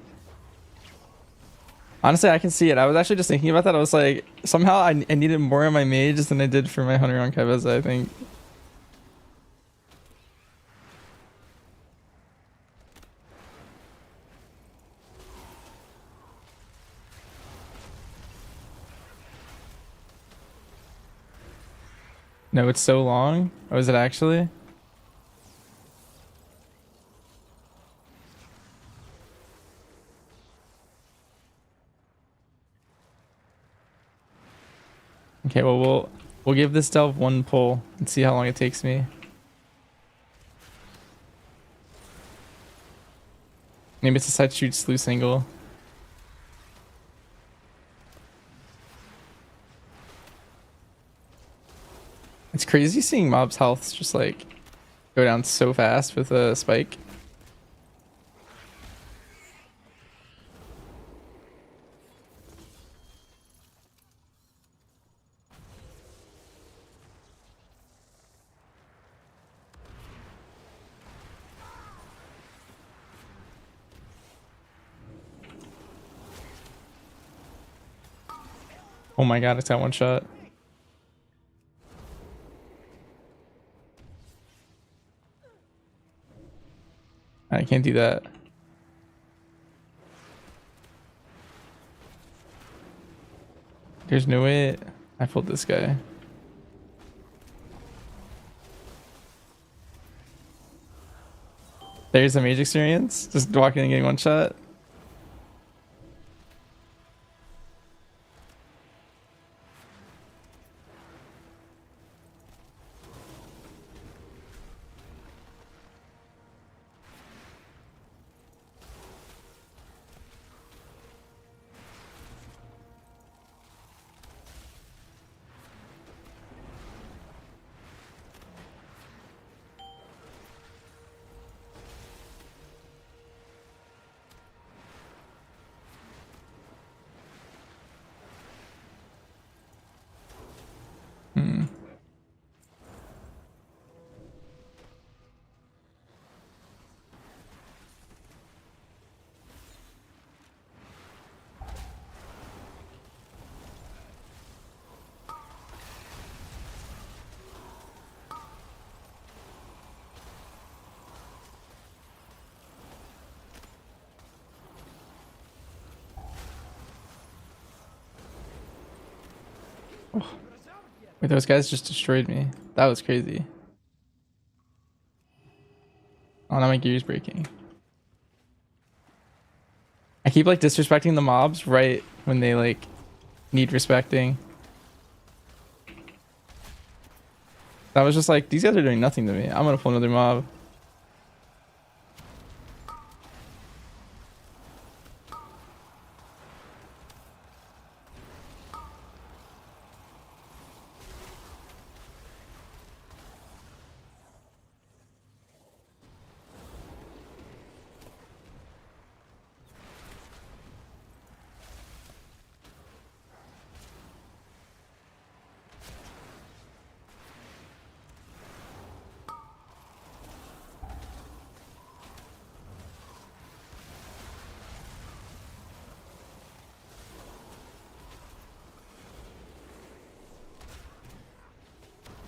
Honestly, I can see it. I was actually just thinking about that. I was like, somehow I needed more of my mages than I did for my hunter on Keveza, I think. No, it's so long. Oh, is it actually? Okay, well we'll give this delve 1 pull and see how long it takes me. Maybe it's a side shoot slew single. It's crazy seeing mobs' health just like go down so fast with a spike. Oh my god, it's got 1 shot. I can't do that. There's no way I pulled this guy. There's a mage experience. Just walking and getting 1 shot. Wait, those guys just destroyed me. That was crazy. Oh, now my gear's breaking. I keep like disrespecting the mobs right when they like need respecting. That was just like, these guys are doing nothing to me. I'm gonna pull another mob.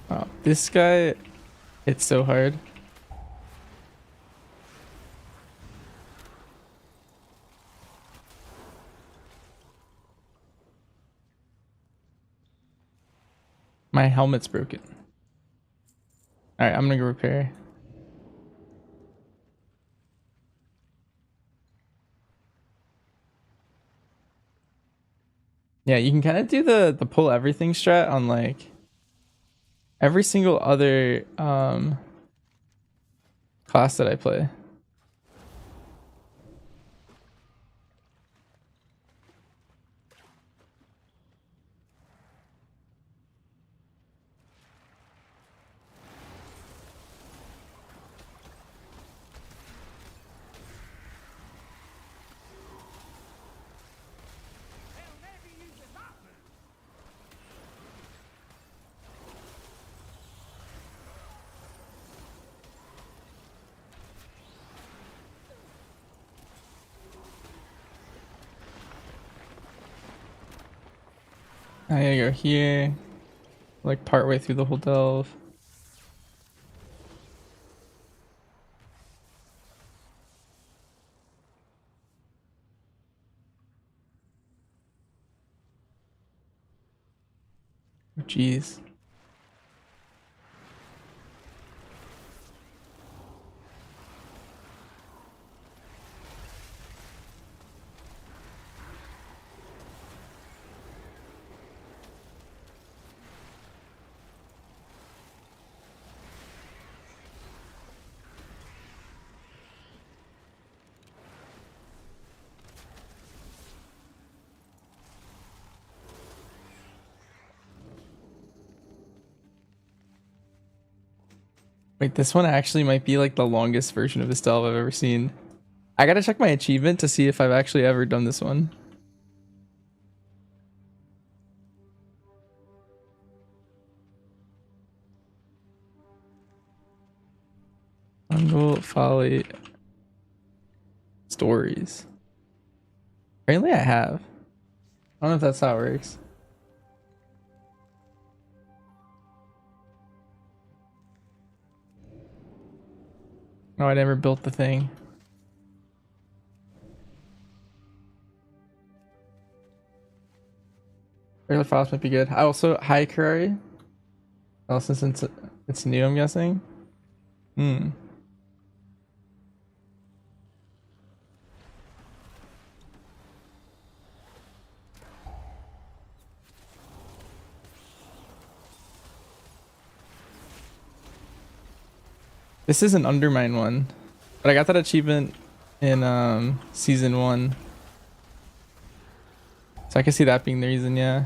Oh, this guy, it's so hard. My helmet's broken. Alright, I'm gonna go repair. Yeah, you can kind of do the pull everything strat on like every single other class that I play. I gotta go here, like part way through the whole delve. Jeez. Wait, this one actually might be like the longest version of this delve I've ever seen. I gotta check my achievement to see if I've actually ever done this one. Jungle Folly Stories. Apparently I have. I don't know if that's how it works. No, I never built the thing. Regular files might be good. I also hi Curry. Also, since it's new, I'm guessing. Hmm. This is an Undermine one, but I got that achievement in season 1, so I can see that being the reason. Yeah.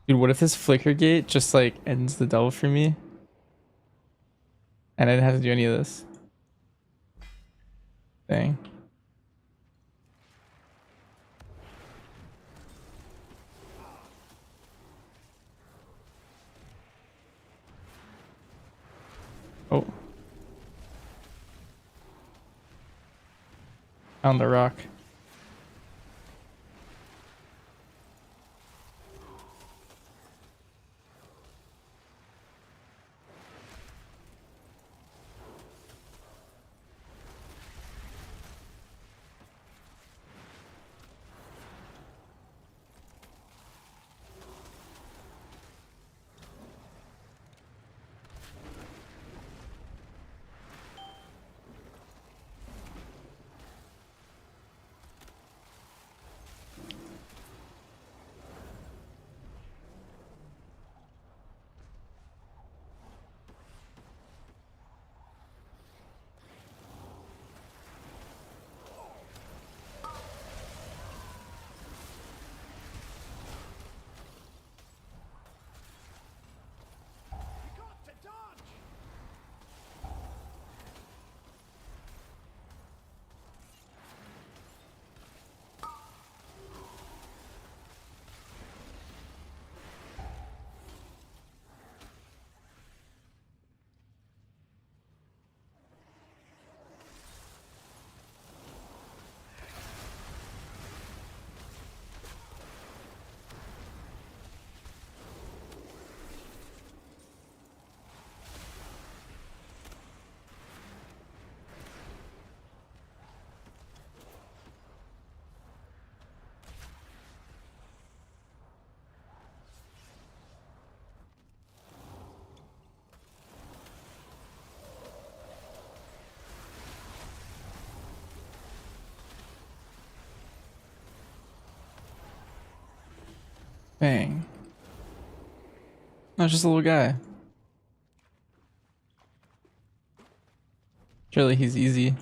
Dude, what if this flicker gate just like ends the delve for me? And I didn't have to do any of this. Dang. On the rock. Bang. No, it's just a little guy. Surely he's easy.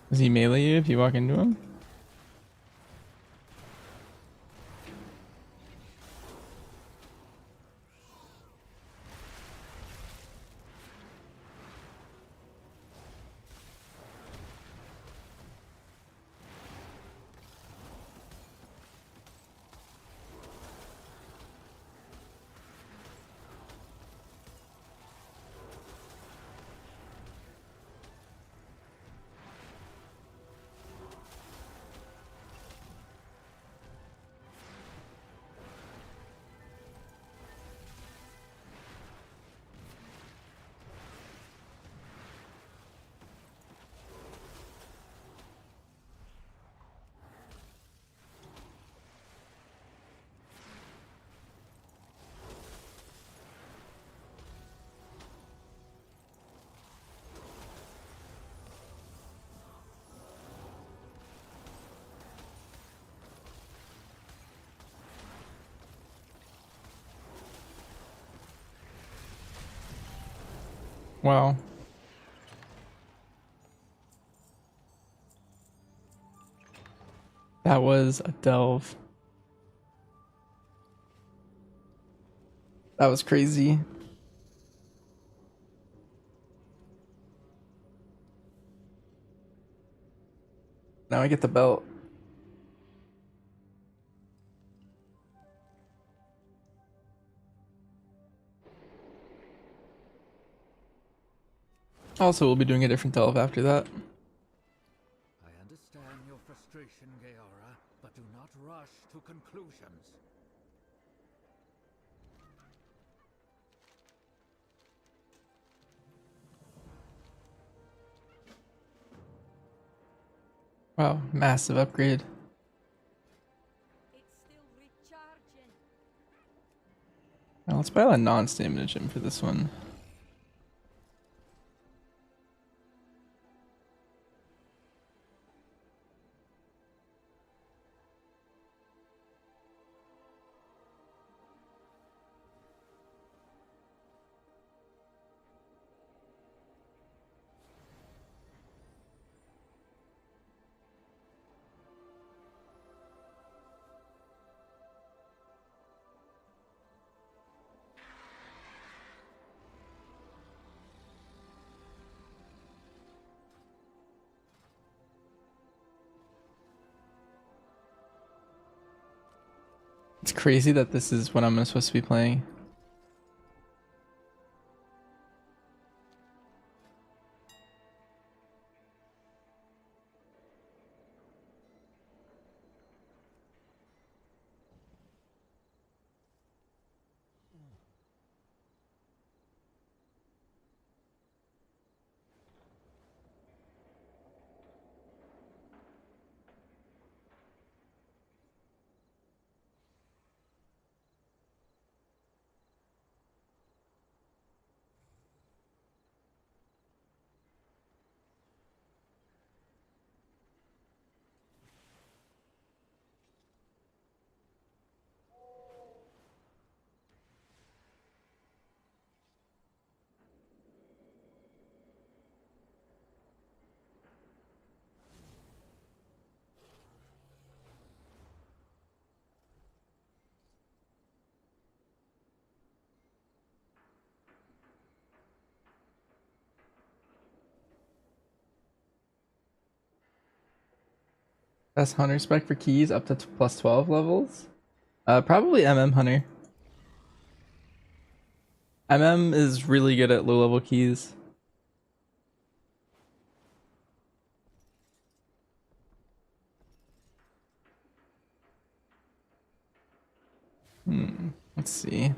Does he melee you if you walk into him? Wow. That was a delve. That was crazy. Now I get the belt. Also, we'll be doing a different delve after that. I understand your frustration, Gaora, but do not rush to conclusions. Wow, massive upgrade. Now let's buy a non-stamina gem for this one. It's crazy that this is what I'm supposed to be playing. Best hunter spec for keys up to plus 12 levels? Probably Hunter. Is really good at low level keys. Let's see.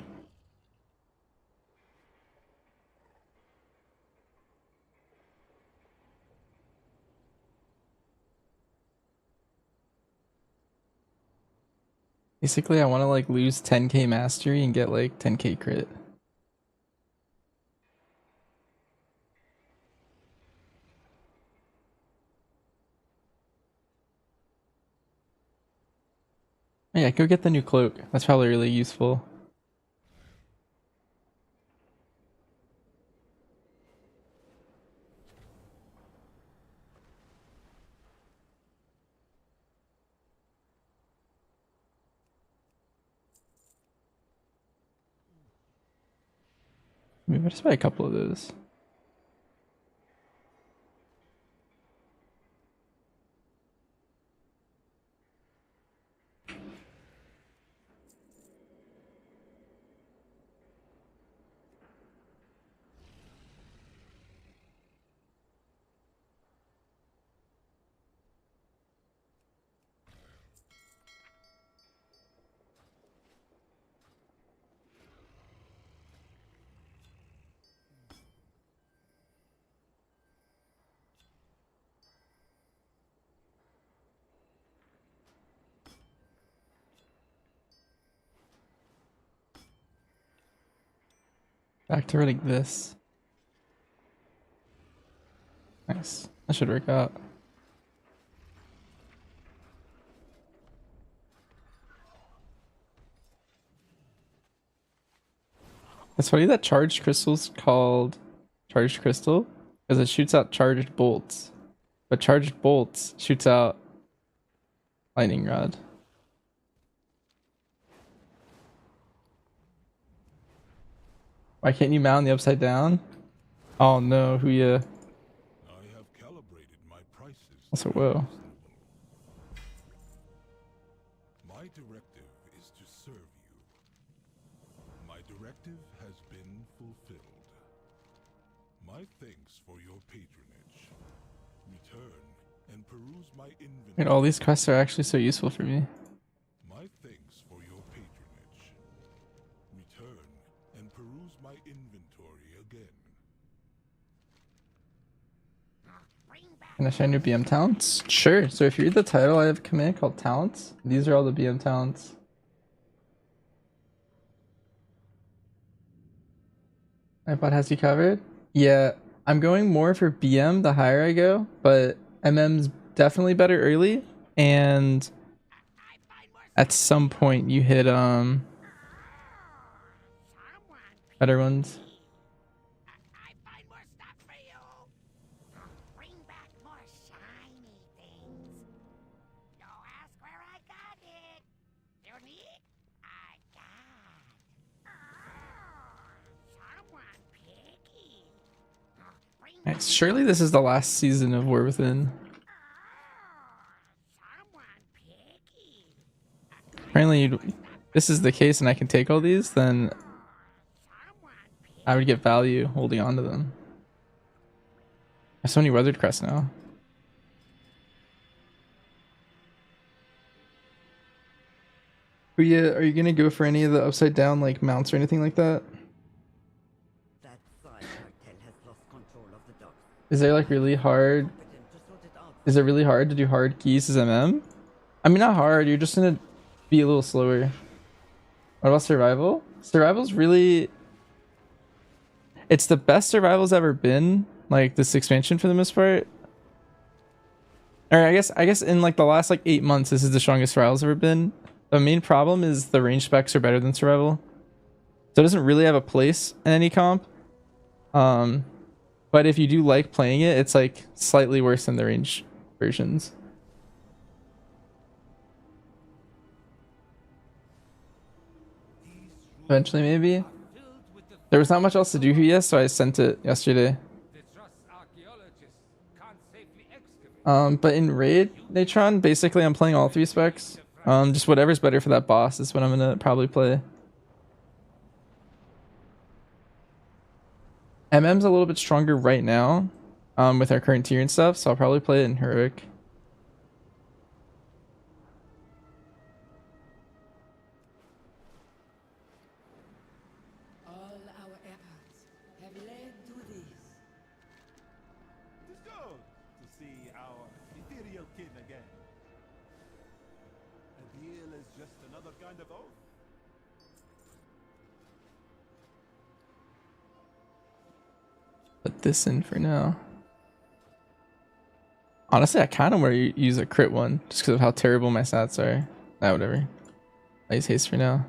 Basically, I want to like lose 10k mastery and get like 10k crit. Yeah, go get the new cloak. That's probably really useful. Maybe I'll just buy a couple of those. Back to running this. Nice. That should work out. It's funny that charged crystal's called charged crystal because it shoots out charged bolts, but charged bolts shoots out lightning rod. Why can't you mount the upside down? Oh no, who ya? I have calibrated my prices. Also, whoa. My directive is to serve you. My directive has been fulfilled. My thanks for your patronage. Return and peruse my inventory. And all these quests are actually so useful for me. My thanks for your patronage. Return and peruse my inventory again. Can I shine your BM talents? Sure. So if you read the title, I have a command called talents. These are all the BM talents. iPod has you covered? Yeah, I'm going more for BM the higher I go, but MM's definitely better early, and at some point you hit better ones. Nice. Surely this is the last season of War Within. Apparently this is the case and I can take all these, then I would get value holding on to them. I have so many weathered crests now. Are you gonna go for any of the upside down like mounts or anything like that? That side cartel has lost control of the docks. Is there like really hard? Is it really hard to do hard keys as MM? I mean, not hard. You're just gonna be a little slower. What about survival? Survival's really. It's the best survival's ever been. Like this expansion for the most part. Or I guess in like the last like 8 months, this is the strongest survival's ever been. The main problem is the range specs are better than survival, so it doesn't really have a place in any comp. But if you do like playing it, it's like slightly worse than the range versions. Eventually, maybe. There was not much else to do here yet, so I sent it yesterday. But in Raid, Natron, basically I'm playing all 3 specs. Just whatever's better for that boss is what I'm gonna probably play. MM's a little bit stronger right now, with our current tier and stuff, so I'll probably play it in Heroic. All our efforts have led to this. It is good to see our ethereal kin again. A deal is just another kind of oath. Put this in for now. Honestly, I kind of want to use a crit one just because of how terrible my stats are. Nah, whatever. I use haste for now.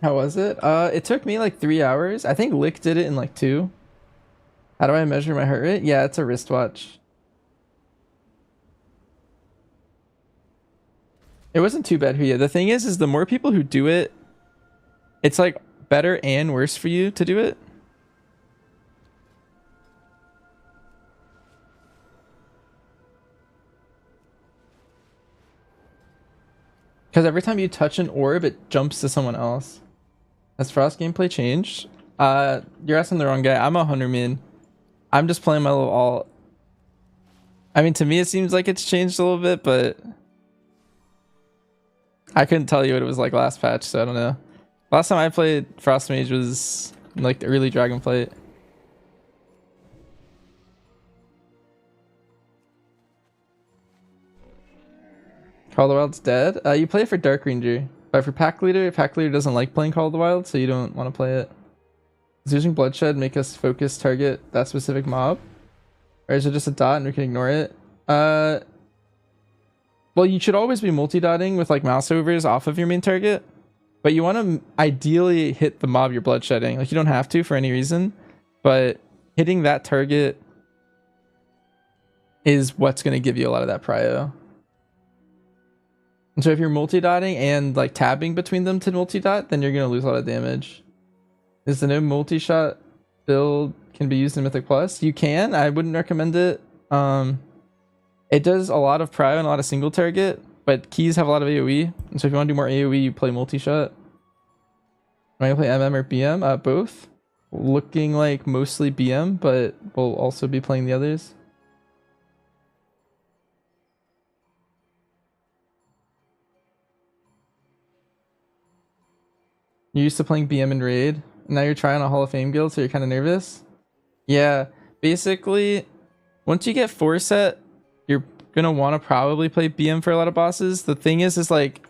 How was it? It took me like 3 hours. I think Lick did it in like 2. How do I measure my heart rate? Yeah, it's a wristwatch. It wasn't too bad for you. The thing is the more people who do it, it's like better and worse for you to do it. Because every time you touch an orb, it jumps to someone else. Has Frost gameplay changed? You're asking the wrong guy. I'm a Hunter main. I'm just playing my little alt. I mean, to me, it seems like it's changed a little bit, but I couldn't tell you what it was like last patch, so I don't know. Last time I played Frost Mage was like the early Dragonflight. Call of the Wild's dead. You play it for Dark Ranger, but for Pack Leader doesn't like playing Call of the Wild, so you don't want to play it. Does using Bloodshed make us focus target that specific mob? Or is it just a dot and we can ignore it? Well, you should always be multi-dotting with like mouse overs off of your main target, but you want to ideally hit the mob you're bloodshedding. Like you don't have to for any reason, but hitting that target is what's going to give you a lot of that prio. And so if you're multi-dotting and like tabbing between them to multi-dot, then you're going to lose a lot of damage. Is the no multi-shot build can be used in Mythic Plus? You can. I wouldn't recommend it. It does a lot of prio and a lot of single target, but keys have a lot of AoE. And so if you want to do more AoE, you play multi-shot. Am I going to play MM or BM? Both. Looking like mostly BM, but we'll also be playing the others. You're used to playing BM in Raid. Now you're trying a Hall of Fame guild, so you're kind of nervous. Yeah, basically, once you get 4 set, you're gonna want to probably play BM for a lot of bosses. The thing is like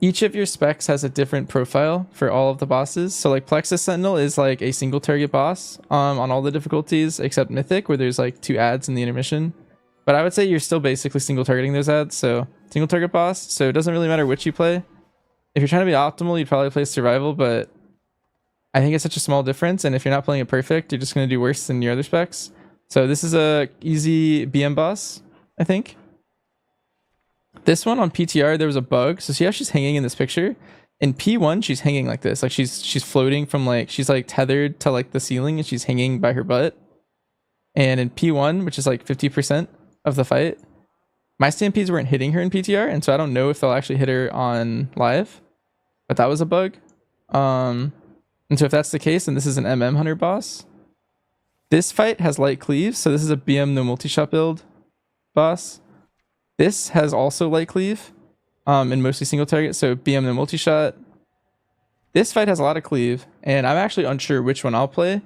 each of your specs has a different profile for all of the bosses. So like Plexus Sentinel is like a single target boss on all the difficulties except Mythic, where there's like 2 ads in the intermission. But I would say you're still basically single targeting those ads, so single target boss. So it doesn't really matter which you play. If you're trying to be optimal, you'd probably play survival, but I think it's such a small difference, and if you're not playing it perfect, you're just going to do worse than your other specs. So this is a easy BM boss, I think. This one on PTR, there was a bug. So see how she's hanging in this picture? In P1, she's hanging like this. Like she's floating from like, she's like tethered to like the ceiling and she's hanging by her butt. And in P1, which is like 50% of the fight, my stampedes weren't hitting her in PTR, and so I don't know if they'll actually hit her on live, but that was a bug. And so if that's the case, then this is an MM Hunter boss. This fight has light cleave, so this is a BM no multi-shot build boss. This has also light cleave, and mostly single target, so BM no multi-shot. This fight has a lot of cleave, and I'm actually unsure which one I'll play.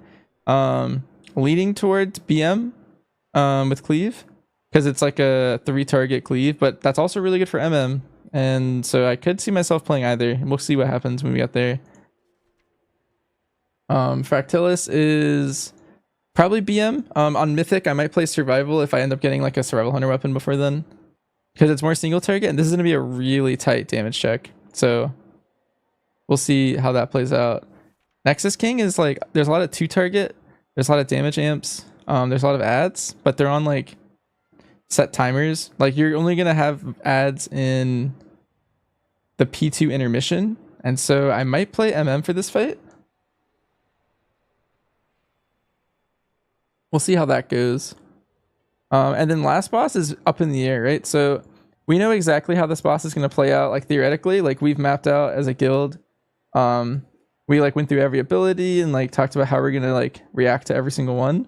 Leaning towards BM with cleave, because it's like a 3-target cleave, but that's also really good for MM, and so I could see myself playing either, and we'll see what happens when we get there. Fractilis is probably BM. On Mythic, I might play Survival if I end up getting like a Survival Hunter weapon before then, because it's more single target, and this is going to be a really tight damage check, so we'll see how that plays out. Nexus King is like, there's a lot of 2-target, there's a lot of damage amps, there's a lot of ads, but they're on like set timers. Like you're only gonna have ads in the P2 intermission, and so I might play MM for this fight. We'll see how that goes. And then last boss is up in the air, right? So we know exactly how this boss is gonna play out. Like theoretically, like we've mapped out as a guild. We like went through every ability and like talked about how we're gonna like react to every single one.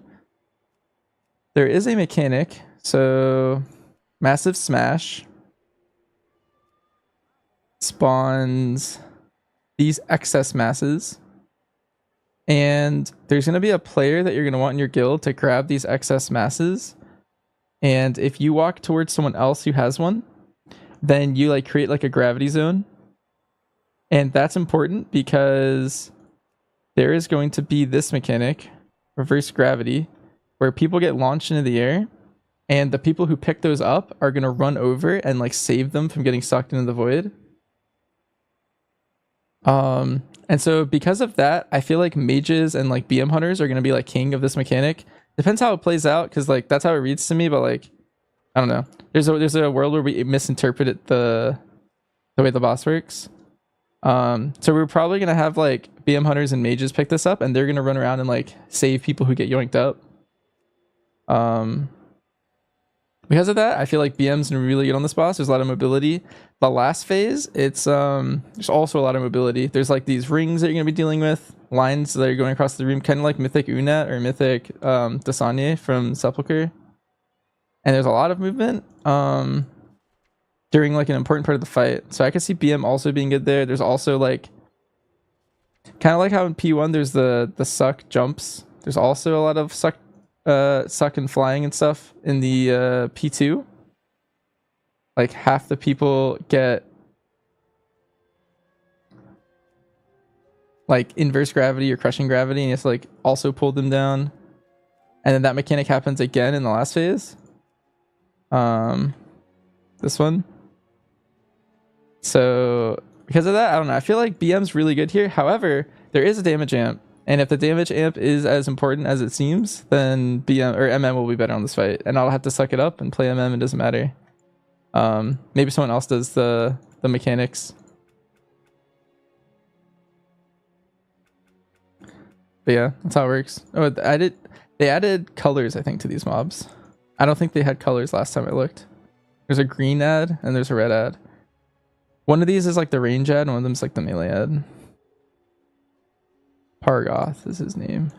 There is a mechanic, so massive smash spawns these excess masses, and there's gonna be a player that you're gonna want in your guild to grab these excess masses, and if you walk towards someone else who has one, then you like create like a gravity zone. And that's important because there is going to be this mechanic, reverse gravity, where people get launched into the air, and the people who pick those up are going to run over and like save them from getting sucked into the void. And so because of that, I feel like mages and like BM hunters are going to be like king of this mechanic. Depends how it plays out, because like that's how it reads to me, but like I don't know. There's a world where we misinterpreted the way the boss works. So we're probably gonna have like BM hunters and mages pick this up, and they're gonna run around and like save people who get yoinked up. Because of that, I feel like BM's gonna really get on this boss. There's a lot of mobility. The last phase, it's there's also a lot of mobility. There's like these rings that you're gonna be dealing with, lines that are going across the room, kind of like Mythic Unat or Mythic Dasanye from Sepulchre. And there's a lot of movement. During like an important part of the fight, so I could see BM also being good there. There's also like kind of like how in P1 there's the suck jumps. There's also a lot of suck and flying and stuff in the P2. Like half the people get like inverse gravity or crushing gravity, and you have to like also pull them down. And then that mechanic happens again in the last phase. This one. So because of that, I don't know. I feel like BM's really good here. However, there is a damage amp, and if the damage amp is as important as it seems, then BM or MM will be better on this fight, and I'll have to suck it up and play MM. It doesn't matter. Maybe someone else does the mechanics. But yeah, that's how it works. Oh, they added colors, I think, to these mobs. I don't think they had colors last time I looked. There's a green ad and there's a red ad. One of these is like the range ad, and one of them's like the melee ad. Pargoth is his name.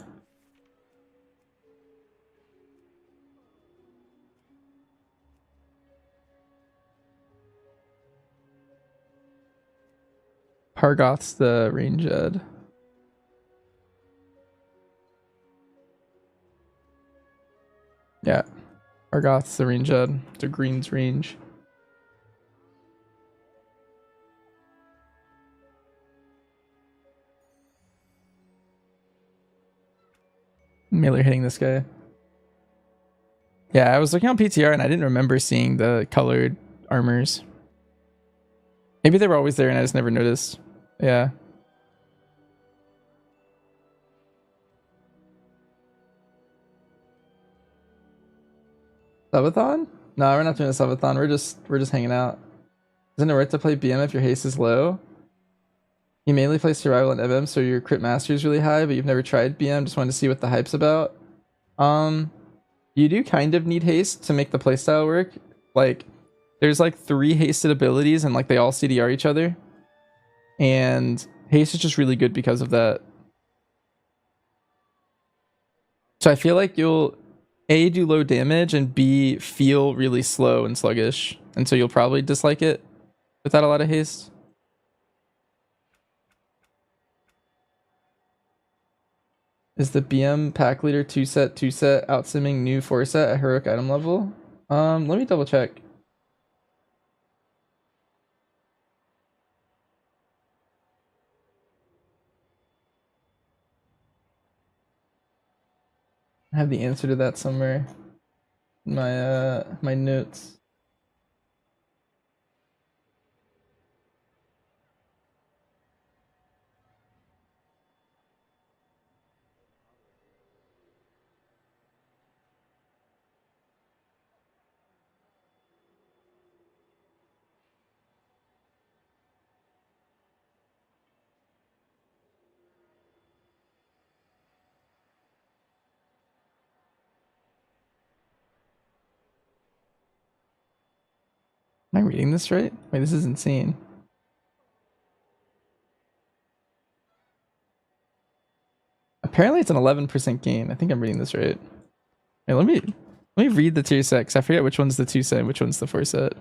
Pargoth's the range ad. Yeah. Pargoth's the range ad. It's a green's range. Mailer hitting this guy. Yeah, I was looking on PTR and I didn't remember seeing the colored armors. Maybe they were always there and I just never noticed. Yeah. Subathon? No, we're not doing a subathon. We're just hanging out. Isn't it right to play BM if your haste is low? You mainly play survival and MM, so your crit mastery is really high, but you've never tried BM. Just wanted to see what the hype's about. You do kind of need haste to make the playstyle work. Like, there's like 3 hasted abilities, and like they all CDR each other. And haste is just really good because of that. So I feel like you'll A, do low damage, and B, feel really slow and sluggish. And so you'll probably dislike it without a lot of haste. Is the BM pack leader 2-set outsimming new 4-set at heroic item level? Let me double check. I have the answer to that somewhere in my notes. Am I reading this right? Wait, this is insane. Apparently it's an 11% gain. I think I'm reading this right. Wait, let me read the tier set, because I forget which one's the 2-set and which one's the 4-set.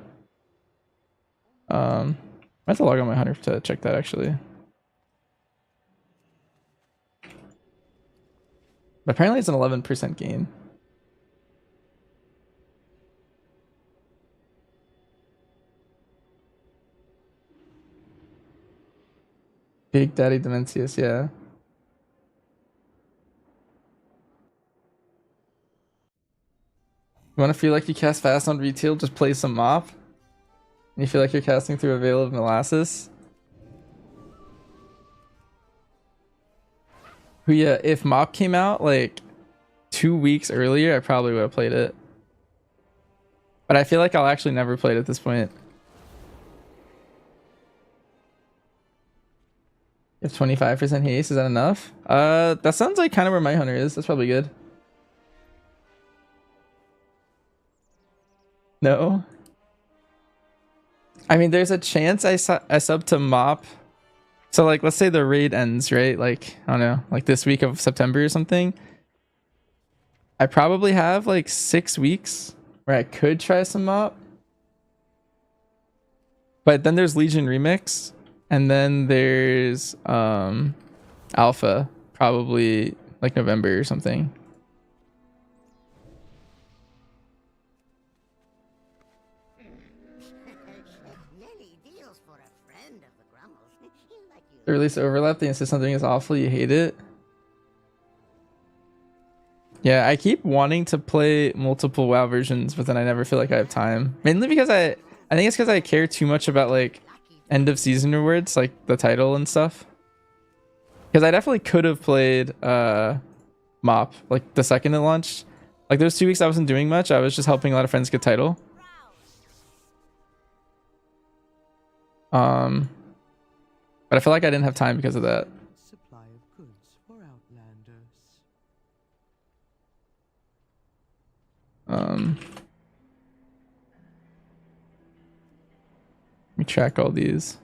I have to log on my hunter to check that actually. But apparently it's an 11% gain. Big Daddy Demencius, yeah. You want to feel like you cast fast on retail? Just play some mop. And you feel like you're casting through a veil of molasses. But yeah, if mop came out like 2 weeks earlier, I probably would have played it. But I feel like I'll actually never play it at this point. If 25% haste, is that enough? That sounds like kind of where my hunter is. That's probably good. No. I mean, there's a chance I sub to mop. So like, let's say the raid ends, right? Like, I don't know, like this week of September or something. I probably have like 6 weeks where I could try some mop. But then there's Legion Remix. And then there's Alpha, probably like November or something. The release overlap, they insist on doing is awful, you hate it. Yeah, I keep wanting to play multiple WoW versions, but then I never feel like I have time. Mainly because I think it's because I care too much about like end of season rewards, like the title and stuff. Because I definitely could have played MOP like the second it launched. Like those 2 weeks I wasn't doing much. I was just helping a lot of friends get title. But I feel like I didn't have time because of that. Supply of goods for outlanders. Let me track all these.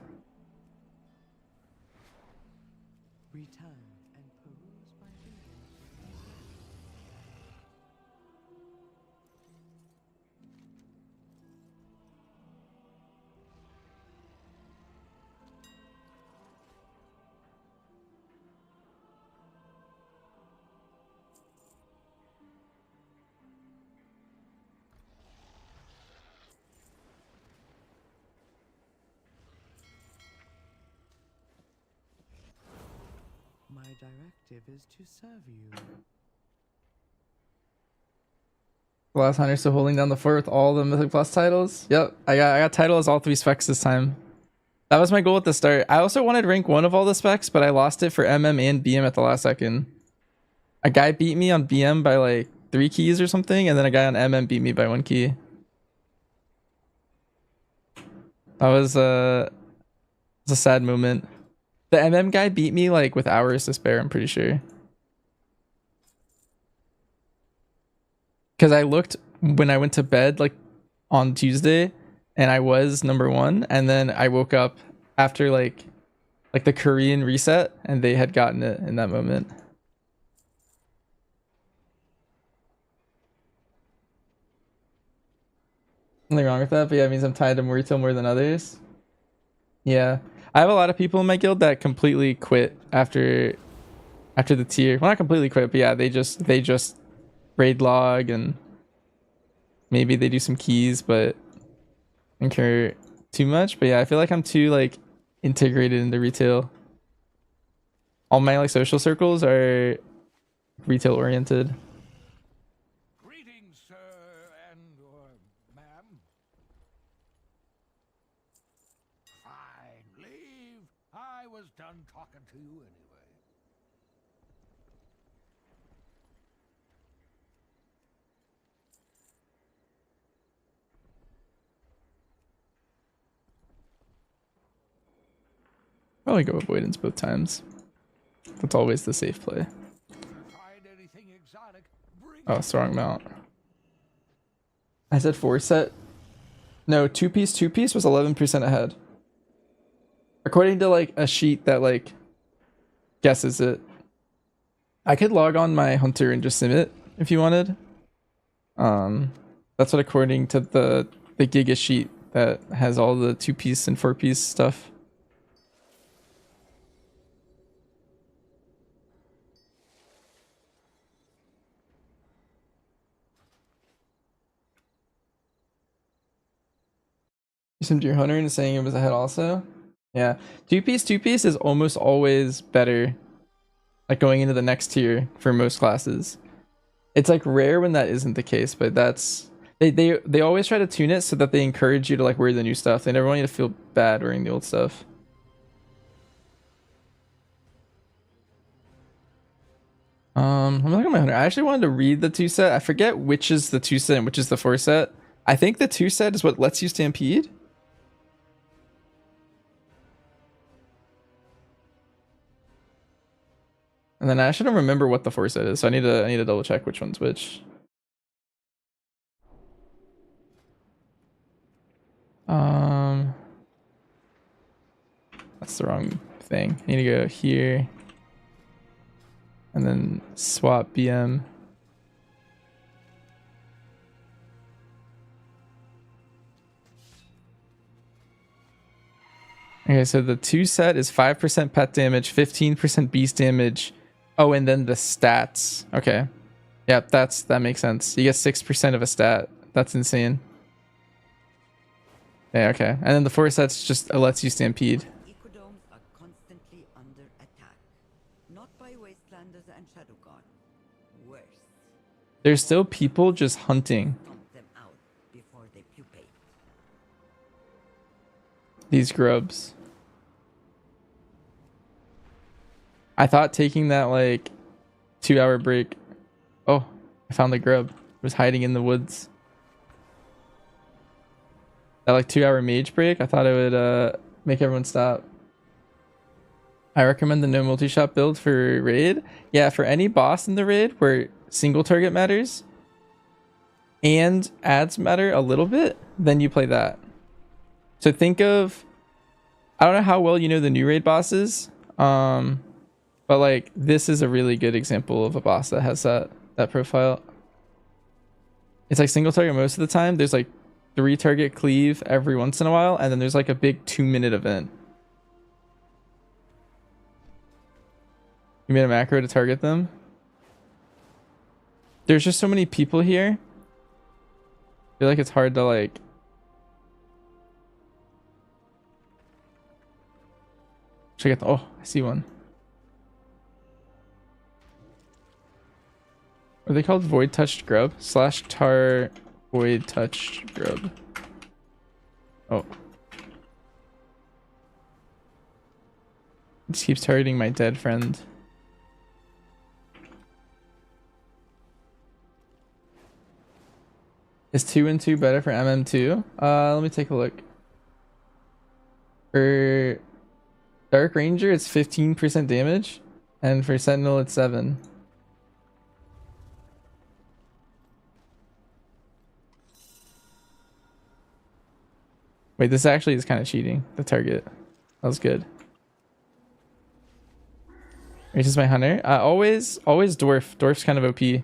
My directive is to serve you. The last hunter still holding down the fort with all the Mythic Plus titles. Yep, I got title as all 3 specs this time. That was my goal at the start. I also wanted rank 1 of all the specs, but I lost it for MM and BM at the last second. A guy beat me on BM by like 3 keys or something, and then a guy on MM beat me by 1 key. That was a sad moment. The MM guy beat me like with hours to spare, I'm pretty sure. Because I looked when I went to bed like on Tuesday and I was number 1, and then I woke up after like the Korean reset and they had gotten it in that moment. Nothing wrong with that, but yeah, it means I'm tied to Morito more than others. Yeah. I have a lot of people in my guild that completely quit after the tier. Well, not completely quit, but yeah, they just raid log and maybe they do some keys, but don't care too much. But yeah, I feel like I'm too like integrated into retail. All my like social circles are retail oriented. Greetings, sir and/or ma'am. Fine, leave. I was done talking to you anyway. Probably go avoidance both times. That's always the safe play. Oh, it's the wrong mount. I said 4 set. No, 2-piece was 11% ahead. According to like a sheet that like guesses it. I could log on my hunter and just sim it if you wanted. That's what according to the Giga sheet that has all the 2-piece and 4-piece stuff. You simmed your hunter and saying it was ahead also? Yeah. 2-piece is almost always better. Like going into the next tier for most classes. It's like rare when that isn't the case, but that's they always try to tune it so that they encourage you to like wear the new stuff. They never want you to feel bad wearing the old stuff. Let me look at my hunter. I actually wanted to read the 2 set. I forget which is the 2 set and which is the 4 set. I think the 2 set is what lets you stampede. And then I actually don't remember what the 4 set is, so I need to double check which one's which. That's the wrong thing. I need to go here. And then swap BM. Okay, so the 2 set is 5% pet damage, 15% beast damage. Oh, and then the stats. Okay. Yep, that makes sense. You get 6% of a stat. That's insane. Yeah, okay. And then the 4 sets just lets you stampede. Ecodomes are constantly under attack. Not by wastelanders and shadow god. Worse. There's still people just hunting Stomp them out before they pupate. these grubs. I thought taking that like 2-hour break. Oh, I found the grub. It was hiding in the woods. That like 2-hour mage break, I thought it would make everyone stop. I recommend the no multi-shot build for raid. Yeah, for any boss in the raid where single target matters and ads matter a little bit, then you play that. So think of, I don't know how well you know the new raid bosses, but like this is a really good example of a boss that has that profile. It's like single target most of the time. There's like 3 target cleave every once in a while, and then there's like a big 2-minute event. You made a macro to target them. There's just so many people here. I feel like it's hard to like check it. Oh, I see one. Are they called void touched grub? / tar void touched grub. Oh. It just keeps targeting my dead friend. Is 2 and 2 better for MM2? Let me take a look. For Dark Ranger, it's 15% damage, and for Sentinel, it's 7. Wait, this actually is kind of cheating. The target. That was good. Reaches my hunter. Always dwarf. Dwarf's kind of OP.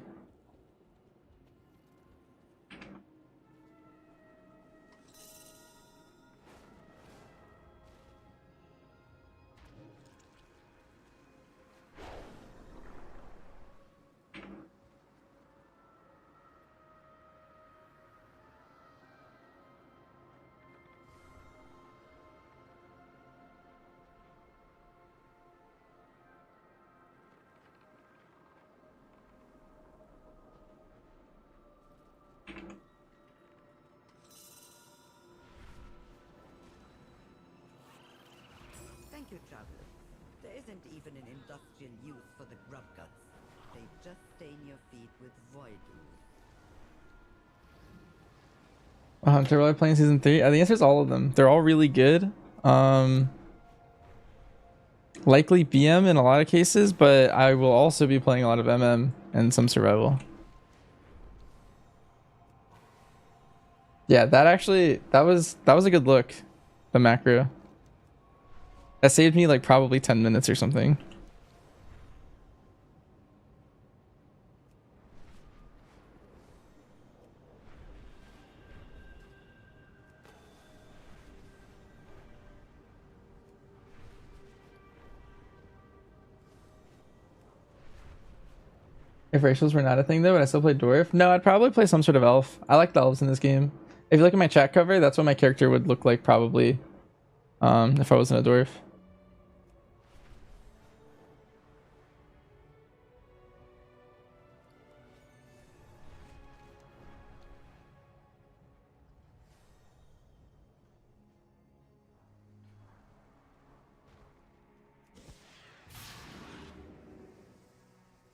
Thank you, traveler. There isn't even an industrial use for the grub guts. They just stain your feet with void ooze. Hunter, will I play in season 3? The answer is all of them. They're all really good. Likely BM in a lot of cases, but I will also be playing a lot of MM and some survival. Yeah, that was a good look. The macro. That saved me like probably 10 minutes or something. If racials were not a thing though, would I still play dwarf? No, I'd probably play some sort of elf. I like the elves in this game. If you look at my chat cover, that's what my character would look like probably. If I wasn't a dwarf.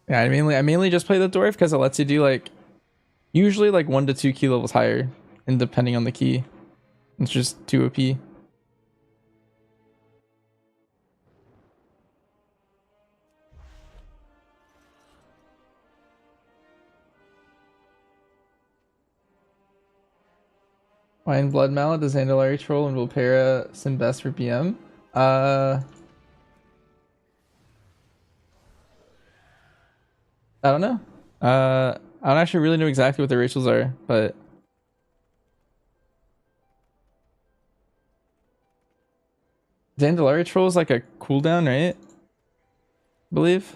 Yeah, I mainly just play the dwarf because it lets you do like usually like 1 to 2 key levels higher, and depending on the key, it's just too OP. Why in Blood Mallet does Andalari Troll and Vulpera sim best for BM? I don't know. I don't actually really know exactly what the racials are, but Zandalari Troll is like a cooldown, right? I believe.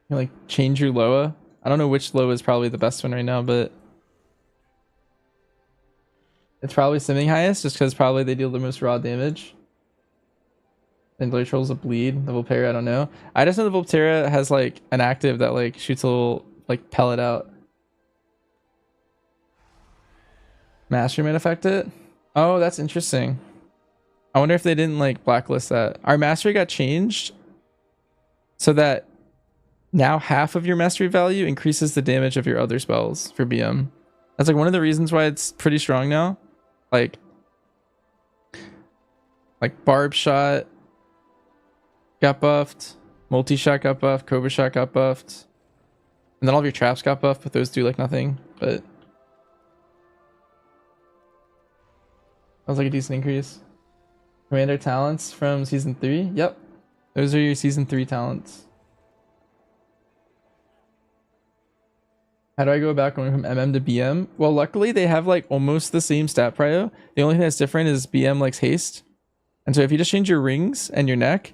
You like change your Loa. I don't know which Loa is probably the best one right now, but it's probably simming highest just because probably they deal the most raw damage. Zandalari Troll's a bleed. The Vulpera, I don't know. I just know the Vulpera has like an active that like shoots a little like pellet out. Mastery might affect it. Oh, that's interesting. I wonder if they didn't like blacklist that. Our mastery got changed so that now half of your mastery value increases the damage of your other spells for BM. That's like one of the reasons why it's pretty strong now. Like barb shot got buffed, multi-shot got buffed, cobra shot got buffed, and then all of your traps got buffed, but those do like nothing. But that was like a decent increase. Commander talents from season 3. Yep, those are your season 3 talents. How do I go about going from MM to BM? Well, luckily they have like almost the same stat prio. The only thing that's different is BM likes haste. And so if you just change your rings and your neck,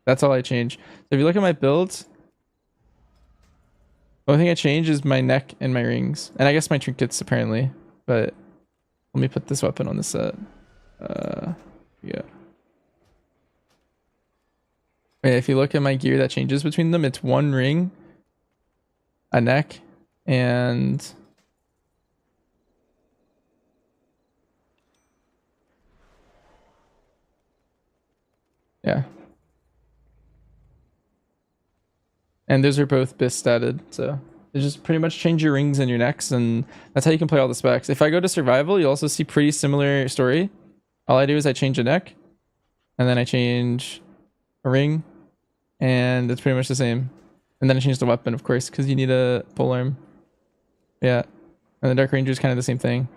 that's all I change. So if you look at my builds, the only thing I change is my neck and my rings. And I guess my trinkets apparently. But let me put this weapon on the set. Yeah. Wait, if you look at my gear that changes between them, it's 1 ring, a neck, and yeah. And those are both BIS statted, so you just pretty much change your rings and your necks, and that's how you can play all the specs. If I go to survival, you'll also see pretty similar story. All I do is I change a neck, and then I change a ring, and it's pretty much the same. And then I change the weapon, of course, because you need a polearm. Yeah, and the Dark Ranger is kind of the same thing.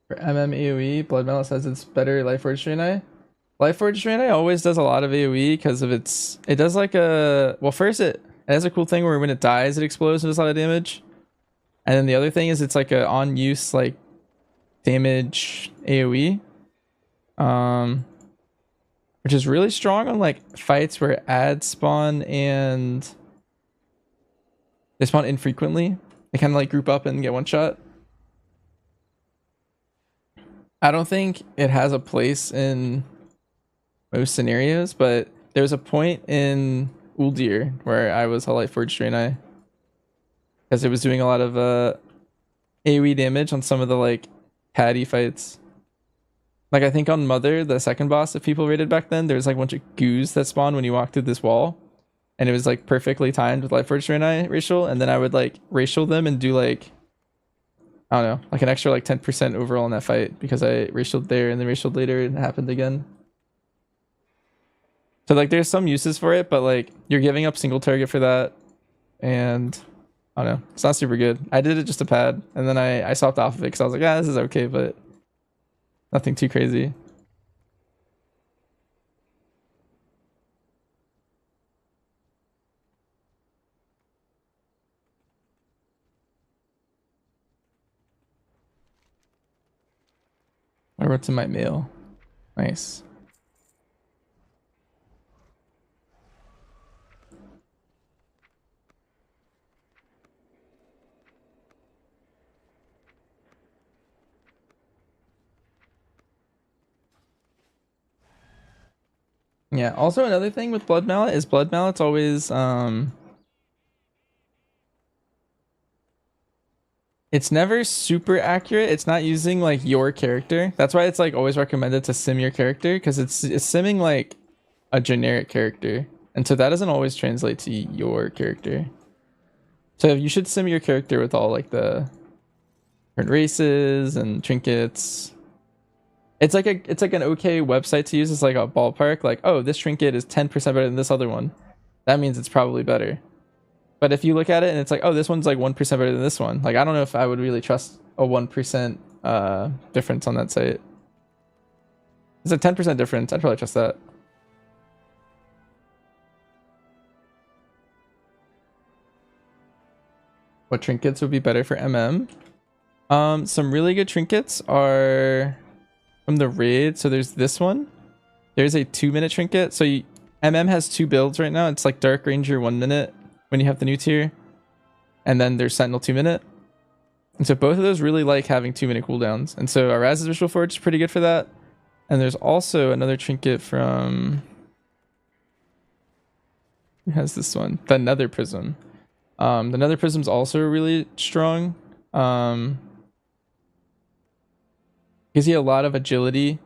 For AoE, Blood Mallet says it's better Lifeforged Draenei. Lifeforged Draenei always does a lot of AoE because of its... It does like a... Well, first it has a cool thing where when it dies, it explodes and does a lot of damage. And then the other thing is it's like a on-use like damage AoE. Which is really strong on like fights where ads spawn and they spawn infrequently. They kind of like group up and get one shot. I don't think it has a place in most scenarios, but there's a point in Uldir where I was a Lightforged Draenei because it was doing a lot of AoE damage on some of the like patty fights. Like I think on Mother, the second boss, if people raided back then, there was like a bunch of goos that spawned when you walked through this wall, and it was like perfectly timed with Lightforged Draenei racial, and then I would like racial them and do like, I don't know, like an extra like 10% overall in that fight because I racialed there and then racialed later and it happened again. So like there's some uses for it, but like you're giving up single target for that, and I don't know, it's not super good. I did it just to pad, and then I swapped off of it because I was like, ah, this is okay, but nothing too crazy. I wrote to my mail. Nice. Yeah, also another thing with Blood Mallet is Blood Mallet's always it's never super accurate. It's not using like your character. That's why it's like always recommended to sim your character, because it's simming like a generic character, and so that doesn't always translate to your character. So you should sim your character with all like the different races and trinkets. It's like an okay website to use. It's like a ballpark, like, oh, this trinket is 10% better than this other one. That means it's probably better. But if you look at it and it's like, oh, this one's like 1% better than this one, like I don't know if I would really trust a 1% difference on that site. It's a 10% difference. I'd probably trust that. What trinkets would be better for MM? Some really good trinkets are from the raid. So there's this one. There's a 2-minute trinket. So MM has 2 builds right now. It's like Dark Ranger 1 minute when you have the new tier, and then there's Sentinel 2-minute. And so both of those really like having 2-minute cooldowns. And so Araz's Visual Forge is pretty good for that. And there's also another trinket from... Who has this one? The Nether Prism. The Nether Prism's also really strong. Gives you a lot of agility,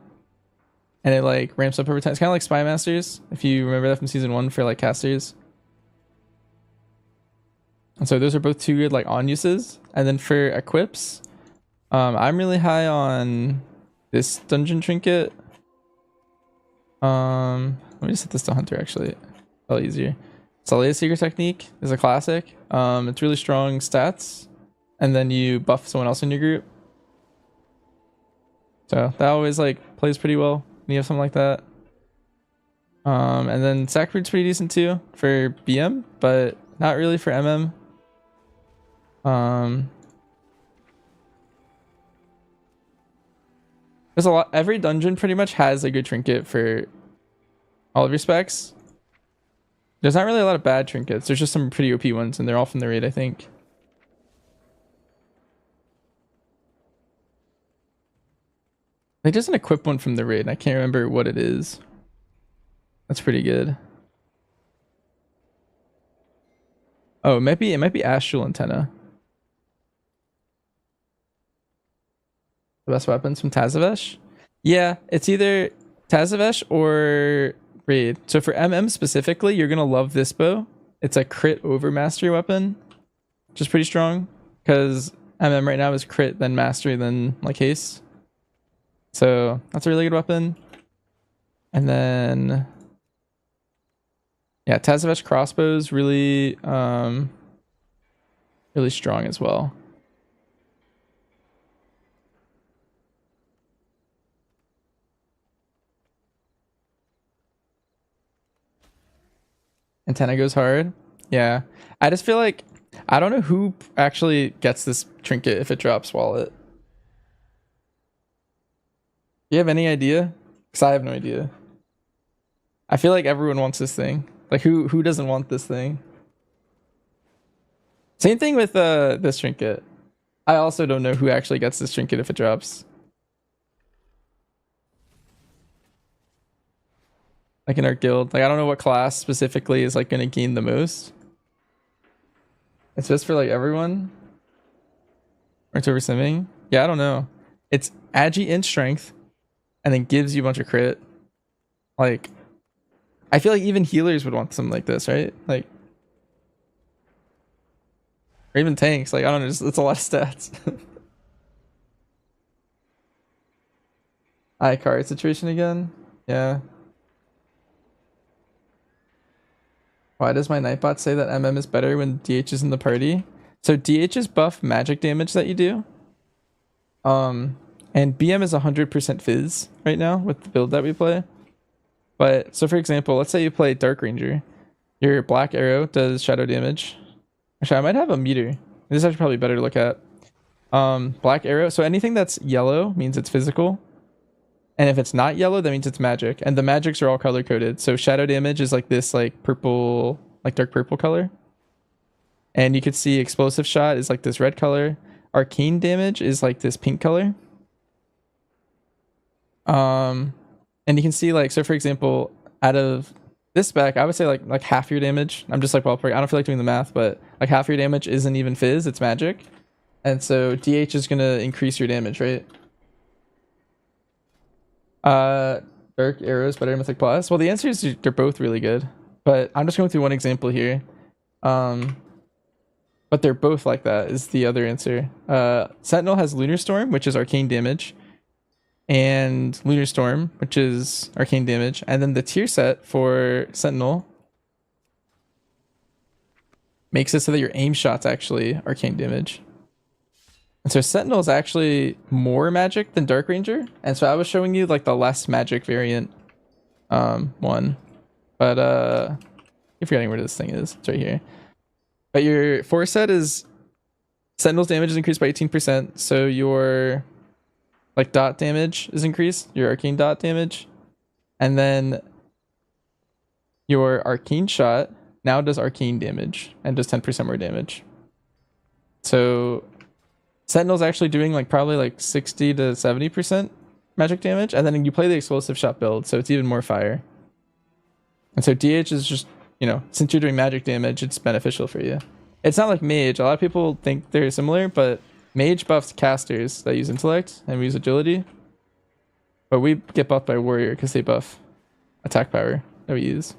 and it like ramps up over time. It's kind of like Spy Masters, if you remember that from season 1 for like casters. And so those are both 2 good like on uses. And then for equips, I'm really high on this dungeon trinket. Let me just set this to Hunter actually. A little easier. Salea's Secret Technique is a classic. It's really strong stats, and then you buff someone else in your group. So that always like plays pretty well when you have something like that. And then Sacroot's pretty decent too for BM, but not really for MM. There's a lot. Every dungeon pretty much has a good trinket for all of your specs. There's not really a lot of bad trinkets. There's just some pretty OP ones, and they're all from the raid, I think. They just an equip one from the raid. I can't remember what it is. That's pretty good. Oh, it might be Astral Antenna. The best weapons from Tazavesh? Yeah, it's either Tazavesh or raid. So for MM specifically, you're gonna love this bow. It's a crit over mastery weapon, which is pretty strong because MM right now is crit, then mastery, then like haste. So that's a really good weapon. And then yeah, Tazavesh crossbows really really strong as well. Antenna goes hard. Yeah. I just feel like I don't know who actually gets this trinket if it drops wallet. Do you have any idea? Because I have no idea. I feel like everyone wants this thing. Like who doesn't want this thing? Same thing with this trinket. I also don't know who actually gets this trinket if it drops. Like in our guild. Like I don't know what class specifically is like gonna gain the most. It's just for like everyone. Or it's over simming. Yeah, I don't know. It's agi in strength and then gives you a bunch of crit. Like I feel like even healers would want something like this, right? Like or even tanks. Like I don't know, it's a lot of stats. Card situation again. Yeah. Why does my Nightbot say that MM is better when DH is in the party? So DH is buff magic damage that you do. And BM is 100% fizz right now with the build that we play. But so for example, let's say you play Dark Ranger. Your black arrow does shadow damage. Actually, I might have a meter. This is actually probably better to look at. Black arrow. So anything that's yellow means it's physical. And if it's not yellow, that means it's magic. And the magics are all color coded. So shadow damage is like this like purple, like dark purple color. And you could see explosive shot is like this red color. Arcane damage is like this pink color. And you can see like, so for example, out of this spec, I would say like half your damage. I'm just like, well, I don't feel like doing the math, but like half your damage isn't even fizz, it's magic. And so DH is gonna increase your damage, right? Dark arrows better than Mythic Plus. Well, the answer is they're both really good, but I'm just going through one example here. But they're both like that is the other answer. Sentinel has Lunar Storm, which is arcane damage, and Lunar Storm, which is arcane damage, and then the tier set for Sentinel makes it so that your aim shot's actually arcane damage. And so Sentinel is actually more magic than Dark Ranger. And so I was showing you like the less magic variant one. But you're forgetting where this thing is. It's right here. But your force set is Sentinel's damage is increased by 18%. So your like dot damage is increased. Your arcane dot damage. And then your arcane shot now does arcane damage and does 10% more damage. So Sentinel's actually doing like probably like 60 to 70% magic damage, and then you play the explosive shot build, so it's even more fire. And so DH is just, you know, since you're doing magic damage, it's beneficial for you. It's not like mage. A lot of people think they're similar, but mage buffs casters that use intellect and we use agility. But we get buffed by warrior because they buff attack power that we use.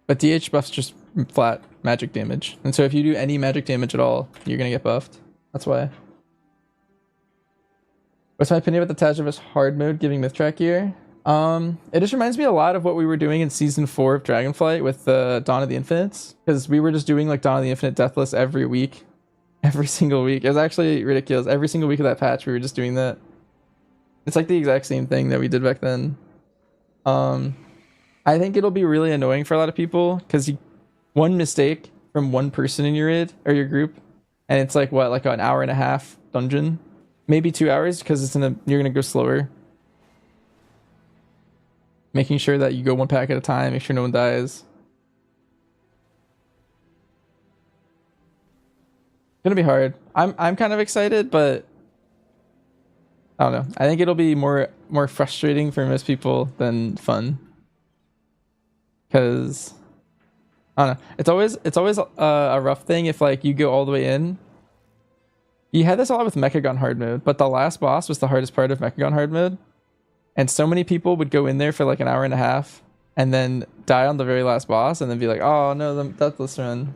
But DH buffs just flat magic damage. And so if you do any magic damage at all, you're going to get buffed. That's why. What's my opinion about the Tazavesh hard mode giving myth track gear? It just reminds me a lot of what we were doing in season 4 of Dragonflight with Dawn of the Infinites. Because we were just doing like Dawn of the Infinite Deathless every week. Every single week. It was actually ridiculous. Every single week of that patch, we were just doing that. It's like the exact same thing that we did back then. I think it'll be really annoying for a lot of people because one mistake from one person in your raid or your group, and it's like what, like an hour and a half dungeon, maybe 2 hours, because it's you're gonna go slower. Making sure that you go one pack at a time, make sure no one dies. It's gonna be hard. I'm kind of excited, but I don't know. I think it'll be more frustrating for most people than fun. Because I don't know. It's always a rough thing if like you go all the way in. You had this a lot with Mechagon hard mode, but the last boss was the hardest part of Mechagon hard mode. And so many people would go in there for like an hour and a half and then die on the very last boss and then be like, oh no, the Deathless run.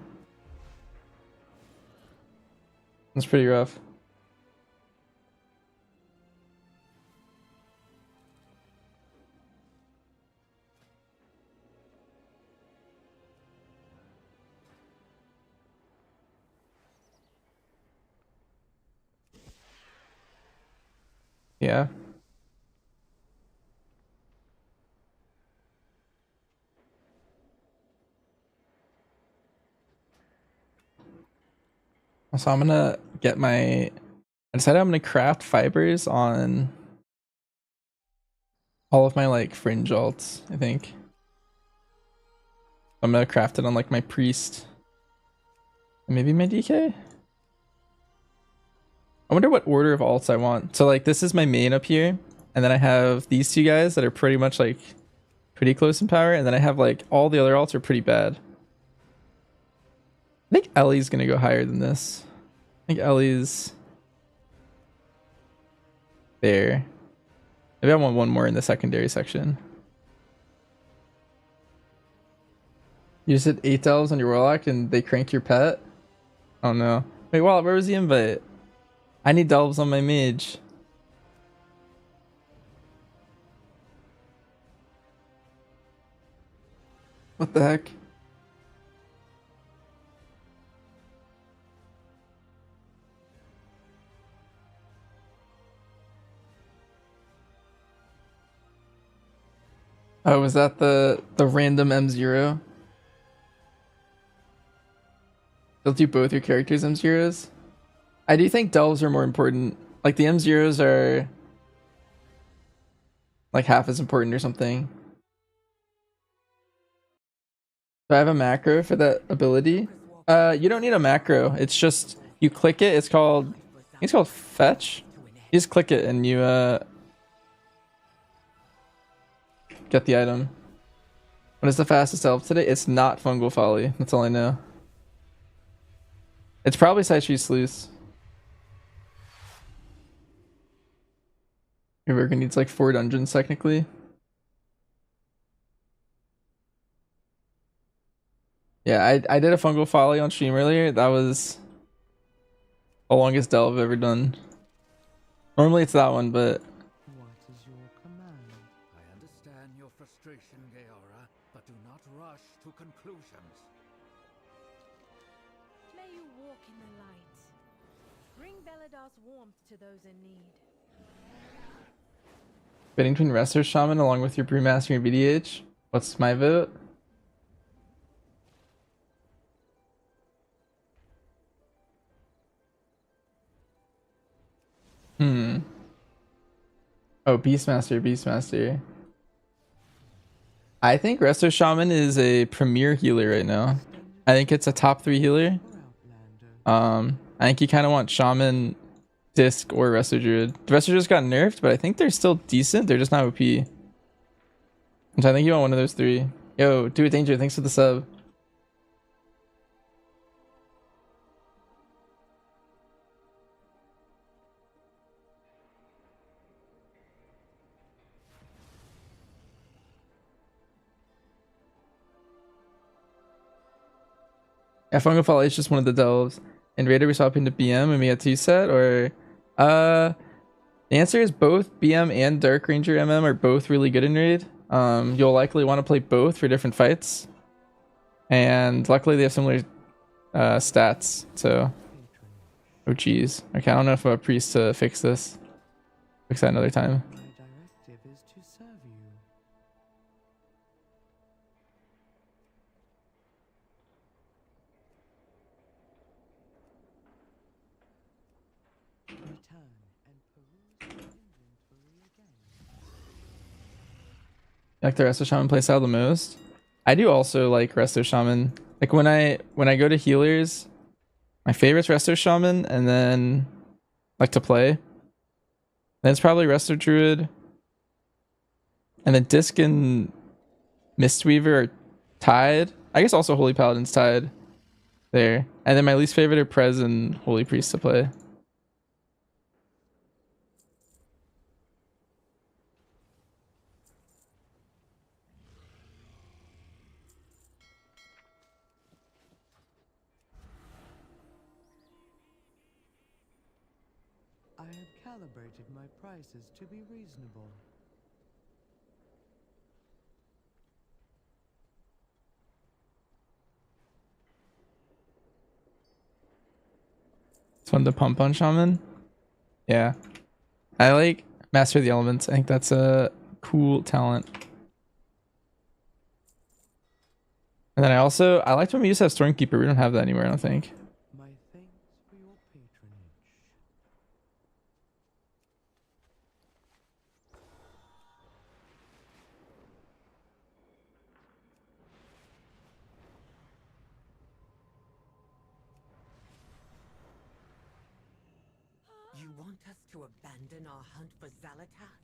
It's pretty rough. Yeah. So I'm gonna get I decided I'm gonna craft fibers on all of my like fringe alts, I think. I'm gonna craft it on like my priest. And maybe my DK? I wonder what order of alts I want. So like this is my main up here, and then I have these two guys that are pretty much like pretty close in power, and then I have like all the other alts are pretty bad. I think Ellie's gonna go higher than this. I think Ellie's there. Maybe I want one more in the secondary section. You just hit 8 delves on your Warlock and they crank your pet? Oh no. Wait, wow, where was the invite? I need delves on my mage. What the heck? Oh, was that the random M0? You'll do both your characters M0s? I do think delves are more important. Like the M0s are like half as important or something. Do I have a macro for that ability? You don't need a macro. It's just you click it. It's called fetch. You just click it and you get the item. What is the fastest elf today? It's not Fungal Folly. That's all I know. It's probably Saichi Sleuth. Your worker needs like 4 dungeons technically. Yeah, I did a Fungal Folly on stream earlier. That was the longest delve I've ever done. Normally it's that one, but What is your command? I understand your frustration, Gaora, but do not rush to conclusions. May you walk in the light. Bring Beladar's warmth to those in need. Betting between Wrestler Shaman along with your Brewmaster and VDH. What's my vote? Oh, Beastmaster. I think Resto Shaman is a premier healer right now. I think it's a top 3 healer. I think you kind of want Shaman, Disc, or Resto Druid. The Resto just got nerfed, but I think they're still decent. They're just not OP. So I think you want one of those 3. Yo, Do It Danger, thanks for the sub. Yeah, Fungal Fall is just one of the delves. And Raider we swap into BM and we get 2 set, or the answer is both BM and Dark Ranger MM are both really good in Raid. You'll likely want to play both for different fights. And luckily they have similar stats, so oh geez. Okay, I don't know if I'm a priest to fix this. Fix that another time. My directive is to serve you. Return and peruse your inventory again. Like the Resto Shaman playstyle the most? I do also like Resto Shaman. Like when I go to healers, my favorite's Resto Shaman, and then like to play. Then it's probably Resto Druid. And then Disc and Mistweaver are tied. I guess also Holy Paladin's tied there. And then my least favorite are Prez and Holy Priest to play. I have calibrated my prices to be reasonable. It's fun to pump on shaman. Yeah. I like master the elements. I think that's a cool talent. And then I liked when we used to have Stormkeeper. We don't have that anymore, I don't think. My thanks for your patronage. You want us to abandon our hunt for Xalatath?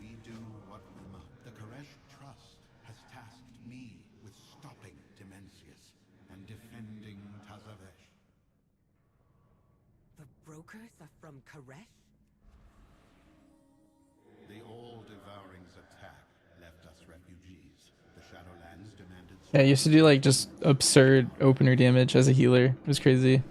We do what we must. The Koresh Trust has tasked me with stopping Dimensius and defending Tazavesh. The brokers are from Koresh? The all-devouring's attack left us refugees. The Shadowlands demanded... Yeah, I used to do like just absurd opener damage as a healer. It was crazy.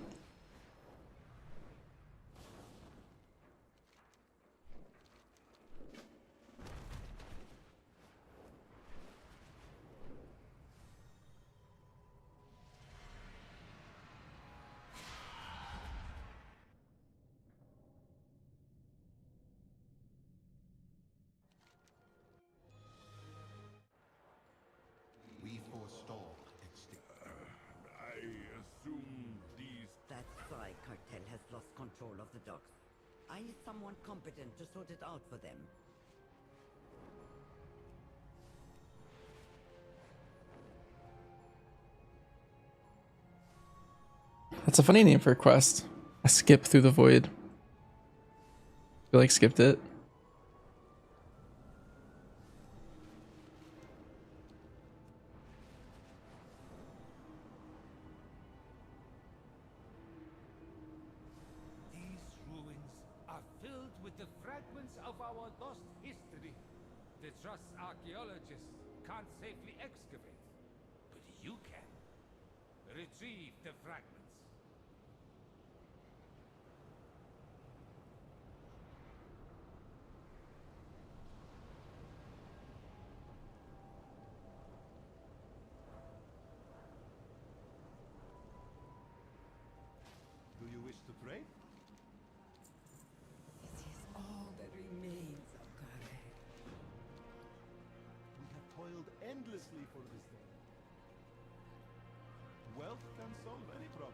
We forestall I assume these... That Psy cartel has lost control of the docks. I need someone competent to sort it out for them. That's a funny name for a quest. A skip through the void. You like skipped it? These ruins are filled with the fragments of our lost history. The Trust's archaeologists can't safely excavate, but you can. Retrieve the fragments. Do you wish to trade? This is all that remains of Koresh. We have toiled endlessly for this day. Wealth can solve any problem.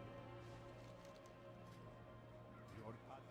Your patronage.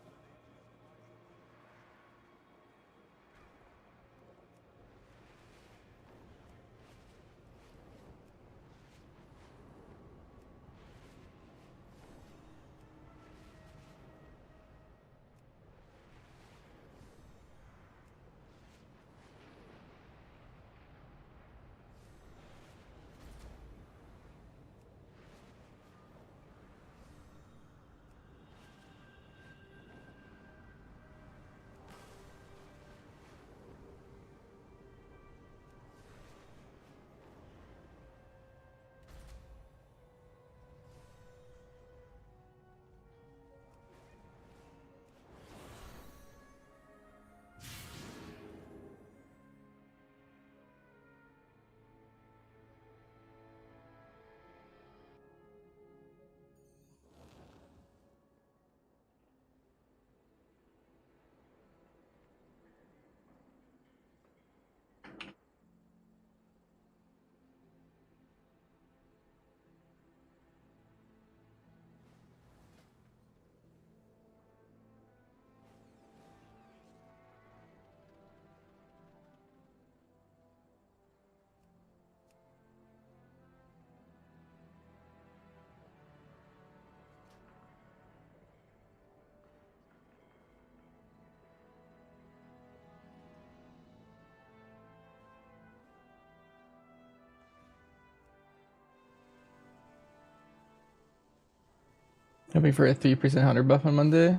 Hoping for a 3% hunter buff on Monday.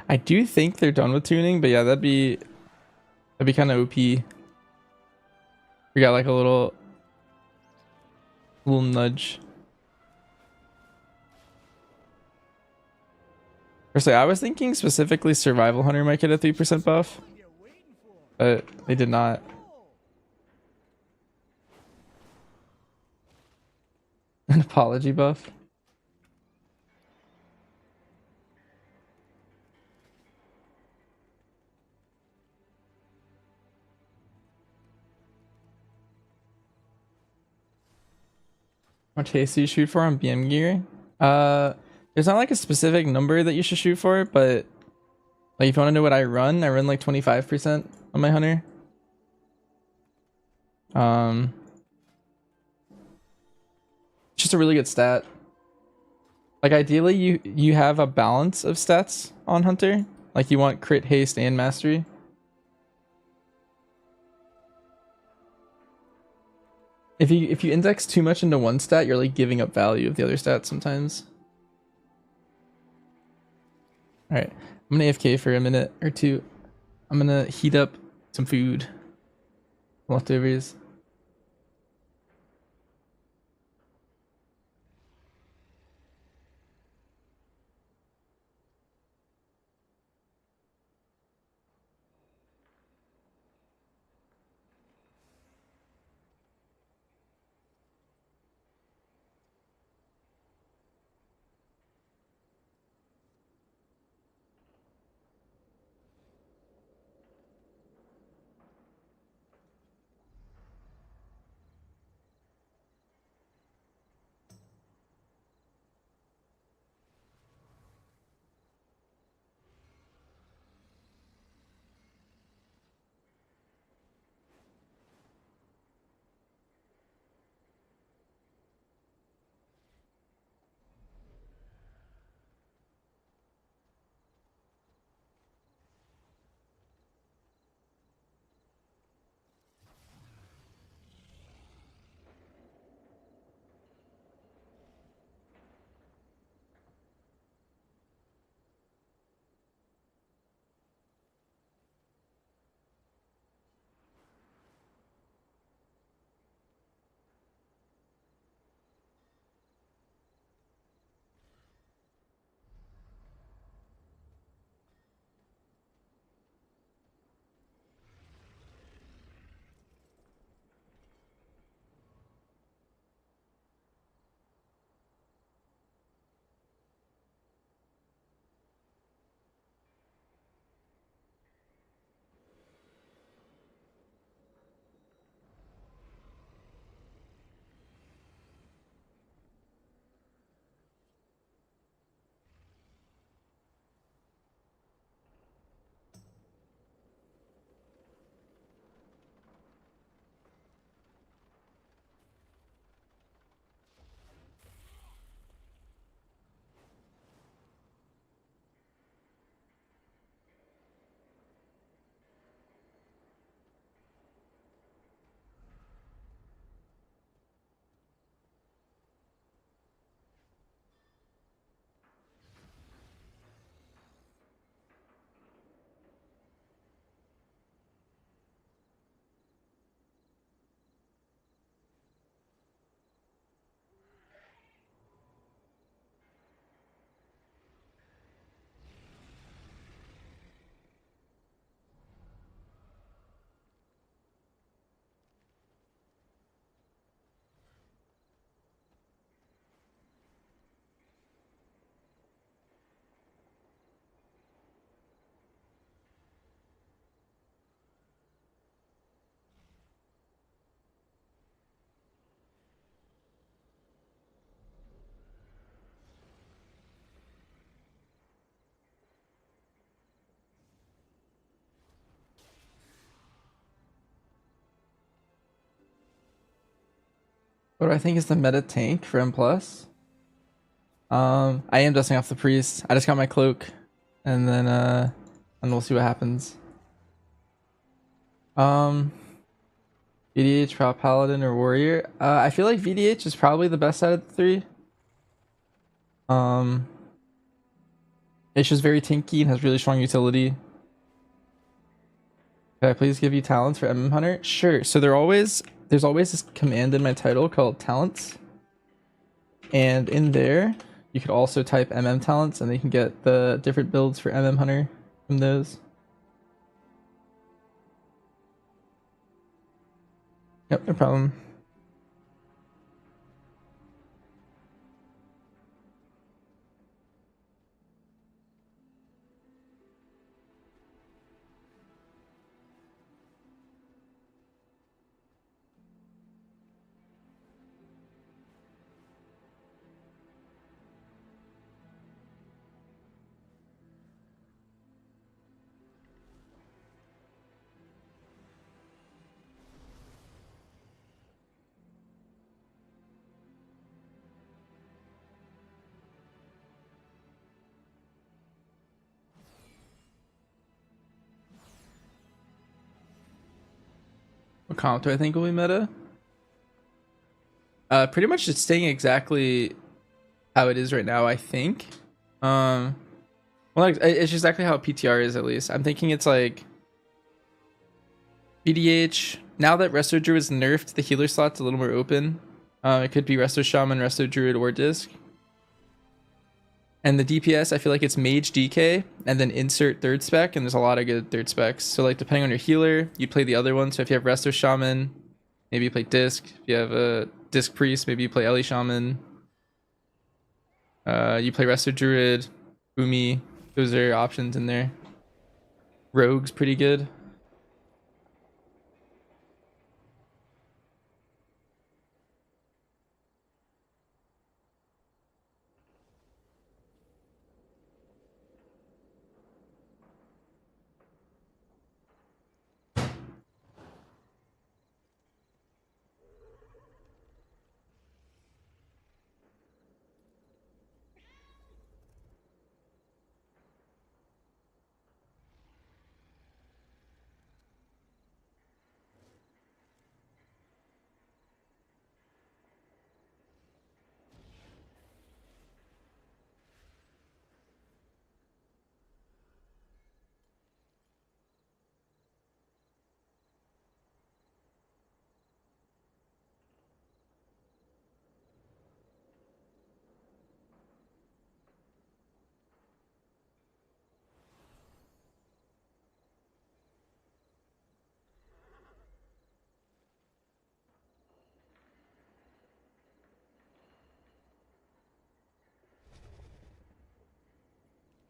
I do think they're done with tuning, but yeah, that'd be kind of OP. We got like a little nudge. Personally, I was thinking specifically Survival Hunter might get a 3% buff, but they did not. An apology buff. How much haste do you shoot for on BM gear? There's not like a specific number that you should shoot for, but like if you want to know what I run like 25% on my hunter. It's just a really good stat. Like ideally you have a balance of stats on hunter. Like you want crit, haste, and mastery. If you index too much into one stat, you're like giving up value of the other stats sometimes. Alright, I'm gonna AFK for a minute or two. I'm gonna heat up some food. Leftovers. What do I think is the meta tank for M+? I am dusting off the priest. I just got my cloak, and then we'll see what happens. VDH, prop paladin, or warrior. I feel like VDH is probably the best out of the three. It's just very tanky and has really strong utility. Can I please give you talents for MM Hunter? Sure. So there's always this command in my title called talents, and in there you could also type MM talents, and then you can get the different builds for MM Hunter from those. Yep, no problem. What comp do I think will be meta? Pretty much just staying exactly how it is right now, I think. Well, like, it's just exactly how PTR is, at least. I'm thinking it's like PDH. Now that Resto Druid is nerfed, the healer slot's a little more open. It could be Resto Shaman, Resto Druid, or Disc. And the DPS, I feel like it's Mage DK, and then insert third spec, and there's a lot of good third specs. So like depending on your healer, you play the other one. So if you have Resto Shaman, maybe you play Disc. If you have a Disc Priest, maybe you play Ellie Shaman. You play Resto Druid, Umi. Those are options in there. Rogue's pretty good.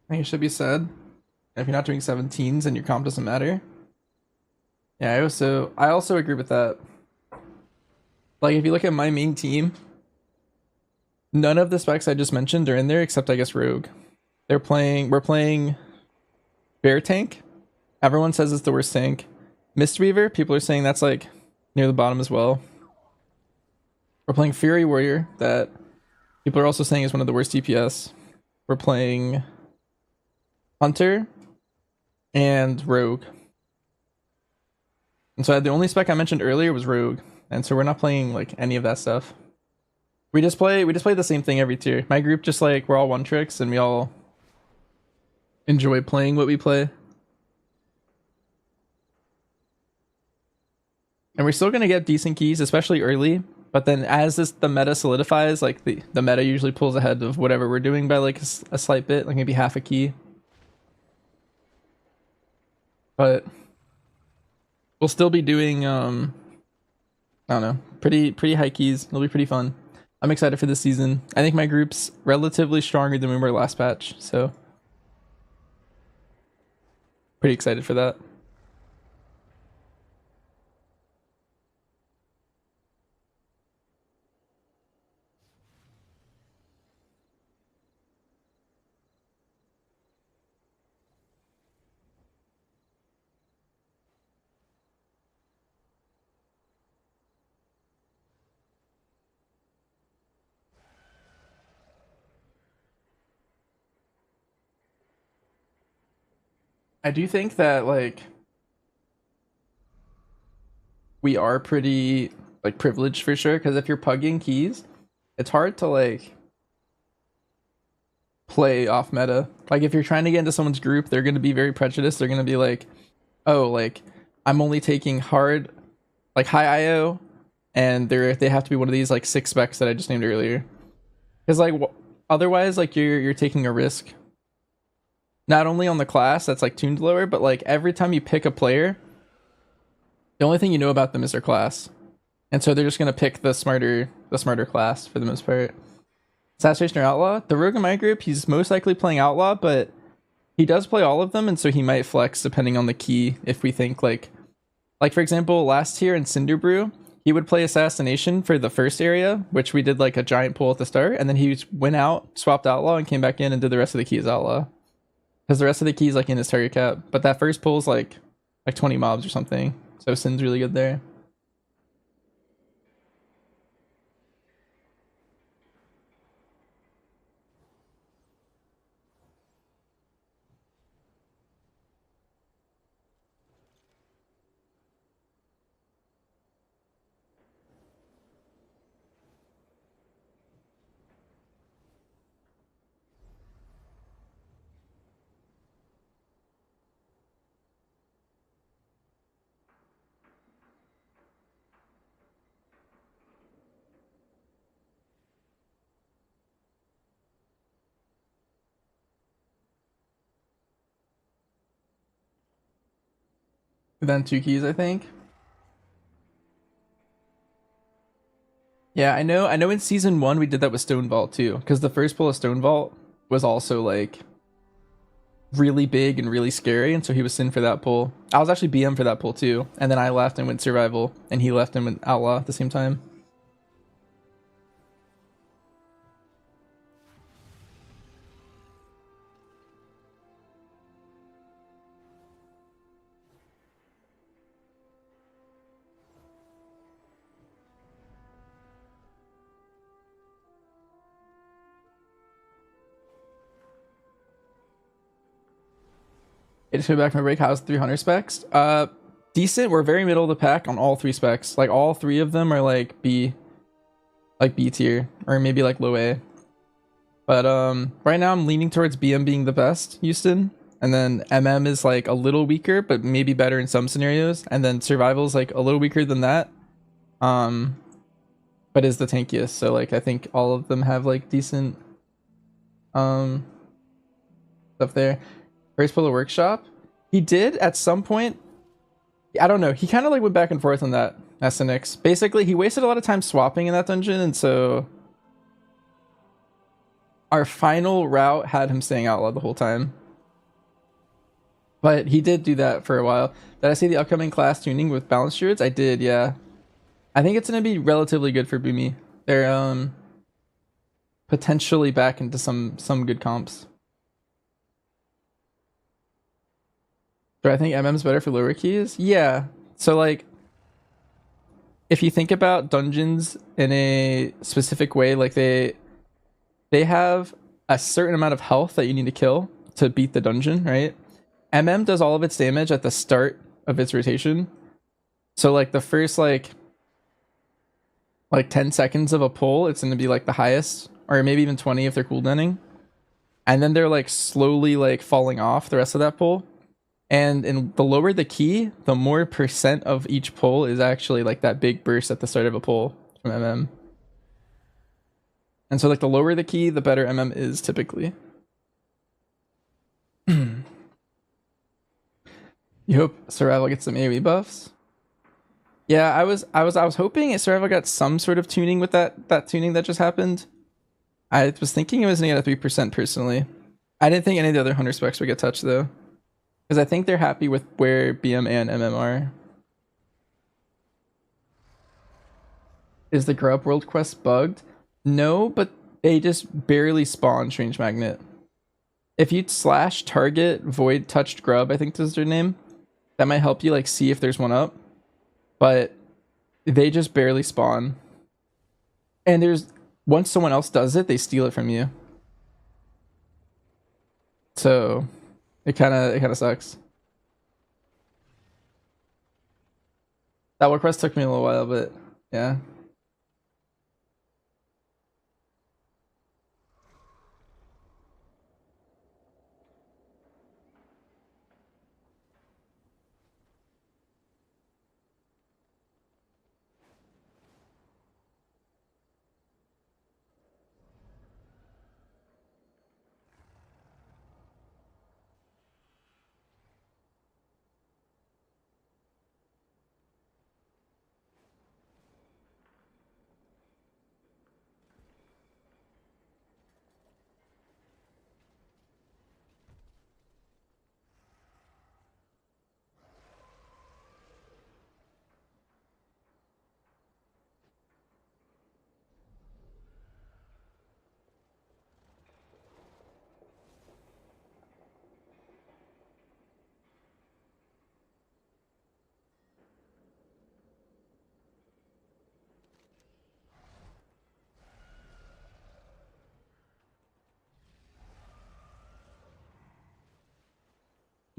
I think it should be said. If you're not doing 17s and your comp doesn't matter. Yeah, I also agree with that. Like if you look at my main team, none of the specs I just mentioned are in there except I guess Rogue. We're playing Bear Tank. Everyone says it's the worst tank. Mistweaver, people are saying that's like near the bottom as well. We're playing Fury Warrior, that people are also saying is one of the worst DPS. We're playing Hunter and Rogue. And so the only spec I mentioned earlier was Rogue. And so we're not playing like any of that stuff. We just play the same thing every tier. My group just like we're all one tricks and we all enjoy playing what we play. And we're still gonna get decent keys, especially early. But then as the meta solidifies, like the meta usually pulls ahead of whatever we're doing by like a slight bit, like maybe half a key. But we'll still be doing I don't know, pretty high keys. It'll be pretty fun. I'm excited for this season. I think my group's relatively stronger than we were last patch, so pretty excited for that. I do think that like we are pretty like privileged for sure, because if you're pugging keys, it's hard to like play off meta. Like if you're trying to get into someone's group, they're going to be very prejudiced. They're going to be like, oh, like I'm only taking hard, like high IO, and they have to be one of these like 6 specs that I just named earlier. Because like otherwise, like you're taking a risk. Not only on the class that's like tuned lower, but like every time you pick a player, the only thing you know about them is their class, and so they're just gonna pick the smarter class for the most part. Assassination or Outlaw? The rogue in my group, he's most likely playing Outlaw, but he does play all of them, and so he might flex depending on the key. If we think like for example, last tier in Cinderbrew, he would play Assassination for the first area, which we did like a giant pull at the start, and then he went out, swapped Outlaw, and came back in and did the rest of the keys Outlaw. Because the rest of the keys like in his target cap. But that first pull is like 20 mobs or something. So Sin's really good there. Then 2 keys, I think. Yeah, I know in season 1 we did that with Stone Vault too, because the first pull of Stone Vault was also like really big and really scary, and so he was Sin for that pull. I was actually BM for that pull too, and then I left and went Survival, and he left and went Outlaw at the same time. I just came back from my break. How's 300 specs? Decent. We're very middle of the pack on all 3 specs. Like all 3 of them are like B tier, or maybe like low A. But right now I'm leaning towards BM being the best, Houston, and then MM is like a little weaker, but maybe better in some scenarios, and then Survival is like a little weaker than that, but is the tankiest. So like I think all of them have like decent stuff there. First pull of Workshop, he did at some point. I don't know. He kind of like went back and forth on that SNX. Basically, he wasted a lot of time swapping in that dungeon, and so our final route had him staying Outlaw the whole time. But he did do that for a while. Did I see the upcoming class tuning with Balance Druids? I did, yeah. I think it's going to be relatively good for Boomy. They're potentially back into some good comps. Do I think MM's better for lower keys? Yeah. So like, if you think about dungeons in a specific way, like they have a certain amount of health that you need to kill to beat the dungeon, right? MM does all of its damage at the start of its rotation. So like the first like 10 seconds of a pull, it's going to be like the highest, or maybe even 20 if they're cooldowning. And then they're like slowly like falling off the rest of that pull. And the lower the key, the more percent of each pull is actually like that big burst at the start of a pull from MM. And so like the lower the key, the better MM is typically. You hope Survival gets some AoE buffs? Yeah, I was hoping Survival got some sort of tuning with that tuning that just happened. I was thinking it was gonna get a 3% personally. I didn't think any of the other Hunter specs would get touched though. Because I think they're happy with where BM and MM are. Is the Grow Up World quest bugged? No, but they just barely spawn Strange Magnet. If you / target Void Touched Grub, I think this is their name, that might help you like see if there's one up. But they just barely spawn. And once someone else does it, they steal it from you. So it kind of sucks. That work quest took me a little while, but yeah.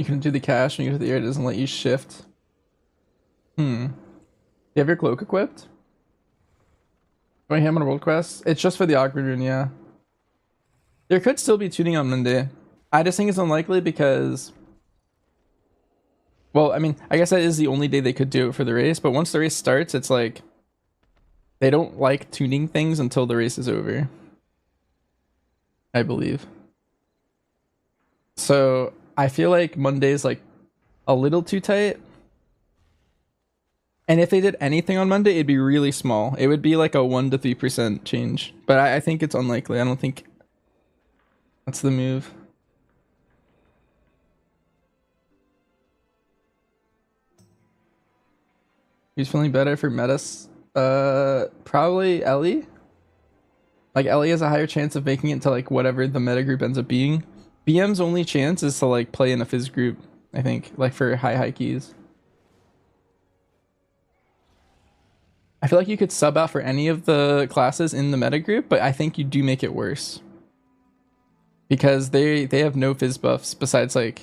You can do the cash when you go to the air. It doesn't let you shift. You have your cloak equipped? Going ham on World Quest? It's just for the awkward rune, yeah. There could still be tuning on Monday. I just think it's unlikely because... Well, I mean, I guess that is the only day they could do it for the race, but once the race starts, it's like... They don't like tuning things until the race is over. I believe. So, I feel like Monday's like a little too tight. And if they did anything on Monday, it'd be really small. It would be like a 1 to 3% change. But I think it's unlikely. I don't think that's the move. Who's feeling better for metas? Probably Ellie. Like Ellie has a higher chance of making it to like whatever the meta group ends up being. BM's only chance is to like play in a fizz group, I think, like for high keys. I feel like you could sub out for any of the classes in the meta group, but I think you do make it worse. Because they have no fizz buffs besides like,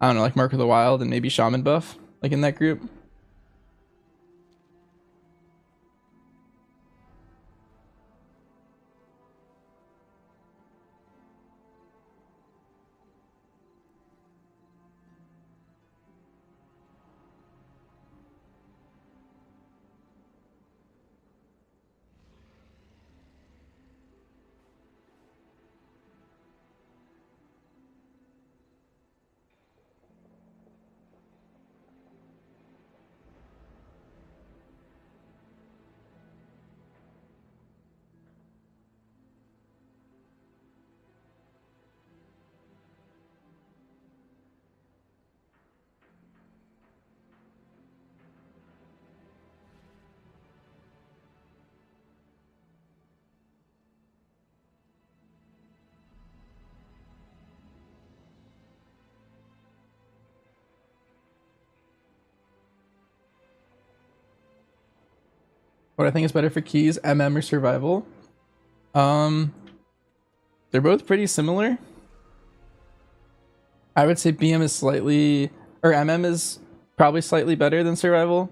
I don't know, like Mark of the Wild and maybe Shaman buff, like in that group. What I think is better for keys, MM or survival? They're both pretty similar. I would say BM is slightly, or MM is probably slightly better than survival.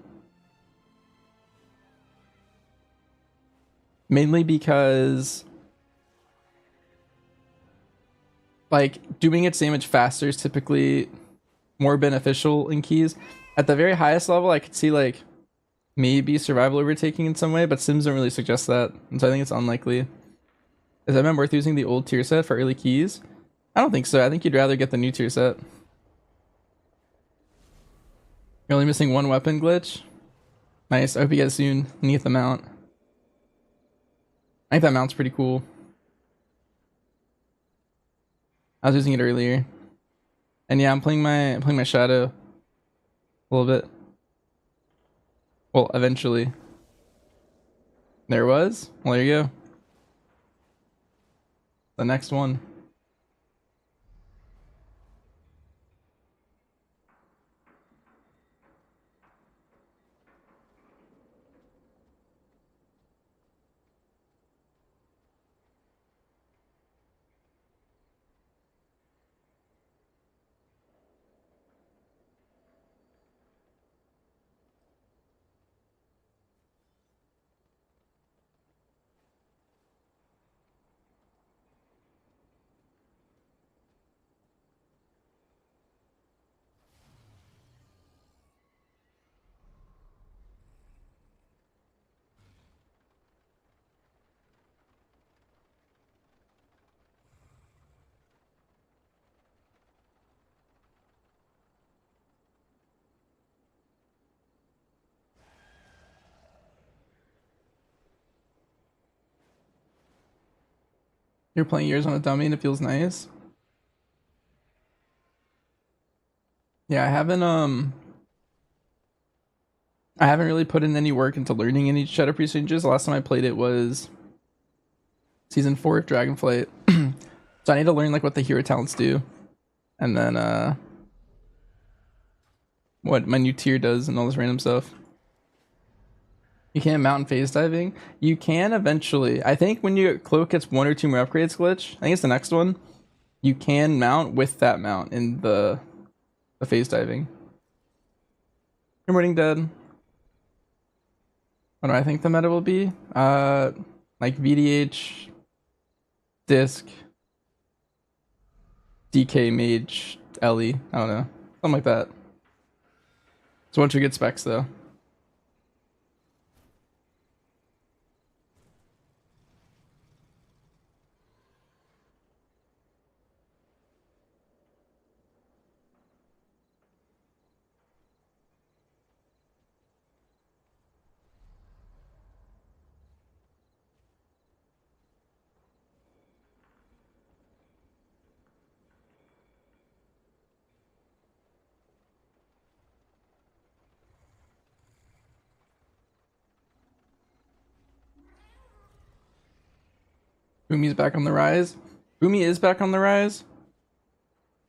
Mainly because like doing its damage faster is typically more beneficial in keys. At the very highest level, I could see like maybe survival overtaking in some way, but sims don't really suggest that, and so I think it's unlikely. Is MM worth using the old tier set for early keys? I don't think so. I think you'd rather get the new tier set. You're only missing one weapon glitch? Nice. I hope you get it soon and you get the mount. I think that mount's pretty cool. I was using it earlier. And yeah, I'm playing my shadow a little bit. Well, eventually. There was? Well, there you go. The next one. You're playing yours on a dummy and it feels nice. Yeah, I haven't really put in any work into learning any Shadow Priest ranges. The last time I played it was season 4 of Dragonflight. So I need to learn like what the hero talents do. And then what my new tier does and all this random stuff. You can't mount phase diving. You can eventually. I think when your cloak gets 1 or 2 more upgrades glitch, I think it's the next one, you can mount with that mount in the the phase diving. Good morning, Dad. What do I think the meta will be? Like VDH, Disc, DK, Mage, Ellie. I don't know. Something like that. It's a bunch of good specs though. Boomy's back on the rise. Boomy is back on the rise.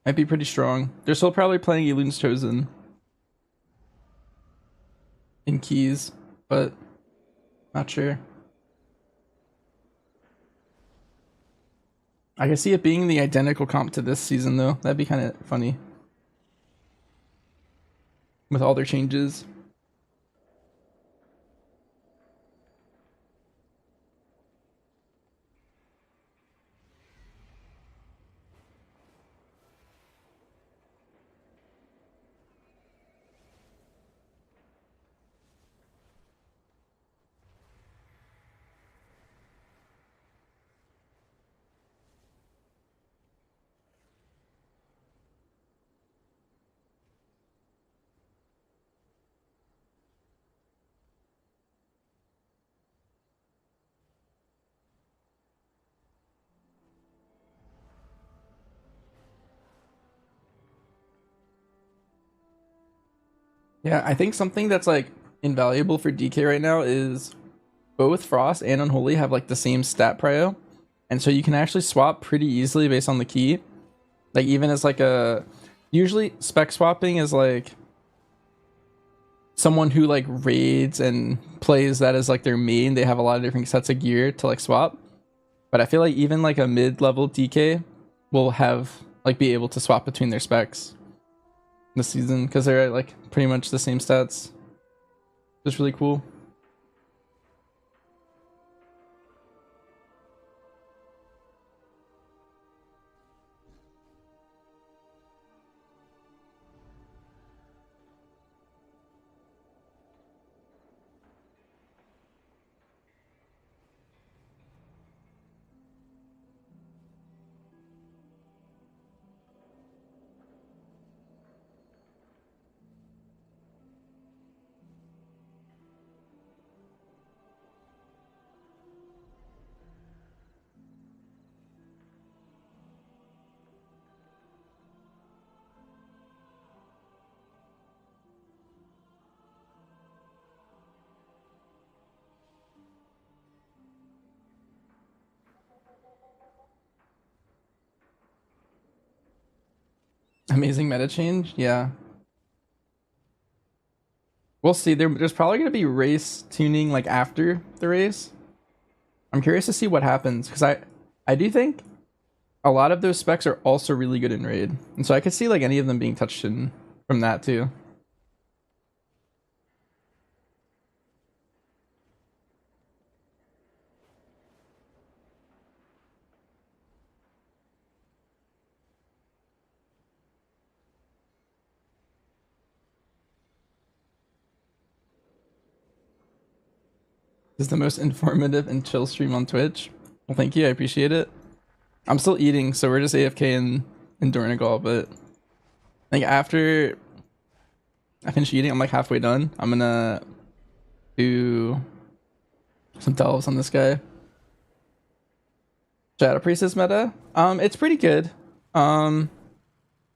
Might be pretty strong. They're still probably playing Elune's Chosen in keys, but not sure. I can see it being the identical comp to this season though. That'd be kind of funny. With all their changes. Yeah, I think something that's like invaluable for DK right now is both Frost and Unholy have like the same stat prio, and so you can actually swap pretty easily based on the key. Like even as like a usually spec swapping is like someone who like raids and plays that as like their main. They have a lot of different sets of gear to like swap, but I feel like even like a mid-level DK will have like be able to swap between their specs this season because they're at like pretty much the same stats. It's really cool. Amazing meta change, yeah. We'll see. There's probably gonna be race tuning like after the race. I'm curious to see what happens because I do think a lot of those specs are also really good in raid, and so I could see like any of them being touched in from that too. This is the most informative and chill stream on Twitch. Well, thank you. I appreciate it. I'm still eating, so we're just AFK in Dornegal, but I think after I finish eating, I'm like halfway done. I'm gonna do some delves on this guy. Shadow Priestess meta. It's pretty good.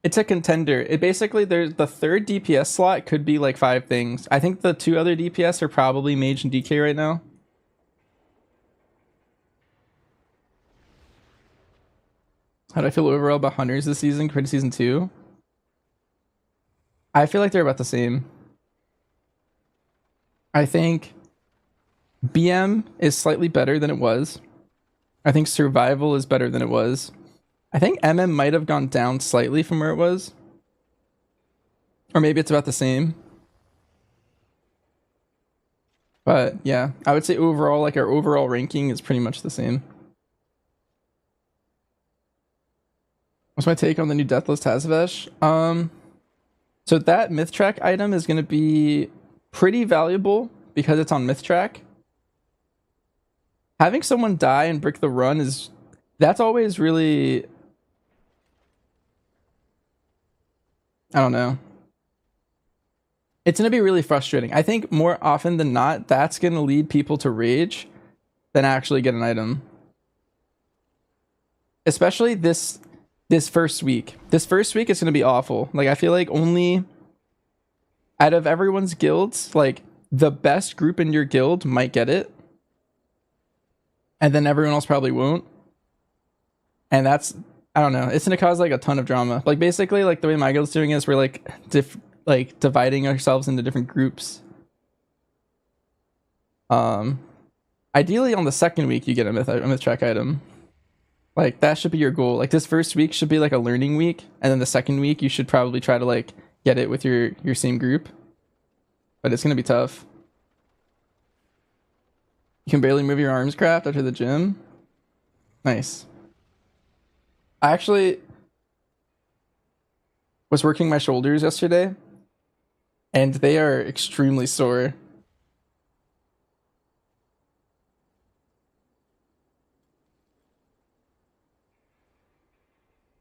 It's a contender. It basically there's the third DPS slot could be like 5 things. I think the 2 other DPS are probably Mage and DK right now. How do I feel overall about Hunters this season compared to season 2? I feel like they're about the same. I think BM is slightly better than it was. I think Survival is better than it was. I think MM might have gone down slightly from where it was. Or maybe it's about the same. But yeah, I would say overall, like our overall ranking is pretty much the same. What's my take on the new Deathless Tazavesh? So that myth track item is going to be pretty valuable because it's on myth track. Having someone die and brick the run that's always really, I don't know. It's going to be really frustrating. I think more often than not, that's going to lead people to rage than actually get an item. Especially this first week. This first week is going to be awful. Like, I feel like only out of everyone's guilds, like, the best group in your guild might get it. And then everyone else probably won't. And that's, I don't know. It's going to cause, like, a ton of drama. Like, basically, like, the way my guild's doing is we're, like, dividing ourselves into different groups. Ideally, on the second week, you get a myth track item. Like, that should be your goal. Like, this first week should be like a learning week, and then the second week you should probably try to like get it with your same group. But it's gonna be tough. You can barely move your arms craft after the gym. Nice. I actually was working my shoulders yesterday, and they are extremely sore.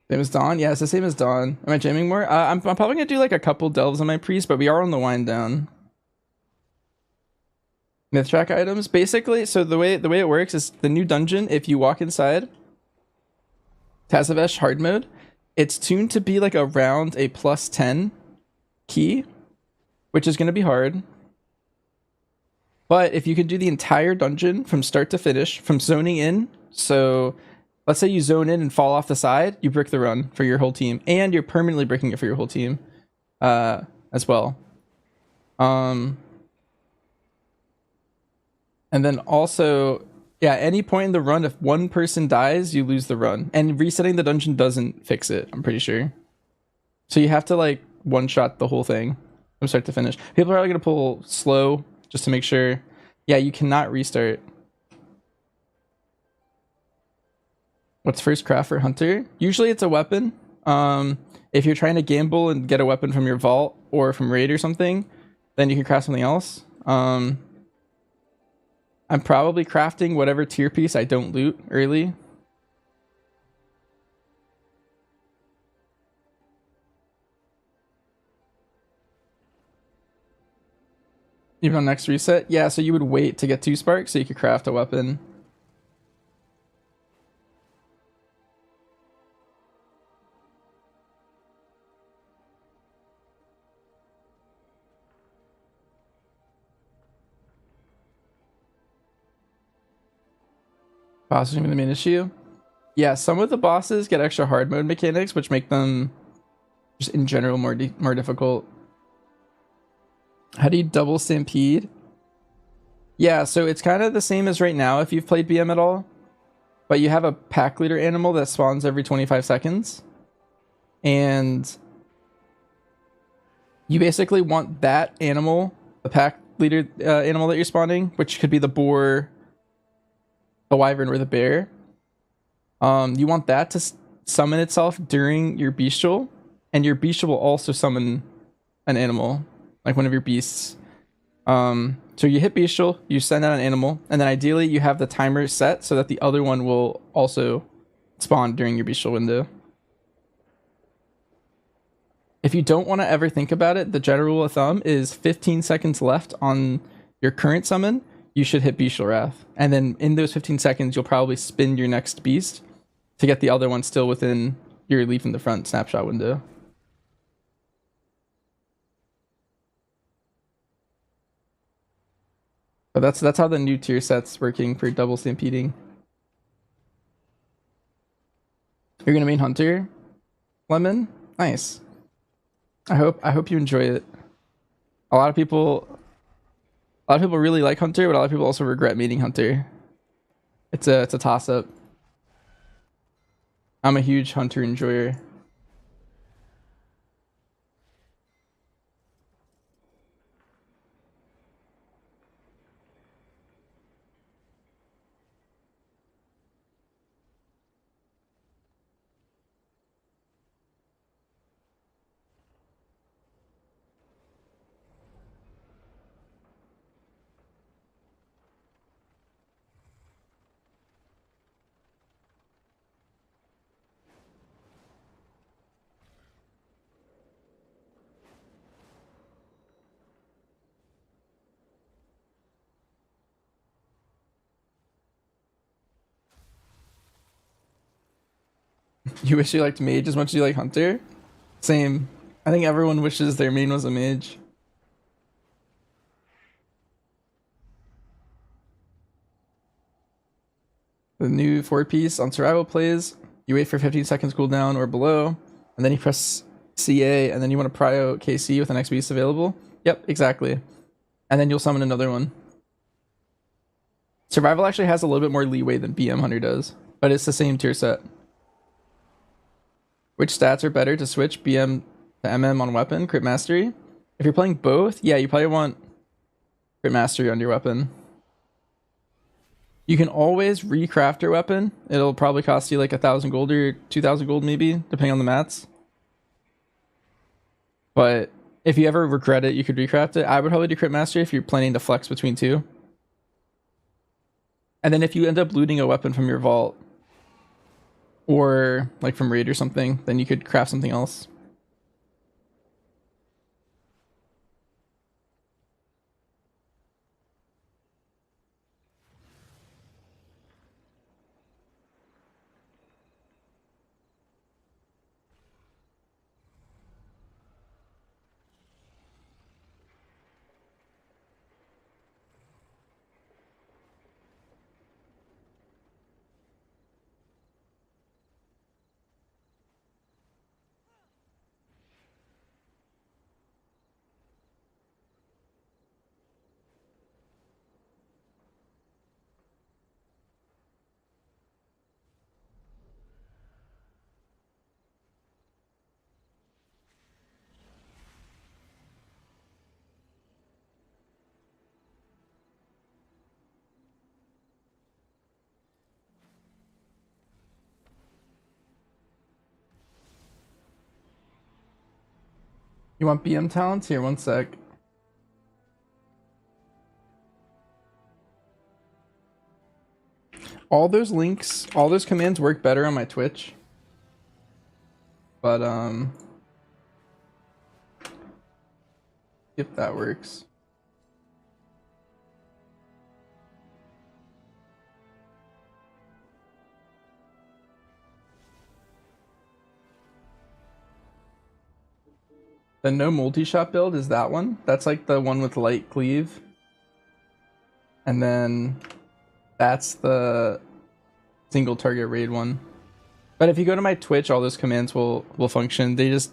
Same as Dawn? Yeah, it's the same as Dawn. Am I jamming more? I'm probably gonna do like a couple delves on my priest, but we are on the wind down. Myth track items, basically. So the way it works is the new dungeon. If you walk inside, Tazavesh hard mode, it's tuned to be like around a +10 key, which is gonna be hard. But if you can do the entire dungeon from start to finish, from zoning in, so let's say you zone in and fall off the side, you brick the run for your whole team, and you're permanently bricking it for your whole team as well. And then also, yeah, any point in the run, if one person dies, you lose the run. And resetting the dungeon doesn't fix it, I'm pretty sure. So you have to like one-shot the whole thing from start to finish. People are probably going to pull slow just to make sure. Yeah, you cannot restart. What's first craft for Hunter? Usually it's a weapon. If you're trying to gamble and get a weapon from your vault or from raid or something, then you can craft something else. I'm probably crafting whatever tier piece I don't loot early. Even on next reset? Yeah, so you would wait to get 2 sparks so you could craft a weapon. Bosses are gonna be the main issue. Yeah, some of the bosses get extra hard mode mechanics, which make them just in general more difficult. How do you double stampede? Yeah, so it's kind of the same as right now if you've played BM at all, but you have a pack leader animal that spawns every 25 seconds, and you basically want that animal, the pack leader animal that you're spawning, which could be the boar, the wyvern, or the bear. You want that to summon itself during your bestial, and your bestial will also summon an animal, like one of your beasts. So you hit bestial, you send out an animal, and then ideally you have the timer set so that the other one will also spawn during your bestial window. If you don't want to ever think about it, the general rule of thumb is 15 seconds left on your current summon, you should hit Bestial Wrath. And then in those 15 seconds, you'll probably spin your next beast to get the other one still within your leaf in the front snapshot window. But that's how the new tier set's working for double stampeding. You're gonna main Hunter, Lemon? Nice. I hope you enjoy it. A lot of people really like Hunter, but a lot of people also regret meeting Hunter. It's a toss-up. I'm a huge Hunter enjoyer. You wish you liked mage as much as you like hunter? Same. I think everyone wishes their main was a mage. The new 4-piece on survival plays, you wait for 15 seconds cooldown or below, and then you press CA, and then you want to prio KC with the next beast available. Yep, exactly. And then you'll summon another one. Survival actually has a little bit more leeway than BM Hunter does, but it's the same tier set. Which stats are better to switch BM to MM on weapon? Crit Mastery? If you're playing both, yeah, you probably want Crit Mastery on your weapon. You can always recraft your weapon. It'll probably cost you like 1,000 gold or 2,000 gold maybe, depending on the mats. But if you ever regret it, you could recraft it. I would probably do Crit Mastery if you're planning to flex between two. And then if you end up looting a weapon from your vault, or like from raid or something, then you could craft something else. You want BM talents? Here, one sec. All those links, all those commands work better on my Twitch. But, if that works. The no multi-shot build is that one. That's like the one with light cleave. And then that's the single target raid one. But if you go to my Twitch, all those commands will function. They just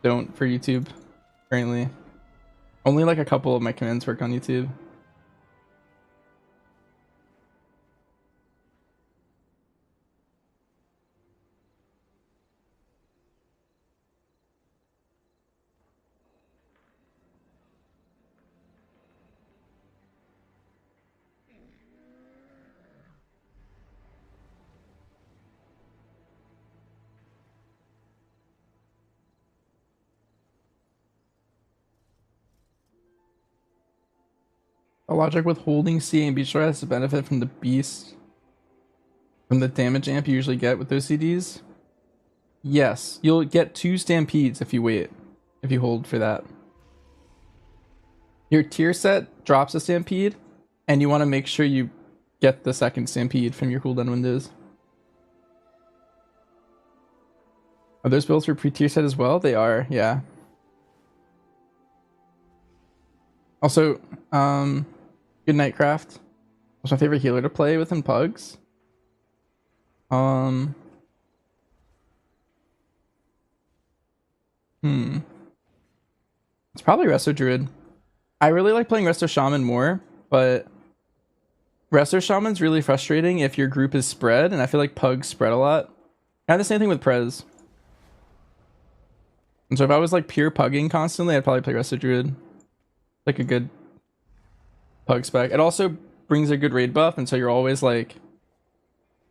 don't for YouTube currently. Only like a couple of my commands work on YouTube. A logic with holding C and Beach has to benefit from the beast. From the damage amp you usually get with those CDs? Yes, you'll get 2 stampedes if you wait. If you hold for that. Your tier set drops a stampede, and you want to make sure you get the second stampede from your cooldown windows. Are those builds for pre-tier set as well? They are, yeah. Also, Good Nightcraft was my favorite healer to play with in Pugs. It's probably Resto Druid. I really like playing Resto Shaman more, but Resto Shaman's really frustrating if your group is spread, and I feel like Pugs spread a lot. I have the same thing with Prez. And so if I was like pure pugging constantly, I'd probably play Resto Druid. Like a good Pug spec. It also brings a good raid buff, and so you're always like,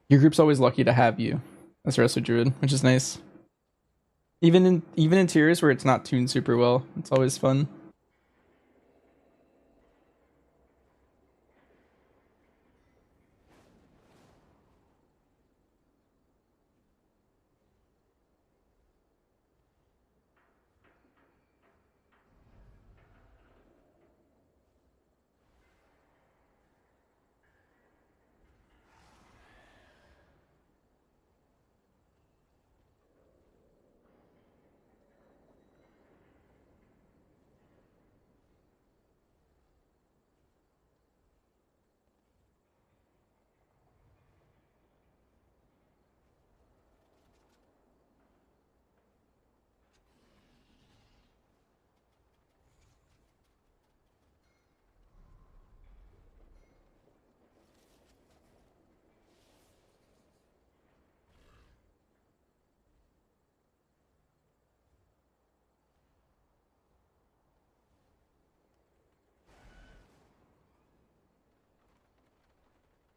your group's always lucky to have you as Resto Druid, which is nice. Even in tiers where it's not tuned super well, it's always fun.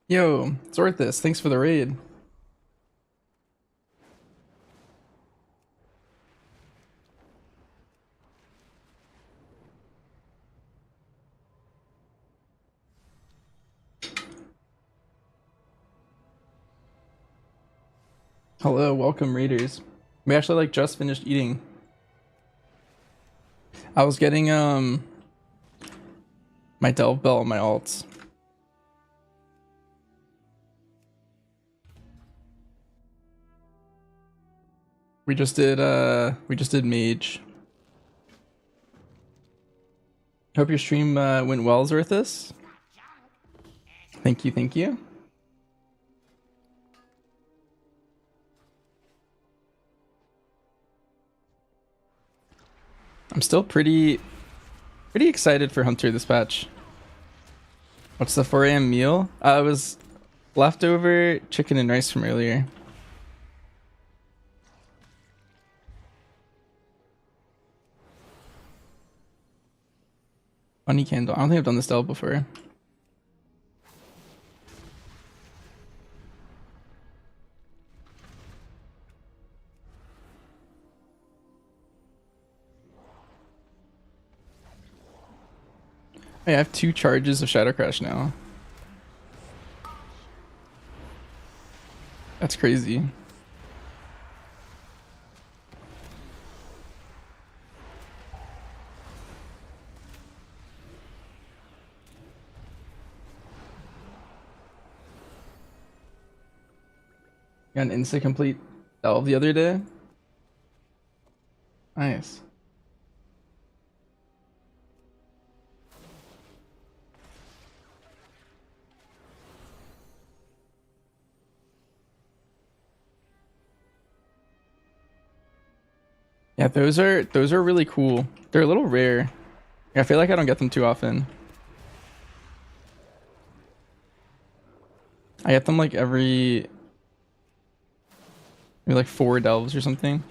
Yo, Zorthus, thanks for the raid. Hello, welcome raiders. We actually like just finished eating. I was getting my delve bell on my alts. We just did mage. Hope your stream went well, Zorthus. Thank you, thank you. I'm still pretty excited for Hunter this patch. What's the 4 AM meal? It was leftover chicken and rice from earlier. Bunny candle. I don't think I've done this delve before. I have 2 charges of Shadow Crash now. That's crazy. Got an insta-complete delve the other day. Nice. Yeah, those are really cool. They're a little rare. I feel like I don't get them too often. I get them like every maybe like 4 delves or something.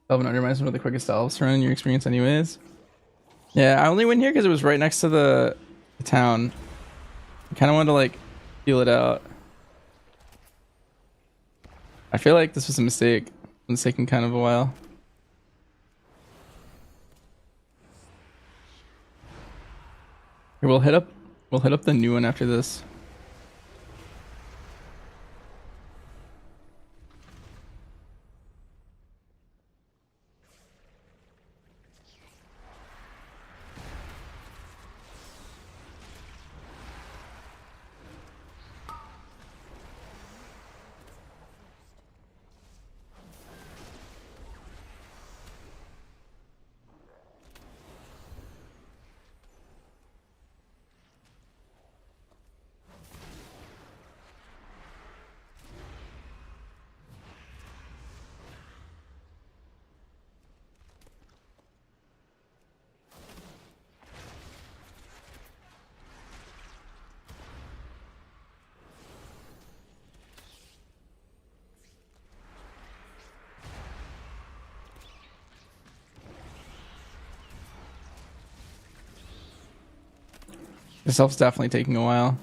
Delve and Undermine is one of the quickest delves to run in your experience anyways. Yeah, I only went here because it was right next to the town. I kind of wanted to like feel it out. I feel like this was a mistake. It's been taking kind of a while. Here, we'll hit up the new one after this. This elf's definitely taking a while.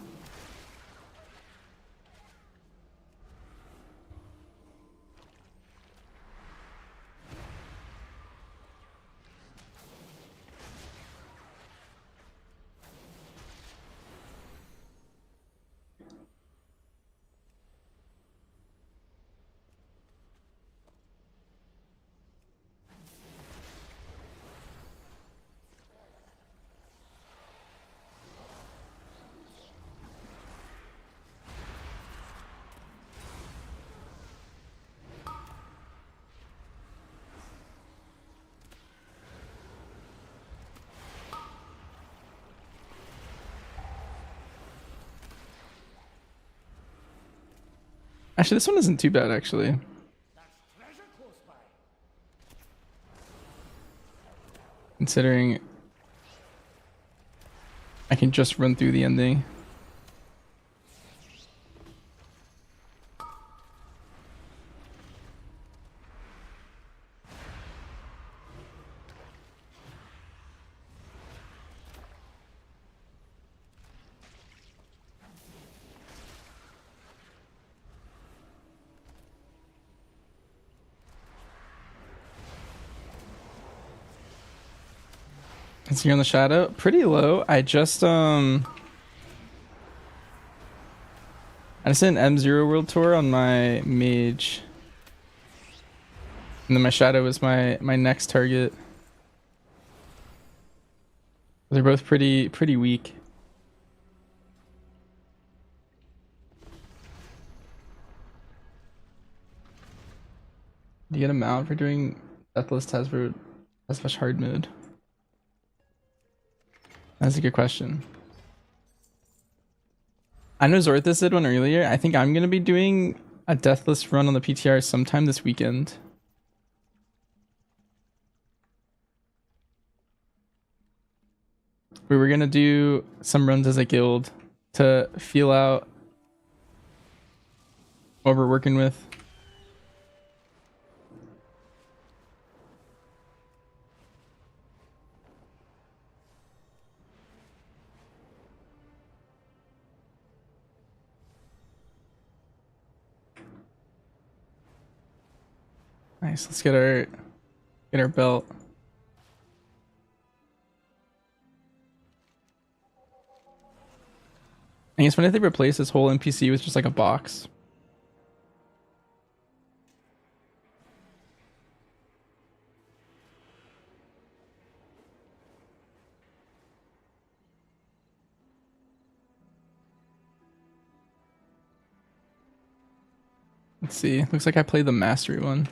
Actually, this one isn't too bad, actually. Considering I can just run through the ending. Is he on the shadow? Pretty low. I just did an M0 world tour on my mage. And then my shadow was my next target. They're both pretty weak. Do you get a mount for doing Deathless Test hard mode? That's a good question. I know Zorthus did one earlier. I think I'm going to be doing a Deathless run on the PTR sometime this weekend. We were going to do some runs as a guild to feel out what we're working with. Nice. Let's get our belt. I guess when if they replace this whole NPC with just like a box. Let's see. Looks like I played the mastery one.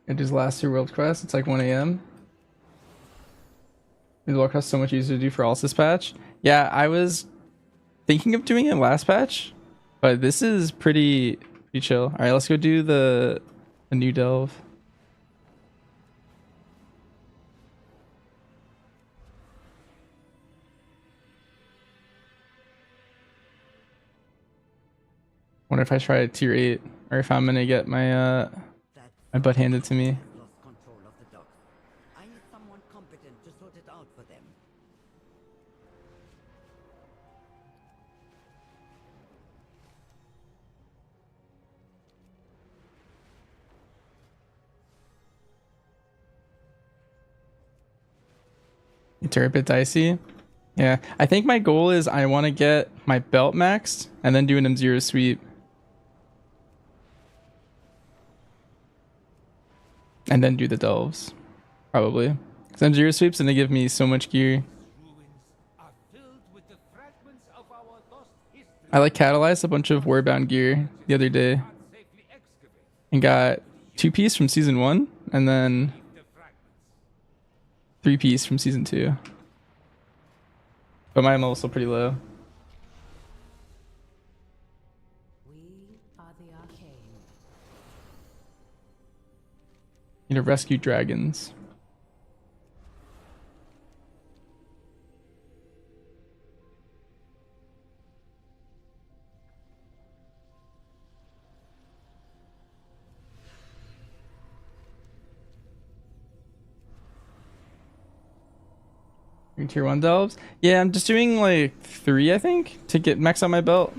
I just last two world quests. It's like 1 a.m. The world quest so much easier to do for Alsis patch. Yeah, I was thinking of doing it last patch, but this is pretty chill. All right, let's go do the new delve. Wonder if I try a tier 8 or if I'm gonna get my my butt handed to me. Lost control of the docks. I need someone competent to sort it out for them. It's a bit dicey. Yeah, I think my goal is I want to get my belt maxed and then do an M0 sweep. And then do the delves, probably. Because M0 sweep's gonna give me so much gear. I like catalyzed a bunch of warbound gear the other day. And got 2-piece from season 1 and then 3-piece from season 2. But my ML is still pretty low. Need to rescue dragons. Tier 1 delves? Yeah, I'm just doing like 3, I think, to get max out my belt.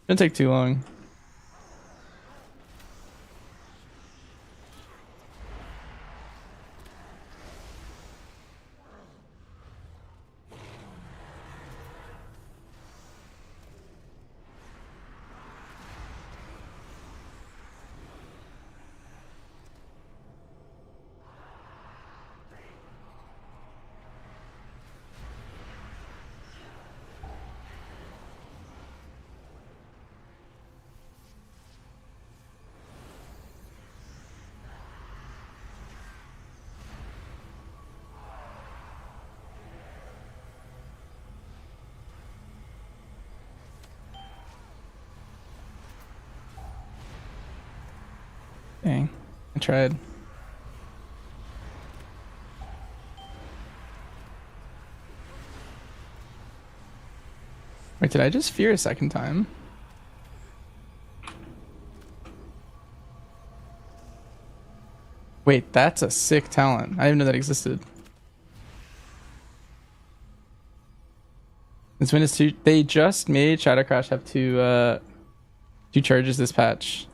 Shouldn't take too long. Dang, I tried. Wait, did I just fear a second time? Wait, that's a sick talent. I didn't know that existed. This win is two. They just made Shadow Crash have two charges this patch,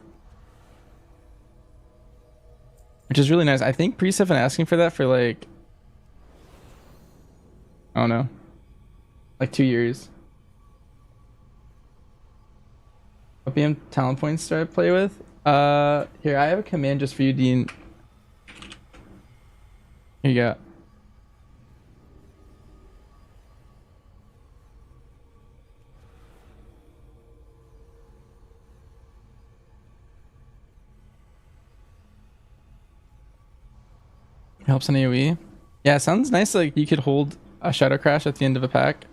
which is really nice. I think priests have been asking for that for like, I don't know, like 2 years. What BM talent points do I play with? Here, I have a command just for you, Dean. Here you go. It helps on AoE. Yeah, it sounds nice. Like you could hold a Shadow Crash at the end of a pack.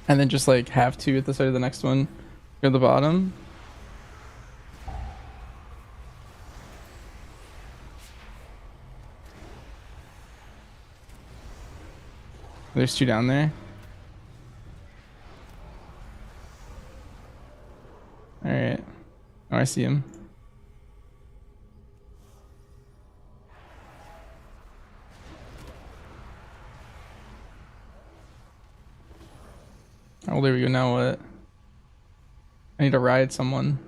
And then just like have two at the start of the next one. Go to the bottom. There's two down there. Alright. Oh, I see him. Oh, there we go. Now what? I need to ride someone.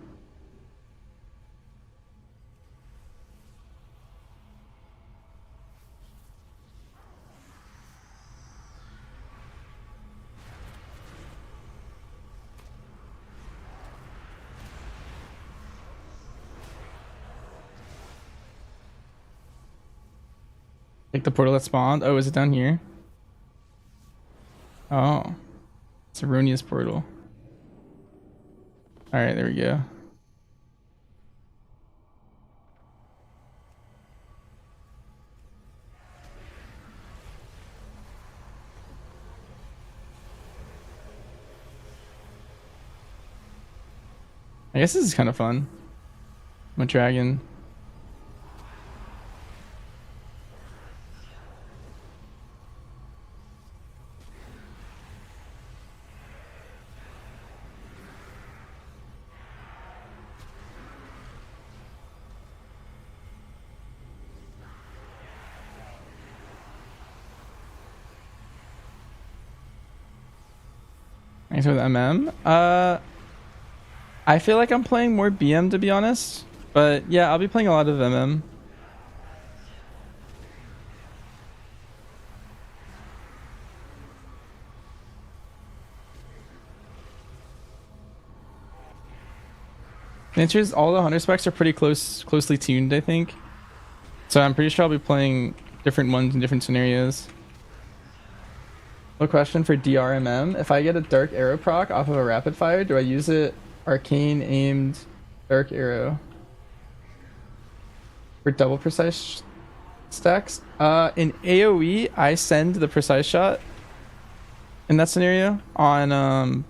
Like the portal that spawned. Oh, is it down here? Oh. It's Erroneous portal. Alright, there we go. I guess this is kind of fun. I'm a dragon. Thanks for the MM. I feel like I'm playing more BM to be honest, but yeah, I'll be playing a lot of MM. The answer is all the hunter specs are pretty closely tuned, I think. So I'm pretty sure I'll be playing different ones in different scenarios. A question for DRMM. If I get a dark arrow proc off of a rapid fire, do I use it arcane aimed dark arrow for double precise stacks? In AoE, I send the precise shot in that scenario on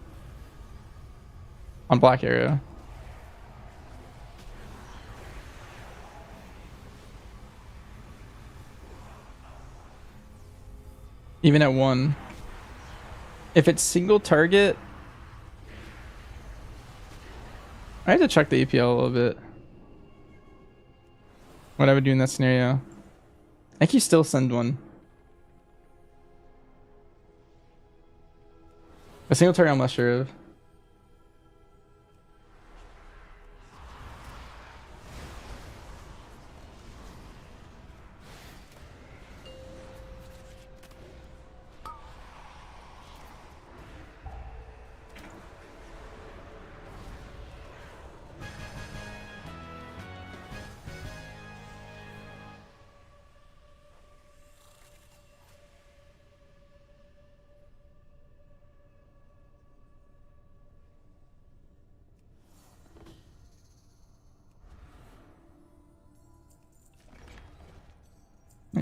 black arrow. Even at 1. If it's single target, I had to check the APL a little bit. What I would do in that scenario. I think you still send one. A single target I'm less sure of.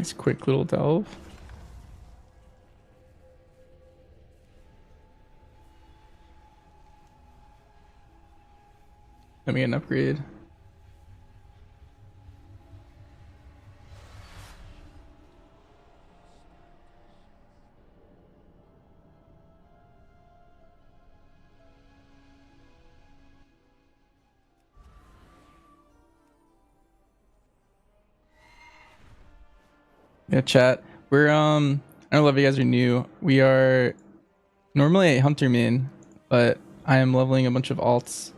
Nice quick little delve. Let me get an upgrade. Yeah, chat. We're I don't know if you guys are new. We are normally a hunter main, but I am leveling a bunch of alts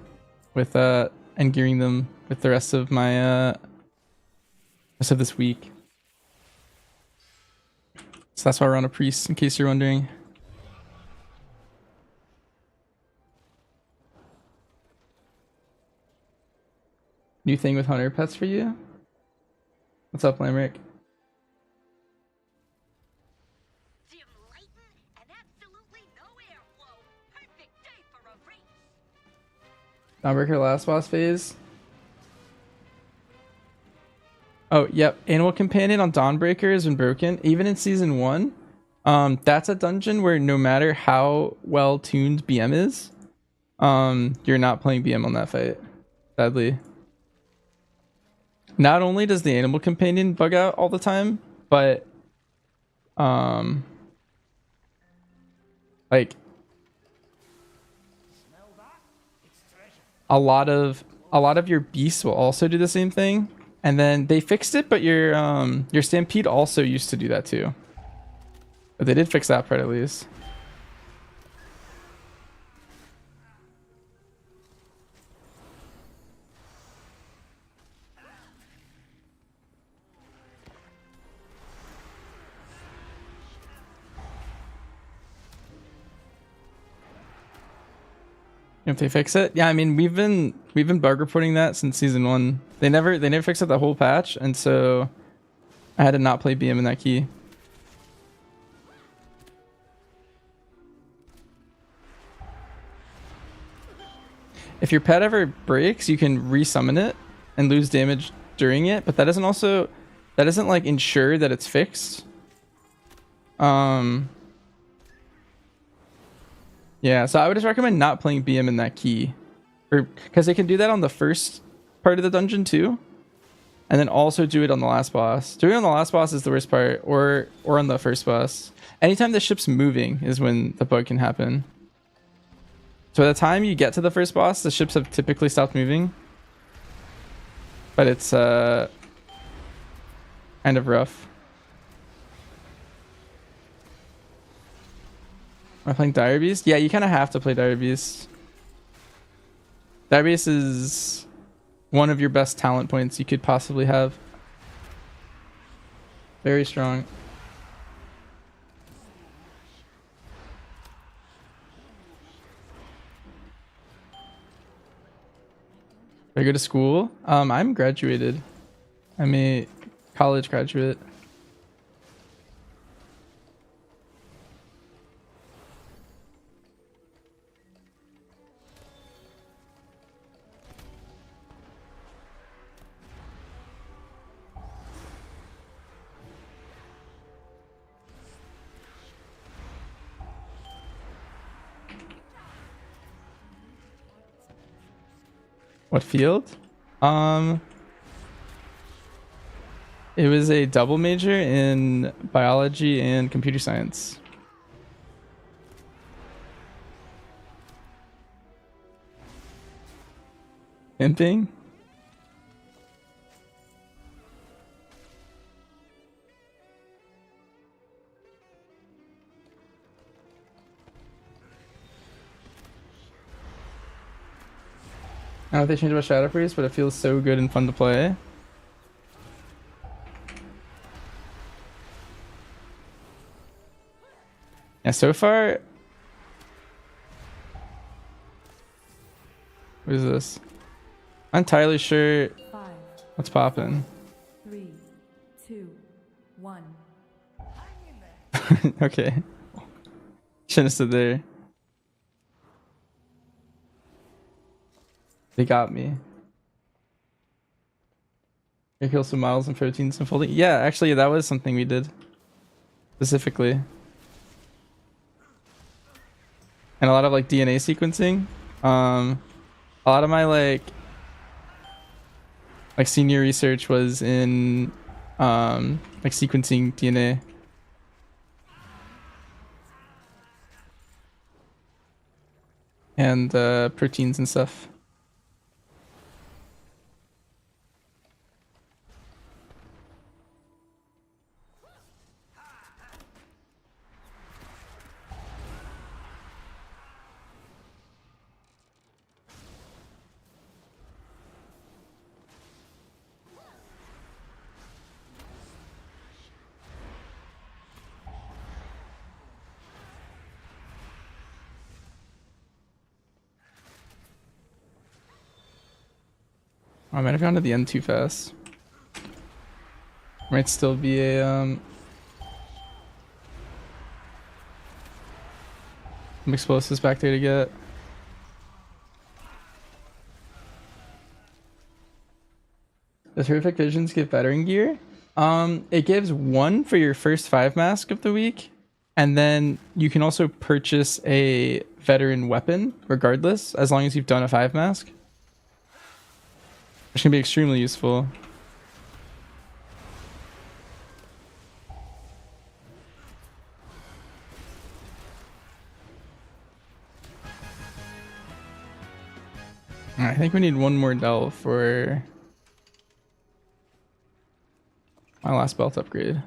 with and gearing them with the rest of my rest of this week. So that's why we're on a priest, in case you're wondering. New thing with hunter pets for you? What's up, Lamrick? Dawnbreaker last boss phase. Oh, yep. Animal Companion on Dawnbreaker has been broken. Even in Season 1, that's a dungeon where no matter how well tuned BM is, you're not playing BM on that fight. Sadly. Not only does the Animal Companion bug out all the time, but like a lot of your beasts will also do the same thing. And then they fixed it, but your Stampede also used to do that too. But they did fix that part at least. If they fix it, yeah, I mean we've been bug reporting that since Season 1. They never fixed it the whole patch, and so I had to not play BM in that key. If your pet ever breaks, you can resummon it and lose damage during it, but that doesn't like ensure that it's fixed. Yeah, so I would just recommend not playing BM in that key, because they can do that on the first part of the dungeon too, and then also do it on the last boss. Doing it on the last boss is the worst part, or on the first boss. Anytime the ship's moving is when the bug can happen. So by the time you get to the first boss, the ships have typically stopped moving, but it's kind of rough. Am I playing Dire Beast? Yeah, you kind of have to play Dire Beast. Dire Beast is one of your best talent points you could possibly have. Very strong. Do I go to school? I'm graduated. I'm a college graduate. What field? It was a double major in biology and computer science. Imping? I don't know if they changed about Shadow Priest, but it feels so good and fun to play. Yeah, so far... What is this? I'm entirely sure what's poppin'. 3, 2, 1. Okay. Shouldn't have stood there. They got me. You kill some miles and proteins and folding. Yeah, actually, that was something we did specifically. And a lot of like DNA sequencing. A lot of my like senior research was in like sequencing DNA. And proteins and stuff. I might have gone to the end too fast. Might still be a some explosives back there to get. Does Horrific Visions give veteran gear? It gives 1 for your first 5 mask of the week, and then you can also purchase a veteran weapon regardless, as long as you've done a 5 mask. Which can be extremely useful. I think we need 1 more delve for my last belt upgrade.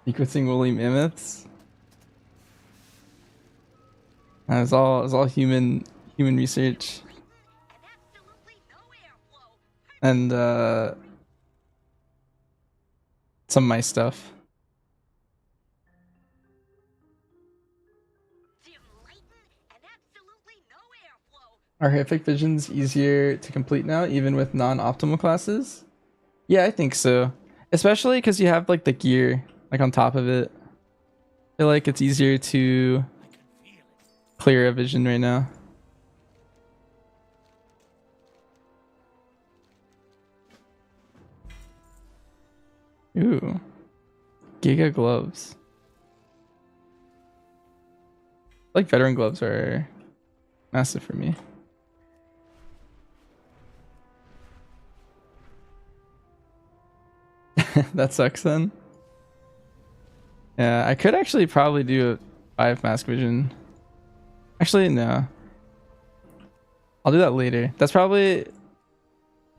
Sequencing woolly mammoths. It's all human research. And some mice stuff. Are Horrific Visions easier to complete now, even with non-optimal classes? Yeah, I think so. Especially because you have like the gear like on top of it. I feel like it's easier to clear a vision right now. Ooh. Giga gloves. Like veteran gloves are massive for me. That sucks then. Yeah, I could actually probably do a 5 mask vision. Actually, no. I'll do that later. That's probably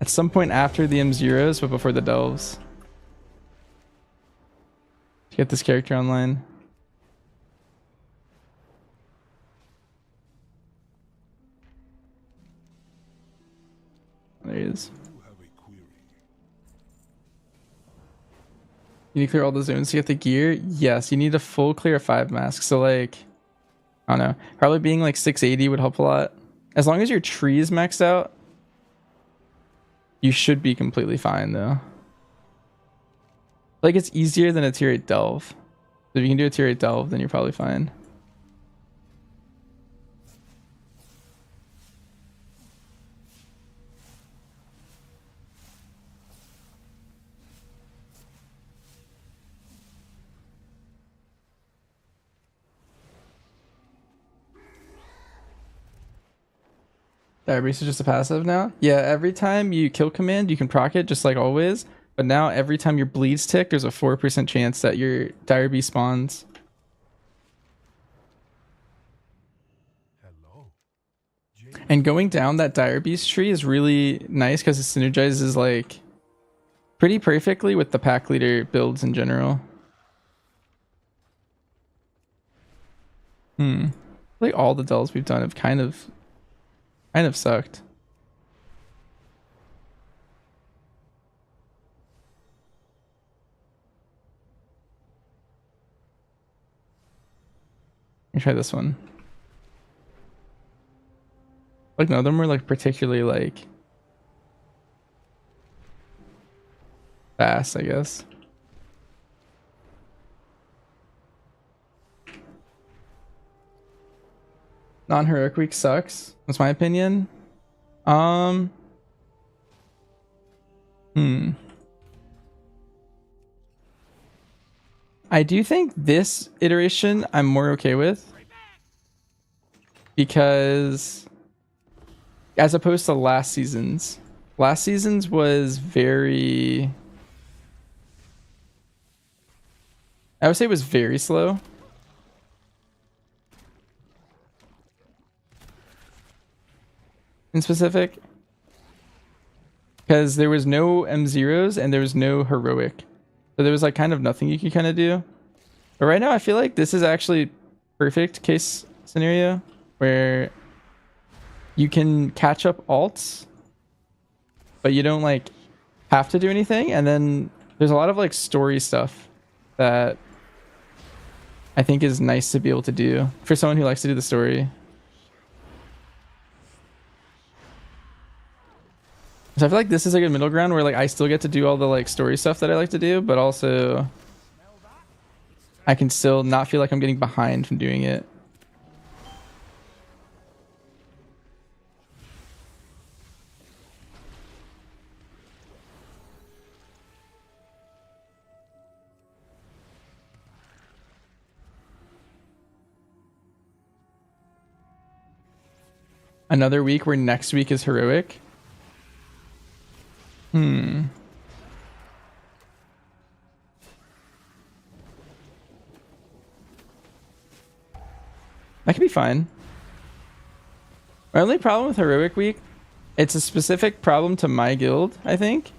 at some point after the M0s, but before the delves. To get this character online. There he is. You need to clear all the zones to get the gear? Yes, you need a full clear of 5 masks. So like, I don't know. Probably being like 680 would help a lot. As long as your tree is maxed out, you should be completely fine though. Like it's easier than a tier 8 delve. So if you can do a tier 8 delve, then you're probably fine. Diabetes is just a passive now? Yeah, every time you kill command, you can proc it just like always. But now every time your bleeds tick, there's a 4% chance that your dire beast spawns. And going down that dire beast tree is really nice because it synergizes like pretty perfectly with the pack leader builds in general. Like all the delves we've done have kind of sucked. Let me try this one. Like none of them were like particularly like fast, I guess. Non-heroic week sucks. That's my opinion. I do think this iteration I'm more okay with, because as opposed to last season's was very, I would say it was very slow. In specific, because there was no M0s and there was no heroic, so there was like kind of nothing you could kind of do. But right now I feel like this is actually perfect case scenario where you can catch up alts, but you don't like have to do anything. And then there's a lot of like story stuff that I think is nice to be able to do for someone who likes to do the story. So I feel like this is a good middle ground where like I still get to do all the like story stuff that I like to do, but also I can still not feel like I'm getting behind from doing it. Another week where next week is heroic. That could be fine. My only problem with heroic week, it's a specific problem to my guild, I think.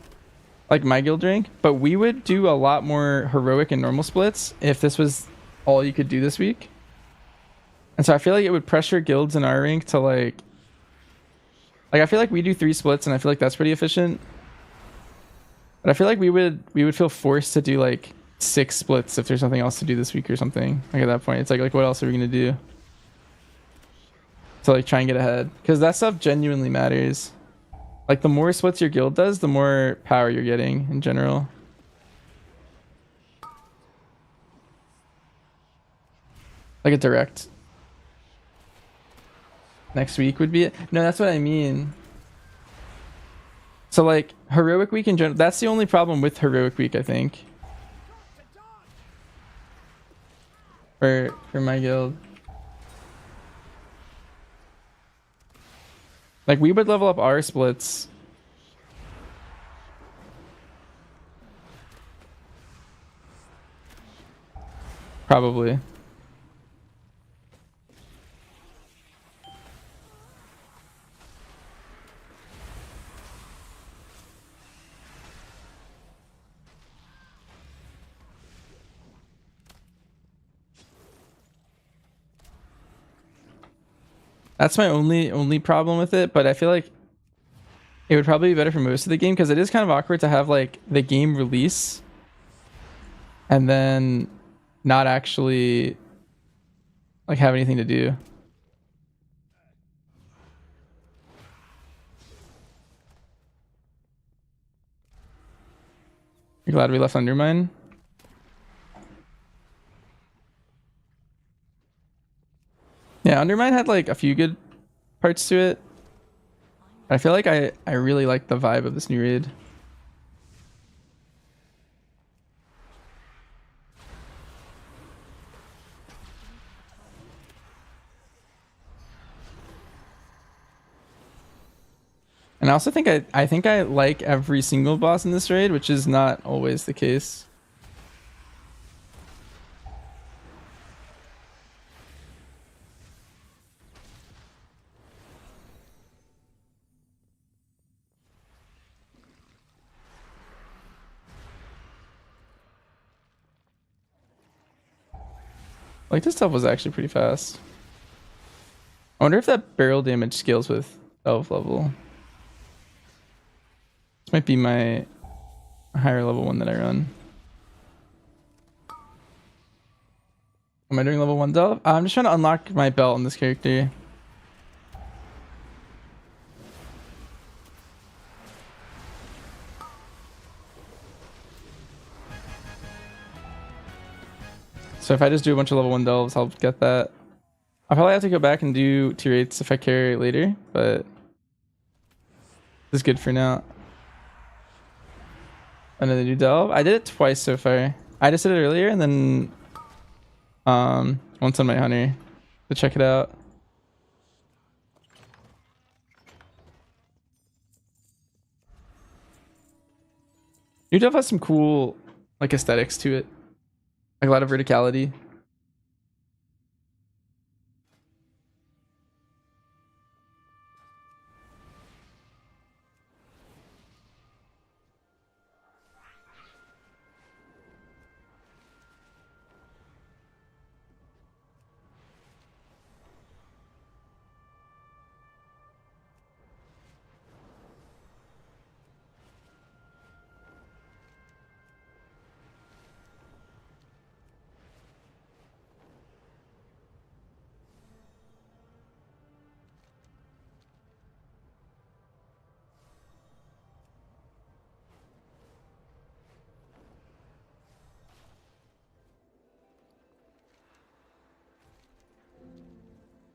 Like my guild rank. But we would do a lot more heroic and normal splits if this was all you could do this week. And so I feel like it would pressure guilds in our rank to like I feel like we do 3 splits and I feel like that's pretty efficient. But I feel like we would feel forced to do like 6 splits if there's nothing else to do this week or something. Like at that point, it's like what else are we gonna do? To like try and get ahead. Because that stuff genuinely matters. Like the more splits your guild does, the more power you're getting in general. Like a direct. Next week would be it. No, that's what I mean. So like heroic week in general, that's the only problem with heroic week, I think. For my guild. Like we would level up our splits. Probably. That's my only problem with it, but I feel like it would probably be better for most of the game because it is kind of awkward to have like the game release and then not actually like have anything to do. You're glad we left Undermine? Yeah, Undermine had like a few good parts to it. I feel like I really like the vibe of this new raid. And I also think I think I like every single boss in this raid, which is not always the case. Like this stuff was actually pretty fast. I wonder if that barrel damage scales with 12 level. This might be my higher level one that I run. Am I doing level 1 delve? I'm just trying to unlock my belt on this character. So if I just do a bunch of level 1 delves, I'll get that. I'll probably have to go back and do tier 8s if I carry later, but this is good for now. Another new delve. I did it twice so far. I just did it earlier and then once on my hunter to check it out. New delve has some cool like aesthetics to it. Like a lot of verticality.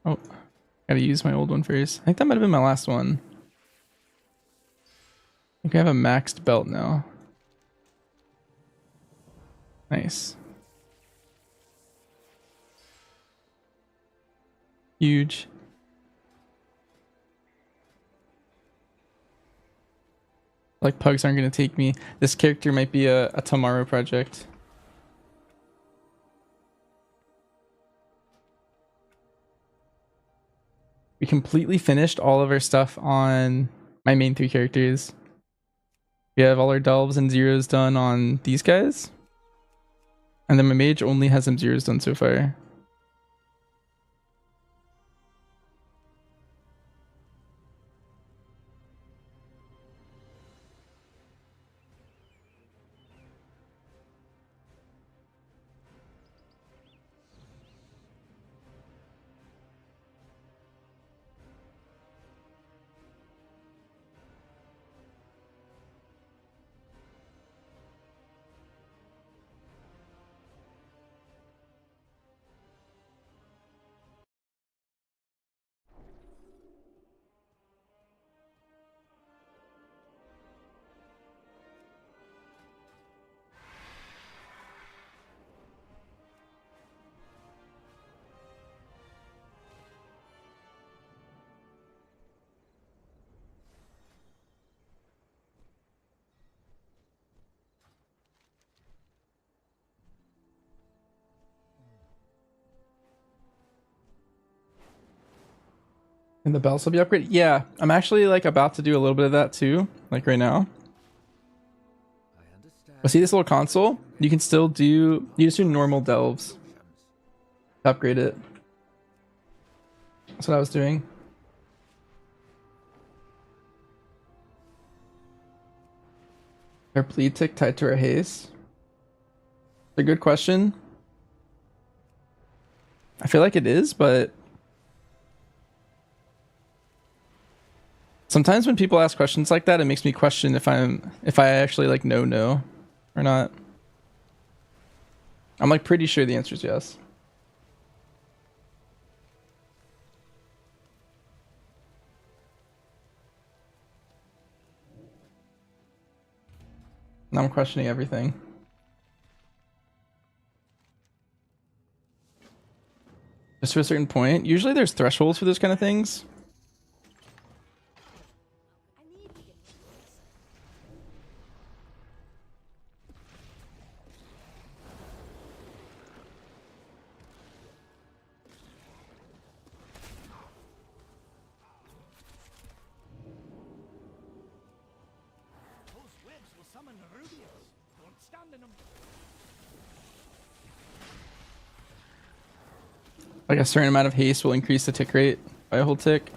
Oh, gotta use my old one first. I think that might have been my last one. I think I have a maxed belt now. Nice. Huge. Like pugs aren't gonna take me. This character might be a tomorrow project. We completely finished all of our stuff on my main 3 characters. We have all our delves and zeros done on these guys. And then my mage only has some zeros done so far. And the belts will be upgraded? Yeah, I'm actually like about to do a little bit of that too, like right now. But see this little console? You can still do, you just do normal delves to upgrade it. That's what I was doing. Are bleed tick tied to our haste? It's a good question. I feel like it is, but sometimes when people ask questions like that, it makes me question if I actually like know or not. I'm like pretty sure the answer is yes. Now I'm questioning everything. Just to a certain point. Usually there's thresholds for those kind of things. Like a certain amount of haste will increase the tick rate by a whole tick.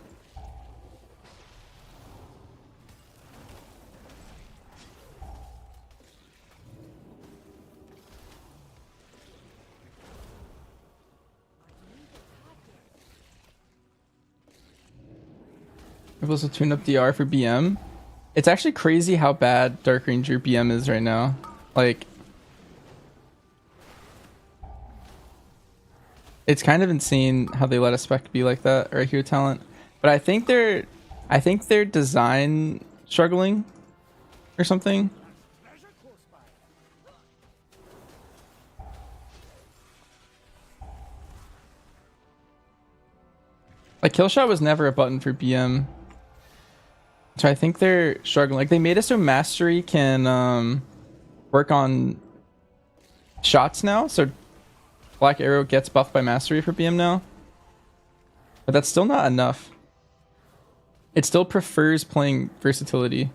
I've also tuned up DR for BM. It's actually crazy how bad Dark Ranger BM is right now. Like, It's kind of insane how they let a spec be like that, or a hero talent. But I think they're design struggling or something. Like Killshot was never a button for BM. So I think they're struggling. Like they made it so mastery can work on shots now. So Black Arrow gets buffed by mastery for BM now. But that's still not enough. It still prefers playing versatility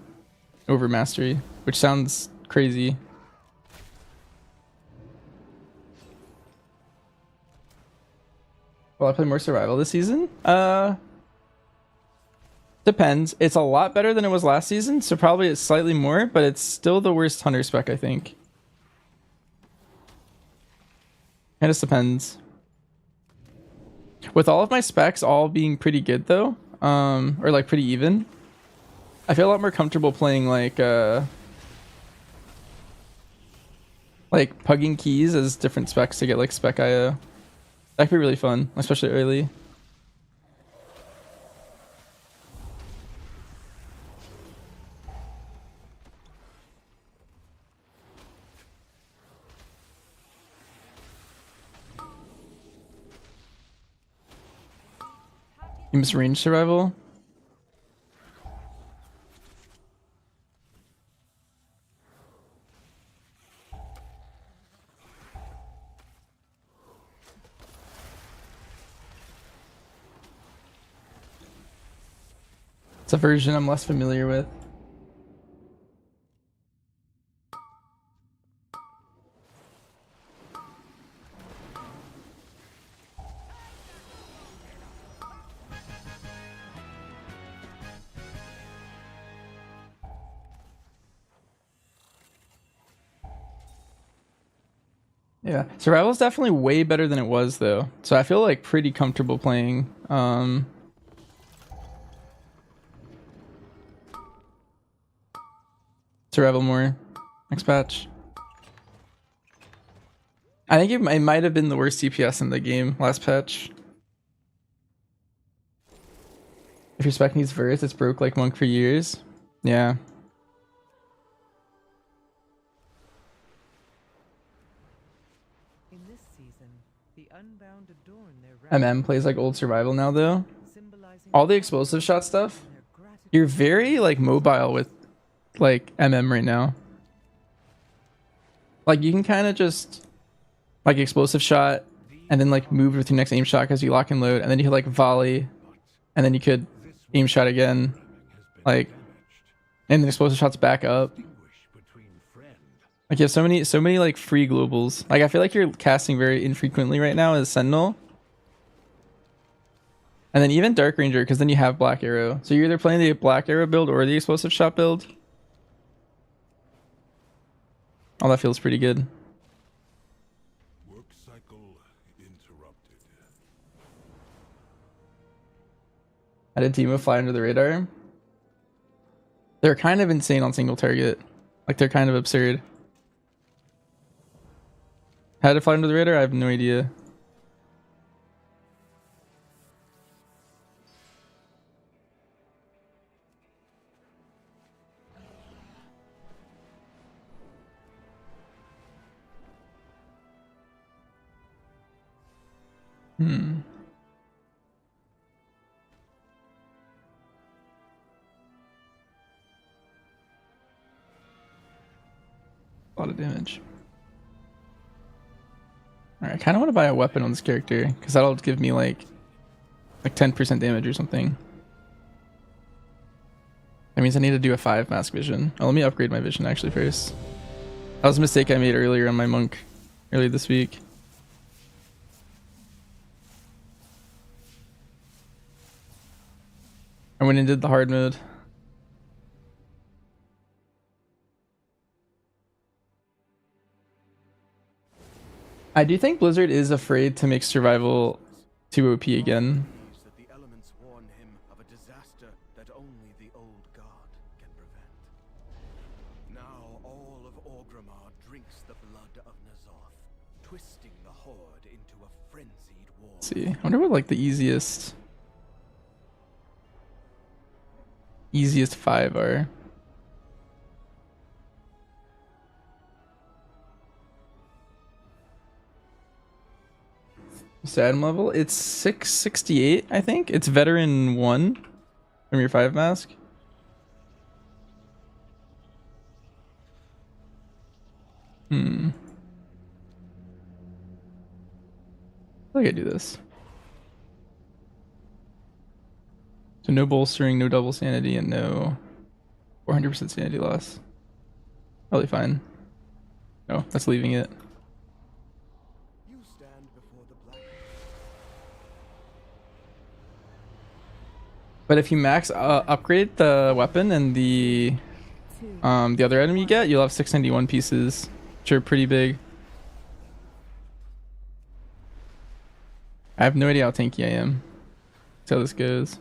over mastery, which sounds crazy. Will I play more survival this season? Depends. It's a lot better than it was last season, so probably it's slightly more, but it's still the worst hunter spec, I think. It just depends. With all of my specs all being pretty good though, or like pretty even, I feel a lot more comfortable playing like pugging keys as different specs to get like spec IO. That could be really fun, especially early. You miss range survival? It's a version I'm less familiar with. Yeah, survival is definitely way better than it was though. So I feel like pretty comfortable playing survival more next patch. I think it might have been the worst CPS in the game last patch. If your spec needs verse, it's broke like Monk for years. Yeah. In this season, the Unbound adorn their MM plays like old survival now though. All the explosive shot stuff. You're very like mobile with like MM right now. Like you can kind of just like explosive shot and then like move with your next aim shot because you lock and load, and then you could like volley, and then you could aim shot again, like, and then explosive shots back up. Like you have so many like free globals. Like I feel like you're casting very infrequently right now as Sentinel. And then even Dark Ranger, because then you have Black Arrow. So you're either playing the Black Arrow build or the explosive shot build. Oh, that feels pretty good. Work cycle interrupted. I did Teemo fly under the radar. They're kind of insane on single target. Like they're kind of absurd. How to fly under the radar? I have no idea. A lot of damage. Alright, I kind of want to buy a weapon on this character because that'll give me like 10% damage or something. That means I need to do a 5 mask vision. Oh, let me upgrade my vision actually first. That was a mistake I made earlier on my monk earlier this week. I went and did the hard mode. I do think Blizzard is afraid to make survival too OP again. That the elements warn him of a disaster that only the old god can prevent. Now all of Orgrimmar drinks the blood of N'Zoth, twisting the Horde into a frenzied war see. I wonder what like the easiest 5 are. Sad level? It's 668, I think. It's veteran 1 from your 5 mask. I gotta do this. So no bolstering, no double sanity, and no 400% sanity loss. Probably fine. No, that's leaving it. But if you max upgrade the weapon and the other item you get, you'll have 691 pieces, which are pretty big. I have no idea how tanky I am. That's how this goes.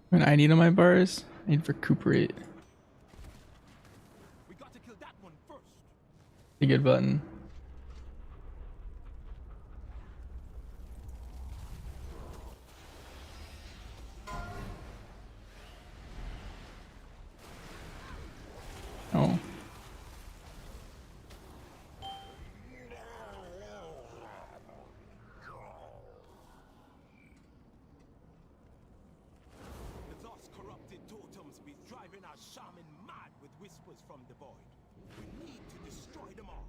When I need on my bars, I need to recuperate. A good button. Oh. Driving our shaman mad with whispers from the void. We need to destroy them all.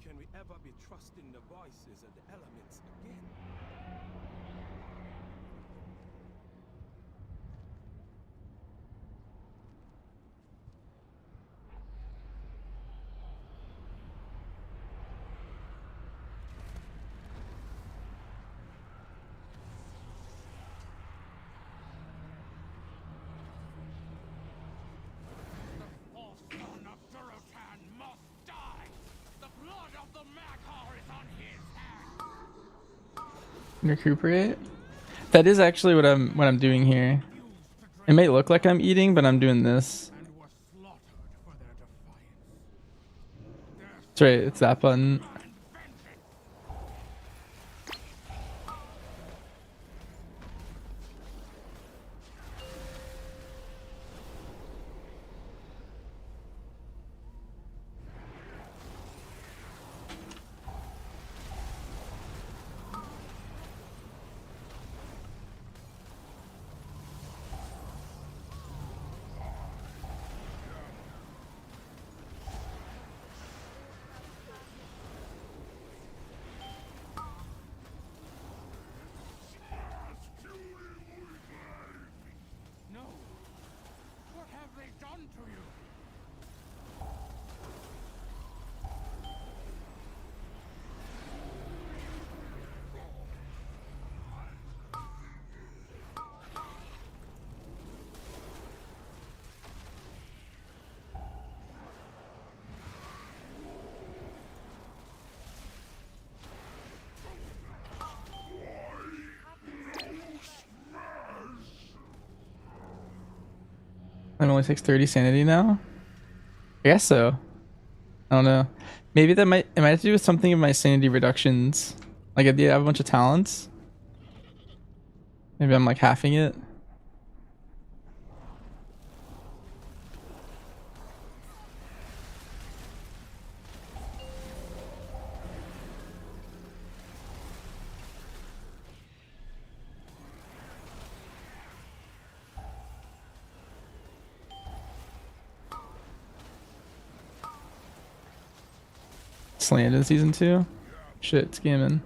How can we ever be trusting the voices of the elements again? Recuperate. That is actually what I'm doing here. It may look like I'm eating, but I'm doing this. That's right, it's that button. I'm only 630 sanity now. I guess so. I don't know. Maybe it might have to do with something of my sanity reductions. Like I have a bunch of talents. Maybe I'm like halving it. Slammed in season 2. Shit, scamming.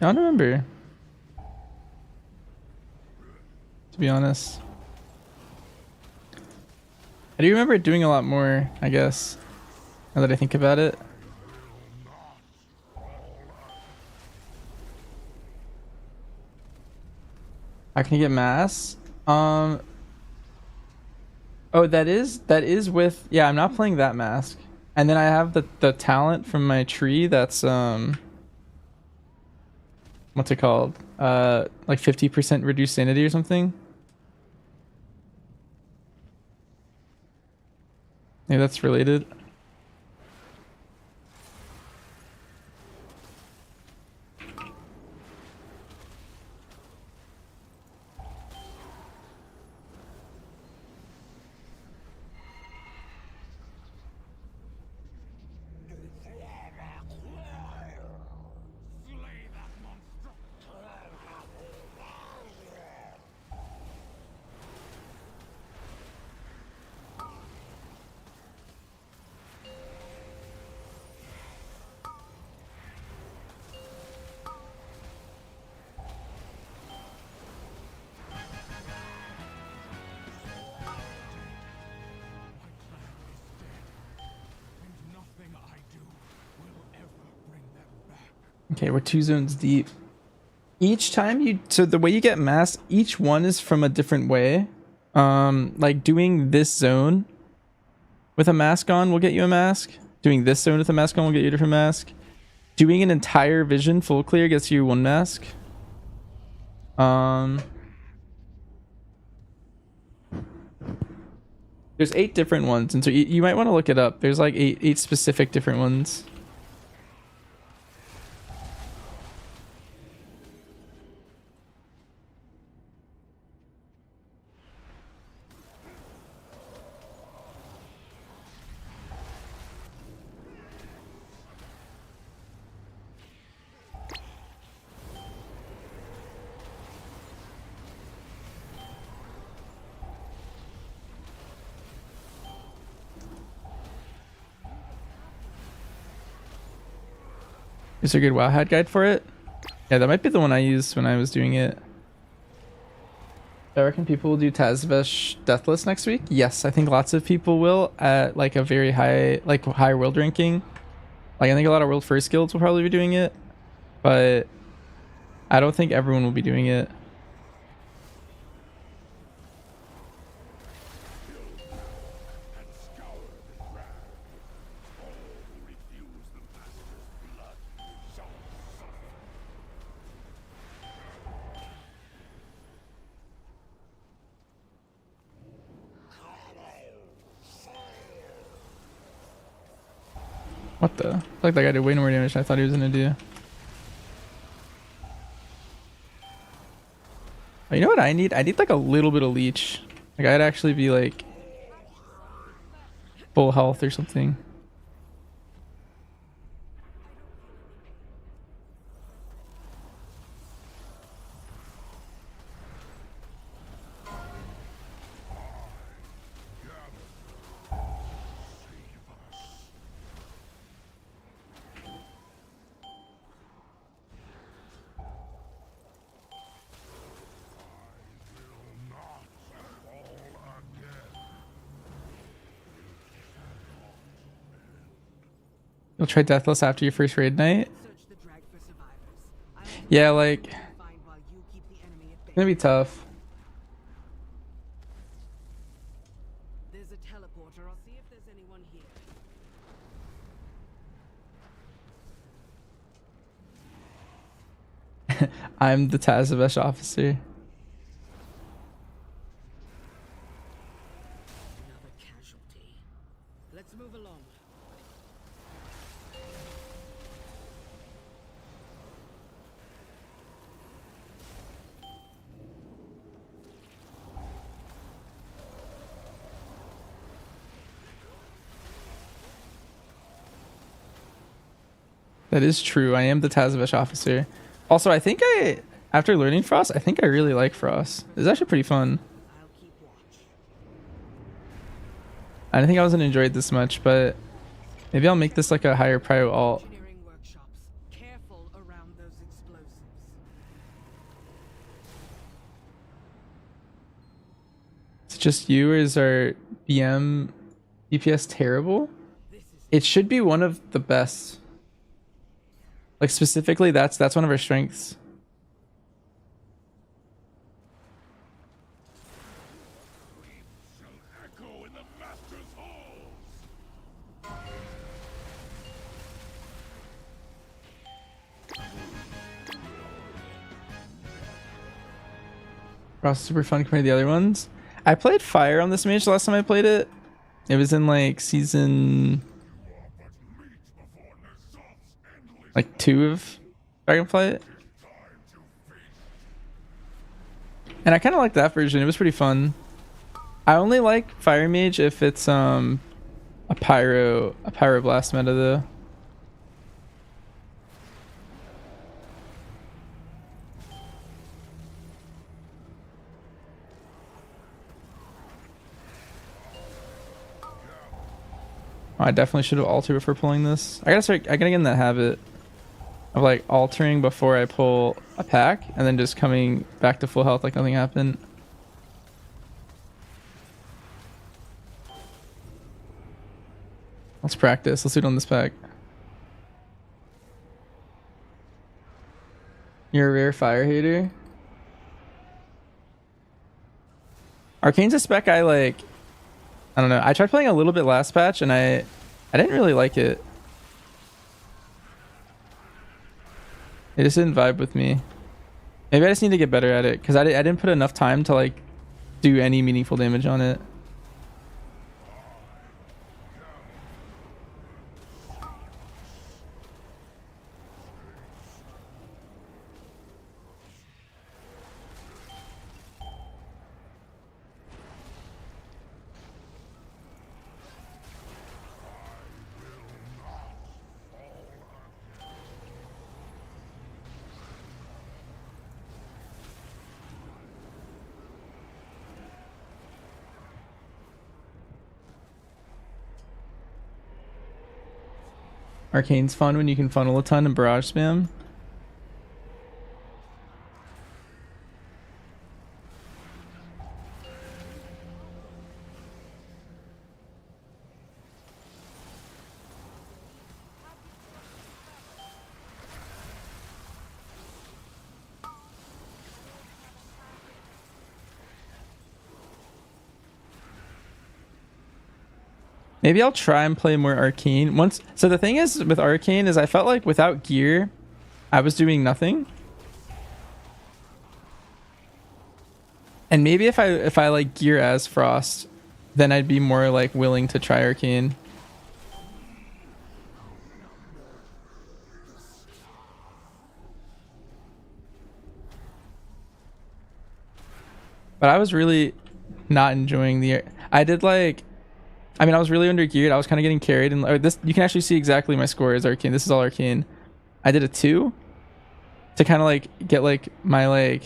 I don't remember, to be honest. I do remember doing a lot more, I guess, now that I think about it. How can you get mass? Oh, that is with, yeah, I'm not playing that mask. And then I have the talent from my tree that's what's it called? Like 50% reduced sanity or something. Yeah, that's related. Okay, we're 2 zones deep. Each time you, so the way you get mass, each one is from a different way. Like doing this zone with a mask on will get you a mask. Doing this zone with a mask on will get you a different mask. Doing an entire vision full clear gets you 1 mask. There's 8 different ones, and so you might want to look it up. There's like 8 specific different ones. Is there a good WoW hat guide for it? Yeah, that might be the one I used when I was doing it. I reckon people will do Tazvesh Deathless next week. Yes, I think lots of people will at like a very high, like high world ranking. Like I think a lot of world first guilds will probably be doing it, but I don't think everyone will be doing it. What the? I feel like that guy did way more damage than I thought he was gonna do. Oh, you know what I need? I need like a little bit of leech. Like I'd actually be like full health or something. You'll try Deathless after your first raid night? Yeah, like... It's gonna be tough. There's a teleporter. I'll see if there's anyone here. I'm the Tazvesh officer. Another casualty. Let's move along. That is true. I am the Tazvesh officer. Also, I think after learning Frost, I think I really like Frost. It's actually pretty fun. I didn't think I was gonna enjoy it this much, but maybe I'll make this like a higher prio alt. Careful around those explosives. Is it just you, or is our BM DPS terrible? It should be one of the best. Like specifically, that's one of our strengths. Frost is super fun compared to the other ones. I played Fire on this mage the last time I played it. It was in like season like 2 of Dragonflight. And I kind of like that version. It was pretty fun. I only like Fire Mage if it's a Pyroblast meta though. I definitely should have altered before pulling this. I gotta get in that habit of like altering before I pull a pack and then just coming back to full health like nothing happened. Let's practice. Let's do it on this pack. You're a rare fire hater. Arcane's a spec I like. I don't know. I tried playing a little bit last patch and I didn't really like it. It just didn't vibe with me. Maybe I just need to get better at it because I didn't put enough time to like do any meaningful damage on it. Arcane's fun when you can funnel a ton and barrage spam. Maybe I'll try and play more Arcane once. So the thing is with Arcane is I felt like without gear, I was doing nothing. And maybe if I like gear as Frost, then I'd be more like willing to try Arcane. But I was really not enjoying the. I did like. I mean, I was really under geared. I was kind of getting carried, and this you can actually see exactly my score is Arcane. This is all Arcane. I did a 2 to kind of like get like my like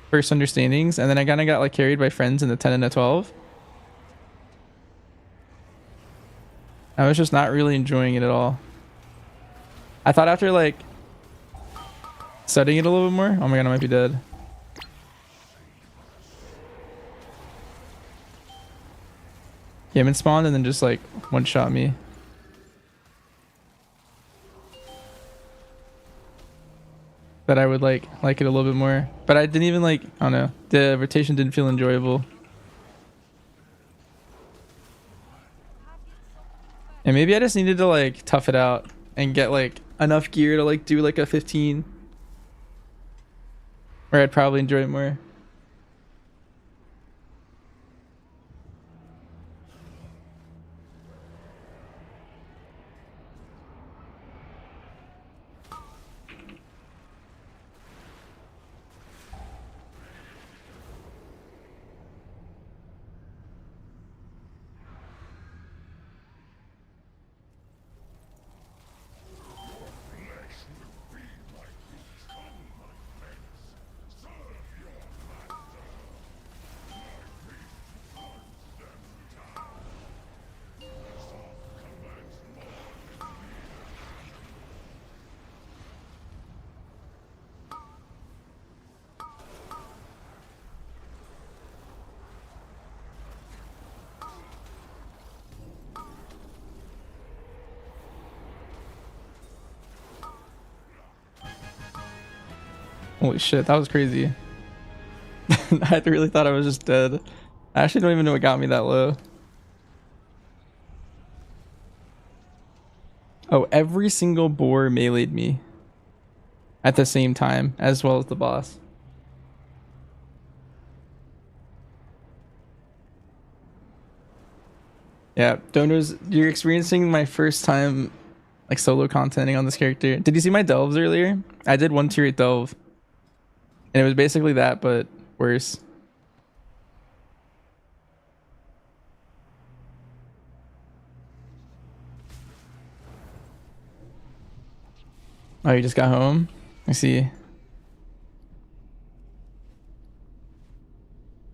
first understandings, and then I kind of got like carried by friends in the 10 and the 12. I was just not really enjoying it at all. I thought after like studying it a little bit more. Oh my god, I might be dead. Came and spawned and then just like one shot me. That I would like it a little bit more, but I didn't even like. I don't know. The rotation didn't feel enjoyable. And maybe I just needed to like tough it out and get like enough gear to like do like a 15, where I'd probably enjoy it more. Holy shit, that was crazy. I really thought I was just dead. I actually don't even know what got me that low. Oh, every single boar meleeed me at the same time, as well as the boss. Yeah, Donos, you're experiencing my first time like solo contenting on this character. Did you see my delves earlier? I did 1 tier 8 delve. And it was basically that, but worse. Oh, you just got home? I see.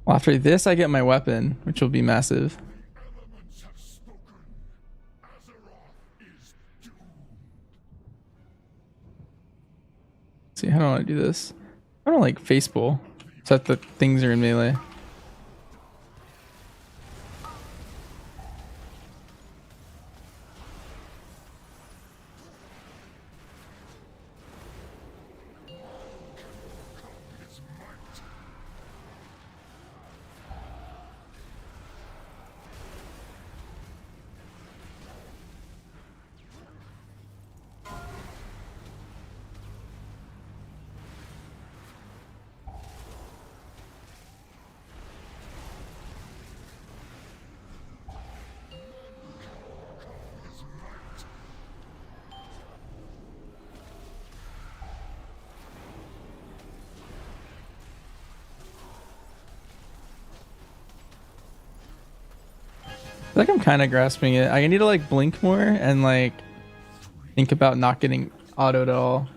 Well, after this, I get my weapon, which will be massive. Let's see, how do I do this? I don't like face pull, so that the things are in melee. I feel like I'm kind of grasping it. I need to like blink more and like think about not getting autoed at all.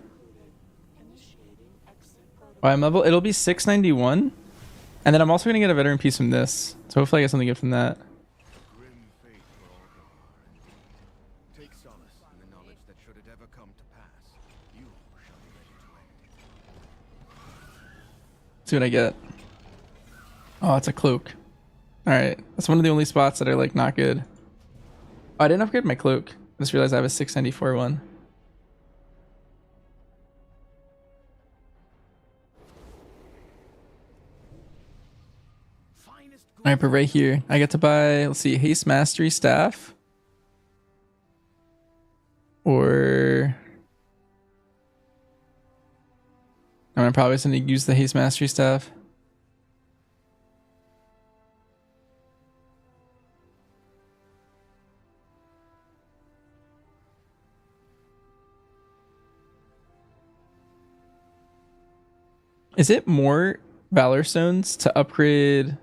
Oh, I'm level. It'll be 691, and then I'm also gonna get a veteran piece from this. So hopefully I get something good from that. Take solace in the knowledge that See what I get. Oh, it's a cloak. Alright. That's one of the only spots that are like not good. Oh, I didn't upgrade my cloak. I just realized I have a 694 one. Alright, but right here, I get to buy, let's see, Haste Mastery Staff. Or... I'm probably just going to use the Haste Mastery Staff. Is it more Valor Stones to upgrade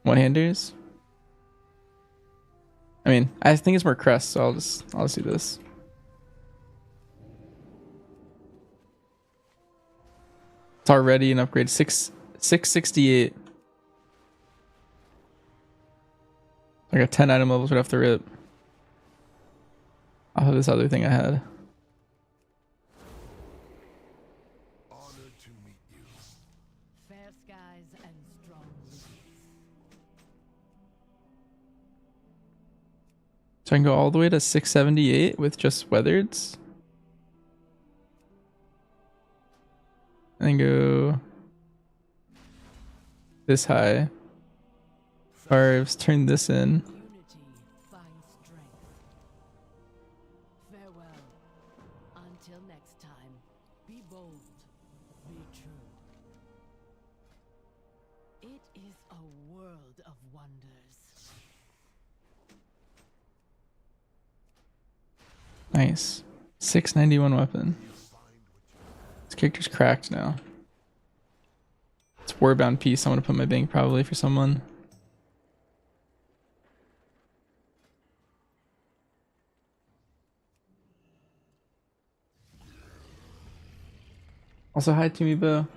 one-handers? I mean, I think it's more crests, so I'll just do this. It's already an upgrade. 668. I got 10 item levels right off the rip. I'll have this other thing I had. Fair skies and strong winds. So I can go all the way to 678 with just weathers. And then go this high. Carves, turn this in. Unity finds strength. Farewell. Until next time, be bold, be true. It is a world of wonders. Nice. 691 weapon. This character's cracked now. It's Warbound piece. I'm gonna put my bank probably for someone. Also, hi Tumibo. Do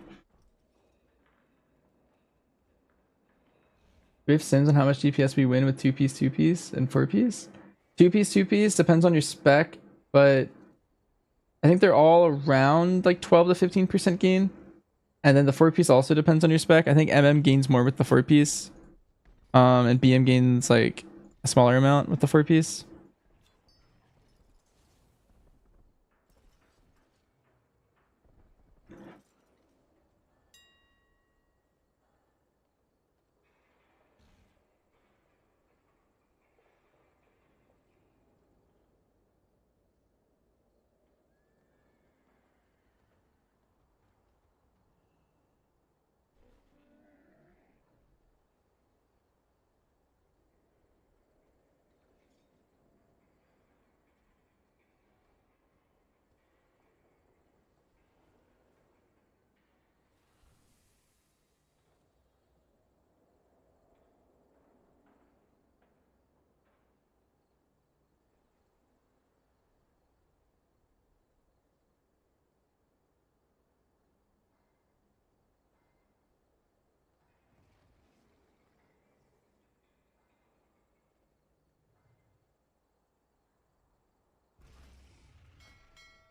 we have sims on how much DPS we win with 2-piece, 2-piece, and 4-piece? 2-piece, 2-piece depends on your spec, but I think they're all around like 12 to 15% gain. And then the 4-piece also depends on your spec. I think MM gains more with the 4-piece. And BM gains like a smaller amount with the 4-piece.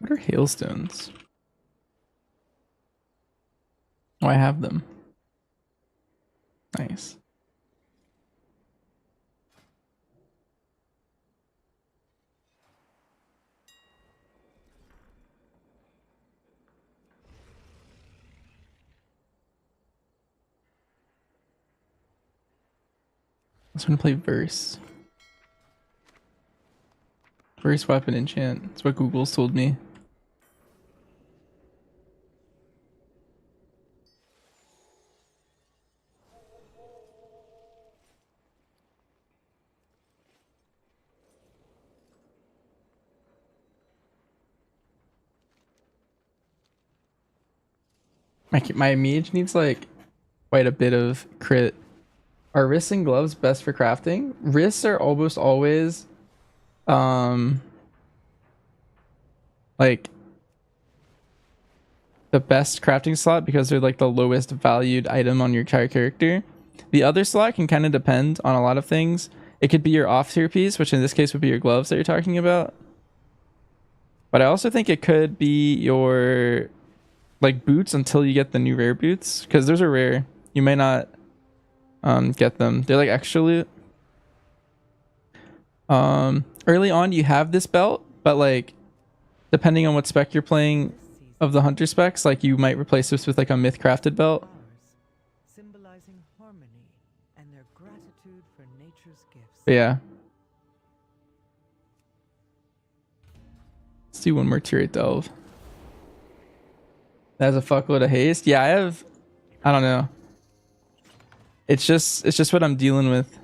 What are hailstones? Oh, I have them. Nice. I just want to play Verse. Verse weapon enchant. That's what Google's told me. My mage needs like quite a bit of crit. Are wrists and gloves best for crafting? Wrists are almost always like the best crafting slot because they're like the lowest valued item on your entire character. The other slot can kind of depend on a lot of things. It could be your off tier piece, which in this case would be your gloves that you're talking about. But I also think it could be your like boots until you get the new rare boots, because those are rare. You may not get them. They're like extra loot. Early on you have this belt, but like depending on what spec you're playing of the hunter specs, like you might replace this with like a myth crafted belt. Symbolizing harmony and their gratitude for nature's gifts. But yeah. Let's do one more tier 8 delve. That has a fuckload of haste. Yeah, I don't know. It's just what I'm dealing with.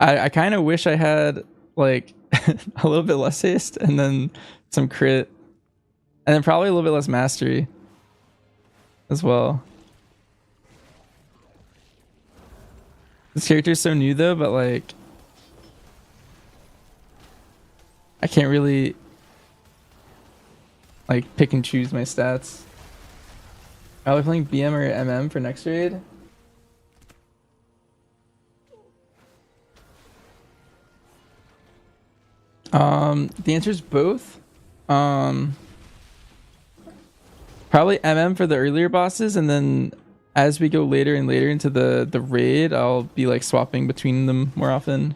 I kind of wish I had like a little bit less haste and then some crit and then probably a little bit less mastery as well. This character is so new though, but like I can't really like pick and choose my stats. Are we playing BM or MM for next raid? The answer is both. Probably MM for the earlier bosses, and then as we go later and later into the raid, I'll be like swapping between them more often.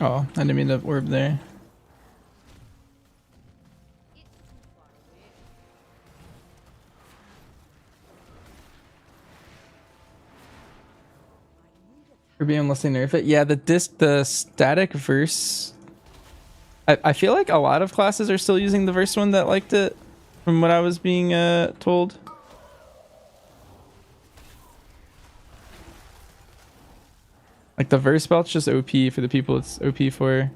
Oh, I didn't mean to orb there. For being unless they nerf it. Yeah, the static verse. I feel like a lot of classes are still using the verse one that liked it, from what I was being told. Like the verse belt's just OP for the people it's OP for.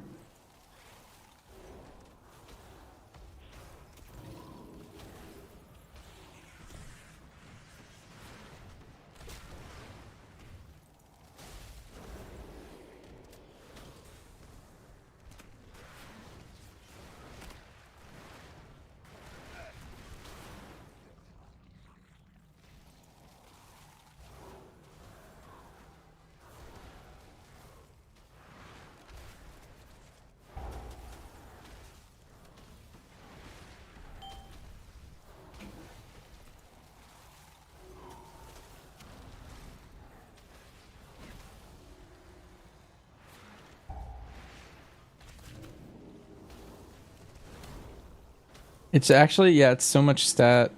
It's actually, yeah, it's so much stat.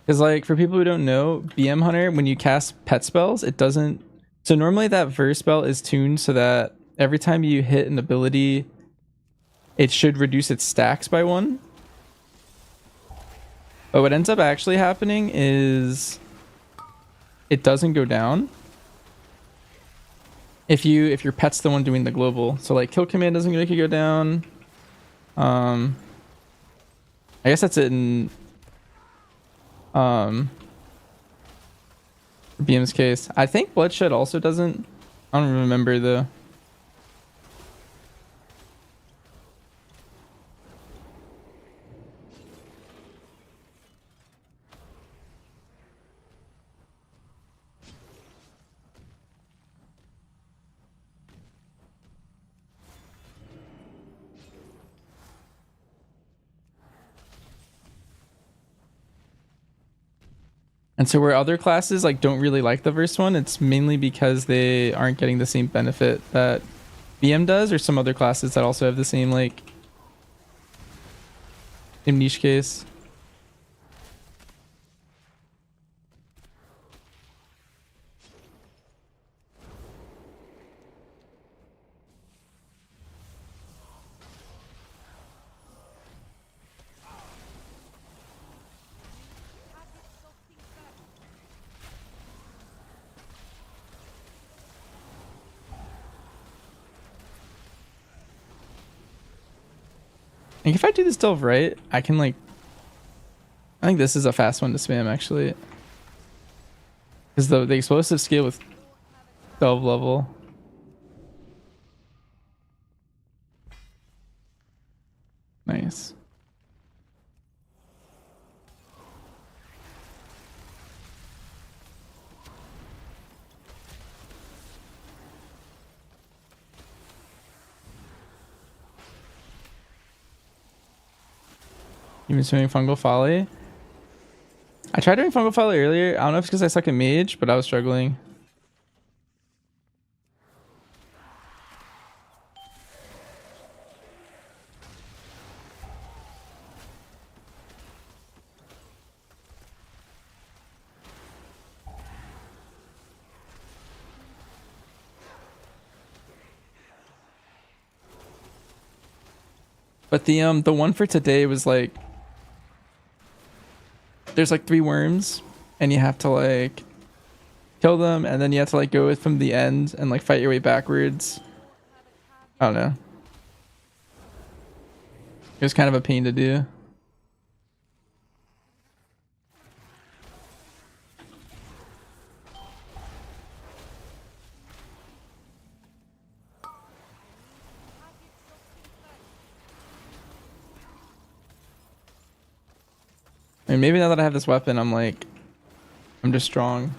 Because like for people who don't know, BM Hunter, when you cast pet spells, it doesn't. So normally that verse spell is tuned so that every time you hit an ability, it should reduce its stacks by 1. But what ends up actually happening is it doesn't go down if your pet's the one doing the global. So like kill command doesn't make it go down. I guess that's it in BM's case. I think bloodshed also doesn't. I don't remember though. And so where other classes like don't really like the verse one, it's mainly because they aren't getting the same benefit that BM does, or some other classes that also have the same like niche case. think if I do this delve right, I can like... I think this is a fast one to spam actually. Because the explosive skill with delve level. Nice. You've been swimming Fungal Folly? I tried doing Fungal Folly earlier. I don't know if it's because I suck at mage, but I was struggling. But the one for today was like, there's like 3 worms and you have to like kill them, and then you have to like go from the end and like fight your way backwards. I don't know. It was kind of a pain to do. I mean, maybe now that I have this weapon, I'm just strong.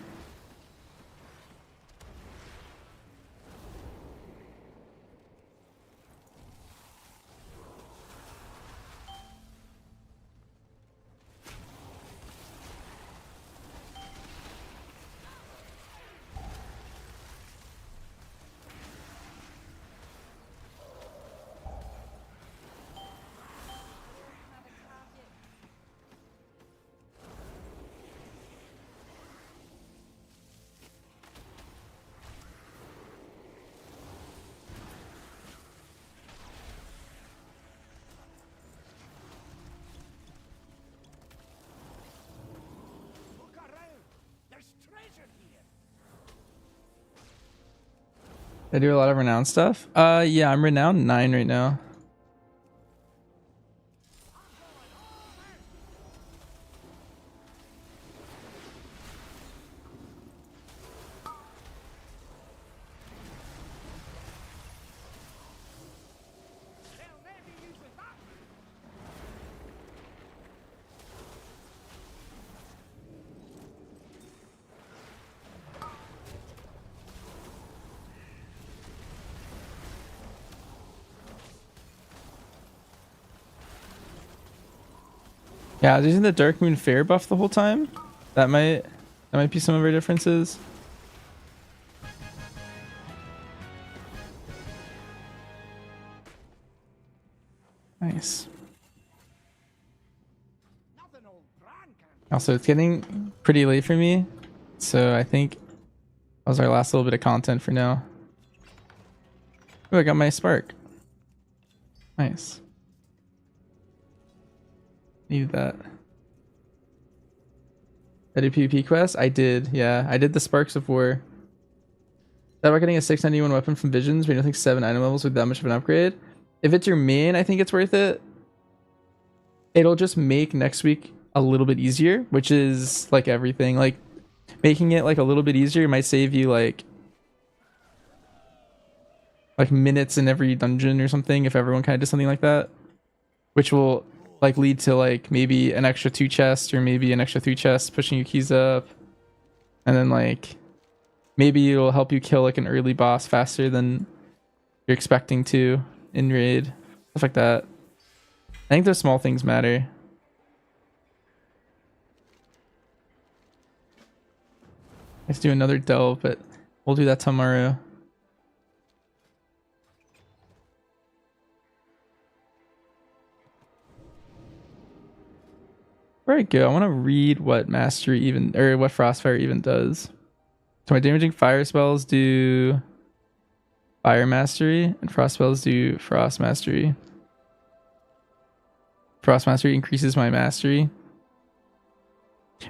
I do a lot of renowned stuff. Yeah, I'm renowned 9 right now. Yeah, I was using the Dark Moon Fair buff the whole time. That might be some of our differences. Nice. Also, it's getting pretty late for me, so I think that was our last little bit of content for now. Oh, I got my spark. Nice. Needed that. I did PvP quest? I did, yeah. I did the Sparks of War. That about getting a 691 weapon from Visions, but you don't think 7 item levels with that much of an upgrade? If it's your main, I think it's worth it. It'll just make next week a little bit easier, which is like everything. Like making it like a little bit easier might save you like minutes in every dungeon or something if everyone kind of did something like that, which will like lead to like maybe an extra 2 chests or maybe an extra 3 chests pushing your keys up, and then like maybe it'll help you kill like an early boss faster than you're expecting to in raid, stuff like that. I think those small things matter. Let's do another delve, but we'll do that tomorrow. Before I go, I want to read what mastery even, or what Frostfire even does. So my damaging fire spells do fire mastery, and frost spells do frost mastery. Frost mastery increases my mastery.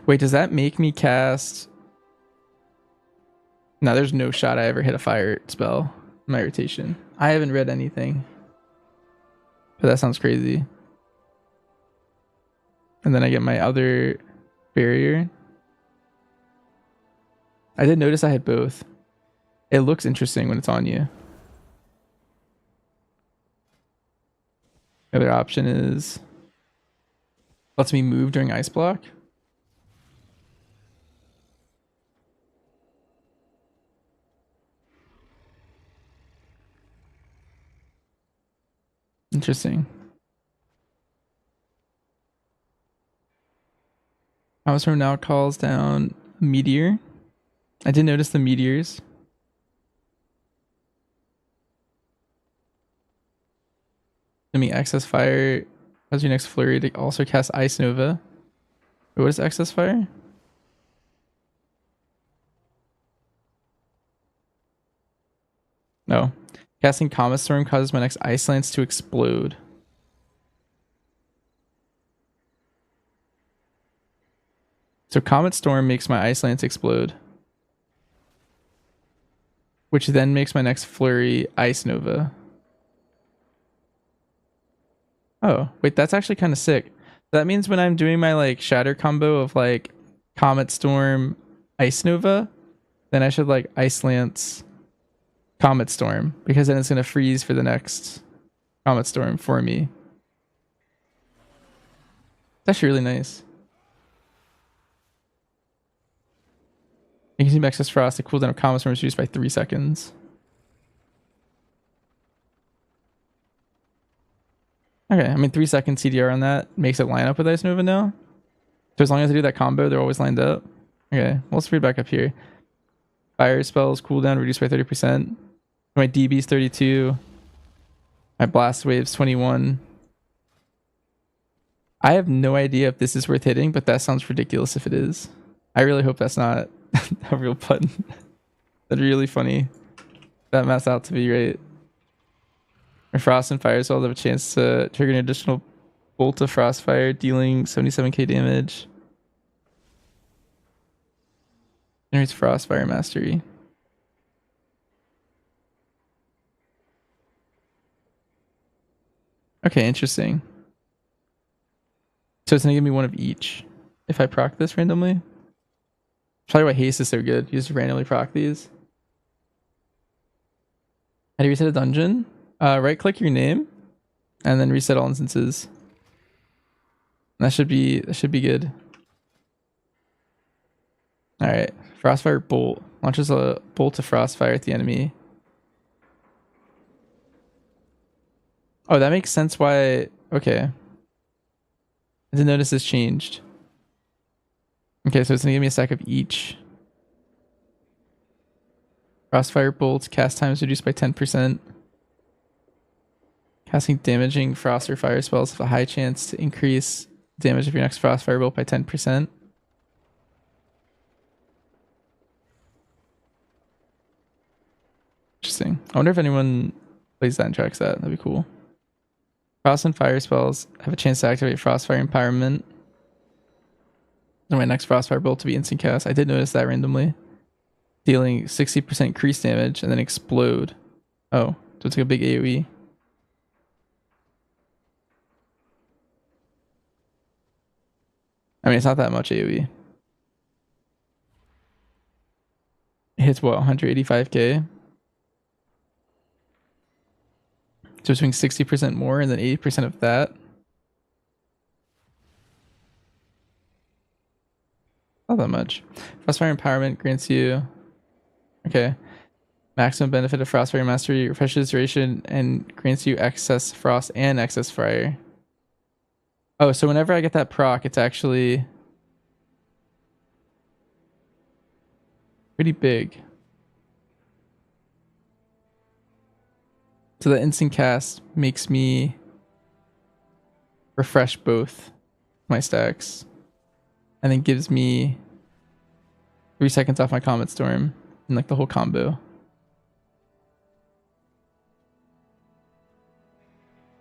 Wait, does that make me cast? No, there's no shot I ever hit a fire spell in my rotation. I haven't read anything, but that sounds crazy. and then I get my other barrier. I did notice I had both. It looks interesting when it's on you. The other option is lets me move during ice block. Interesting. From now calls down a meteor. I did notice the meteors. Enemy excess fire. As your next flurry to also cast Ice Nova. Wait, what is excess fire? No. Casting Comet Storm causes my next Ice Lance to explode. So Comet Storm makes my Ice Lance explode. Which then makes my next flurry Ice Nova. Oh, wait, that's actually kind of sick. That means when I'm doing my like shatter combo of like Comet Storm, Ice Nova, then I should like Ice Lance, Comet Storm, because then it's going to freeze for the next Comet Storm for me. That's actually really nice. You can see Excess Frost, the cooldown of Comet Storm is reduced by 3 seconds. Okay, I mean 3 second CDR on that makes it line up with Ice Nova now. So as long as I do that combo, they're always lined up. Okay, well, let's read back up here. Fire spells cooldown reduced by 30%. My DB's 32. My blast wave's 21. I have no idea if this is worth hitting, but that sounds ridiculous if it is. I really hope that's not a real button. That'd be really funny. That maths out to be right. My Frost and Fire spells have a chance to trigger an additional bolt of Frostfire, dealing 77k damage. Generates Frostfire Mastery. Okay, interesting. So it's gonna give me one of each if I proc this randomly. Probably why haste is so good. You just randomly proc these. How do you reset a dungeon? Right click your name and then reset all instances. That should be good. Alright. Frostfire Bolt. Launches a bolt of Frostfire at the enemy. Oh, that makes sense why. Okay. I didn't notice this changed. Okay, so it's gonna give me a stack of each. Frostfire bolts, cast time is reduced by 10%. Casting damaging frost or fire spells have a high chance to increase damage of your next Frostfire bolt by 10%. Interesting. I wonder if anyone plays that and tracks that. That'd be cool. Frost and fire spells have a chance to activate Frostfire Empowerment. And my next Frostfire bolt to be instant cast. I did notice that randomly. Dealing 60% increased damage and then explode. Oh, so it's like a big AoE. I mean, it's not that much AoE. It hits what, 185k? So it's doing 60% more and then 80% of that. Not that much. Frostfire Empowerment grants you... Okay. Maximum benefit of Frostfire Mastery, refreshes duration, and grants you excess frost and excess fire. Oh, so whenever I get that proc, it's actually pretty big. So the instant cast makes me refresh both my stacks. And then gives me 3 seconds off my Comet Storm and like the whole combo.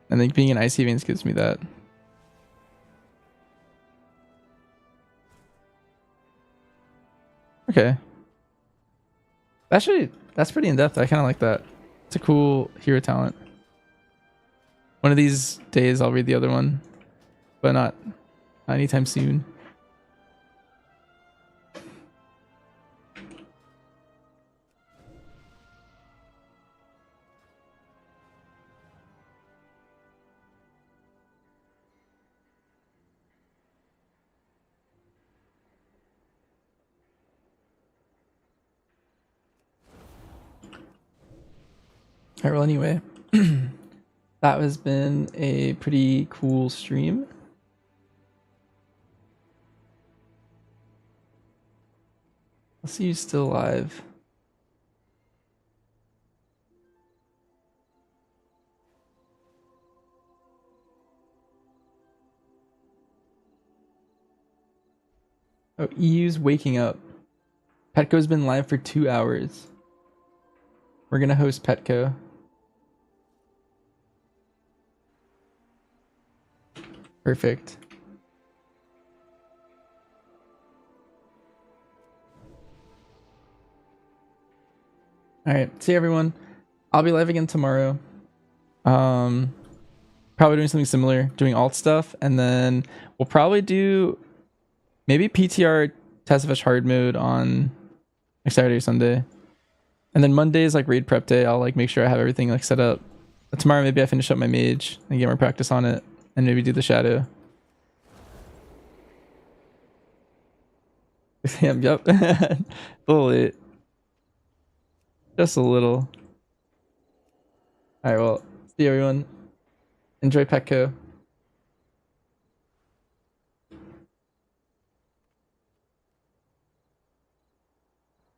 And then being an Icy Veins gives me that. Okay. Actually, that's pretty in-depth. I kind of like that. It's a cool hero talent. One of these days I'll read the other one. But not anytime soon. Alright, well anyway, that has been a pretty cool stream. I'll see you still live. Oh, EU's waking up. Petco's been live for 2 hours. We're gonna host Petco. Perfect. Alright, see everyone. I'll be live again tomorrow. Probably doing something similar, doing alt stuff, and then we'll probably do maybe PTR Tessifesh hard mode on like Saturday or Sunday. And then Monday is like raid prep day. I'll like make sure I have everything like set up. But tomorrow maybe I finish up my mage and get more practice on it, and maybe do the shadow. Yep. A little late. Just a little. Alright, well, see you everyone. Enjoy Petco.